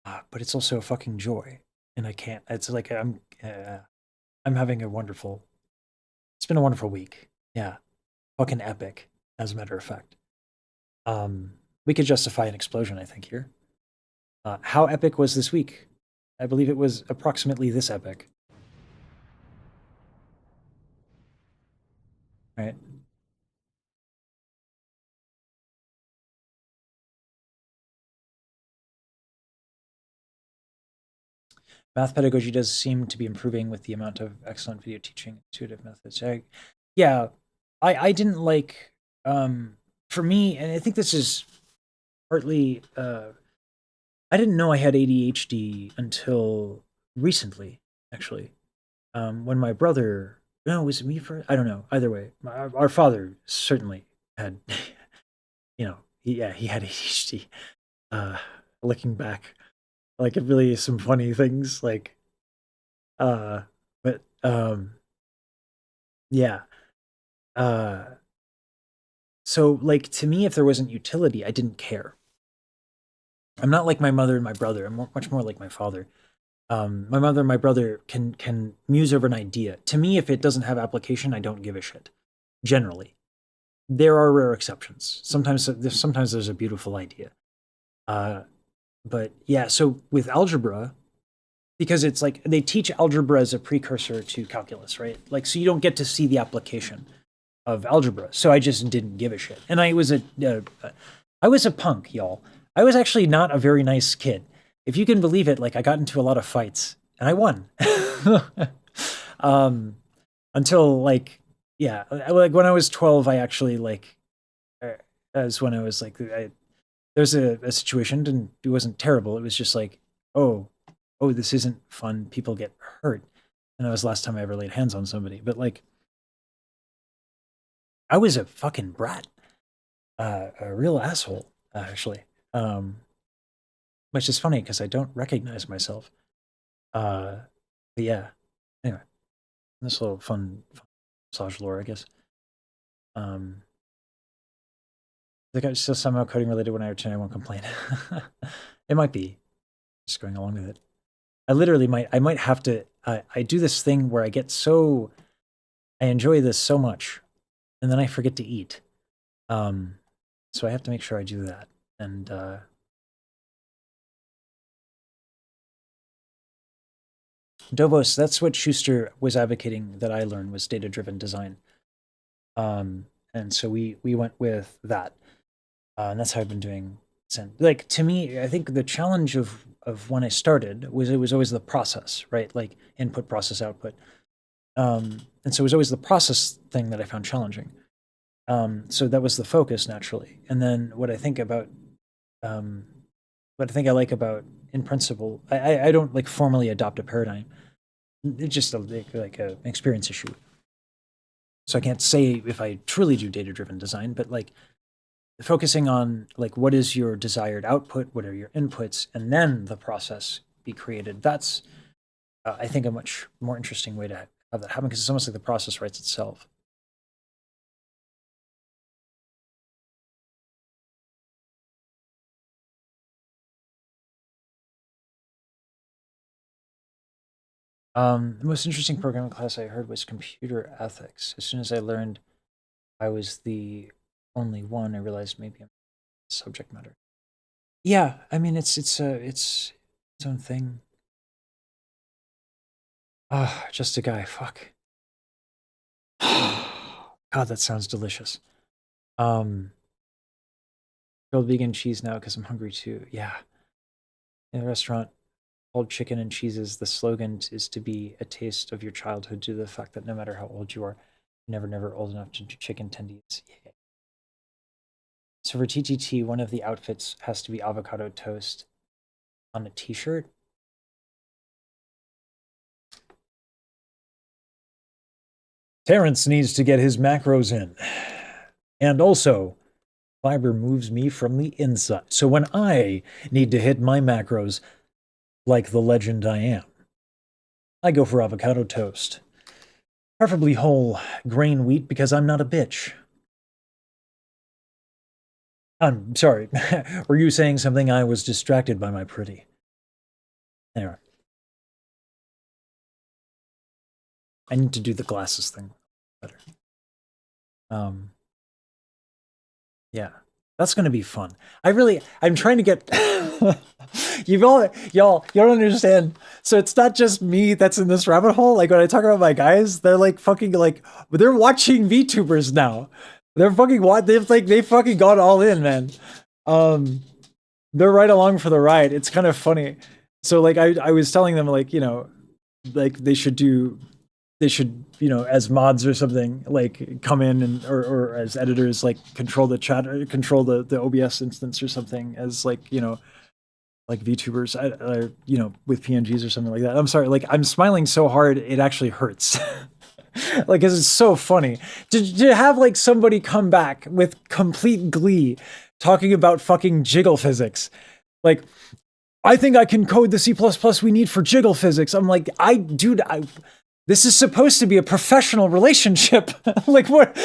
But it's also a fucking joy, and I can't. It's like I'm having a wonderful. It's been a wonderful week. Yeah, fucking epic. As a matter of fact, we could justify an explosion, I think, here. How epic was this week? I believe it was approximately this epic. Right. Math pedagogy does seem to be improving with the amount of excellent video teaching, intuitive methods. Yeah, I didn't like, for me, and I think this is partly, I didn't know I had ADHD until recently, actually. When my brother, no, was it me first? I don't know. Either way, our father certainly had, you know, he had ADHD. Looking back, like, it really is some funny things, like, but yeah. So, like, to me, if there wasn't utility, I didn't care. I'm not like my mother and my brother. I'm much more like my father. My mother and my brother can muse over an idea. To me, if it doesn't have application, I don't give a shit. Generally, there are rare exceptions. Sometimes there's a beautiful idea. But yeah, so with algebra, because it's like they teach algebra as a precursor to calculus, right? Like, so you don't get to see the application of algebra. So I just didn't give a shit. And I was a punk, y'all. I was actually not a very nice kid. If you can believe it, like, I got into a lot of fights and I won. Until, like, yeah, like when I was 12, I actually, like, as when I was like, there was a situation, and it wasn't terrible. It was just like, oh, this isn't fun. People get hurt. And that was the last time I ever laid hands on somebody. But, like, I was a fucking brat, a real asshole, actually. Which is funny because I don't recognize myself. But yeah. Anyway, this little fun massage lore, I guess. I think I'm still somehow coding related. When I return, I won't complain. It might be. Just going along with it. I literally might have to. I do this thing where I enjoy this so much, and then I forget to eat. So I have to make sure I do that. And Dovos, that's what Schuster was advocating that I learned, was data-driven design. And so we went with that. And that's how I've been doing since. Like, to me, I think the challenge of when I started was, it was always the process, right? Like, input, process, output. And so it was always the process thing that I found challenging. So that was the focus, naturally. And then what I think about, what I think I like about, in principle, I don't, like, formally adopt a paradigm. It's just like an experience issue. So I can't say if I truly do data-driven design, but, like, focusing on, like, what is your desired output, what are your inputs, and then the process be created. That's, I think, a much more interesting way to have that happen, because it's almost like the process writes itself. The most interesting programming class I heard was computer ethics. As soon as I learned I was the only one, I realized maybe I'm subject matter. Yeah, I mean, it's its own thing. Ah, just a guy. Fuck. God, that sounds delicious. Grilled vegan cheese now because I'm hungry too. Yeah. In a restaurant called Chicken and Cheeses, the slogan is to be a taste of your childhood due to the fact that no matter how old you are, you're never old enough to do chicken tendies. Yeah. So for TTT, one of the outfits has to be avocado toast on a t-shirt. Terrence needs to get his macros in. And also, fiber moves me from the inside. So when I need to hit my macros like the legend I am, I go for avocado toast. Preferably whole grain wheat because I'm not a bitch. I'm sorry. Were you saying something? I was distracted by my pretty. There. I need to do the glasses thing better. Yeah. That's gonna be fun. I'm trying to get y'all don't understand. So it's not just me that's in this rabbit hole. Like when I talk about my guys, they're like fucking like they're watching VTubers now. They're fucking they fucking got all in, man. They're right along for the ride. It's kind of funny. So like I was telling them like, you know, like they should, you know, as mods or something, like come in and or as editors, like control the chat or control the OBS instance or something as like, you know, like VTubers, you know, with PNGs or something like that. I'm sorry, like I'm smiling so hard it actually hurts. Like, cause it's so funny to have like somebody come back with complete glee talking about fucking jiggle physics. Like, I think I can code the C++ we need for jiggle physics. I'm like, dude, this is supposed to be a professional relationship. Like what?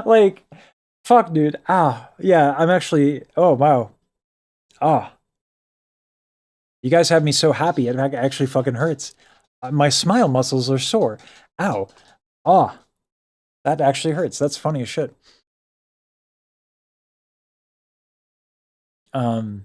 Like, fuck, dude. Yeah, I'm actually. Oh wow. You guys have me so happy. It actually fucking hurts. My smile muscles are sore. Ow. That actually hurts. That's funny as shit. I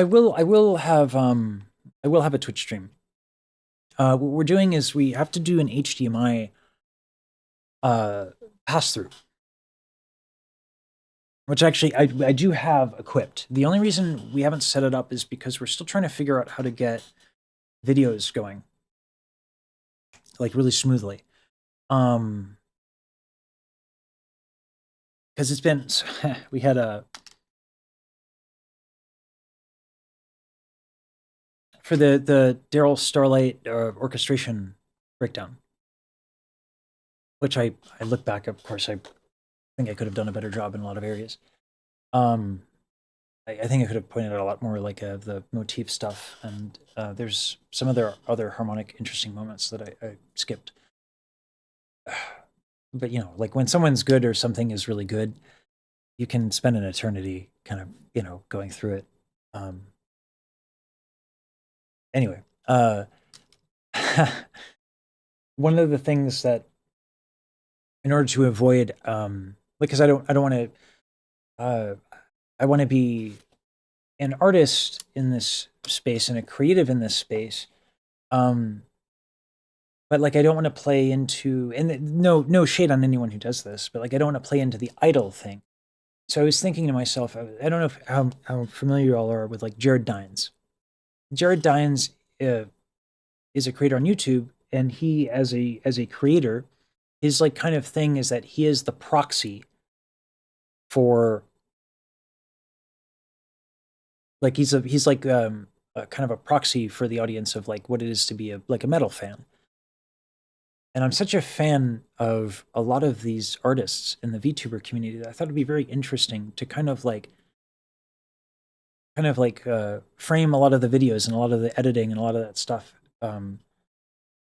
will have a Twitch stream. What we're doing is we have to do an HDMI pass through, which actually I do have equipped. The only reason we haven't set it up is because we're still trying to figure out how to get videos going like really smoothly. Because it's been we had a for the Daryl Starlight orchestration breakdown, which I look back, of course, I think I could have done a better job in a lot of areas. I think I could have pointed out a lot more like the motif stuff, and there's some other harmonic interesting moments that I skipped. But you know, like when someone's good or something is really good, you can spend an eternity kind of, you know, going through it. Anyway, one of the things that, in order to avoid, because I don't want to, I want to be an artist in this space and a creative in this space, but like I don't want to play into, and no shade on anyone who does this, but like I don't want to play into the idol thing. So I was thinking to myself, I don't know how familiar you all are with like Jared Dines. Jared Dines is a creator on YouTube, and he as a creator, his like kind of thing is that he is the proxy for like he's like a kind of a proxy for the audience of like what it is to be a metal fan. And I'm such a fan of a lot of these artists in the VTuber community that I thought it'd be very interesting to kind of like frame a lot of the videos and a lot of the editing and a lot of that stuff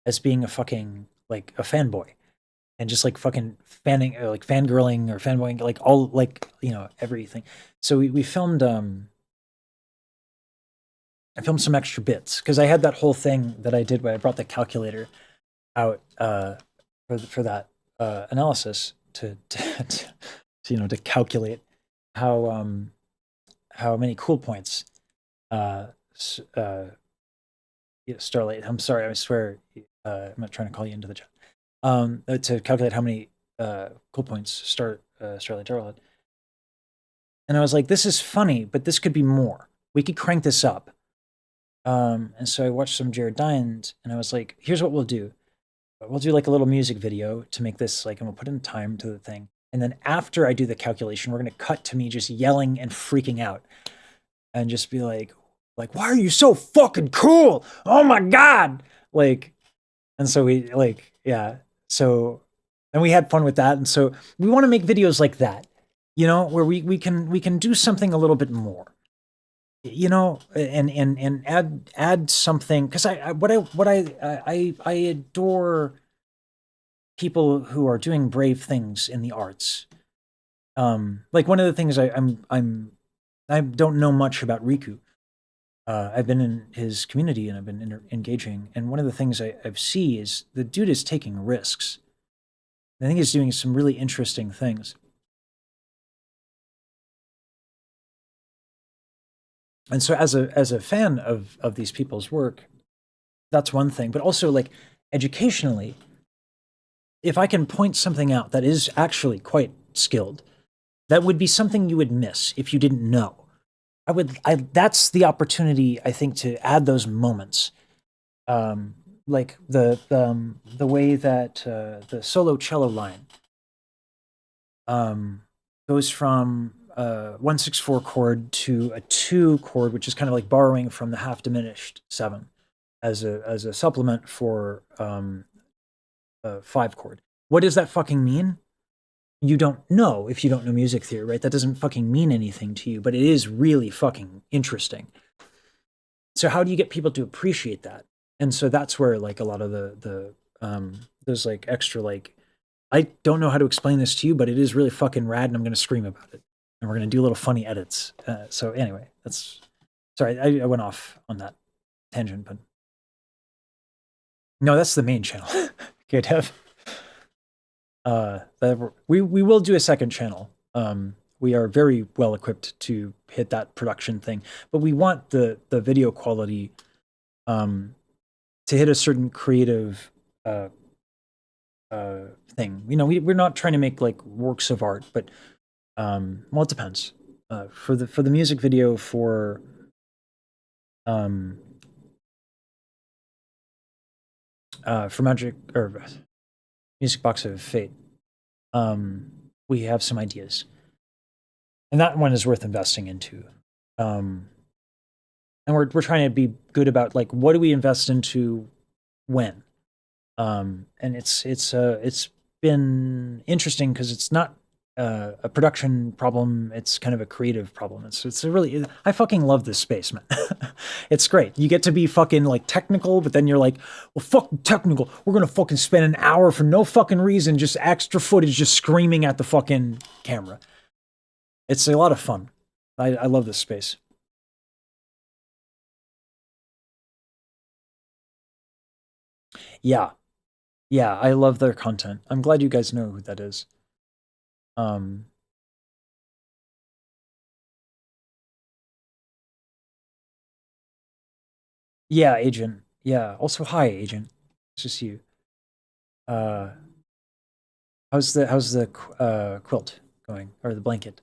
as being a fucking like a fanboy and just like fucking fanning or like fangirling or fanboying, like all like, you know, everything. So we filmed I filmed some extra bits because I had that whole thing that I did where I brought the calculator out for that analysis to calculate how many cool points Starlight. I'm sorry, I swear I'm not trying to call you into the chat. To calculate how many cool points Starlight Darrell had. And I was like, this is funny, but this could be more. We could crank this up. And so I watched some Jared Dines, and I was like, here's what we'll do. We'll do like a little music video to make this like, and we'll put in time to the thing. And then after I do the calculation, we're going to cut to me just yelling and freaking out and just be like, why are you so fucking cool? Oh my God. Like, and so we like, yeah. So, and we had fun with that. And so we want to make videos like that, where we can do something a little bit more, and add something. Cause I adore people who are doing brave things in the arts. Like one of the things I don't know much about Riku. I've been in his community and I've been engaging. And one of the things I've seen is the dude is taking risks. I think he's doing some really interesting things. And so as a fan of these people's work, that's one thing. But also like educationally, if I can point something out that is actually quite skilled, that would be something you would miss if you didn't know. That's the opportunity, I think, to add those moments. Like the way that the solo cello line goes from 1/6/4 chord to a 2 chord, which is kind of like borrowing from the half diminished 7 as a supplement for 5 chord. What does that fucking mean? You don't know if you don't know music theory, right? That doesn't fucking mean anything to you, but it is really fucking interesting. So how do you get people to appreciate that? And so that's where like a lot of those like extra like, I don't know how to explain this to you, but it is really fucking rad and I'm going to scream about it. And we're going to do little funny edits. So anyway, sorry, I went off on that tangent, but no, that's the main channel. Okay, Dev. We will do a second channel. We are very well equipped to hit that production thing, but we want the video quality to hit a certain creative thing. We're not trying to make like works of art, but well, it depends. For the music video for Magic or Music Box of Fate, we have some ideas, and that one is worth investing into. And we're trying to be good about like, what do we invest into when? And it's been interesting because it's not a production problem. It's kind of a creative problem. It's a really, I fucking love this space, man. It's great. You get to be fucking like technical, but then you're like, well, fuck technical. We're going to fucking spend an hour for no fucking reason, just extra footage, just screaming at the fucking camera. It's a lot of fun. I love this space. Yeah. Yeah, I love their content. I'm glad you guys know who that is. Yeah, Agent. Yeah. Also, hi, Agent. It's just you. How's the quilt going, or the blanket?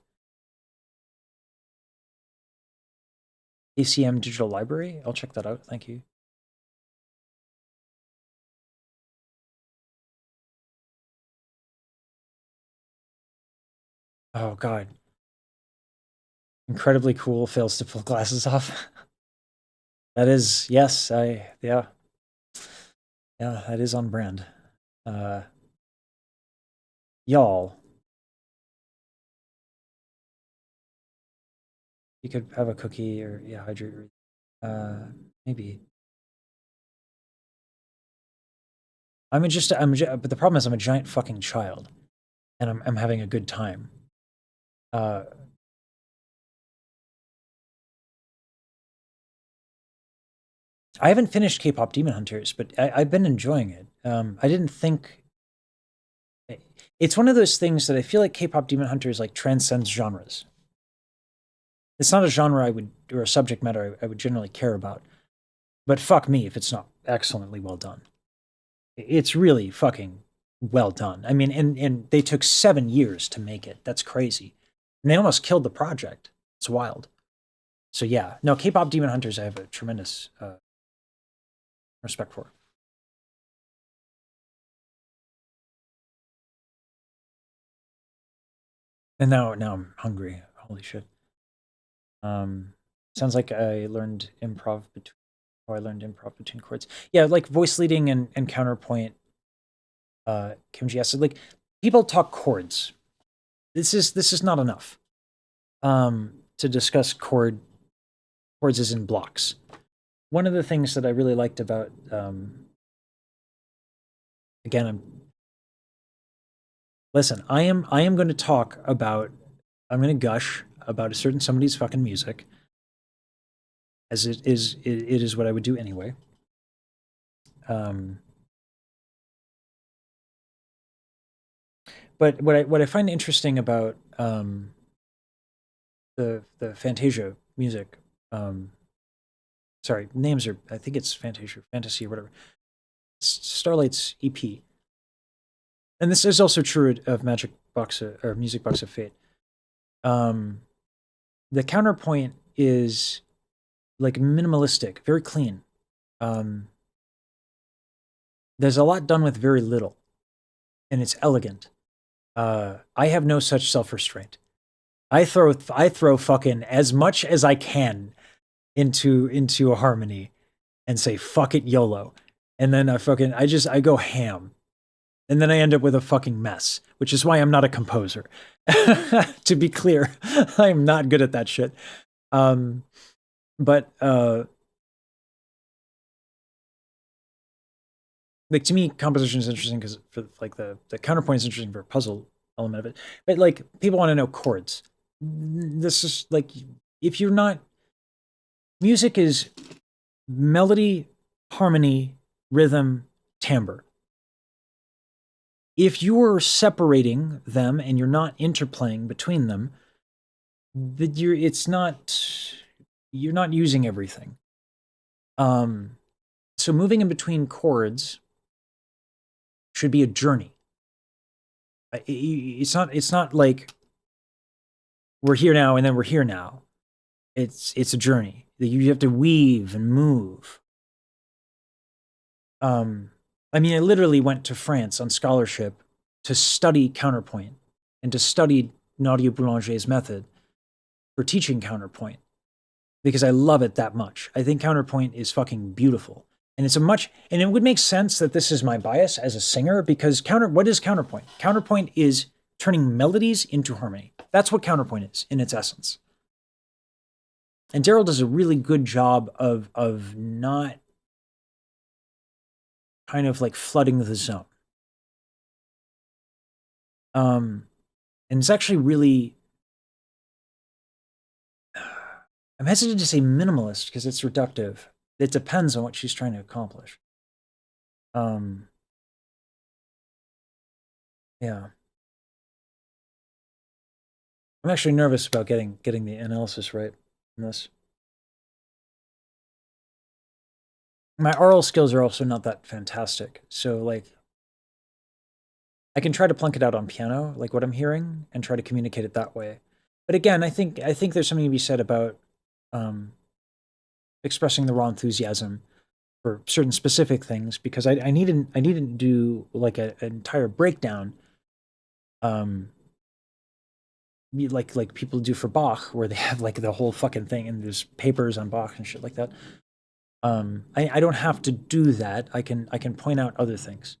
ACM Digital Library? I'll check that out. Thank you. Oh, God. Incredibly cool, fails to pull glasses off. That is, yes, yeah. Yeah, that is on brand. Y'all. You could have a cookie or, yeah, hydrate. Maybe. But the problem is I'm a giant fucking child. And I'm having a good time. I haven't finished K-pop Demon Hunters, but I've been enjoying it. I didn't think it's one of those things that I feel like K-pop Demon Hunters like transcends genres. It's not a genre I would, or a subject matter I would generally care about. But fuck me if it's not excellently well done. It's really fucking well done. I mean, and they took 7 years to make it. That's crazy. And they almost killed the project. It's wild. So yeah, no, K-pop Demon Hunters I have a tremendous respect for. And now I'm hungry. Holy shit. Sounds like I learned improv between. Oh, I learned improv between chords. Yeah, like voice leading and counterpoint. Kimji asked, like, people talk chords. This is not enough. To discuss chords as in blocks. One of the things that I really liked about again, listen, I am going to talk about, I'm going to gush about a certain somebody's fucking music, as it is what I would do anyway. But what I find interesting about the Fantasia music, sorry, names are, I think it's Fantasia, Fantasy, or whatever. Starlight's EP. And this is also true of Magic Box or Music Box of Fate. The counterpoint is like minimalistic, very clean. There's a lot done with very little, and it's elegant. I have no such self-restraint. I throw fucking as much as I can into a harmony and say fuck it YOLO. And then I go ham. And then I end up with a fucking mess, which is why I'm not a composer. To be clear, I'm not good at that shit. But like, to me, composition is interesting because for like the counterpoint is interesting for a puzzle element of it. But like, people want to know chords. This is like, if you're not, music is melody, harmony, rhythm, timbre. If you're separating them and you're not interplaying between them, you're not using everything. So moving in between chords should be a journey. It's not like we're here now and then we're here now. It's a journey that you have to weave and move. I mean, I literally went to France on scholarship to study counterpoint and to study Nadia Boulanger's method for teaching counterpoint because I love it that much. I think counterpoint is fucking beautiful. And and it would make sense that this is my bias as a singer because what is counterpoint? Counterpoint is turning melodies into harmony. That's what counterpoint is in its essence. And Daryl does a really good job of not kind of like flooding the zone. And it's actually really, I'm hesitant to say minimalist because it's reductive. It depends on what she's trying to accomplish. Yeah. I'm actually nervous about getting the analysis right in this. My oral skills are also not that fantastic. So like, I can try to plunk it out on piano, like what I'm hearing, and try to communicate it that way. But again, I think there's something to be said about expressing the raw enthusiasm for certain specific things because I needn't do like an entire breakdown, like people do for Bach, where they have like the whole fucking thing and there's papers on Bach and shit like that. I don't have to do that. I can point out other things.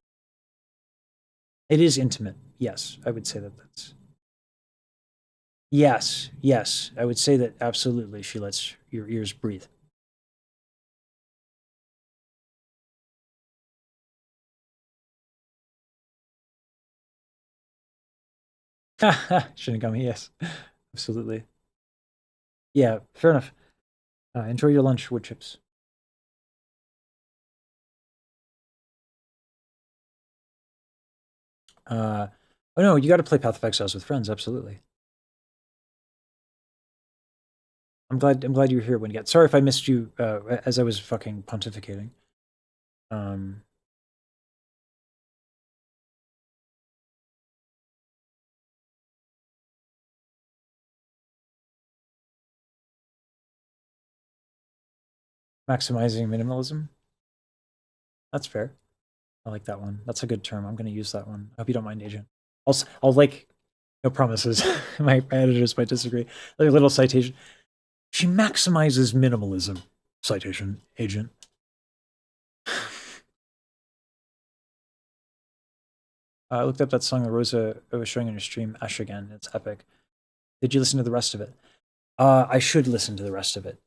It is intimate. Yes, I would say that's. Yes, I would say that absolutely. She lets your ears breathe. Shinigami, yes, absolutely. Yeah, fair enough. Enjoy your lunch, wood chips. Oh no, you got to play Path of Exiles with friends. Absolutely. I'm glad you were here when you got. Sorry if I missed you as I was fucking pontificating. Maximizing minimalism. That's fair. I like that one. That's a good term. I'm going to use that one. I hope you don't mind, Agent. I'll like, no promises. my editors might disagree. Like a little citation. She maximizes minimalism. Citation, Agent. I looked up that song that Rosa was showing on your stream, Ash Again. It's epic. Did you listen to the rest of it? I should listen to the rest of it.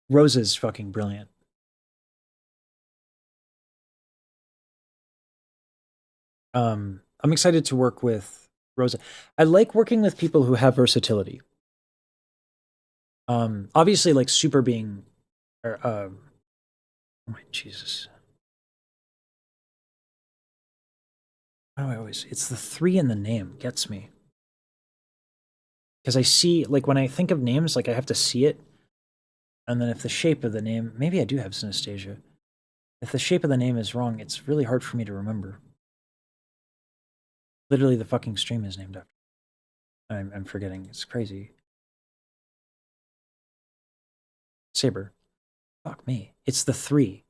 Rosa's fucking brilliant. I'm excited to work with Rosa. I like working with people who have versatility. Obviously, like Super being, or oh my Jesus. Why do I always? It's the 3 in the name gets me. Because I see, like, when I think of names, like I have to see it, and then if the shape of the name, maybe I do have synesthesia. If the shape of the name is wrong, it's really hard for me to remember. Literally, the fucking stream is named after. I'm forgetting. It's crazy. Saber. Fuck me. It's the 3.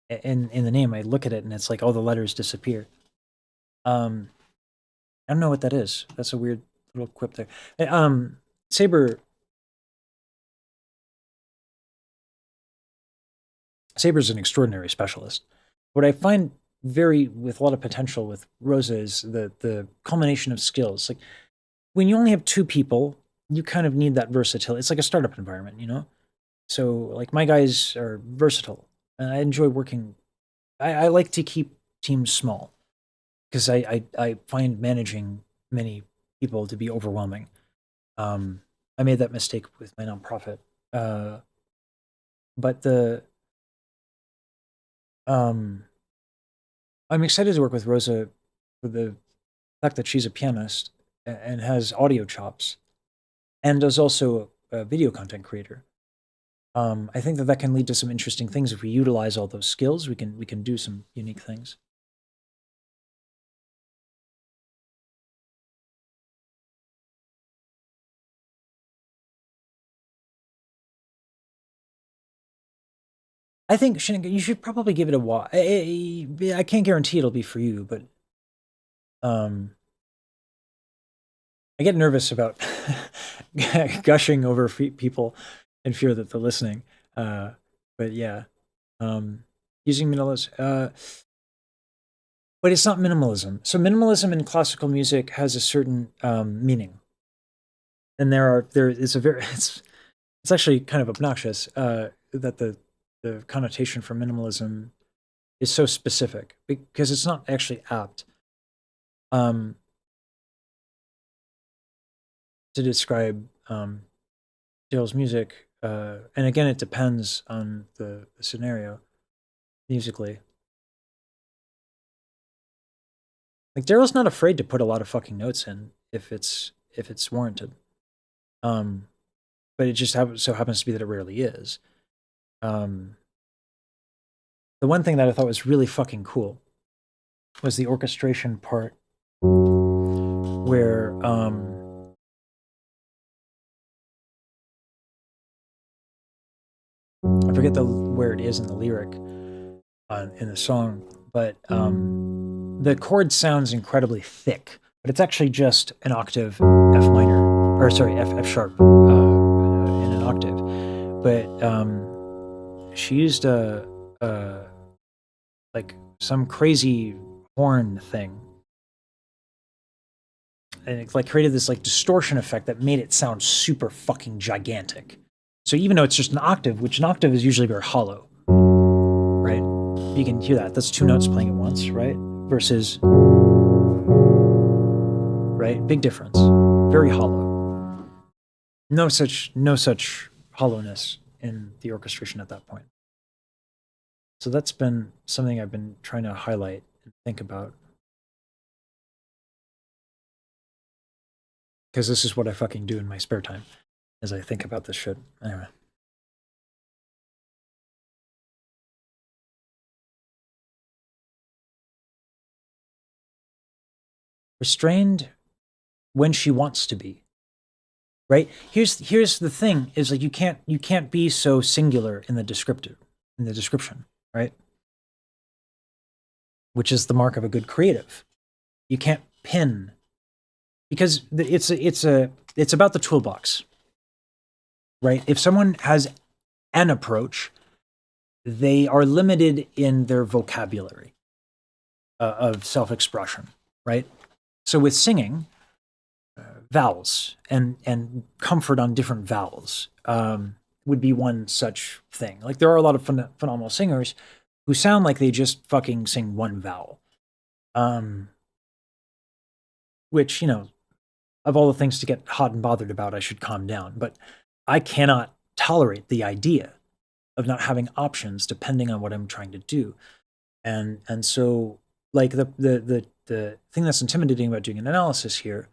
In the name, I look at it and it's like all the letters disappear. I don't know what that is. That's a weird little quip there. Saber's an extraordinary specialist. What I find with a lot of potential with Rosa is the culmination of skills. Like when you only have 2 people, you kind of need that versatility. It's like a startup environment, you know? So like my guys are versatile and I enjoy working. I like to keep teams small because I find managing many people to be overwhelming. I made that mistake with my nonprofit. But I'm excited to work with Rosa for the fact that she's a pianist and has audio chops and is also a video content creator. I think that can lead to some interesting things. If we utilize all those skills, we can do some unique things. I think, Shinnigan, you should probably give it a watch. I can't guarantee it'll be for you, but I get nervous about gushing over people in fear that they're listening. But yeah, using minimalism, but it's not minimalism. So minimalism in classical music has a certain meaning, and it's actually kind of obnoxious that the connotation for minimalism is so specific because it's not actually apt to describe Daryl's music. And again, it depends on the scenario musically. Like Daryl's not afraid to put a lot of fucking notes in if it's warranted. But it just so happens to be that it rarely is. The one thing that I thought was really fucking cool was the orchestration part where I forget where it is in the lyric in the song, but the chord sounds incredibly thick, but it's actually just an octave F minor, or sorry, F sharp in an octave. But she used like some crazy horn thing, and it like created this like distortion effect that made it sound super fucking gigantic. So even though it's just an octave, which an octave is usually very hollow, right? You can hear that. That's 2 notes playing at once, right? Versus, right? Big difference. Very hollow. No such hollowness in the orchestration at that point. So that's been something I've been trying to highlight and think about. Because this is what I fucking do in my spare time, as I think about this shit. Anyway. Restrained when she wants to be. Right? Here's the thing, is like you can't be so singular in the description, right? Which is the mark of a good creative. You can't pin, because it's about the toolbox, right? If someone has an approach, they are limited in their vocabulary of self-expression, right? So with singing, vowels and comfort on different vowels would be one such thing. Like there are a lot of phenomenal singers who sound like they just fucking sing one vowel. Which, you know, of all the things to get hot and bothered about, I should calm down. But I cannot tolerate the idea of not having options depending on what I'm trying to do. And so, like, the thing that's intimidating about doing an analysis here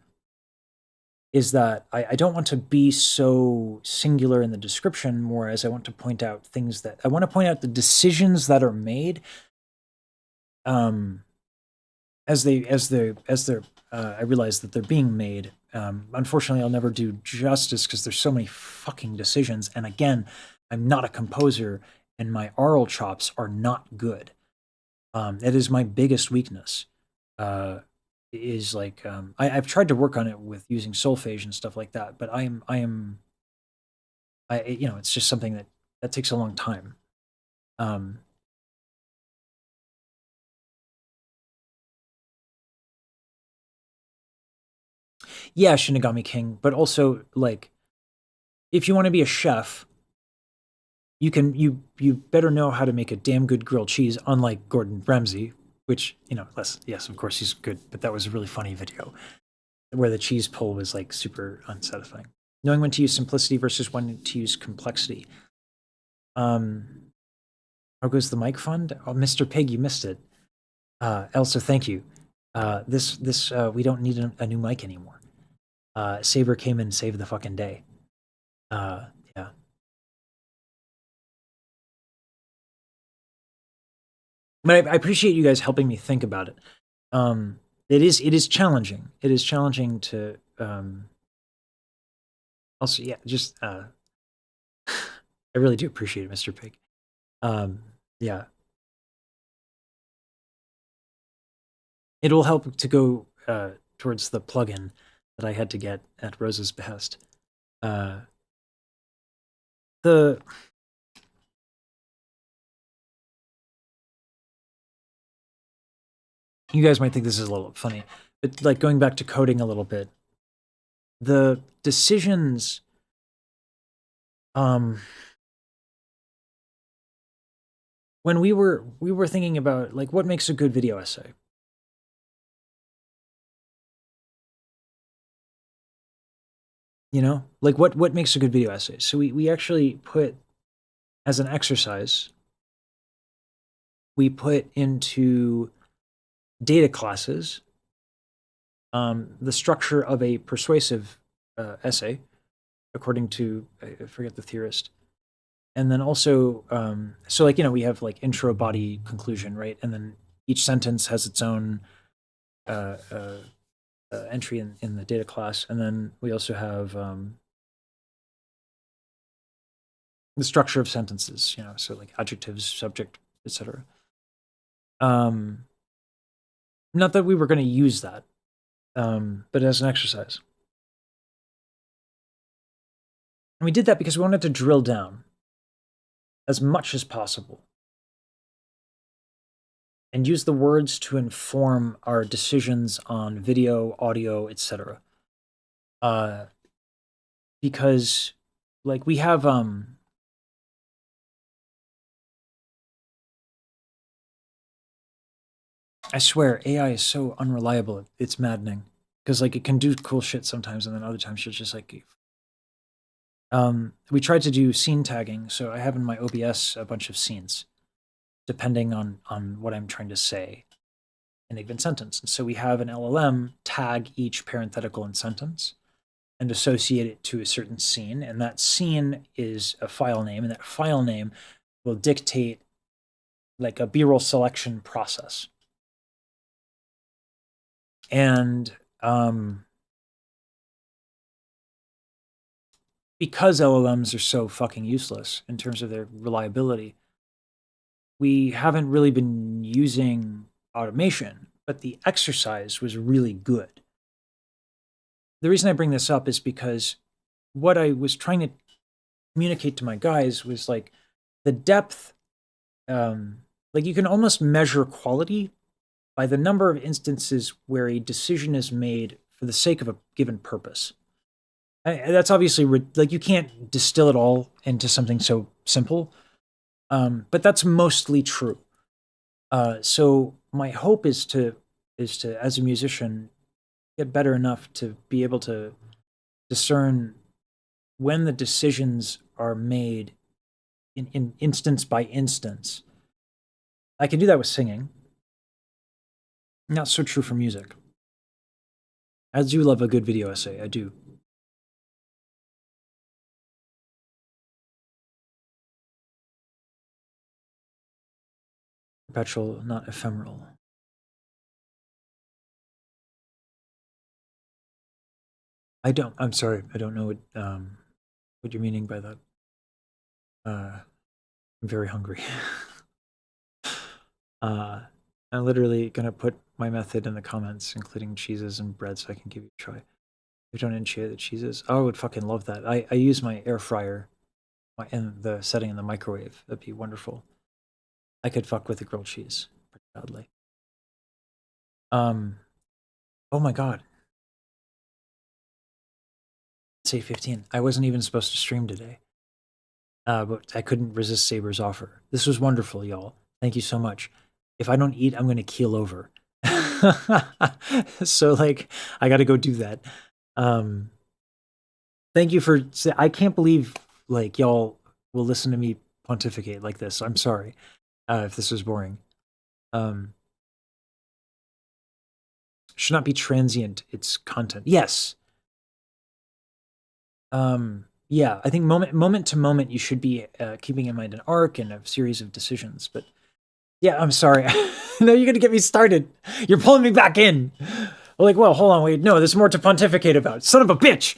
is that I don't want to be so singular in the description, more as I want to point out things that I want to point out the decisions that are made as they're I realize that they're being made. Unfortunately, I'll never do justice because there's so many fucking decisions. And again, I'm not a composer, and my aural chops are not good. That is my biggest weakness. Is like I've tried to work on it with using solfege and stuff like that, but I you know, it's just something that takes a long time. Yeah, Shinigami King, but also, like, if you want to be a chef, you better know how to make a damn good grilled cheese, unlike Gordon Ramsay, which, you know, yes, of course he's good, but that was a really funny video where the cheese pull was like super unsatisfying. Knowing when to use simplicity versus when to use complexity. How goes the mic fund? Oh, Mr. Pig, you missed it. Elsa, thank you. This we don't need a new mic anymore. Saber came in and saved the fucking day. Yeah. But I appreciate you guys helping me think about it. It is challenging. It is challenging to also, yeah, just I really do appreciate it, Mr. Pig. Yeah. It'll help to go towards the plugin that I had to get at Rose's behest. You guys might think this is a little funny, but like going back to coding a little bit, the decisions when we were thinking about like what makes a good video essay. You know, like what makes a good video essay? So we actually put, as an exercise, we put into data classes the structure of a persuasive essay, according to, I forget the theorist. And then also, so like, you know, we have like intro, body, conclusion, right? And then each sentence has its own entry in the data class. And then we also have the structure of sentences, you know, so like adjectives, subject, etc. Not that we were going to use that, but as an exercise. And we did that because we wanted to drill down as much as possible and use the words to inform our decisions on video, audio, etc. Because, like, we have I swear, AI is so unreliable. It's maddening. Because, like, it can do cool shit sometimes, and then other times it's just like... we tried to do scene tagging, so I have in my OBS a bunch of scenes. depending on what I'm trying to say in a given sentence. And so we have an LLM tag each parenthetical in sentence and associate it to a certain scene. And that scene is a file name, and that file name will dictate like a B-roll selection process. And because LLMs are so fucking useless in terms of their reliability, we haven't really been using automation, but the exercise was really good. The reason I bring this up is because what I was trying to communicate to my guys was like the depth, like you can almost measure quality by the number of instances where a decision is made for the sake of a given purpose. That's obviously, like you can't distill it all into something so simple, but that's mostly true. So my hope is to, as a musician, get better enough to be able to discern when the decisions are made in instance by instance. I can do that with singing. Not so true for music. I do love a good video essay, I do. Perpetual, not ephemeral. I'm sorry, I don't know what you're meaning by that. I'm very hungry. I'm literally gonna put my method in the comments, including cheeses and bread, so I can give you a try. If you don't enjoy the cheeses, I would fucking love that. I use my air fryer and the setting in the microwave. That'd be wonderful. I could fuck with the grilled cheese pretty badly. Oh my god. It's 8:15. I wasn't even supposed to stream today. But I couldn't resist Saber's offer. This was wonderful, y'all. Thank you so much. If I don't eat, I'm gonna keel over. So like, I gotta go do that. Thank you for, I can't believe like y'all will listen to me pontificate like this. I'm sorry if this was boring. Should not be transient, it's content. Yes. Yeah, I think moment to moment, you should be keeping in mind an arc and a series of decisions. But yeah, I'm sorry. No, you're gonna get me started. You're pulling me back in. Like, well, hold on, wait. No, there's more to pontificate about. Son of a bitch.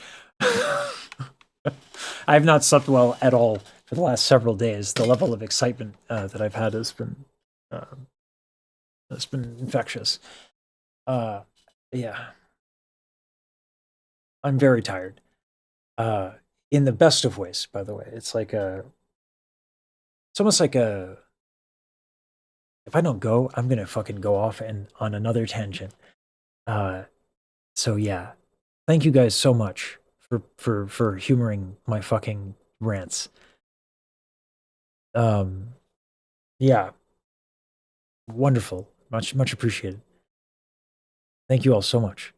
I have not slept well at all for the last several days. The level of excitement that I've had has been infectious. Yeah, I'm very tired. In the best of ways, by the way. It's like it's almost like if I don't go, I'm gonna fucking go off and on another tangent. So yeah, thank you guys so much for humoring my fucking rants. Yeah, wonderful, much appreciated. Thank you all so much.